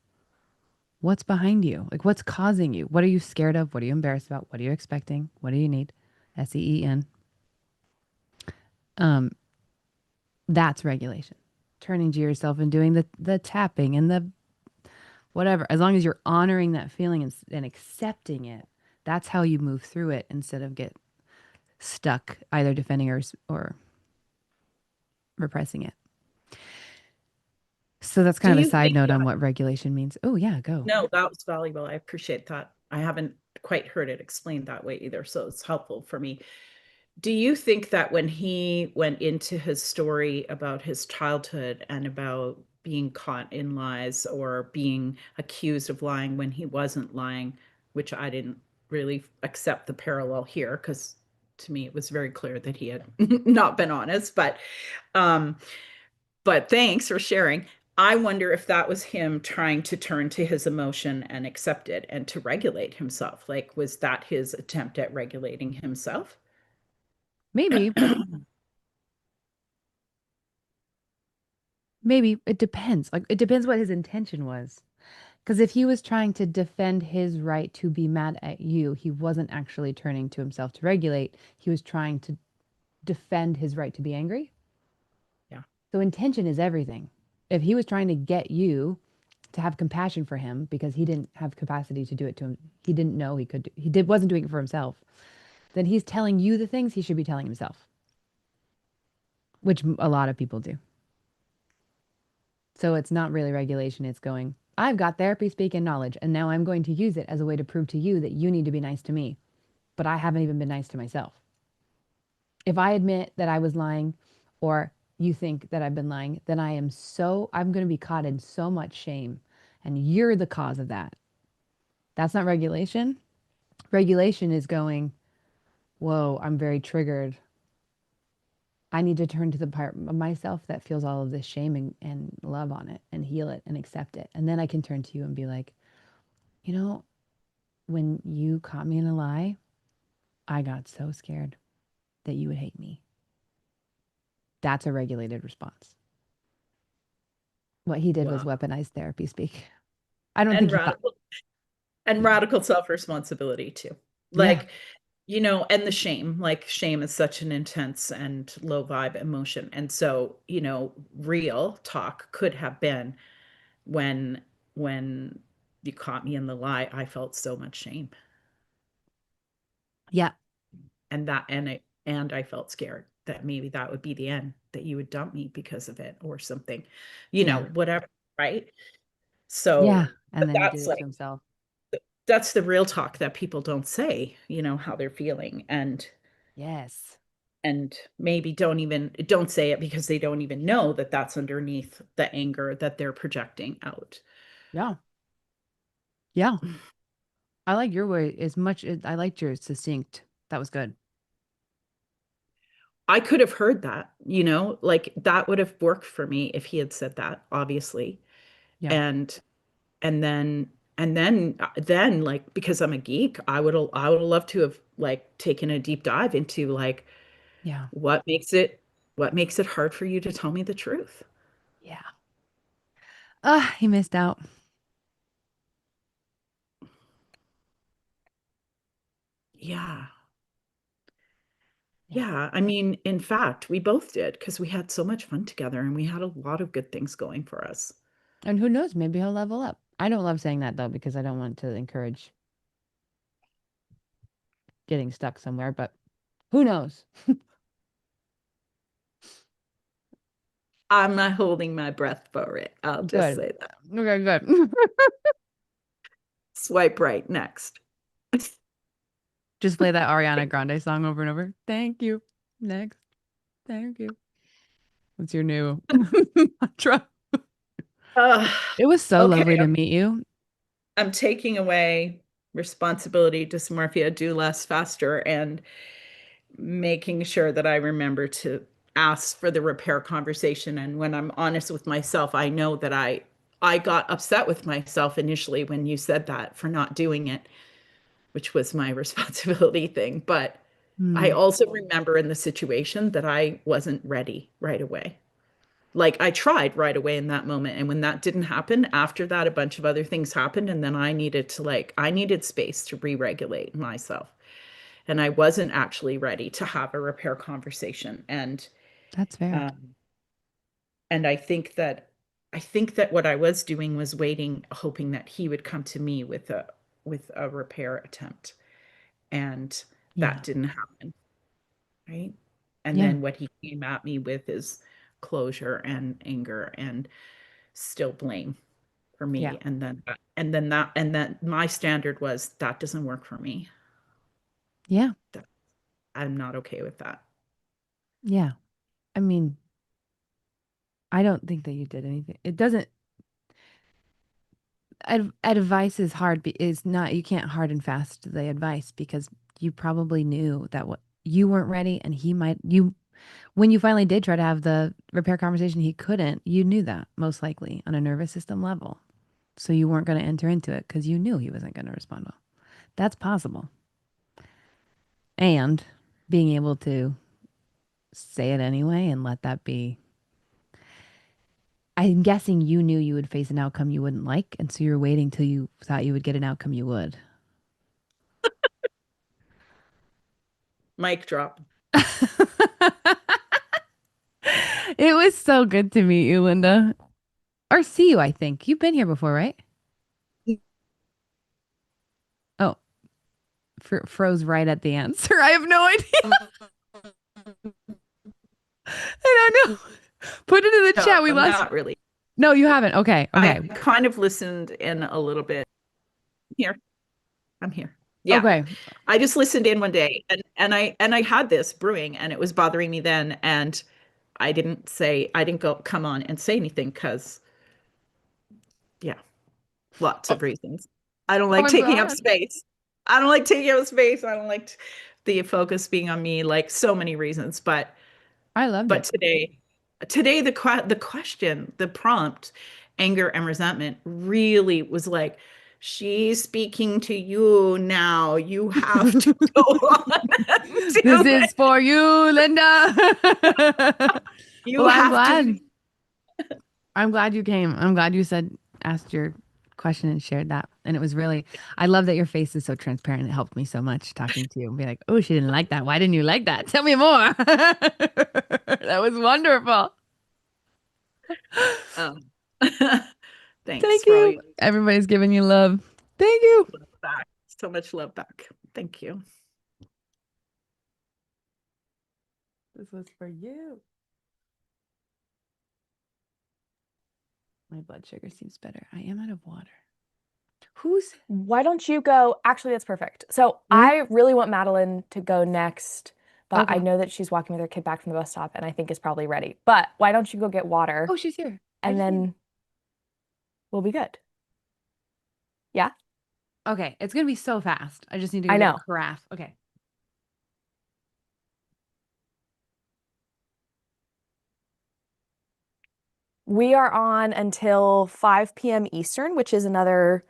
Speaker 2: What's behind you? Like, what's causing you? What are you scared of? What are you embarrassed about? What are you expecting? What do you need? SEEN. That's regulation. Turning to yourself and doing the tapping and the whatever. As long as you're honoring that feeling and accepting it, that's how you move through it instead of get stuck either defending or repressing it. So that's kind of a side note on what regulation means. Oh yeah, go.
Speaker 8: No, that was valuable. I appreciate that. I haven't quite heard it explained that way either. So it's helpful for me. Do you think that when he went into his story about his childhood and about being caught in lies or being accused of lying when he wasn't lying, which I didn't really accept the parallel here because to me it was very clear that he had not been honest, um but thanks for sharing. I wonder if that was him trying to turn to his emotion and accept it and to regulate himself. Like, was that his attempt at regulating himself?
Speaker 2: Maybe, maybe it depends. Like, it depends what his intention was. Because if he was trying to defend his right to be mad at you, he wasn't actually turning to himself to regulate. He was trying to defend his right to be angry.
Speaker 8: Yeah.
Speaker 2: So intention is everything. If he was trying to get you to have compassion for him because he didn't have capacity to do it to him, he didn't know he could, wasn't doing it for himself, then he's telling you the things he should be telling himself, which a lot of people do. So it's not really regulation. It's going, I've got therapy speak and knowledge, and now I'm going to use it as a way to prove to you that you need to be nice to me. But I haven't even been nice to myself. If I admit that I was lying or you think that I've been lying, then I'm going to be caught in so much shame. And you're the cause of that. That's not regulation. Regulation is going, whoa, I'm very triggered. I need to turn to the part of myself that feels all of this shame and love on it and heal it and accept it. And then I can turn to you and be like, you know, when you caught me in a lie, I got so scared that you would hate me. That's a regulated response. What he did was
Speaker 8: Wow.
Speaker 2: weaponized therapy speak. I don't
Speaker 8: And
Speaker 2: think he thought.
Speaker 8: radical and radical self-responsibility too.
Speaker 2: Yeah.
Speaker 8: Like, you know, and the shame, like shame is such an intense and low vibe emotion. And so, you know, real talk could have been when when you caught me in the lie, I felt so much shame.
Speaker 2: Yeah.
Speaker 8: And I felt scared that maybe that would be the end, that you would dump me because of it or something, you know,
Speaker 2: Yeah.
Speaker 8: whatever, right?
Speaker 2: Yeah.
Speaker 8: So,
Speaker 2: And
Speaker 8: but
Speaker 2: then he did
Speaker 8: that's
Speaker 2: it to
Speaker 8: like
Speaker 2: himself.
Speaker 8: that's the real talk that people don't say, you know, how they're feeling
Speaker 2: Yes.
Speaker 8: and maybe don't say it because they don't even know that that's underneath the anger that they're projecting out.
Speaker 2: Yeah. Yeah. I like your way as much as I liked your succinct. That was good.
Speaker 8: I could have heard that, you know, like that would have worked for me if he had said that, obviously.
Speaker 2: Yeah.
Speaker 8: And and then like because I'm a geek, I would love to have like taken a deep dive into like
Speaker 2: Yeah.
Speaker 8: what makes it hard for you to tell me the truth.
Speaker 2: Yeah. Ah, he missed out.
Speaker 8: Yeah.
Speaker 2: Yeah.
Speaker 8: Yeah, I mean, in fact, we both did because we had so much fun together and we had a lot of good things going for us.
Speaker 2: And who knows, maybe he'll level up. I don't love saying that though, because I don't want to encourage getting stuck somewhere, but who knows?
Speaker 8: I'm not holding my breath for it. I'll just
Speaker 2: Good.
Speaker 8: say that.
Speaker 2: Okay, good.
Speaker 8: Swipe right next.
Speaker 2: Just play that Ariana Grande song over and over. Thank you. Next. Thank you. What's your new mantra?
Speaker 8: Uh,
Speaker 2: It was so
Speaker 8: okay,
Speaker 2: lovely to meet you.
Speaker 8: I'm taking away responsibility, dysmorphia, do less, faster, and making sure that I remember to ask for the repair conversation. And when I'm honest with myself, I know that I got upset with myself initially when you said that for not doing it, which was my responsibility thing. But I
Speaker 2: Hmm.
Speaker 8: also remember in the situation that I wasn't ready right away. Like I tried right away in that moment. And when that didn't happen, after that, a bunch of other things happened. And then I needed space to re regulate myself. And I wasn't actually ready to have a repair conversation.
Speaker 2: That's fair.
Speaker 8: Um, and I think that what I was doing was waiting, hoping that he would come to me with a repair attempt. And
Speaker 2: Yeah.
Speaker 8: that didn't happen. Right. And
Speaker 2: Yeah.
Speaker 8: then what he came at me with is closure and anger and still blame for
Speaker 2: Yeah.
Speaker 8: me. And then my standard was that doesn't work for me.
Speaker 2: Yeah.
Speaker 8: I'm not okay with that.
Speaker 2: Yeah. I mean, I don't think that you did anything. It doesn't, advice is hard, is not, you can't hard and fast the advice because you probably knew that what you weren't ready and when you finally did try to have the repair conversation, he couldn't. You knew that most likely on a nervous system level. So you weren't going to enter into it because you knew he wasn't going to respond well. That's possible. And being able to say it anyway and let that be. I'm guessing you knew you would face an outcome you wouldn't like. And so you were waiting till you thought you would get an outcome you would.
Speaker 8: Mic drop.
Speaker 2: It was so good to meet you, Linda. Or see you, I think. You've been here before, right? Oh, froze right at the answer. I have no idea. I don't know. Put it in the chat. We lost.
Speaker 8: Not really.
Speaker 2: No, you haven't. Okay.
Speaker 8: I
Speaker 2: Okay.
Speaker 8: kind of listened in a little bit. Here. I'm here. Yeah.
Speaker 2: Okay.
Speaker 8: I just listened in one day and I had this brewing and it was bothering me then. And I didn't come on and say anything because yeah, lots of reasons. I don't like
Speaker 2: I'm
Speaker 8: taking up
Speaker 2: glad.
Speaker 8: space. I don't like taking up space. I don't like the focus being on me, like so many reasons. But
Speaker 2: I loved it.
Speaker 8: today the question, the prompt, anger and resentment really was like, she's speaking to you now. You have to go on. And do
Speaker 2: This is
Speaker 8: it.
Speaker 2: for you, Linda.
Speaker 8: You
Speaker 2: Well, I'm
Speaker 8: have
Speaker 2: glad.
Speaker 8: to.
Speaker 2: I'm glad you came. I'm glad you asked your question and shared that. And it was really, I love that your face is so transparent. It helped me so much talking to you and be like, oh, she didn't like that. Why didn't you like that? Tell me more. That was wonderful.
Speaker 8: Thanks.
Speaker 2: Thank you. Everybody's giving you love. Thank you.
Speaker 8: Love back. So much love back. Thank you.
Speaker 2: This was for you. My blood sugar seems better. I am out of water.
Speaker 1: Why don't you go? Actually, that's perfect. So I really want Madeline to go next, but I know that she's walking with her kid back from the bus stop and I think is probably ready. But why don't you go get water?
Speaker 2: Oh, she's here.
Speaker 1: And then we'll be good. Yeah?
Speaker 2: Okay. It's going to be so fast. I just need to
Speaker 1: I
Speaker 2: go
Speaker 1: know.
Speaker 2: get a carafe. Okay.
Speaker 1: We are on until 5 p.m. Eastern, which is another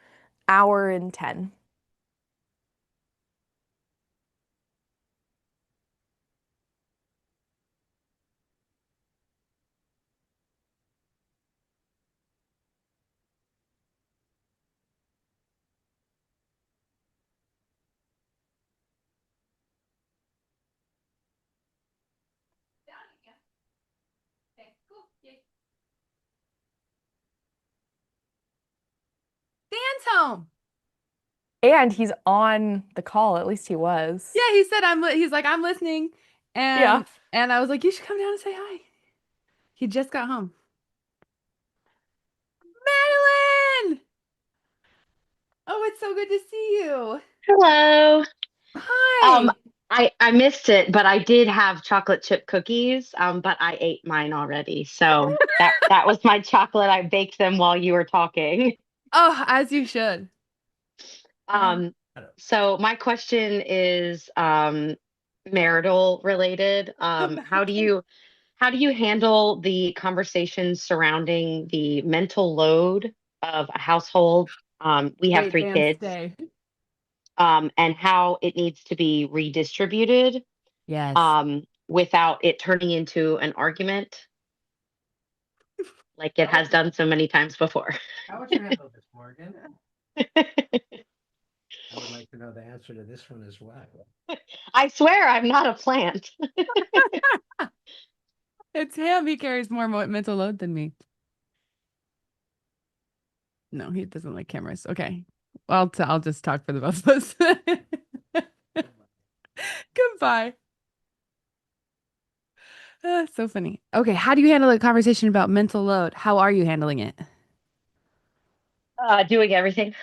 Speaker 1: hour and 10.
Speaker 2: Dan's home.
Speaker 1: And he's on the call. At least he was.
Speaker 2: Yeah, he said he's like, I'm listening. And I was like, you should come down and say hi. He just got home. Madeline! Oh, it's so good to see you.
Speaker 9: Hello.
Speaker 2: Hi.
Speaker 9: I missed it, but I did have chocolate chip cookies, but I ate mine already. So that was my chocolate. I baked them while you were talking.
Speaker 2: Oh, as you should.
Speaker 9: So my question is marital related. How do you handle the conversations surrounding the mental load of a household? We have
Speaker 2: Wait,
Speaker 9: 3
Speaker 2: Dan,
Speaker 9: kids.
Speaker 2: stay.
Speaker 9: And how it needs to be redistributed.
Speaker 2: Yes.
Speaker 9: Without it turning into an argument like it has done so many times before.
Speaker 10: How would you handle this, Morgan? I would like to know the answer to this one as well.
Speaker 9: I swear I'm not a plant.
Speaker 2: It's him. He carries more mental load than me. No, he doesn't like cameras. Okay. Well, I'll just talk for the both of us. Goodbye. So funny. Okay, how do you handle a conversation about mental load? How are you handling it?
Speaker 9: Doing everything.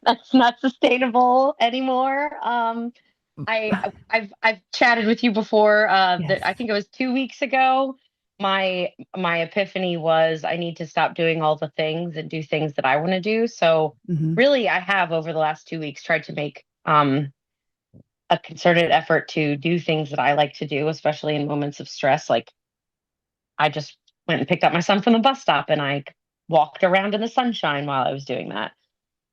Speaker 9: That's not sustainable anymore. I've chatted with you before.
Speaker 2: Yes.
Speaker 9: I think it was 2 weeks ago. My epiphany was I need to stop doing all the things and do things that I want to do. So
Speaker 2: Mhm.
Speaker 9: really, I have over the last 2 weeks tried to make a concerted effort to do things that I like to do, especially in moments of stress. Like I just went and picked up my son from the bus stop and I walked around in the sunshine while I was doing that.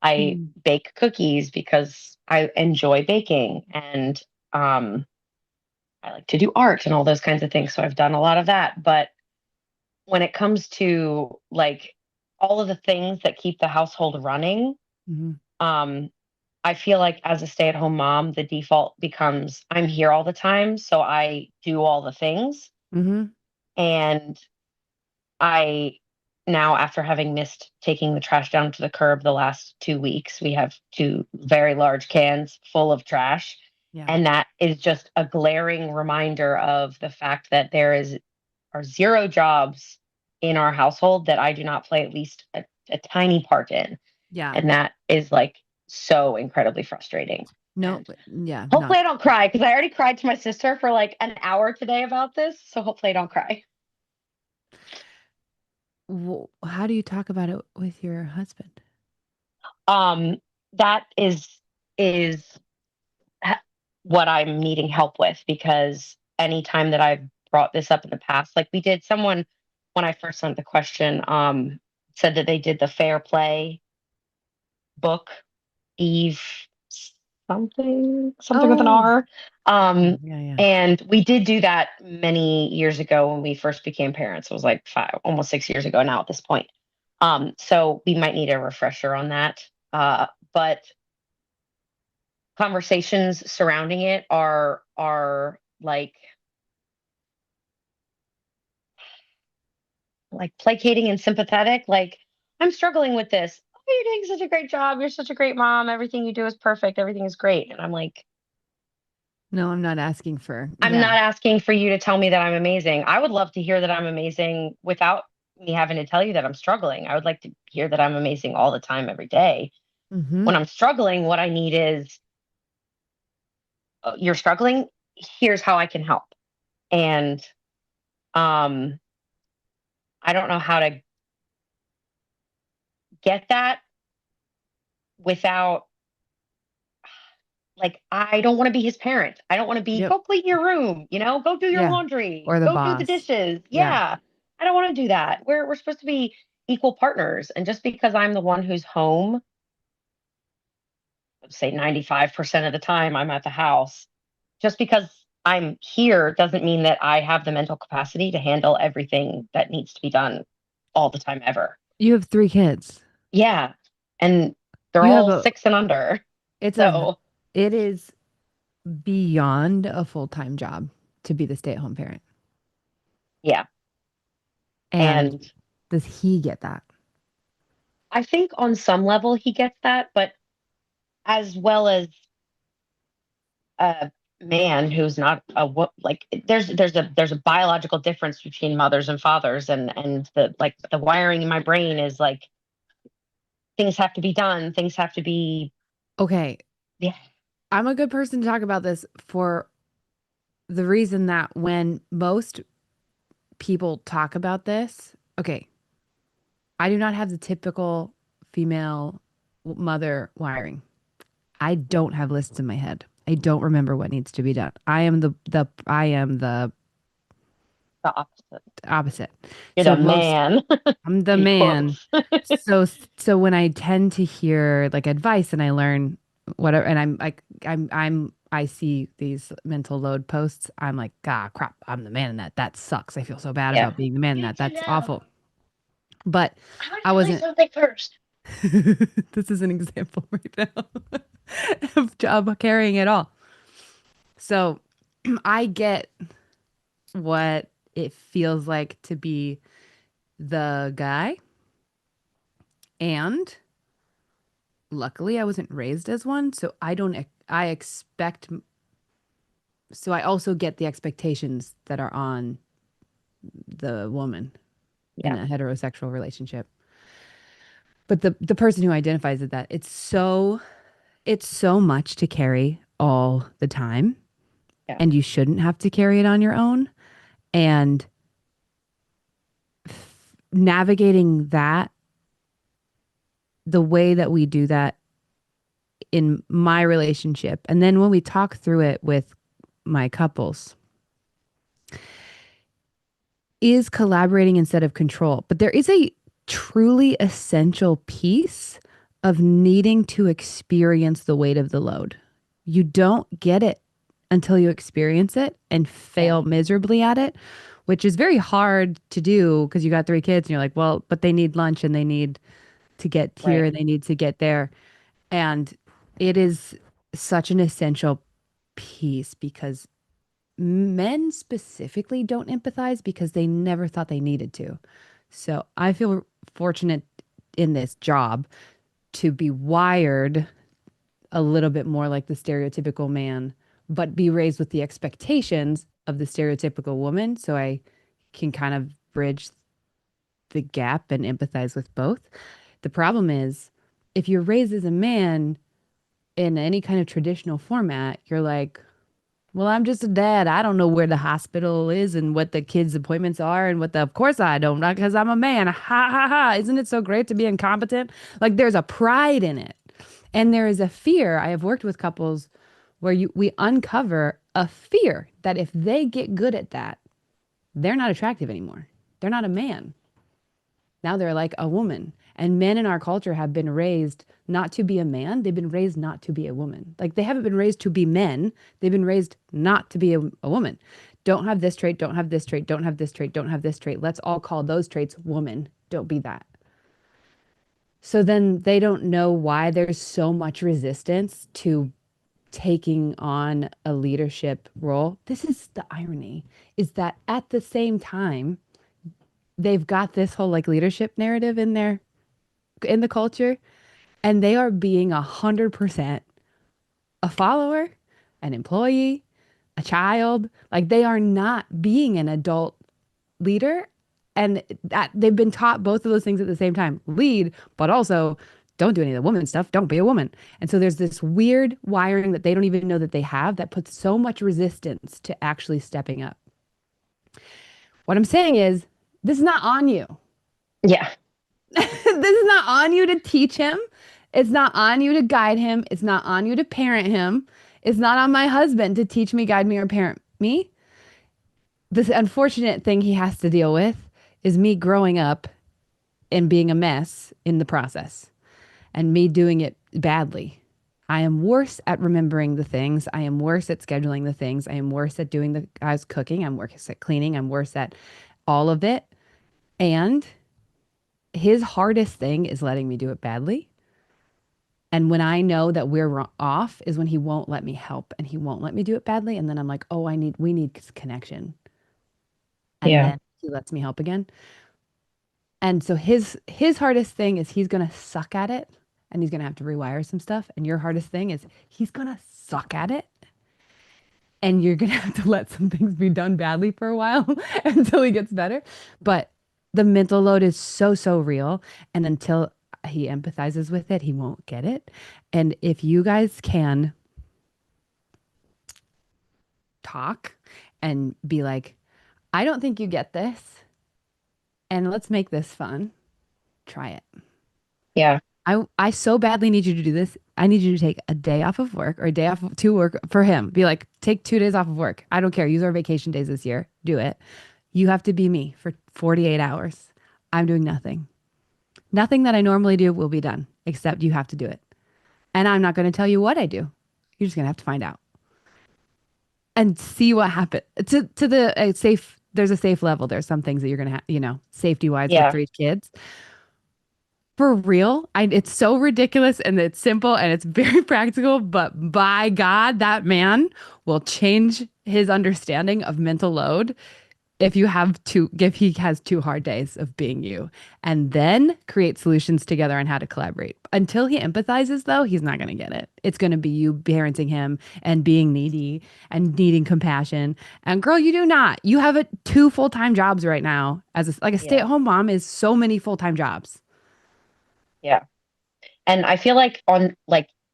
Speaker 9: I
Speaker 2: Mm.
Speaker 9: bake cookies because I enjoy baking and um, I like to do art and all those kinds of things. So I've done a lot of that. But when it comes to like all of the things that keep the household running,
Speaker 2: Mhm.
Speaker 9: um, I feel like as a stay-at-home mom, the default becomes I'm here all the time, so I do all the things.
Speaker 2: Mhm.
Speaker 9: And I now, after having missed taking the trash down to the curb the last 2 weeks, we have two very large cans full of trash.
Speaker 2: Yeah.
Speaker 9: And that is just a glaring reminder of the fact that are zero jobs in our household that I do not play at least a tiny part in.
Speaker 2: Yeah.
Speaker 9: And that is like so incredibly frustrating.
Speaker 2: No,
Speaker 9: And
Speaker 2: yeah,
Speaker 9: hopefully I
Speaker 2: not.
Speaker 9: don't cry because I already cried to my sister for like an hour today about this. So hopefully I don't cry.
Speaker 2: How do you talk about it with your husband?
Speaker 9: Um, that is ha- what I'm needing help with because anytime that I've brought this up in the past, like we did someone when I first sent the question, said that they did the Fair Play book, Eve something with an
Speaker 2: Oh,
Speaker 9: R.
Speaker 2: yeah, yeah.
Speaker 9: And we did do that many years ago when we first became parents. It was like almost 6 years ago now at this point. So we might need a refresher on that. But conversations surrounding it are like placating and sympathetic. Like I'm struggling with this. Oh, you're doing such a great job. You're such a great mom. Everything you do is perfect. Everything is great. And I'm like,
Speaker 2: No, I'm not asking for.
Speaker 9: I'm
Speaker 2: Yeah.
Speaker 9: not asking for you to tell me that I'm amazing. I would love to hear that I'm amazing without me having to tell you that I'm struggling. I would like to hear that I'm amazing all the time, every day.
Speaker 2: Mm-hmm.
Speaker 9: When I'm struggling, what I need is, you're struggling. Here's how I can help. And um, I don't know how to get that without, like, I don't want to be his parent. I don't want to be,
Speaker 2: Yep.
Speaker 9: go clean your room, go do your
Speaker 2: Yeah.
Speaker 9: laundry,
Speaker 2: Or the
Speaker 9: go do the
Speaker 2: boss.
Speaker 9: dishes.
Speaker 2: Yeah.
Speaker 9: Yeah. I don't want to do that. We're supposed to be equal partners. And just because I'm the one who's home, say 95% of the time I'm at the house, just because I'm here doesn't mean that I have the mental capacity to handle everything that needs to be done all the time ever.
Speaker 2: You have 3 kids.
Speaker 9: Yeah. And they're
Speaker 2: You have
Speaker 9: all
Speaker 2: a,
Speaker 9: 6 and under.
Speaker 2: it's a,
Speaker 9: So,
Speaker 2: it is beyond a full-time job to be the stay-at-home parent.
Speaker 9: yeah.
Speaker 2: And
Speaker 9: And
Speaker 2: does he get that?
Speaker 9: I think on some level he gets that, but as well as a man who's not like there's a biological difference between mothers and fathers, and the wiring in my brain is like things have to be done, things have to be.
Speaker 2: Okay.
Speaker 9: Yeah.
Speaker 2: I'm a good person to talk about this for the reason that when most people talk about this, okay, I do not have the typical female mother wiring. I don't have lists in my head. I don't remember what needs to be done. I am the
Speaker 9: The opposite.
Speaker 2: opposite.
Speaker 9: You're the
Speaker 2: So most
Speaker 9: man.
Speaker 2: I'm the
Speaker 9: In
Speaker 2: man.
Speaker 9: quotes.
Speaker 2: So when I tend to hear like advice and I learn whatever and I'm like I see these mental load posts, I'm like, ah crap, I'm the man in that. That sucks. I feel so bad
Speaker 9: Yeah.
Speaker 2: about being the man in that. That's awful. But
Speaker 9: I want to
Speaker 2: I
Speaker 9: tell you
Speaker 2: wasn't
Speaker 9: something first.
Speaker 2: this is an example right now of job carrying it all. So I get what it feels like to be the guy. And luckily, I wasn't raised as one. So I don't, I expect, so I also get the expectations that are on the woman in
Speaker 9: Yeah.
Speaker 2: a heterosexual relationship. But the person who identifies as that, it's so much to carry all the time.
Speaker 9: Yeah.
Speaker 2: And you shouldn't have to carry it on your own. And navigating that, the way that we do that in my relationship, and then when we talk through it with my couples, is collaborating instead of control. But there is a truly essential piece of needing to experience the weight of the load. You don't get it until you experience it and fail miserably at it, which is very hard to do because you got 3 kids and you're like, well, but they need lunch and they need to get here and they need to get there. And it is such an essential piece because men specifically don't empathize because they never thought they needed to. So I feel fortunate in this job to be wired a little bit more like the stereotypical man, but be raised with the expectations of the stereotypical woman. So I can kind of bridge the gap and empathize with both. The problem is if you're raised as a man in any kind of traditional format, you're like, well, I'm just a dad. I don't know where the hospital is and what the kids' appointments are and of course I don't, because I'm a man. Ha ha ha. Isn't it so great to be incompetent? Like there's a pride in it. And there is a fear. I have worked with couples where we uncover a fear that if they get good at that, they're not attractive anymore. They're not a man. Now they're like a woman. And men in our culture have been raised not to be a man. They've been raised not to be a woman. Like they haven't been raised to be men. They've been raised not to be a woman. Don't have this trait, don't have this trait, don't have this trait, don't have this trait. Let's all call those traits woman. Don't be that. So then they don't know why there's so much resistance to taking on a leadership role. This is the irony, is that at the same time, they've got this whole like leadership narrative in the culture, and they are being 100% a follower, an employee, a child. Like they are not being an adult leader. And that they've been taught both of those things at the same time. Lead, but also don't do any of the woman stuff. Don't be a woman. And so there's this weird wiring that they don't even know that they have that puts so much resistance to actually stepping up. What I'm saying is, this is not on you.
Speaker 9: Yeah.
Speaker 2: This is not on you to teach him. It's not on you to guide him. It's not on you to parent him. It's not on my husband to teach me, guide me, or parent me. This unfortunate thing he has to deal with is me growing up and being a mess in the process and me doing it badly. I am worse at remembering the things. I am worse at scheduling the things. I am worse at doing the guys cooking. I'm worse at cleaning. I'm worse at all of it. And his hardest thing is letting me do it badly. And when I know that we're off is when he won't let me help and he won't let me do it badly. And then I'm like, oh, we need connection. And then he lets me help again. And so his hardest thing is he's going to suck at it and he's going to have to rewire some stuff. And your hardest thing is he's going to suck at it and you're going to have to let some things be done badly for a while until he gets better. But the mental load is so, so real. And until he empathizes with it, he won't get it. And if you guys can talk and be like, I don't think you get this. And let's make this fun. Try it.
Speaker 9: Yeah.
Speaker 2: I so badly need you to do this. I need you to take a day off of work or a day off to work for him. Be like, take 2 days off of work. I don't care. Use our vacation days this year. Do it. You have to be me for 48 hours. I'm doing nothing. Nothing that I normally do will be done, except you have to do it. And I'm not going to tell you what I do. You're just going to have to find out and see what happens to the safe. There's a safe level. There's some things that you're going to have, safety wise with 3 kids. For real, it's so ridiculous and it's simple and it's very practical, but by God, that man will change his understanding of mental load if he has 2 hard days of being you, and then create solutions together on how to collaborate. Until he empathizes, though, he's not going to get it. It's going to be you parenting him and being needy and needing compassion. And girl, you do not. You have 2 full-time jobs right now. As a stay-at-home mom is so many full-time jobs.
Speaker 9: Yeah. And I feel like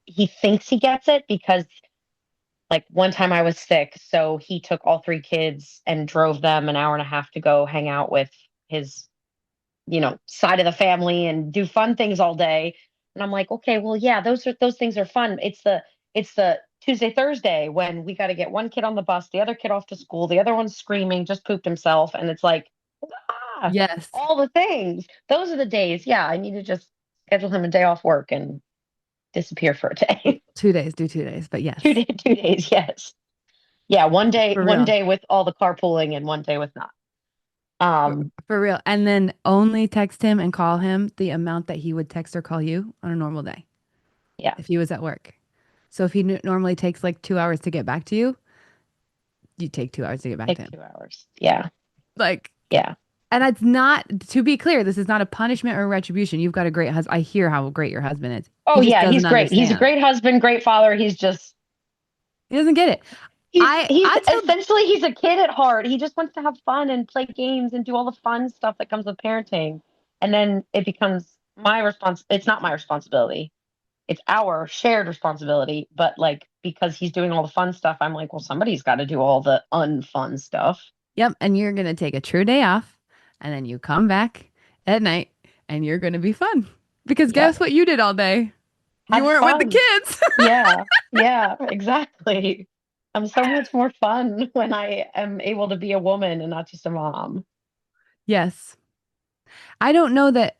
Speaker 9: he thinks he gets it because like one time I was sick, so he took all three kids and drove them an hour and a half to go hang out with his, side of the family and do fun things all day. And I'm like, okay, well, yeah, those things are fun. It's the Tuesday, Thursday when we got to get one kid on the bus, the other kid off to school, the other one's screaming, just pooped himself. And it's like,
Speaker 2: Yes.
Speaker 9: all the things. Those are the days. Yeah, I need to just schedule him a day off work and disappear for a day.
Speaker 2: 2 days, do 2 days, but yes.
Speaker 9: 2 days, yes. Yeah, one
Speaker 2: For real.
Speaker 9: day with all the carpooling and one day with not.
Speaker 2: For real. And then only text him and call him the amount that he would text or call you on a normal day.
Speaker 9: Yeah.
Speaker 2: If he was at work. So if he normally takes like 2 hours to get back to you, you take 2 hours to get back to
Speaker 9: Take
Speaker 2: him.
Speaker 9: 2 hours. Yeah.
Speaker 2: Like,
Speaker 9: Yeah.
Speaker 2: and it's not, to be clear, this is not a punishment or retribution. You've got a great husband. I hear how great your husband is.
Speaker 9: Oh,
Speaker 2: He just
Speaker 9: yeah, he's
Speaker 2: doesn't
Speaker 9: great. He's a
Speaker 2: understand.
Speaker 9: great husband, great father. He
Speaker 2: doesn't get it.
Speaker 9: He's a kid at heart. He just wants to have fun and play games and do all the fun stuff that comes with parenting. And then it becomes it's not my responsibility. It's our shared responsibility. But like, because he's doing all the fun stuff, I'm like, well, somebody's got to do all the unfun stuff.
Speaker 2: Yep. And you're going to take a true day off and then you come back at night and you're going to be fun. Because guess what you did all day? You weren't with the kids.
Speaker 9: Yeah, exactly. I'm so much more fun when I am able to be a woman and not just a mom.
Speaker 2: Yes. I don't know that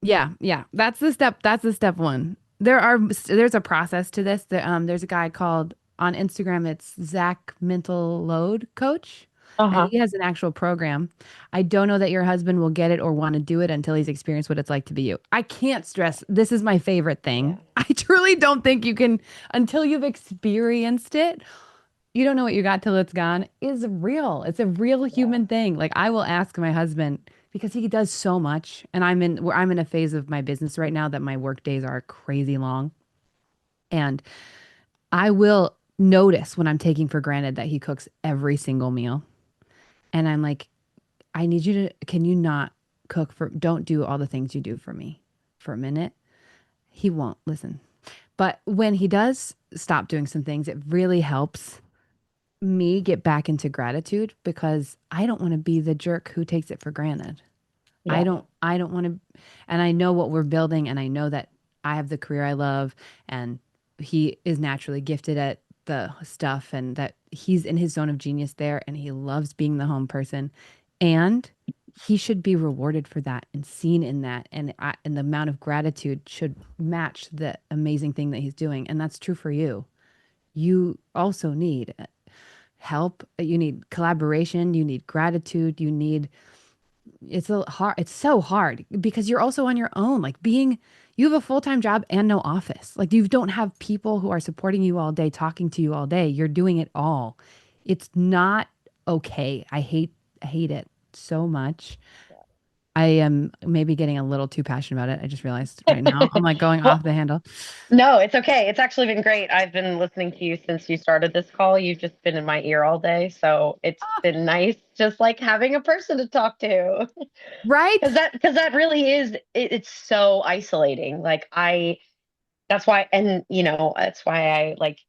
Speaker 2: yeah. That's the step one. There's a process to this. There's a guy called on Instagram, it's Zach Mental Load Coach. And he has an actual program. I don't know that your husband will get it or want to do it until he's experienced what it's like to be you. I can't stress, this is my favorite thing. Yeah. I truly don't think you can, until you've experienced it, you don't know what you got till it's gone, is real. It's a real human thing. Like, I will ask my husband, because he does so much, and I'm in a phase of my business right now that my work days are crazy long. And I will notice when I'm taking for granted that he cooks every single meal. And I'm like, I need you to, can you not don't do all the things you do for me for a minute? He won't listen. But when he does stop doing some things, it really helps me get back into gratitude, because I don't want to be the jerk who takes it for granted. Yeah. I don't want to, and I know what we're building, and I know that I have the career I love, and he is naturally gifted at the stuff, and that he's in his zone of genius there, and he loves being the home person, and he should be rewarded for that and seen in that, and the amount of gratitude should match the amazing thing that he's doing. And that's true for you. You also need help, you need collaboration, you need gratitude, it's so hard because you're also on your own, like you have a full-time job and no office. Like, you don't have people who are supporting you all day, talking to you all day. You're doing it all. It's not okay. I hate it so much. I am maybe getting a little too passionate about it. I just realized right now I'm like going off the handle.
Speaker 9: No, it's okay. It's actually been great. I've been listening to you since you started this call. You've just been in my ear all day. So it's been nice just like having a person to talk to.
Speaker 2: Right?
Speaker 9: Because that really is, it's so isolating. Like that's why I like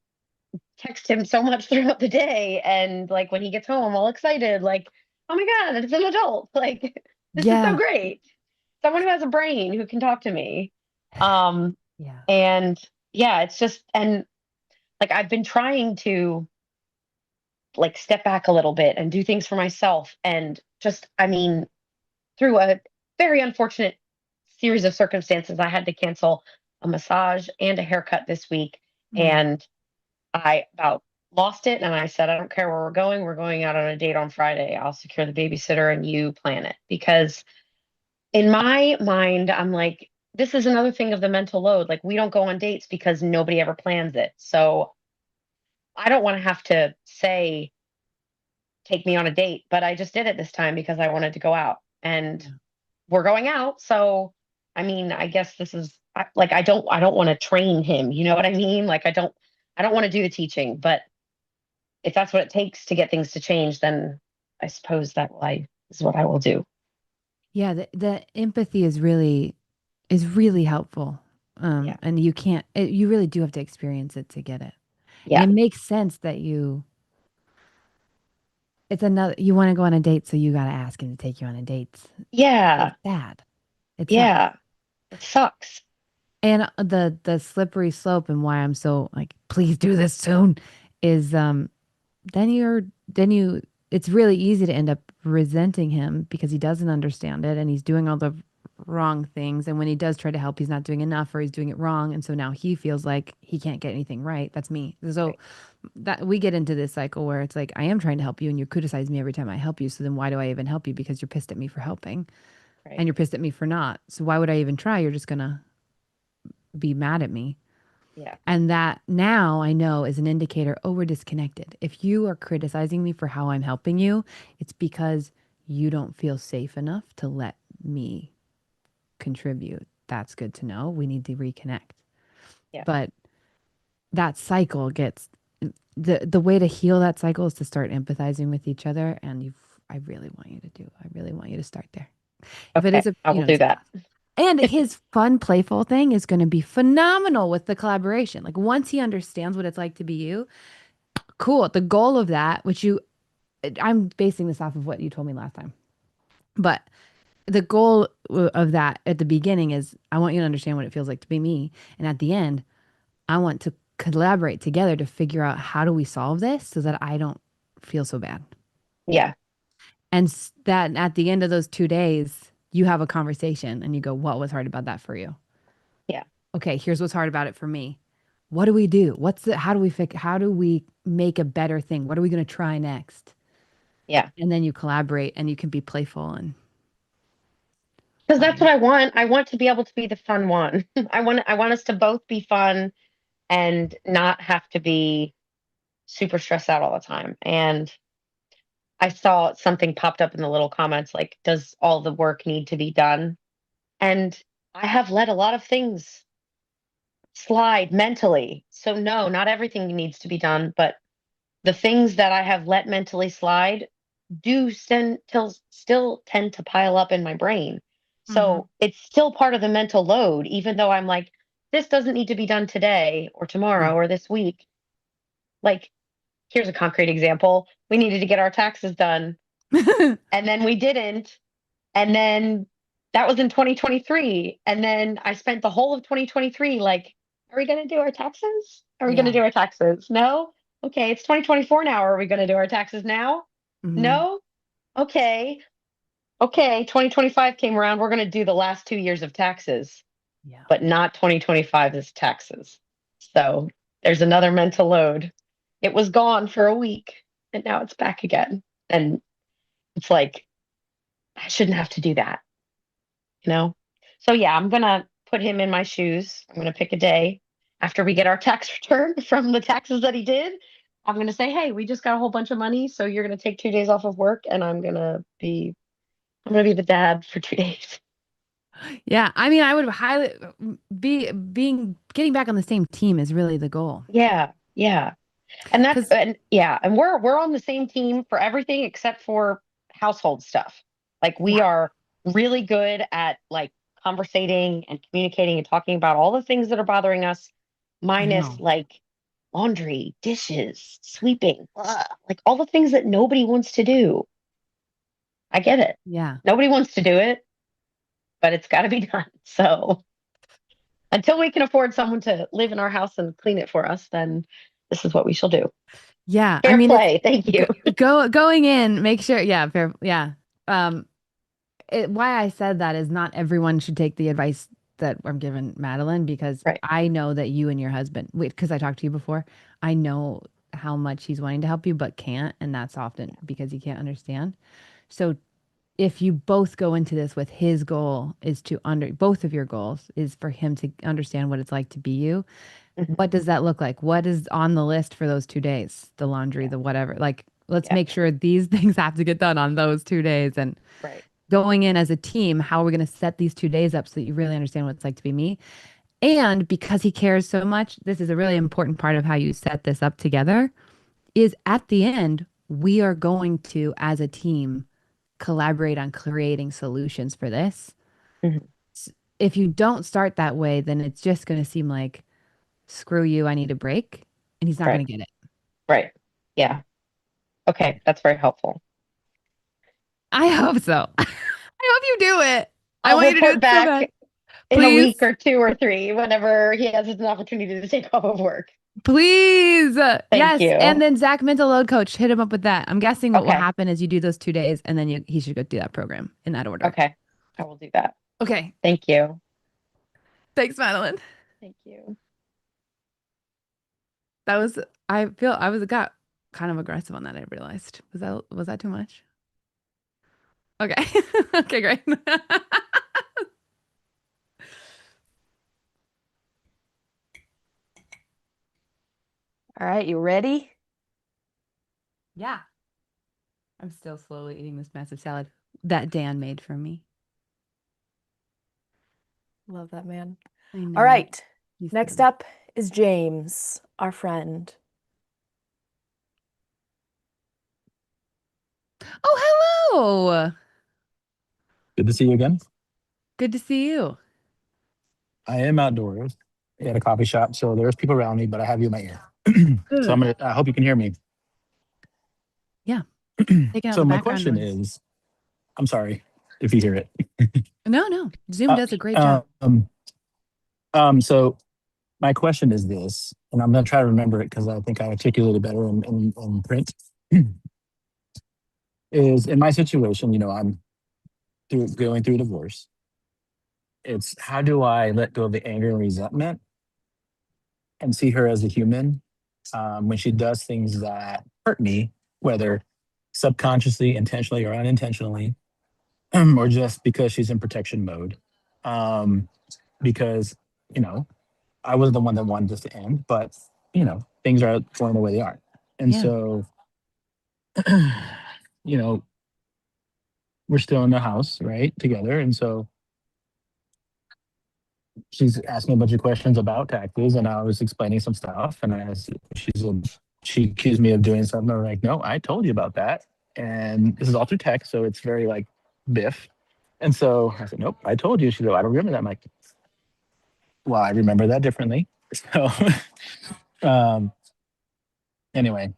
Speaker 9: text him so much throughout the day. And like when he gets home, I'm all excited, like, oh my God, it's an adult. Like, this is so great. Someone who has a brain who can talk to me. And yeah, it's just, and like, I've been trying to like step back a little bit and do things for myself. And just, I mean, through a very unfortunate series of circumstances, I had to cancel a massage and a haircut this week. And I about lost it. And I said, I don't care where we're going. We're going out on a date on Friday. I'll secure the babysitter and you plan it. Because in my mind, I'm like, this is another thing of the mental load. Like, we don't go on dates because nobody ever plans it. So I don't want to have to say, take me on a date, but I just did it this time because I wanted to go out, and we're going out. So, I mean, I guess this is like, I don't want to train him. You know what I mean? Like, I don't want to do the teaching, but if that's what it takes to get things to change, then I suppose is what I will do.
Speaker 2: Yeah. The empathy is really helpful.
Speaker 9: Yeah.
Speaker 2: And you can't, you really do have to experience it to get it. And
Speaker 9: Yeah.
Speaker 2: it makes sense that it's another, you want to go on a date, so you got to ask him to take you on a date.
Speaker 9: Yeah.
Speaker 2: It's bad. It sucks.
Speaker 9: Yeah. It sucks.
Speaker 2: And the slippery slope, and why I'm so like, please do this soon, is then you it's really easy to end up resenting him because he doesn't understand it and he's doing all the wrong things, and when he does try to help, he's not doing enough or he's doing it wrong, and so now he feels like he can't get anything right. That's me. So
Speaker 9: Right.
Speaker 2: that we get into this cycle where it's like, I am trying to help you and you criticize me every time I help you, so then why do I even help you? Because you're pissed at me for helping
Speaker 9: Right.
Speaker 2: and you're pissed at me for not, so why would I even try? You're just gonna be mad at me.
Speaker 9: Yeah.
Speaker 2: And that now I know is an indicator, oh, we're disconnected. If you are criticizing me for how I'm helping you, it's because you don't feel safe enough to let me contribute. That's good to know. We need to reconnect.
Speaker 9: Yeah.
Speaker 2: But that cycle gets, the way to heal that cycle is to start empathizing with each other. And I really want you to I really want you to start there. If it
Speaker 9: Okay.
Speaker 2: is
Speaker 9: I will do that.
Speaker 2: and his fun, playful thing is going to be phenomenal with the collaboration. Like once he understands what it's like to be you, cool. The goal of that, I'm basing this off of what you told me last time, but the goal of that at the beginning is I want you to understand what it feels like to be me. And at the end, I want to collaborate together to figure out how do we solve this so that I don't feel so bad.
Speaker 9: Yeah.
Speaker 2: And that at the end of those 2 days, you have a conversation and you go, what was hard about that for you?
Speaker 9: Yeah.
Speaker 2: Okay, here's what's hard about it for me. What do we do? How do we how do we make a better thing? What are we going to try next?
Speaker 9: Yeah.
Speaker 2: And then you collaborate and you can be playful and
Speaker 9: Because that's what I want. I want to be able to be the fun one. I want us to both be fun and not have to be super stressed out all the time. And I saw something popped up in the little comments like, does all the work need to be done? And I have let a lot of things slide mentally. So, no, not everything needs to be done, but the things that I have let mentally slide do still tend to pile up in my brain. So it's still part of the mental load, even though I'm like, this doesn't need to be done today or tomorrow or this week. Like, here's a concrete example. We needed to get our taxes done and then we didn't. And then that was in 2023. And then I spent the whole of 2023 like, are we going to do our taxes? Are we going to do our taxes? No. Okay, it's 2024 now. Are we going to do our taxes now? No. Okay. Okay, 2025 came around. We're going to do the last 2 years of taxes, but not 2025's taxes. So there's another mental load. It was gone for a week and now it's back again. And it's like, I shouldn't have to do that, you know? So yeah, I'm going to put him in my shoes. I'm going to pick a day after we get our tax return from the taxes that he did. I'm going to say, hey, we just got a whole bunch of money. So you're going to take 2 days off of work and I'm gonna be the dad for 2 days.
Speaker 2: Yeah, I mean, I would highly getting back on the same team is really the goal.
Speaker 9: Yeah, yeah, and we're on the same team for everything except for household stuff. Like we are really good at like conversating and communicating and talking about all the things that are bothering us, minus like laundry, dishes, sweeping, like all the things that nobody wants to do. I get it.
Speaker 2: Yeah.
Speaker 9: Nobody wants to do it, but it's got to be done. So until we can afford someone to live in our house and clean it for us, then this is what we shall do.
Speaker 2: Yeah.
Speaker 9: Fair play. Thank you.
Speaker 2: Going in, make sure. Yeah. Fair. Yeah. Why I said that is not everyone should take the advice that I'm giving Madeline, because I know that you and your husband, because I talked to you before, I know how much he's wanting to help you, but can't. And that's often because he can't understand. So if you both go into this with his goal is to both of your goals is for him to understand what it's like to be you. What does that look like? What is on the list for those 2 days? The laundry, the whatever. Like, let's make sure these things have to get done on those 2 days. And going in as a team, how are we going to set these 2 days up so that you really understand what it's like to be me? And because he cares so much, this is a really important part of how you set this up together, is at the end, we are going to, as a team, collaborate on creating solutions for this. if you don't start that way, then it's just going to seem like, screw you, I need a break. And he's not going
Speaker 9: Right.
Speaker 2: to get it.
Speaker 9: Right. Yeah. Okay. That's very helpful.
Speaker 2: I hope so. I hope you do it. I
Speaker 9: I'll
Speaker 2: want you to do
Speaker 9: report
Speaker 2: it so bad.
Speaker 9: back in a
Speaker 2: Please.
Speaker 9: week or 2 or 3 whenever he has an opportunity to take off of work.
Speaker 2: Please.
Speaker 9: Thank
Speaker 2: Yes. And
Speaker 9: you.
Speaker 2: then Zach, mental load coach, hit him up with that. I'm guessing what will
Speaker 9: Okay.
Speaker 2: happen is you do those 2 days and then he should go do that program in that order.
Speaker 9: Okay. I will do that.
Speaker 2: Okay.
Speaker 9: Thank you.
Speaker 2: Thanks, Madeline.
Speaker 9: Thank you.
Speaker 2: I got kind of aggressive on that, I realized. Was that too much? Okay. Okay, great.
Speaker 1: All right, you ready?
Speaker 2: Yeah. I'm still slowly eating this massive salad that Dan made for me.
Speaker 1: Love that man.
Speaker 2: I know.
Speaker 1: All right.
Speaker 2: He's
Speaker 1: Next
Speaker 2: good.
Speaker 1: up is James, our friend.
Speaker 2: Oh, hello.
Speaker 11: Good to see you again.
Speaker 2: Good to see you.
Speaker 11: I am outdoors at a coffee shop, so there's people around me, but I have you in my ear. So I hope you can hear me.
Speaker 2: Yeah. Taking out
Speaker 11: So
Speaker 2: the
Speaker 11: my
Speaker 2: background
Speaker 11: question
Speaker 2: noise.
Speaker 11: is, I'm sorry if you hear it.
Speaker 2: No. Zoom does a great job.
Speaker 11: So my question is this, and I'm going to try to remember it because I think I articulated better in print. Is in my situation, I'm going through divorce. It's how do I let go of the anger and resentment and see her as a human when she does things that hurt me, whether subconsciously, intentionally, or unintentionally, or just because she's in protection mode. Because, I was the one that wanted this to end, but, things are going the way they are. And
Speaker 2: Yeah.
Speaker 11: so, you know, we're still in the house, right, together. And so she's asking a bunch of questions about taxes, and I was explaining some stuff, and she accused me of doing something. I'm like, no, I told you about that, and this is all through text, so it's very like biff. And so I said, nope, I told you. She said, I don't remember that. I'm like, well, I remember that differently. So um, anyway,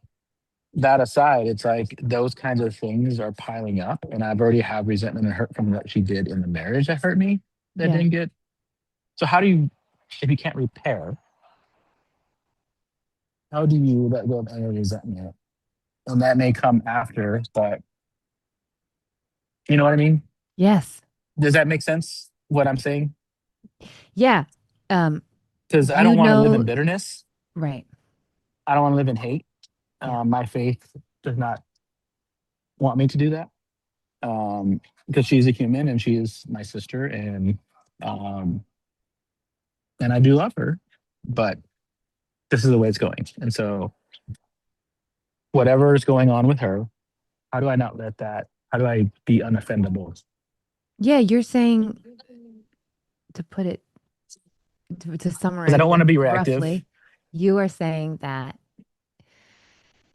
Speaker 11: that aside, it's like those kinds of things are piling up, and I've already have resentment and hurt from what she did in the marriage that hurt me. That
Speaker 2: Yeah.
Speaker 11: didn't get. So how do you, if you can't repair, how do you let go of any resentment? And that may come after, but you know what I mean?
Speaker 2: Yes.
Speaker 11: Does that make sense? What I'm saying?
Speaker 2: Yeah.
Speaker 11: Because I
Speaker 2: You
Speaker 11: don't want to live in
Speaker 2: know,
Speaker 11: bitterness.
Speaker 2: right.
Speaker 11: I don't want to live in hate.
Speaker 2: Yeah.
Speaker 11: My faith does not want me to do that. Because she's a human and she is my sister, and I do love her, but this is the way it's going. And so whatever is going on with her, how do I not let that? How do I be unoffendable?
Speaker 2: Yeah, you're saying, to put it, to summarize
Speaker 11: Because I don't want to be reactive.
Speaker 2: roughly, you are saying that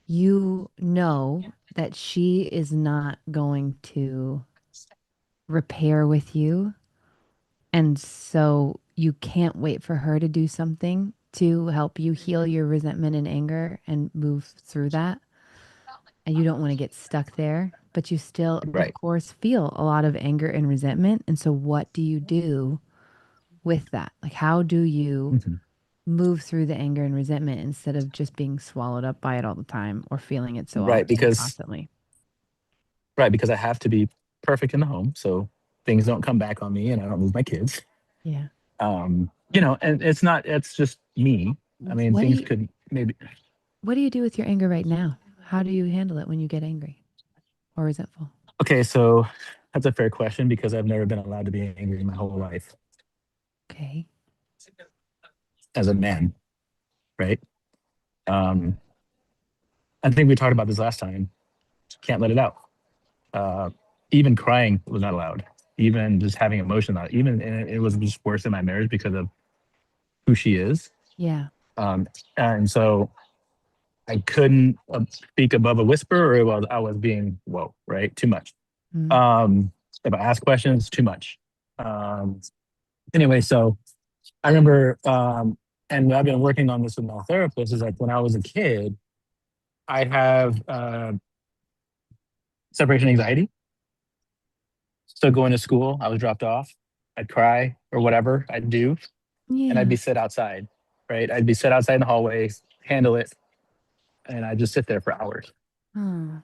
Speaker 2: you know that she is not going to repair with you. And so you can't wait for her to do something to help you heal your resentment and anger and move through that. And you don't want to get stuck there, but you still,
Speaker 11: Right.
Speaker 2: of course, feel a lot of anger and resentment. And so what do you do with that? Like, how do you move through the anger and resentment instead of just being swallowed up by it all the time or feeling it so
Speaker 11: Right,
Speaker 2: often
Speaker 11: because
Speaker 2: constantly?
Speaker 11: Right, because I have to be perfect in the home, so things don't come back on me, and I don't move my kids.
Speaker 2: Yeah.
Speaker 11: And it's not. It's just me. I mean,
Speaker 2: What do
Speaker 11: things
Speaker 2: you
Speaker 11: could maybe.
Speaker 2: What do you do with your anger right now? How do you handle it when you get angry or resentful?
Speaker 11: Okay, so that's a fair question because I've never been allowed to be angry my whole life
Speaker 2: Okay.
Speaker 11: as a man, right? Um, I think we talked about this last time. Can't let it out. Even crying was not allowed. Even just having emotion, not even. And it was just worse in my marriage because of who she is.
Speaker 2: Yeah.
Speaker 11: And so I couldn't speak above a whisper, or I was being right, too much.
Speaker 2: Mm.
Speaker 11: If I ask questions, too much. Anyway, so I remember, and I've been working on this with my therapist. Is like when I was a kid, I have separation anxiety. So going to school, I was dropped off. I'd cry or whatever I'd do, and I'd
Speaker 2: Yeah.
Speaker 11: be sit outside, right? I'd be sit outside in the hallway, handle it, and I'd just sit there for hours.
Speaker 2: Oh,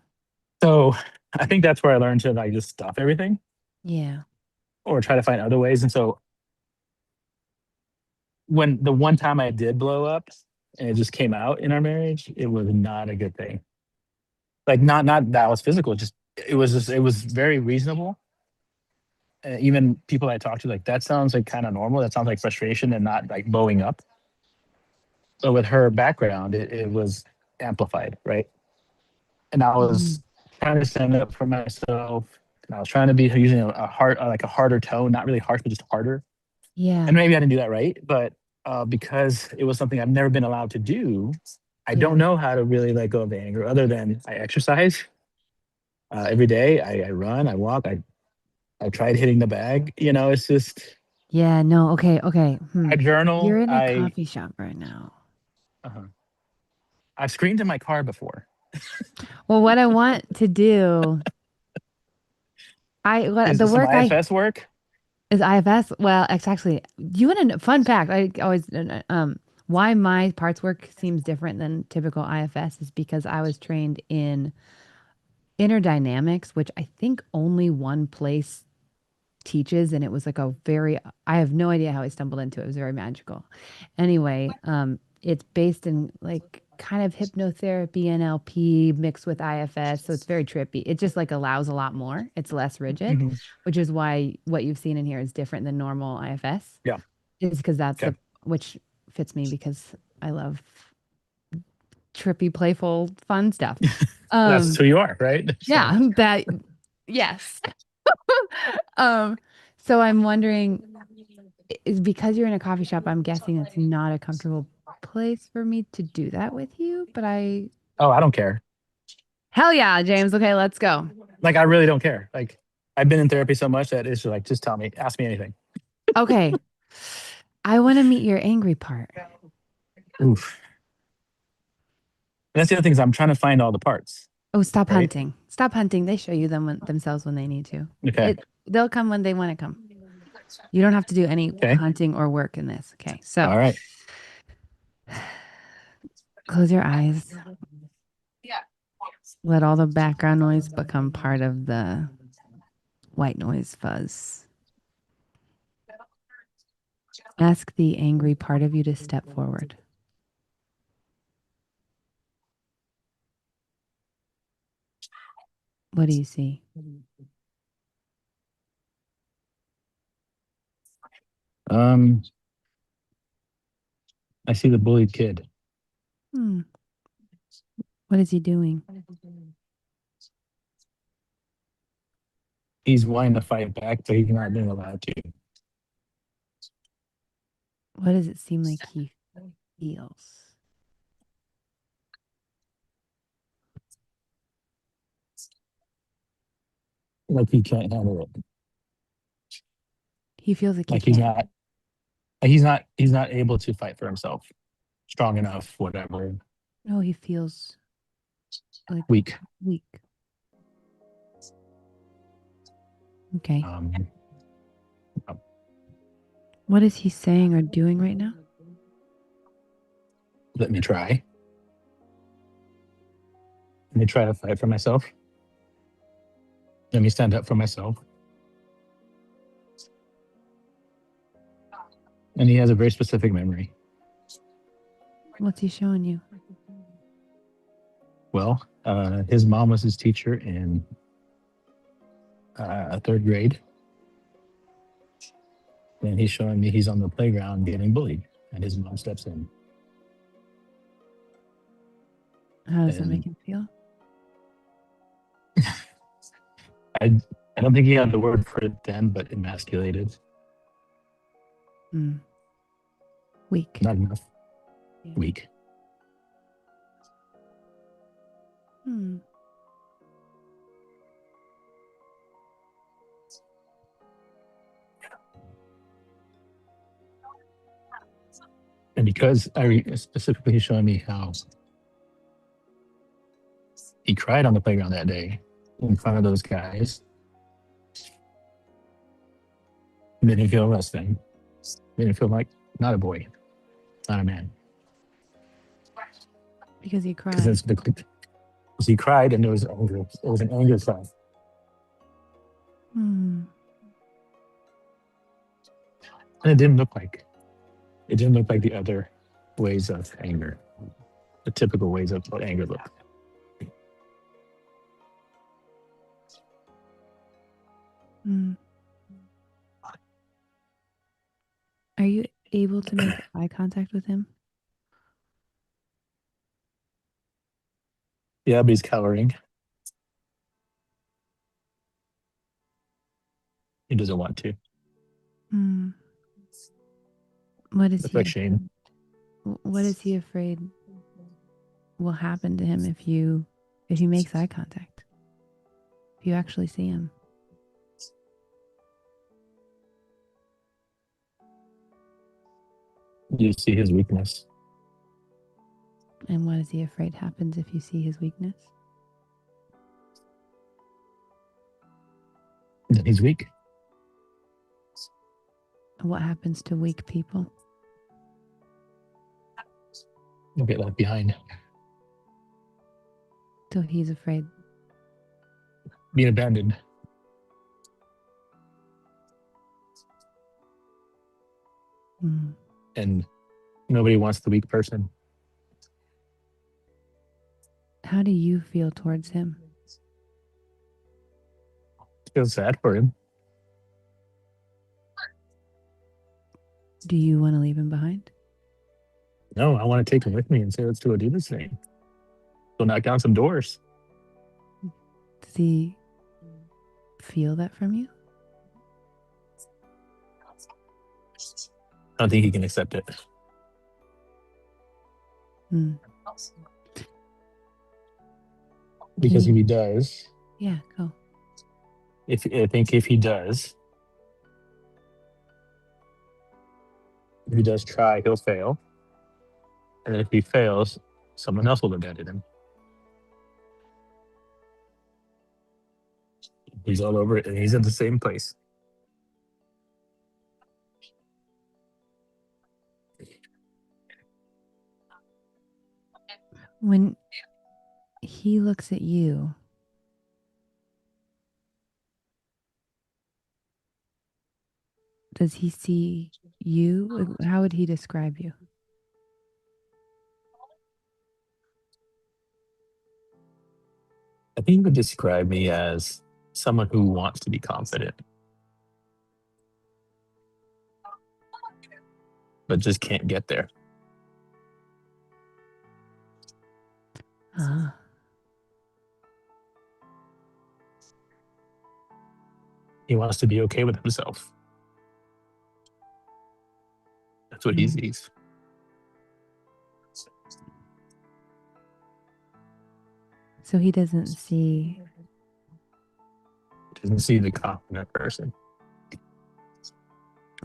Speaker 11: So I think that's where I learned to like just stop everything
Speaker 2: yeah.
Speaker 11: or try to find other ways. And so when the one time I did blow up and it just came out in our marriage, it was not a good thing. Like not that was physical, just it was very reasonable. Even people I talked to, like that sounds like kind of normal. That sounds like frustration and not like blowing up. But with her background, it was amplified, right? And I
Speaker 2: Mhm.
Speaker 11: was trying to stand up for myself. And I was trying to be using a hard, like a harder tone, not really harsh, but just harder.
Speaker 2: Yeah.
Speaker 11: And maybe I didn't do that right, but because it was something I've never been allowed to do, I
Speaker 2: Yeah.
Speaker 11: don't know how to really let go of the anger other than I exercise every day. I run, I walk, I tried hitting the bag. You know, it's just,
Speaker 2: Yeah. No. Okay. Okay.
Speaker 11: I
Speaker 2: You're
Speaker 11: journal.
Speaker 2: in a coffee shop right now.
Speaker 11: Uh-huh. I've screamed in my car before.
Speaker 2: Well, what I want to do,
Speaker 11: Is
Speaker 2: the
Speaker 11: this some
Speaker 2: work I
Speaker 11: IFS work?
Speaker 2: is IFS. Well, it's actually, you want to know, fun fact. I always, why my parts work seems different than typical IFS is because I was trained in inner dynamics, which I think only one place teaches, and it was like a very, I have no idea how I stumbled into it. It was very magical. Anyway, it's based in like kind of hypnotherapy, NLP mixed with IFS, so it's very trippy. It just like allows a lot more. It's less rigid,
Speaker 11: Mhm.
Speaker 2: which is why what you've seen in here is different than normal IFS.
Speaker 11: Yeah.
Speaker 2: Is because that's
Speaker 11: Okay.
Speaker 2: the which fits me because I love trippy, playful, fun stuff.
Speaker 11: That's
Speaker 2: Um,
Speaker 11: who you are, right? So,
Speaker 2: yeah, that yes. um, so I'm wondering, is because you're in a coffee shop, I'm guessing it's not a comfortable place for me to do that with you, but
Speaker 11: oh, I don't care.
Speaker 2: hell yeah, James. Okay, let's go.
Speaker 11: Like, I really don't care. Like, I've been in therapy so much that it's just like, just tell me, ask me anything.
Speaker 2: Okay. I want to meet your angry part.
Speaker 11: Oof. And that's the other thing is I'm trying to find all the parts,
Speaker 2: Oh, stop
Speaker 11: right?
Speaker 2: hunting. Stop hunting. They show you themselves when they need to.
Speaker 11: Okay.
Speaker 2: They'll come when they want to come. You don't have to do any
Speaker 11: Okay.
Speaker 2: hunting or work in this. Okay. So
Speaker 11: All right.
Speaker 2: close your eyes. Let all the background noise become part of the white noise fuzz. Ask the angry part of you to step forward. What do you see?
Speaker 11: I see the bullied kid.
Speaker 2: What is he doing?
Speaker 11: He's wanting to fight back, but he's not being allowed to.
Speaker 2: What does it seem like he feels?
Speaker 11: Like he can't handle it.
Speaker 2: He feels like he
Speaker 11: Like he's
Speaker 2: can't.
Speaker 11: not. He's not able to fight for himself. Strong enough, whatever.
Speaker 2: No, he feels like
Speaker 11: Weak.
Speaker 2: weak. Okay. What is he saying or doing right now?
Speaker 11: Let me try. Let me try to fight for myself. Let me stand up for myself. And he has a very specific memory.
Speaker 2: What's he showing you?
Speaker 11: Well, his mom was his teacher in third grade. And he's showing me he's on the playground getting bullied, and his mom steps in.
Speaker 2: How does that make him feel?
Speaker 11: I don't think he had the word for it then, but emasculated.
Speaker 2: Weak.
Speaker 11: Not enough.
Speaker 2: Yeah.
Speaker 11: Weak. And because specifically showing me how he cried on the playground that day in front of those guys, made me feel less than. Made me feel like not a boy, not a man.
Speaker 2: Because he cried.
Speaker 11: Because he cried and there was anger. It was an anger cry.
Speaker 2: Hmm.
Speaker 11: And it didn't look like the other ways of anger, the typical ways of what anger look.
Speaker 2: Hmm. Are you able to make eye contact with him?
Speaker 11: Yeah, but he's cowering. He doesn't want to.
Speaker 2: Hmm. What is
Speaker 11: It's
Speaker 2: he?
Speaker 11: like Shane.
Speaker 2: What is he afraid will happen to him if he makes eye contact? If you actually see him?
Speaker 11: You see his weakness.
Speaker 2: And what is he afraid happens if you see his weakness?
Speaker 11: Then he's weak.
Speaker 2: What happens to weak people?
Speaker 11: You'll get left behind.
Speaker 2: So he's afraid.
Speaker 11: Being abandoned.
Speaker 2: Hmm.
Speaker 11: And nobody wants the weak person.
Speaker 2: How do you feel towards him?
Speaker 11: I feel sad for him.
Speaker 2: Do you want to leave him behind?
Speaker 11: No, I want to take him with me and say, let's go do this thing. Go knock down some doors.
Speaker 2: Does he feel that from you?
Speaker 11: I don't think he can accept it.
Speaker 2: Hmm.
Speaker 11: Because if he does,
Speaker 2: Yeah, go.
Speaker 11: I think if he does try, he'll fail. And if he fails, someone else will abandon him. He's all over it, and he's in the same place.
Speaker 2: When he looks at you, does he see you? How would he describe you?
Speaker 11: I think he would describe me as someone who wants to be confident, but just can't get there.
Speaker 2: Ah.
Speaker 11: He wants to be okay with himself. That's what he sees.
Speaker 2: So he doesn't see.
Speaker 11: Doesn't see the confident person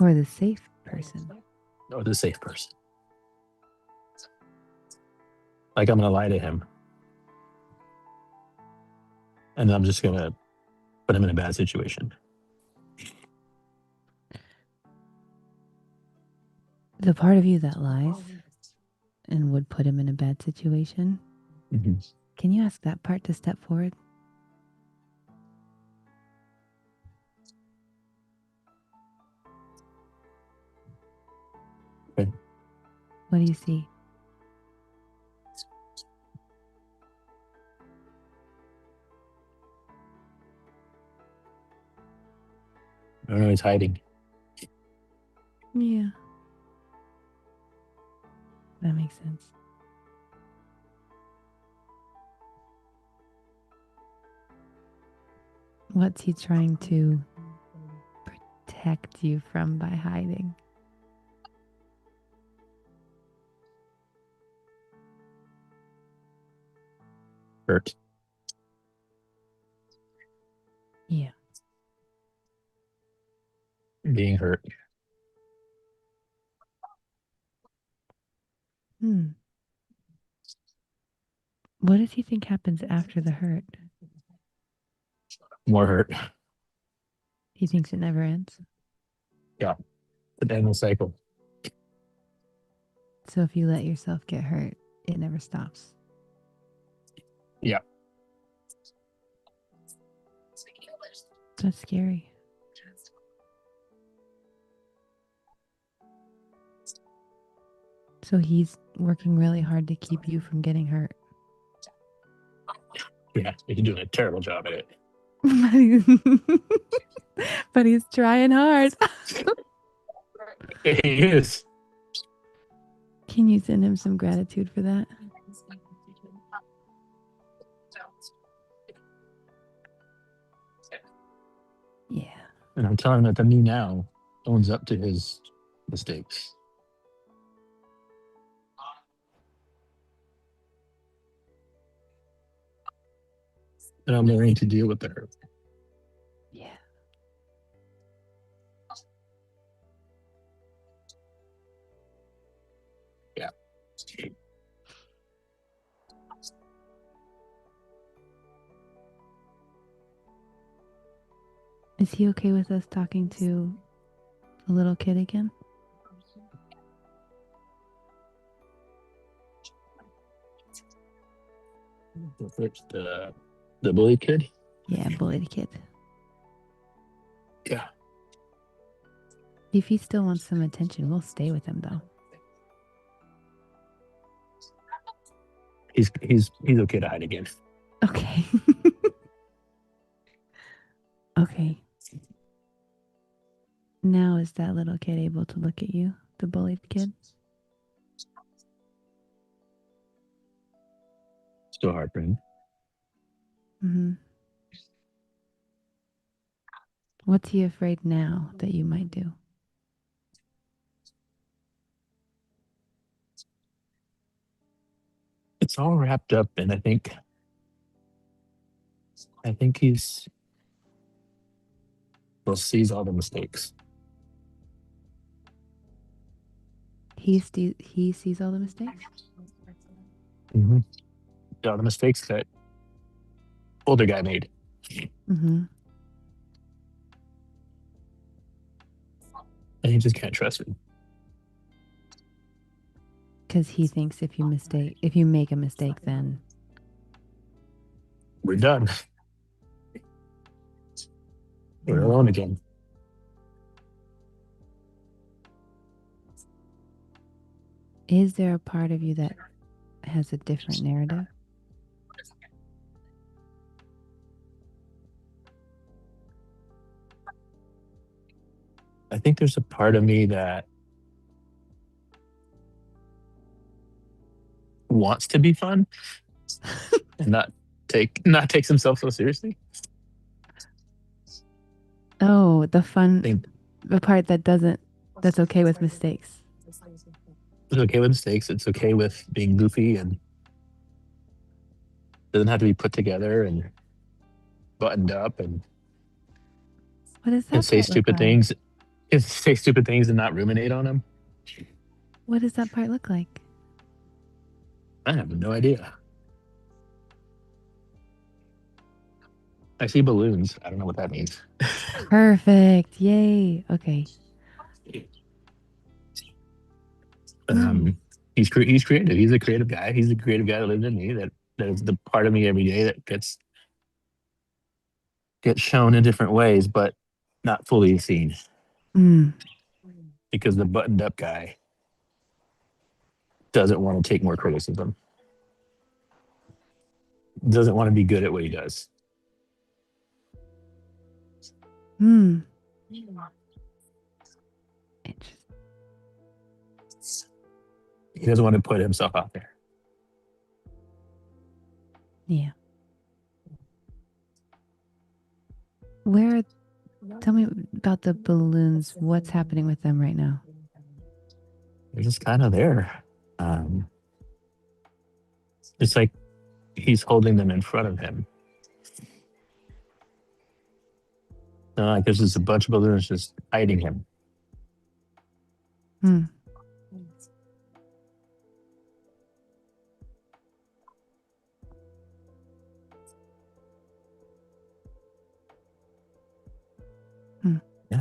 Speaker 2: Or the safe person.
Speaker 11: or the safe person. Like I'm going to lie to him. And I'm just going to put him in a bad situation.
Speaker 2: The part of you that lies and would put him in a bad situation.
Speaker 11: Mm-hmm.
Speaker 2: Can you ask that part to step forward?
Speaker 11: Okay.
Speaker 2: What do you see?
Speaker 11: I don't know, he's hiding.
Speaker 2: Yeah. That makes sense. What's he trying to protect you from by hiding?
Speaker 11: Hurt.
Speaker 2: Yeah.
Speaker 11: Being hurt.
Speaker 2: What does he think happens after the hurt?
Speaker 11: More hurt.
Speaker 2: He thinks it never ends.
Speaker 11: Yeah. The endless cycle.
Speaker 2: So if you let yourself get hurt, it never stops.
Speaker 11: Yeah.
Speaker 2: That's scary. So he's working really hard to keep you from getting hurt.
Speaker 11: Yeah, he's doing a terrible job at it.
Speaker 2: But he's trying hard.
Speaker 11: He is.
Speaker 2: Can you send him some gratitude for that? Yeah.
Speaker 11: And I'm telling him that the me now owns up to his mistakes. And I'm learning to deal with the hurt.
Speaker 2: Yeah.
Speaker 11: Yeah.
Speaker 2: Is he okay with us talking to the little kid again?
Speaker 11: The bullied kid?
Speaker 2: Yeah, bullied kid.
Speaker 11: Yeah.
Speaker 2: If he still wants some attention, we'll stay with him though.
Speaker 11: He's okay to hide again.
Speaker 2: Okay. Okay. Now is that little kid able to look at you, the bullied kid?
Speaker 11: Still hard for him.
Speaker 2: Mm-hmm. What's he afraid now that you might do?
Speaker 11: It's all wrapped up, and I think he's sees all the mistakes.
Speaker 2: He sees all the mistakes?
Speaker 11: Mm-hmm. All the mistakes that older guy made.
Speaker 2: Mm-hmm.
Speaker 11: And he just can't trust him.
Speaker 2: Because he thinks if you make a mistake, then
Speaker 11: We're done. We're alone again.
Speaker 2: is there a part of you that has a different narrative?
Speaker 11: I think there's a part of me that wants to be fun and not takes himself so seriously.
Speaker 2: Oh, the part that's okay with mistakes.
Speaker 11: It's okay with mistakes. It's okay with being goofy and doesn't have to be put together and buttoned up and
Speaker 2: What does that
Speaker 11: can say
Speaker 2: part look
Speaker 11: stupid
Speaker 2: like?
Speaker 11: things. Can say stupid things and not ruminate on them.
Speaker 2: What does that part look like?
Speaker 11: I have no idea. I see balloons. I don't know what that means.
Speaker 2: Perfect. Yay. Okay.
Speaker 11: He's creative. He's a creative guy. He's the creative guy that lives in me. That is the part of me every day that gets shown in different ways, but not fully seen. Because the buttoned up guy doesn't want to take more criticism. Doesn't want to be good at what he does.
Speaker 2: Interesting.
Speaker 11: He doesn't want to put himself out there.
Speaker 2: Yeah. Tell me about the balloons. What's happening with them right now?
Speaker 11: They're just kind of there. It's like he's holding them in front of him. Like there's just a bunch of balloons just hiding him.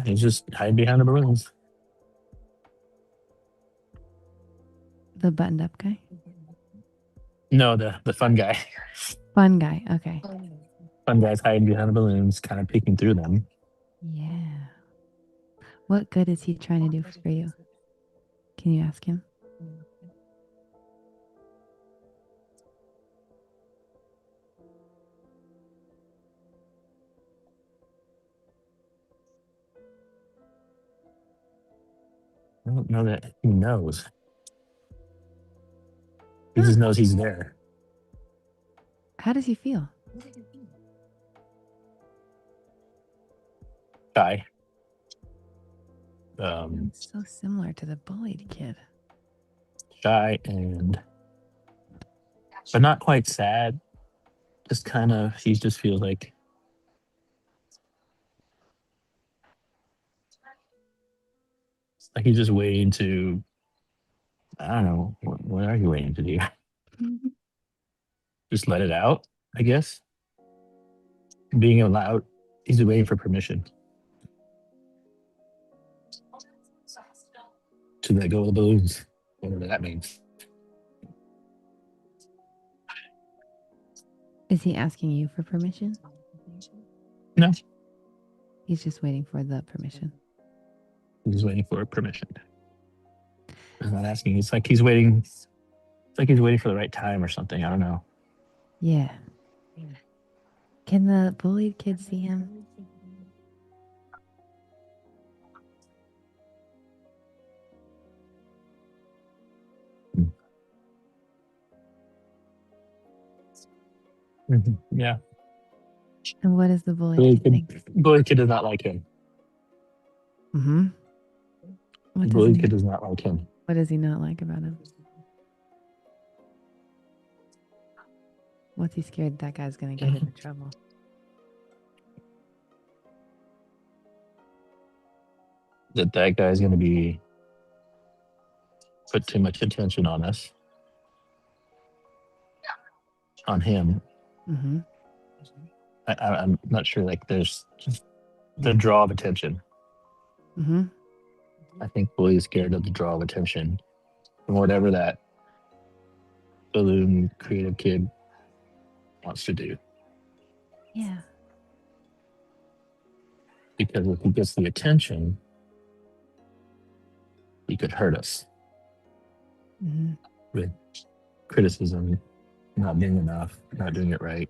Speaker 11: he's just hiding behind the balloons.
Speaker 2: The buttoned up guy?
Speaker 11: No, the fun guy.
Speaker 2: Fun guy. Okay.
Speaker 11: Fun guy's hiding behind the balloons, kind of peeking through them.
Speaker 2: Yeah. What good is he trying to do for you? Can you ask him?
Speaker 11: I don't know that he knows. He just knows he's there.
Speaker 2: How does he feel?
Speaker 11: Shy.
Speaker 2: So similar to the bullied kid.
Speaker 11: Shy but not quite sad. Just kind of, he just feels like he's just waiting to, I don't know, what are you waiting to do? Just let it out, I guess. Being allowed, he's waiting for permission to let go of the balloons, whatever that means.
Speaker 2: Is he asking you for permission?
Speaker 11: No,
Speaker 2: He's just waiting for the permission.
Speaker 11: he's waiting for permission. He's not asking. It's like he's waiting. It's like he's waiting for the right time or something. I don't know.
Speaker 2: Yeah. Can the bullied kid see him?
Speaker 11: Yeah.
Speaker 2: And what does the bullied kid think?
Speaker 11: Bullied kid does not like him.
Speaker 2: Mm-hmm.
Speaker 11: Bullied kid does not like him.
Speaker 2: What does he not like about him? What's he scared that guy's going to get into trouble?
Speaker 11: That guy's going to be put too much attention on us, on him.
Speaker 2: Mm-hmm.
Speaker 11: I'm not sure. Like, there's just the draw of attention.
Speaker 2: Mm-hmm.
Speaker 11: I think Bully is scared of the draw of attention from whatever that balloon creative kid wants to do.
Speaker 2: Yeah.
Speaker 11: Because if he gets the attention, he could hurt us with criticism, not being enough, not doing it right.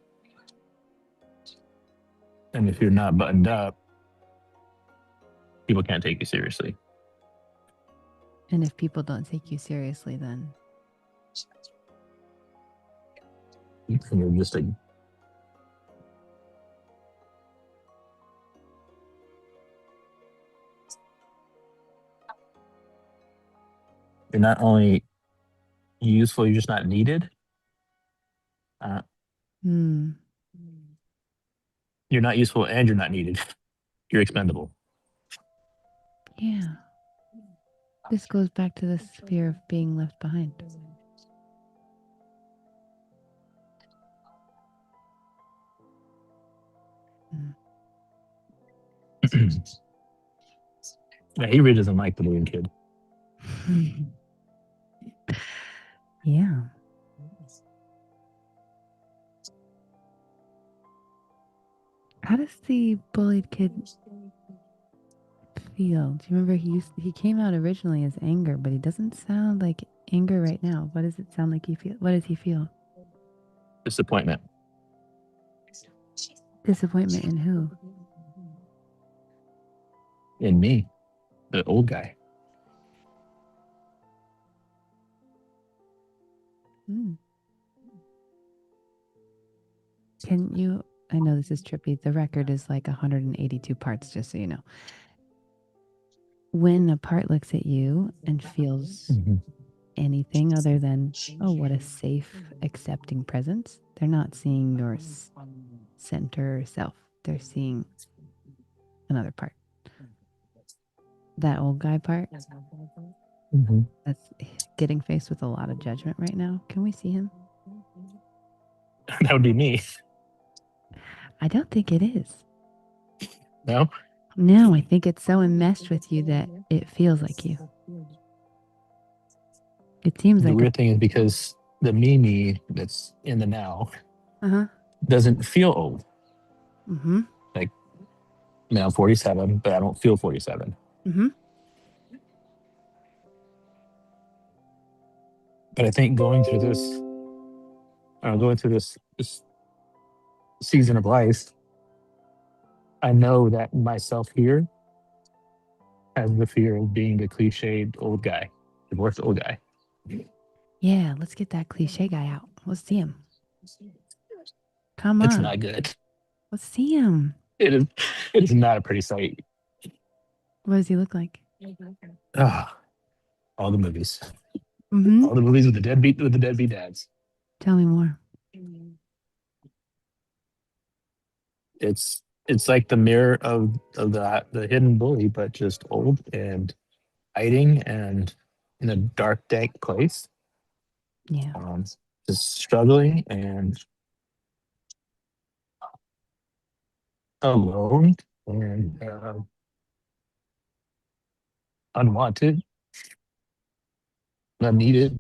Speaker 11: And if you're not buttoned up, people can't take you seriously.
Speaker 2: And if people don't take you seriously, then
Speaker 11: you're just a you're not only useful, you're just not needed. You're not useful and you're not needed. You're expendable.
Speaker 2: Yeah. This goes back to this fear of being left behind.
Speaker 11: Yeah, he really doesn't like the balloon kid.
Speaker 2: Yeah. How does the bullied kid feel? Do you remember he came out originally as anger, but he doesn't sound like anger right now. What does it sound like he feel? What does he feel?
Speaker 11: Disappointment.
Speaker 2: Disappointment in who?
Speaker 11: In me, the old guy.
Speaker 2: Can you, I know this is trippy. The record is like 182 parts, just so you know. When a part looks at you and feels anything other than, oh, what a safe, accepting presence, they're not seeing your center self. They're seeing another part. That old guy part, that's getting faced with a lot of judgment right now. Can we see him?
Speaker 11: That would be me.
Speaker 2: I don't think it is.
Speaker 11: No?
Speaker 2: No, I think it's so enmeshed with you that it feels like you. It seems
Speaker 11: The
Speaker 2: like
Speaker 11: weird thing is because the me that's in the now
Speaker 2: uh-huh.
Speaker 11: doesn't feel old.
Speaker 2: Mm-hmm.
Speaker 11: Like, I mean, I'm 47, but I don't feel 47.
Speaker 2: Mm-hmm.
Speaker 11: But I think going through this season of life, I know that myself here has the fear of being the cliched old guy, divorced old guy.
Speaker 2: Yeah, let's get that cliche guy out. Let's see him. Come
Speaker 11: It's
Speaker 2: on.
Speaker 11: not good.
Speaker 2: Let's see him.
Speaker 11: It is. It is not a pretty sight.
Speaker 2: What does he look like?
Speaker 11: Ah, all the movies.
Speaker 2: Mm-hmm.
Speaker 11: All the movies with the deadbeat dads.
Speaker 2: Tell me more.
Speaker 11: It's like the mirror of the hidden bully, but just old and hiding and in a dark, dank place.
Speaker 2: Yeah.
Speaker 11: Just struggling and alone and unwanted, unneeded,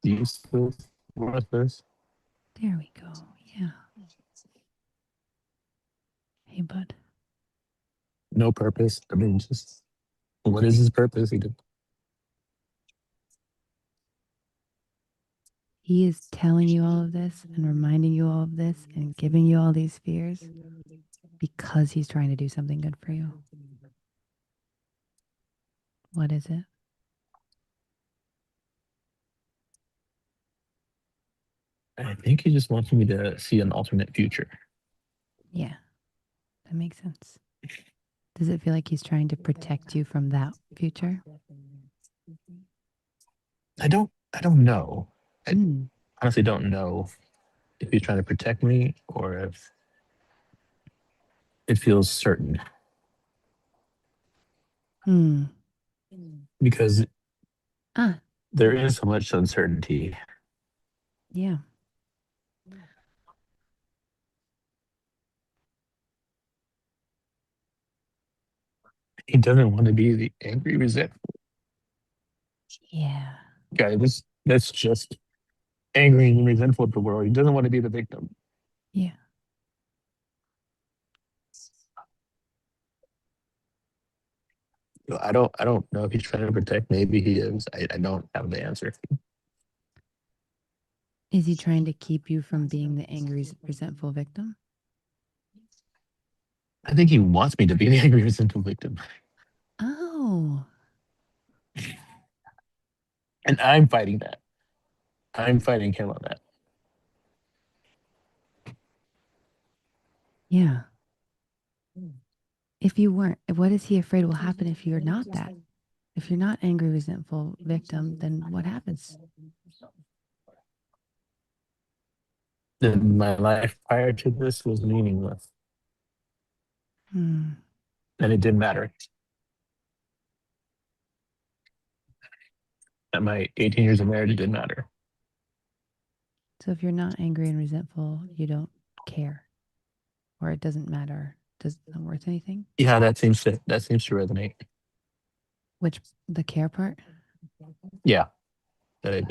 Speaker 11: useless, worthless.
Speaker 2: There we go. Yeah. Hey, bud.
Speaker 11: No purpose. I mean, just what is his purpose?
Speaker 2: He is telling you all of this and reminding you all of this and giving you all these fears because he's trying to do something good for you. What is it?
Speaker 11: I think he just wants me to see an alternate future.
Speaker 2: Yeah, that makes sense. Does it feel like he's trying to protect you from that future?
Speaker 11: I don't know. I honestly don't know if he's trying to protect me or if it feels certain. Because there is so much uncertainty.
Speaker 2: Yeah.
Speaker 11: He doesn't want to be the angry, resentful
Speaker 2: Yeah.
Speaker 11: guy. That's just angry and resentful at the world. He doesn't want to be the victim.
Speaker 2: Yeah.
Speaker 11: I don't know if he's trying to protect. Maybe he is. I don't have the answer.
Speaker 2: Is he trying to keep you from being the angry, resentful victim?
Speaker 11: I think he wants me to be the angry, resentful victim.
Speaker 2: Oh.
Speaker 11: And I'm fighting that. I'm fighting him on that.
Speaker 2: Yeah. If you weren't, what is he afraid will happen if you're not that? If you're not angry, resentful victim, then what happens?
Speaker 11: Then my life prior to this was meaningless. And it didn't matter. At my 18 years of marriage, it didn't matter.
Speaker 2: So if you're not angry and resentful, you don't care, or it doesn't matter. Does it not worth anything?
Speaker 11: Yeah, that seems to resonate.
Speaker 2: Which, the care part?
Speaker 11: Yeah, that it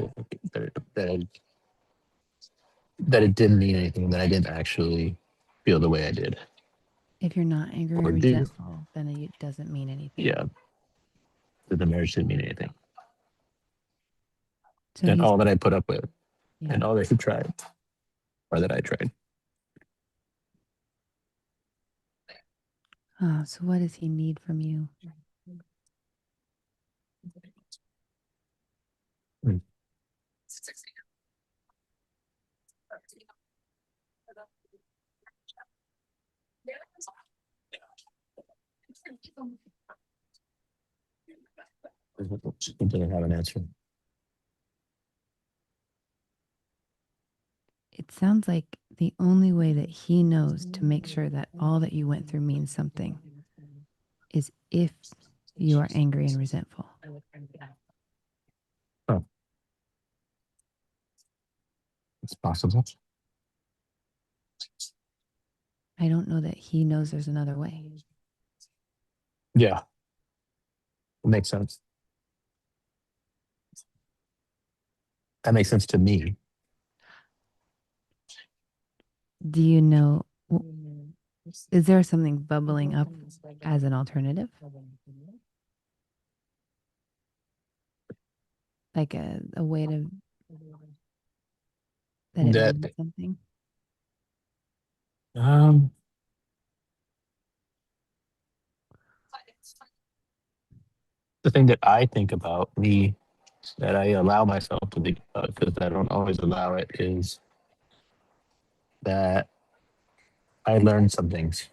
Speaker 11: didn't mean anything. That I didn't actually feel the way I did.
Speaker 2: If you're not angry
Speaker 11: Or
Speaker 2: and
Speaker 11: do.
Speaker 2: resentful, then it doesn't mean anything.
Speaker 11: Yeah, that the marriage didn't mean anything.
Speaker 2: So
Speaker 11: and all that I put up with,
Speaker 2: Yeah.
Speaker 11: and all that he tried, or that I tried.
Speaker 2: So what does he need from you?
Speaker 11: He didn't have an answer.
Speaker 2: It sounds like the only way that he knows to make sure that all that you went through means something is if you are angry and resentful.
Speaker 11: Oh. It's possible.
Speaker 2: I don't know that he knows there's another way.
Speaker 11: Yeah, it makes sense. That makes sense to me.
Speaker 2: Do you know, is there something bubbling up as an alternative? Like a way to, that it
Speaker 11: That
Speaker 2: means something?
Speaker 11: the thing that I think about me, that I allow myself to think about, because I don't always allow it, is that I learned some things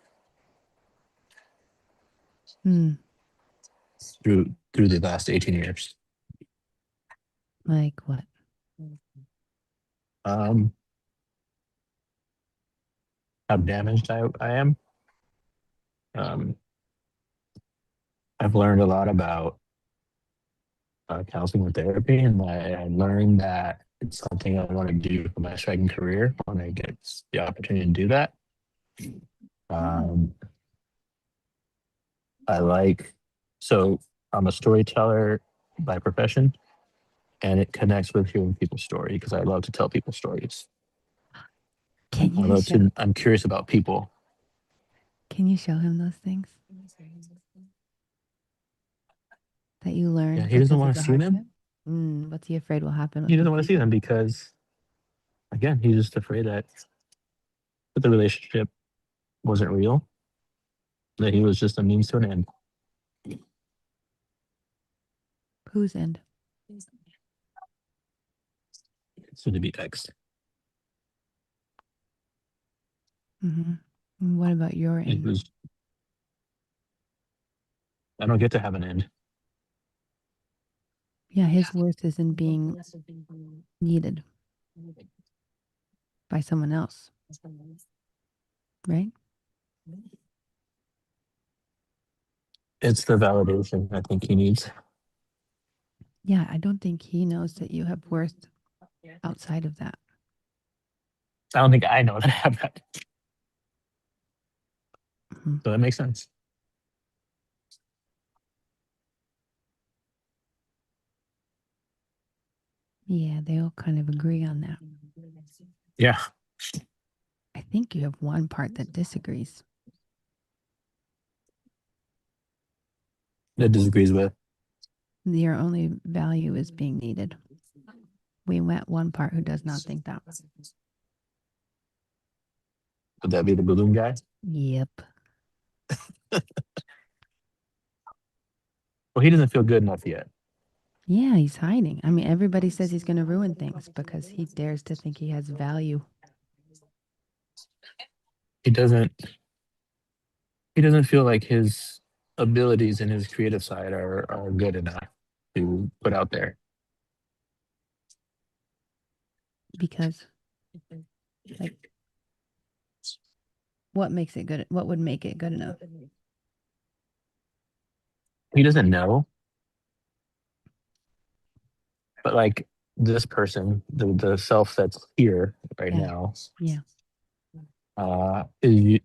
Speaker 2: Hmm.
Speaker 11: through the last 18 years.
Speaker 2: Like what?
Speaker 11: Um, how damaged I am. I've learned a lot about counseling and therapy, and I learned that it's something I want to do for my striking career when I get the opportunity to do that. Um, I like, so I'm a storyteller by profession, and it connects with hearing people's story because I love to tell people stories.
Speaker 2: Can you show,
Speaker 11: I'm curious about people.
Speaker 2: can you show him those things that you learned?
Speaker 11: Yeah, he doesn't
Speaker 2: because
Speaker 11: want
Speaker 2: of
Speaker 11: to
Speaker 2: the
Speaker 11: see them.
Speaker 2: hardship? What's he afraid will happen?
Speaker 11: He doesn't want to see them because, again, he's just afraid that the relationship wasn't real, that he was just a means to an end.
Speaker 2: Whose end?
Speaker 11: Soon to be ex.
Speaker 2: Mm-hmm. What about your
Speaker 11: It
Speaker 2: end?
Speaker 11: was, I don't get to have an end.
Speaker 2: Yeah, his worth is in being needed by someone else, right?
Speaker 11: It's the validation I think he needs.
Speaker 2: Yeah, I don't think he knows that you have worth outside of that.
Speaker 11: I don't think I know that I have that.
Speaker 2: Mm-hmm.
Speaker 11: So that makes sense.
Speaker 2: Yeah, they all kind of agree on that.
Speaker 11: Yeah.
Speaker 2: I think you have one part that disagrees.
Speaker 11: That disagrees with.
Speaker 2: Your only value is being needed. We met one part who does not think that.
Speaker 11: Would that be the balloon guy?
Speaker 2: Yep.
Speaker 11: Well, he doesn't feel good enough yet.
Speaker 2: Yeah, he's hiding. I mean, everybody says he's going to ruin things because he dares to think he has value.
Speaker 11: He doesn't feel like his abilities and his creative side are good enough to put out there.
Speaker 2: Because, like, what makes it good? What would make it good enough?
Speaker 11: He doesn't know. But like this person, the self that's here right now, is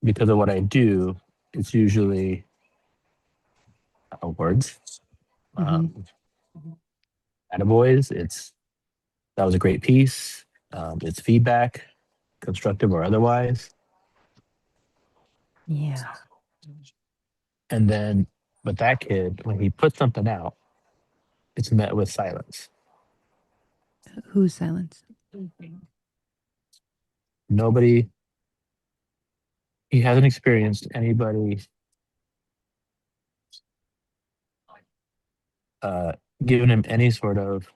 Speaker 11: because of what I do, it's usually awards. Attaboys, it's that was a great piece. It's feedback, constructive or otherwise.
Speaker 2: Yeah.
Speaker 11: And then, but that kid, when he puts something out, it's met with silence.
Speaker 2: Whose silence?
Speaker 11: Nobody, he hasn't experienced anybody giving him any sort of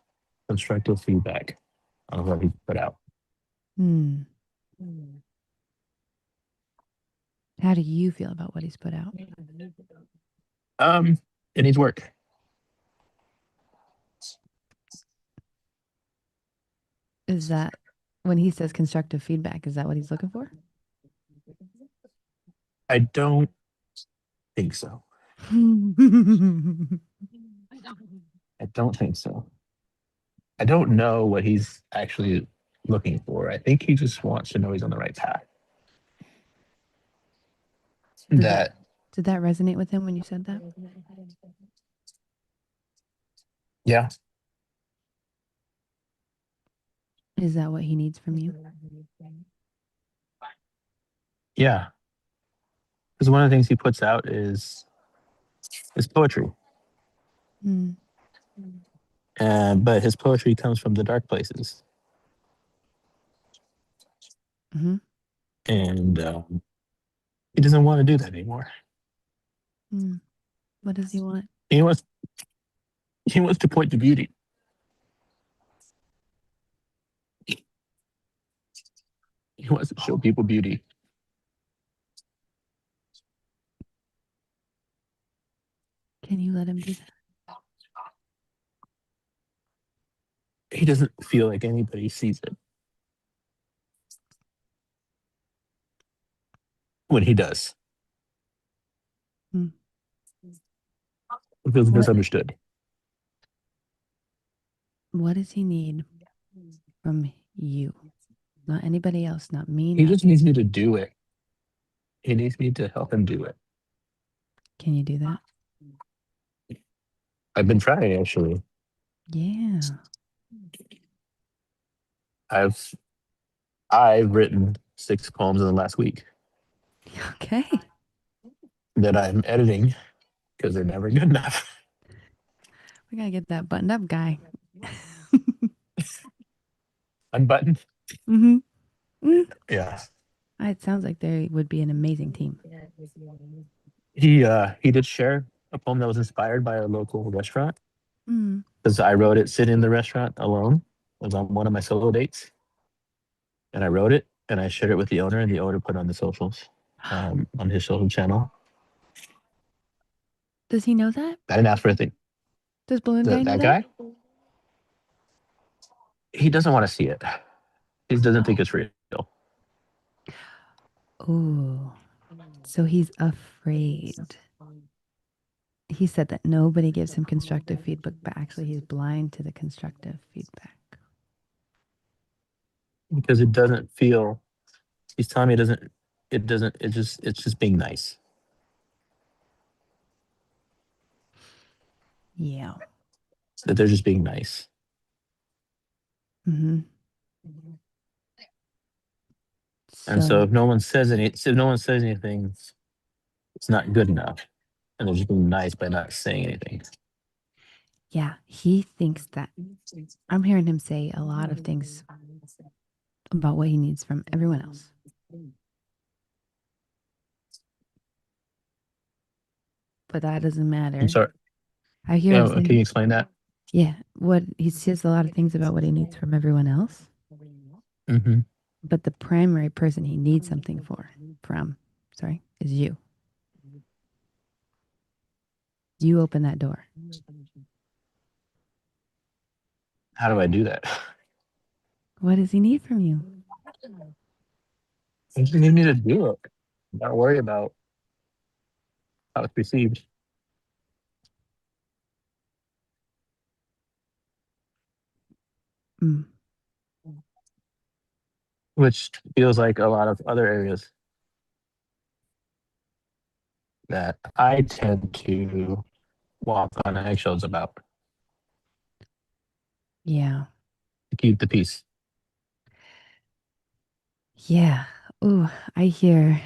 Speaker 11: constructive feedback on what he put out.
Speaker 2: How do you feel about what he's put out?
Speaker 11: It needs work.
Speaker 2: Is that when he says constructive feedback, is that what he's looking for?
Speaker 11: I don't think so. I don't think so. I don't know what he's actually looking for. I think he just wants to know he's on the right path.
Speaker 2: Did that resonate with him when you said that?
Speaker 11: Yeah.
Speaker 2: Is that what he needs from you?
Speaker 11: Yeah. Because one of the things he puts out is poetry.
Speaker 2: Mm.
Speaker 11: But his poetry comes from the dark places.
Speaker 2: Mm-hmm.
Speaker 11: And he doesn't want to do that anymore.
Speaker 2: Mm. What does he want?
Speaker 11: He wants to point to beauty. He wants to show people beauty.
Speaker 2: Can you let him do that?
Speaker 11: He doesn't feel like anybody sees it. When he does.
Speaker 2: Mm.
Speaker 11: He feels
Speaker 2: What-
Speaker 11: misunderstood.
Speaker 2: What does he need from you? Not anybody else, not me.
Speaker 11: He
Speaker 2: Not...
Speaker 11: just needs me to do it. He needs me to help him do it.
Speaker 2: Can you do that?
Speaker 11: I've been trying, actually.
Speaker 2: Yeah.
Speaker 11: I've written 6 poems in the last week
Speaker 2: Okay.
Speaker 11: that I'm editing because they're never good enough.
Speaker 2: We gotta get that buttoned up guy.
Speaker 11: Unbuttoned.
Speaker 2: Mm-hmm. Mm.
Speaker 11: Yeah.
Speaker 2: It sounds like they would be an amazing team.
Speaker 11: He did share a poem that was inspired by a local restaurant
Speaker 2: Mm.
Speaker 11: because I wrote it sitting in the restaurant alone. It was on one of my solo dates, and I wrote it and I shared it with the owner, and the owner put it on the socials, on his social channel.
Speaker 2: Does he know that?
Speaker 11: I didn't ask for a thing.
Speaker 2: Does Balloon Guy know
Speaker 11: That
Speaker 2: that?
Speaker 11: guy, he doesn't want to see it. He doesn't think it's real.
Speaker 2: Oh, so he's afraid. He said that nobody gives him constructive feedback, but actually he's blind to the constructive feedback.
Speaker 11: Because it doesn't feel. He's telling me it's just being nice.
Speaker 2: Yeah.
Speaker 11: That they're just being nice.
Speaker 2: Mm-hmm.
Speaker 11: And so if no one says anything, it's not good enough. And they're just being nice by not saying anything.
Speaker 2: Yeah, he thinks that. I'm hearing him say a lot of things about what he needs from everyone else. But that doesn't matter.
Speaker 11: I'm sorry.
Speaker 2: I hear him saying,
Speaker 11: can you explain that?
Speaker 2: yeah, what he says a lot of things about what he needs from everyone else.
Speaker 11: Mm-hmm.
Speaker 2: But the primary person he needs something from, is you. You open that door.
Speaker 11: How do I do that?
Speaker 2: What does he need from you?
Speaker 11: I just need me to do it. Not worry about how it's received.
Speaker 2: Mm.
Speaker 11: Which feels like a lot of other areas that I tend to walk on eggshells about
Speaker 2: Yeah.
Speaker 11: to keep the peace.
Speaker 2: Yeah. Ooh, I hear.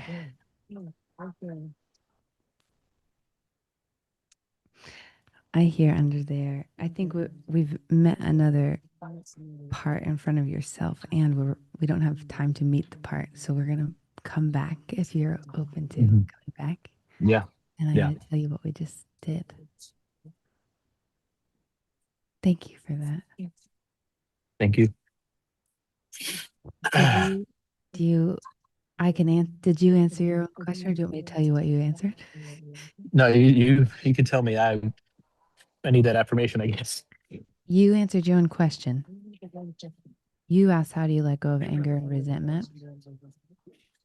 Speaker 2: I hear under there. I think we've met another part in front of yourself, and we don't have time to meet the part, so we're gonna come back if you're open to coming back.
Speaker 11: Yeah.
Speaker 2: And I'm gonna tell you what we just did. Thank you for that.
Speaker 11: Thank you.
Speaker 2: Did you answer your own question, or do you want me to tell you what you answered?
Speaker 11: No, you can tell me. I need that affirmation, I guess.
Speaker 2: You answered your own question. You asked, how do you let go of anger and resentment?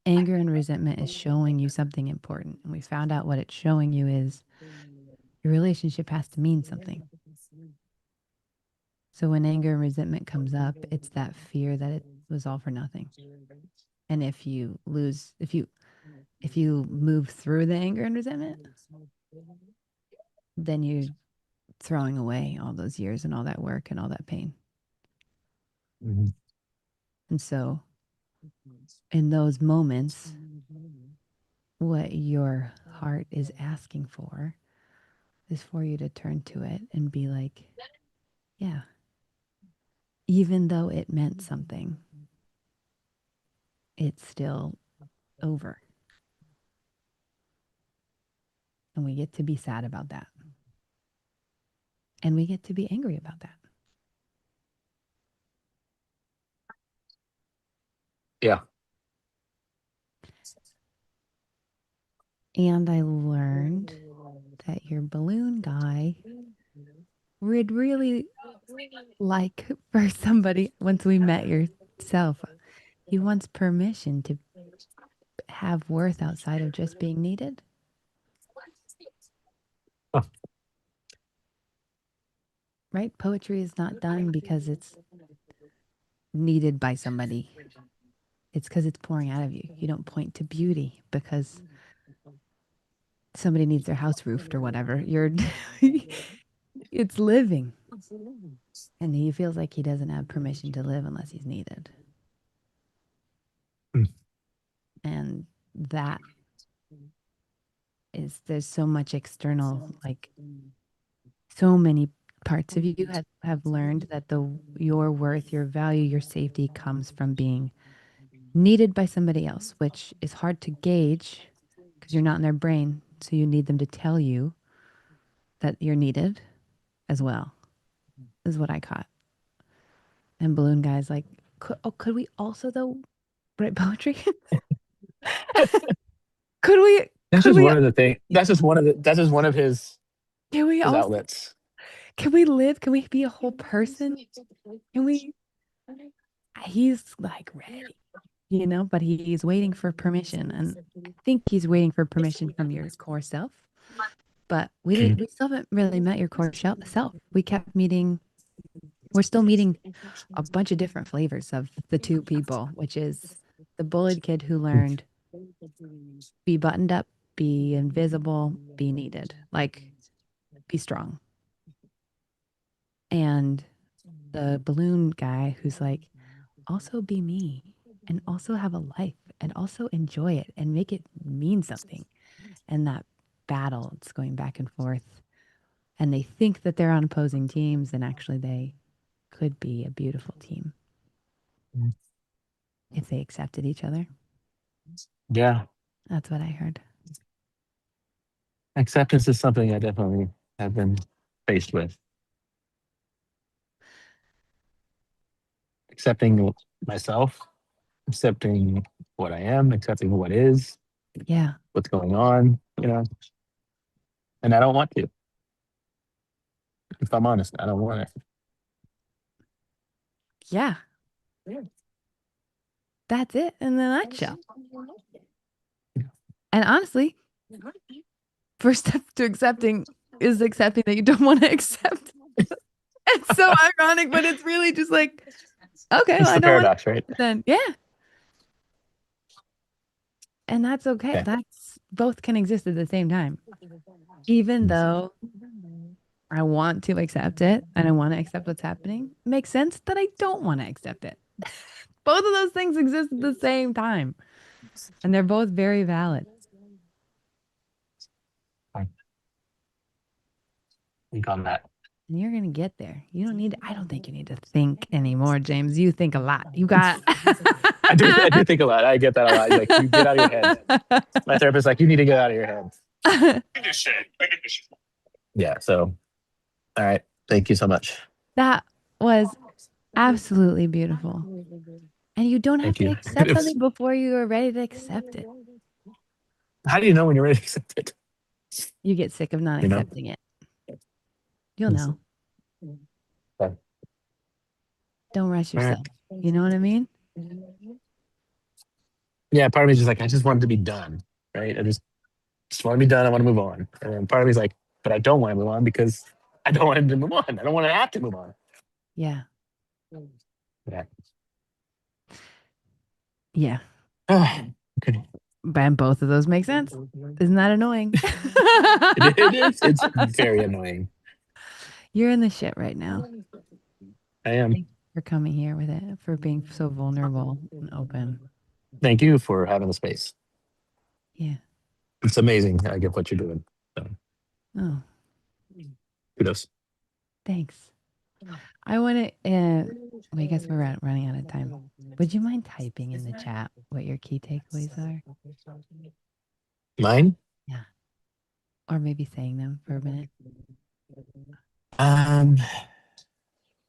Speaker 2: Anger and resentment is showing you something important. And we found out what it's showing you is your relationship has to mean something. So when anger and resentment comes up, it's that fear that it was all for nothing. And if you if you move through the anger and resentment, then you're throwing away all those years and all that work and all that pain.
Speaker 11: Mm-hmm.
Speaker 2: And so in those moments, what your heart is asking for is for you to turn to it and be like, yeah, even though it meant something, it's still over. And we get to be sad about that. And we get to be angry about that.
Speaker 11: Yeah.
Speaker 2: And I learned that your balloon guy would really like for somebody, once we met yourself, he wants permission to have worth outside of just being needed.
Speaker 11: Huh.
Speaker 2: Right? Poetry is not done because it's needed by somebody. It's because it's pouring out of you. You don't point to beauty because somebody needs their house roofed or whatever. It's living. And he feels like he doesn't have permission to live unless he's needed.
Speaker 11: Mm.
Speaker 2: And that is, there's so much external, like so many parts of you have learned that your worth, your value, your safety comes from being needed by somebody else, which is hard to gauge because you're not in their brain. So you need them to tell you that you're needed as well, is what I caught. And Balloon Guy's like, could we also though write poetry? Could we?
Speaker 11: That's just one of the things. That's just one of his
Speaker 2: Can we also?
Speaker 11: outlets.
Speaker 2: Can we live? Can we be a whole person? Can we? He's like ready, but he's waiting for permission, and I think he's waiting for permission from your core self. But we still haven't really met your core self. We kept meeting. We're still meeting a bunch of different flavors of the two people, which is the bullied kid who learned be buttoned up, be invisible, be needed, like be strong. And the balloon guy who's like, also be me and also have a life and also enjoy it and make it mean something. And that battle, it's going back and forth. And they think that they're on opposing teams, and actually they could be a beautiful team if they accepted each other.
Speaker 11: Yeah.
Speaker 2: That's what I heard.
Speaker 11: Acceptance is something I definitely have been faced with. Accepting myself, accepting what I am, accepting what is,
Speaker 2: Yeah.
Speaker 11: what's going on, and I don't want to. If I'm honest, I don't want it.
Speaker 2: Yeah. That's it in a nutshell. And honestly, first step to accepting is accepting that you don't want to accept. It's so ironic, but it's really just like, okay,
Speaker 11: It's
Speaker 2: well, I
Speaker 11: the
Speaker 2: don't
Speaker 11: paradox, right?
Speaker 2: then yeah. And that's okay.
Speaker 11: Yeah.
Speaker 2: That's both can exist at the same time. Even though I want to accept it and I want to accept what's happening, it makes sense that I don't want to accept it. Both of those things exist at the same time. And they're both very valid.
Speaker 11: Think on that.
Speaker 2: And you're going to get there. You don't need, I don't think you need to think anymore, James. You think a lot. You got.
Speaker 11: I do think a lot. I get that a lot. Like, you get out of your head. My therapist's like, you need to get out of your head. Yeah. So, all right. Thank you so much.
Speaker 2: That was absolutely beautiful. And you don't have
Speaker 11: Thank
Speaker 2: to
Speaker 11: you.
Speaker 2: accept something before you are ready to accept it.
Speaker 11: How do you know when you're ready to accept it?
Speaker 2: You get sick of not accepting it. You'll know.
Speaker 11: Okay.
Speaker 2: Don't rush yourself. You know what I mean?
Speaker 11: Yeah, part of me is just like, I just want it to be done, right? I just want to be done. I want to move on. And then part of me is like, but I don't want to move on because I don't want him to move on. I don't want to have to move on.
Speaker 2: Yeah.
Speaker 11: Yeah.
Speaker 2: Yeah.
Speaker 11: Okay.
Speaker 2: And both of those make sense. Isn't that annoying?
Speaker 11: It is. It's very annoying.
Speaker 2: You're in the shit right now.
Speaker 11: I am.
Speaker 2: Thanks for coming here with it, for being so vulnerable and open.
Speaker 11: Thank you for having the space.
Speaker 2: Yeah.
Speaker 11: It's amazing. I get what you're doing. So,
Speaker 2: Oh,
Speaker 11: kudos.
Speaker 2: thanks. I want to, I guess we're running out of time. Would you mind typing in the chat what your key takeaways are?
Speaker 11: Mine?
Speaker 2: Yeah. Or maybe saying them for a minute.
Speaker 11: Um,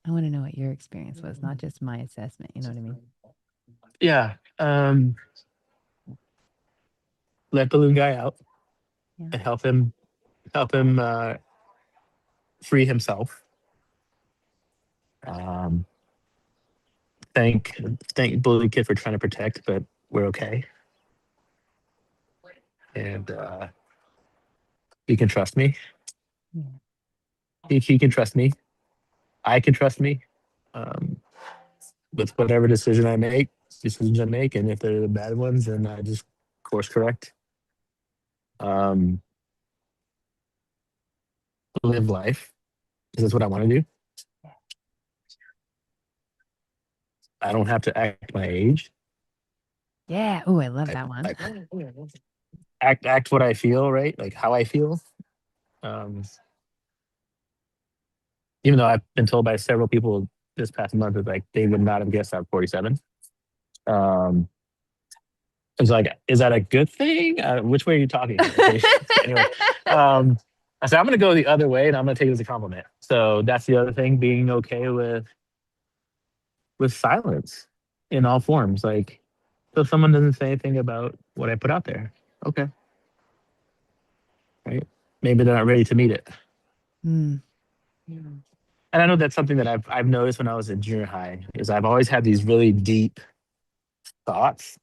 Speaker 2: I want to know what your experience was, not just my assessment. You know what I mean?
Speaker 11: yeah. Let balloon guy out
Speaker 2: Yeah.
Speaker 11: and help him free himself. Thank Bully Kid for trying to protect, but we're okay. And he can trust me.
Speaker 2: Yeah.
Speaker 11: He can trust me. I can trust me. With whatever decisions I make, and if they're the bad ones, then I just course correct. Live life. This is what I want to do. I don't have to act my age.
Speaker 2: Yeah. Oh, I love
Speaker 11: I,
Speaker 2: that one.
Speaker 11: like act what I feel, right? Like how I feel. Even though I've been told by several people this past month that like they would not have guessed I'm 47. It's like, is that a good thing? Which way are you talking? Anyway, I said I'm going to go the other way, and I'm going to take it as a compliment. So that's the other thing: being okay with silence in all forms. Like, so if someone doesn't say anything about what I put out there, okay, right? Maybe they're not ready to meet it.
Speaker 2: Mm.
Speaker 11: And I know that's something that I've noticed when I was in junior high is I've always had these really deep thoughts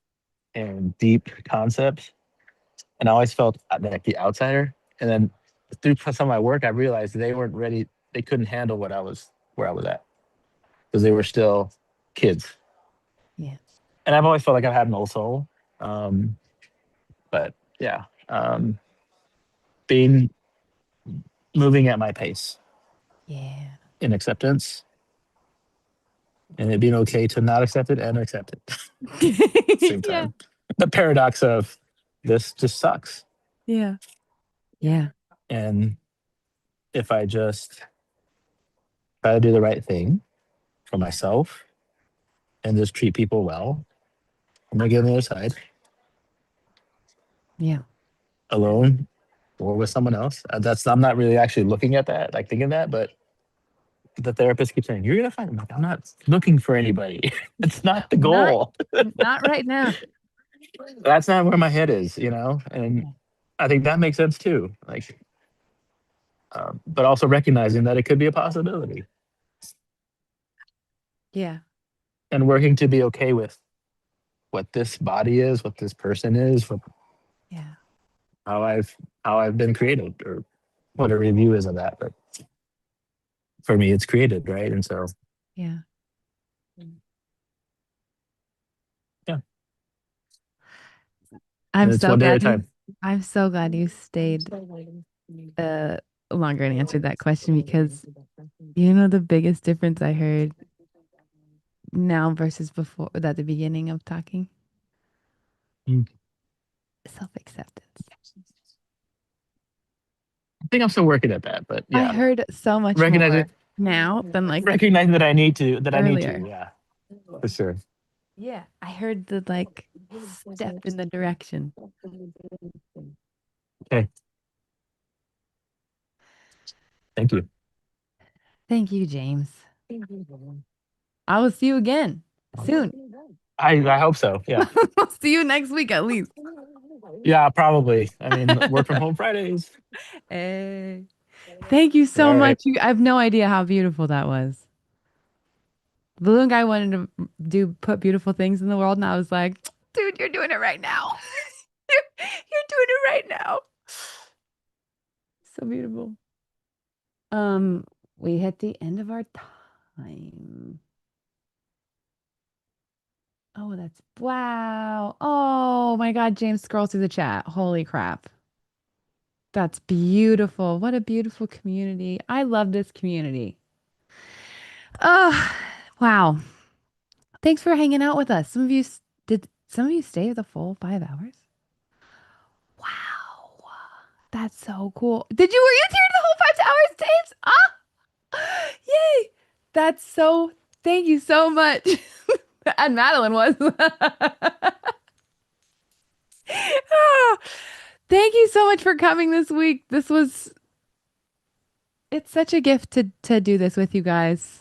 Speaker 11: and deep concepts, and I always felt like the outsider. And then through some of my work, I realized they weren't ready. They couldn't handle where I was at because they were still kids.
Speaker 2: Yeah.
Speaker 11: And I've always felt like I've had an old soul. But yeah, being moving at my pace.
Speaker 2: Yeah.
Speaker 11: In acceptance, and it being okay to not accept it and accept it at the same time. Yeah. The paradox of this just sucks.
Speaker 2: Yeah. Yeah.
Speaker 11: And if I just try to do the right thing for myself and just treat people well, I'm gonna get on the other side.
Speaker 2: Yeah.
Speaker 11: Alone or with someone else. I'm not really actually looking at that, like thinking that, but the therapist keeps saying, "You're gonna find him." Like, I'm not looking for anybody. It's not the goal.
Speaker 2: Not right now.
Speaker 11: That's not where my head is, and I think that makes sense too. Like, but also recognizing that it could be a possibility.
Speaker 2: Yeah.
Speaker 11: And working to be okay with what this body is, what this person is,
Speaker 2: Yeah.
Speaker 11: how I've been created, or what a review is of that. But for me, it's created, right? And so,
Speaker 2: yeah. I'm so glad I'm so glad you stayed longer and answered that question, because the biggest difference I heard now versus before, at the beginning of talking, self-acceptance.
Speaker 11: I think I'm still working at that, but yeah.
Speaker 2: I heard so much more now than like
Speaker 11: recognizing that I need to,
Speaker 2: earlier.
Speaker 11: Yeah, for sure.
Speaker 2: Yeah, I heard the step in the direction.
Speaker 11: Okay. Thank you.
Speaker 2: Thank you, James. I will see you again soon.
Speaker 11: I hope so. Yeah.
Speaker 2: I'll see you next week at least.
Speaker 11: Yeah, probably. I mean, work from home Fridays.
Speaker 2: Hey. Thank you so much. I have no idea how beautiful that was. Balloon guy wanted to put beautiful things in the world, and I was like, dude, you're doing it right now. You're doing it right now. So beautiful. We hit the end of our time. Oh, that's wow. Oh my God, James, scroll through the chat. Holy crap. That's beautiful. What a beautiful community. I love this community. Oh, wow. Thanks for hanging out with us. Did some of you stay the full 5 hours? Wow. That's so cool. Were you here the whole 5 hours, James? Yay. Thank you so much. And Madeline was. Oh, thank you so much for coming this week. It's such a gift to do this with you guys.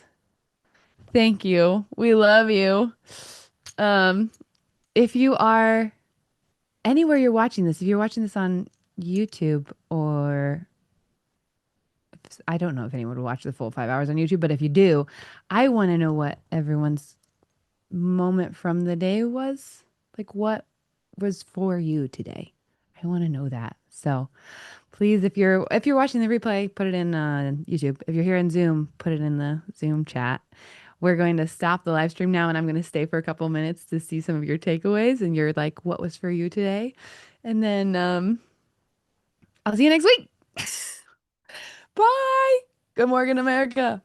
Speaker 2: Thank you. We love you. If you are anywhere you're watching this, if you're watching this on YouTube or I don't know if anyone would watch the full 5 hours on YouTube, but if you do, I want to know what everyone's moment from the day was. Like what was for you today? I want to know that. So please, if you're watching the replay, put it in YouTube. If you're here in Zoom, put it in the Zoom chat. We're going to stop the live stream now, and I'm going to stay for a couple minutes to see some of your takeaways and your like, what was for you today, and then I'll see you next week. Bye. Good morning, America.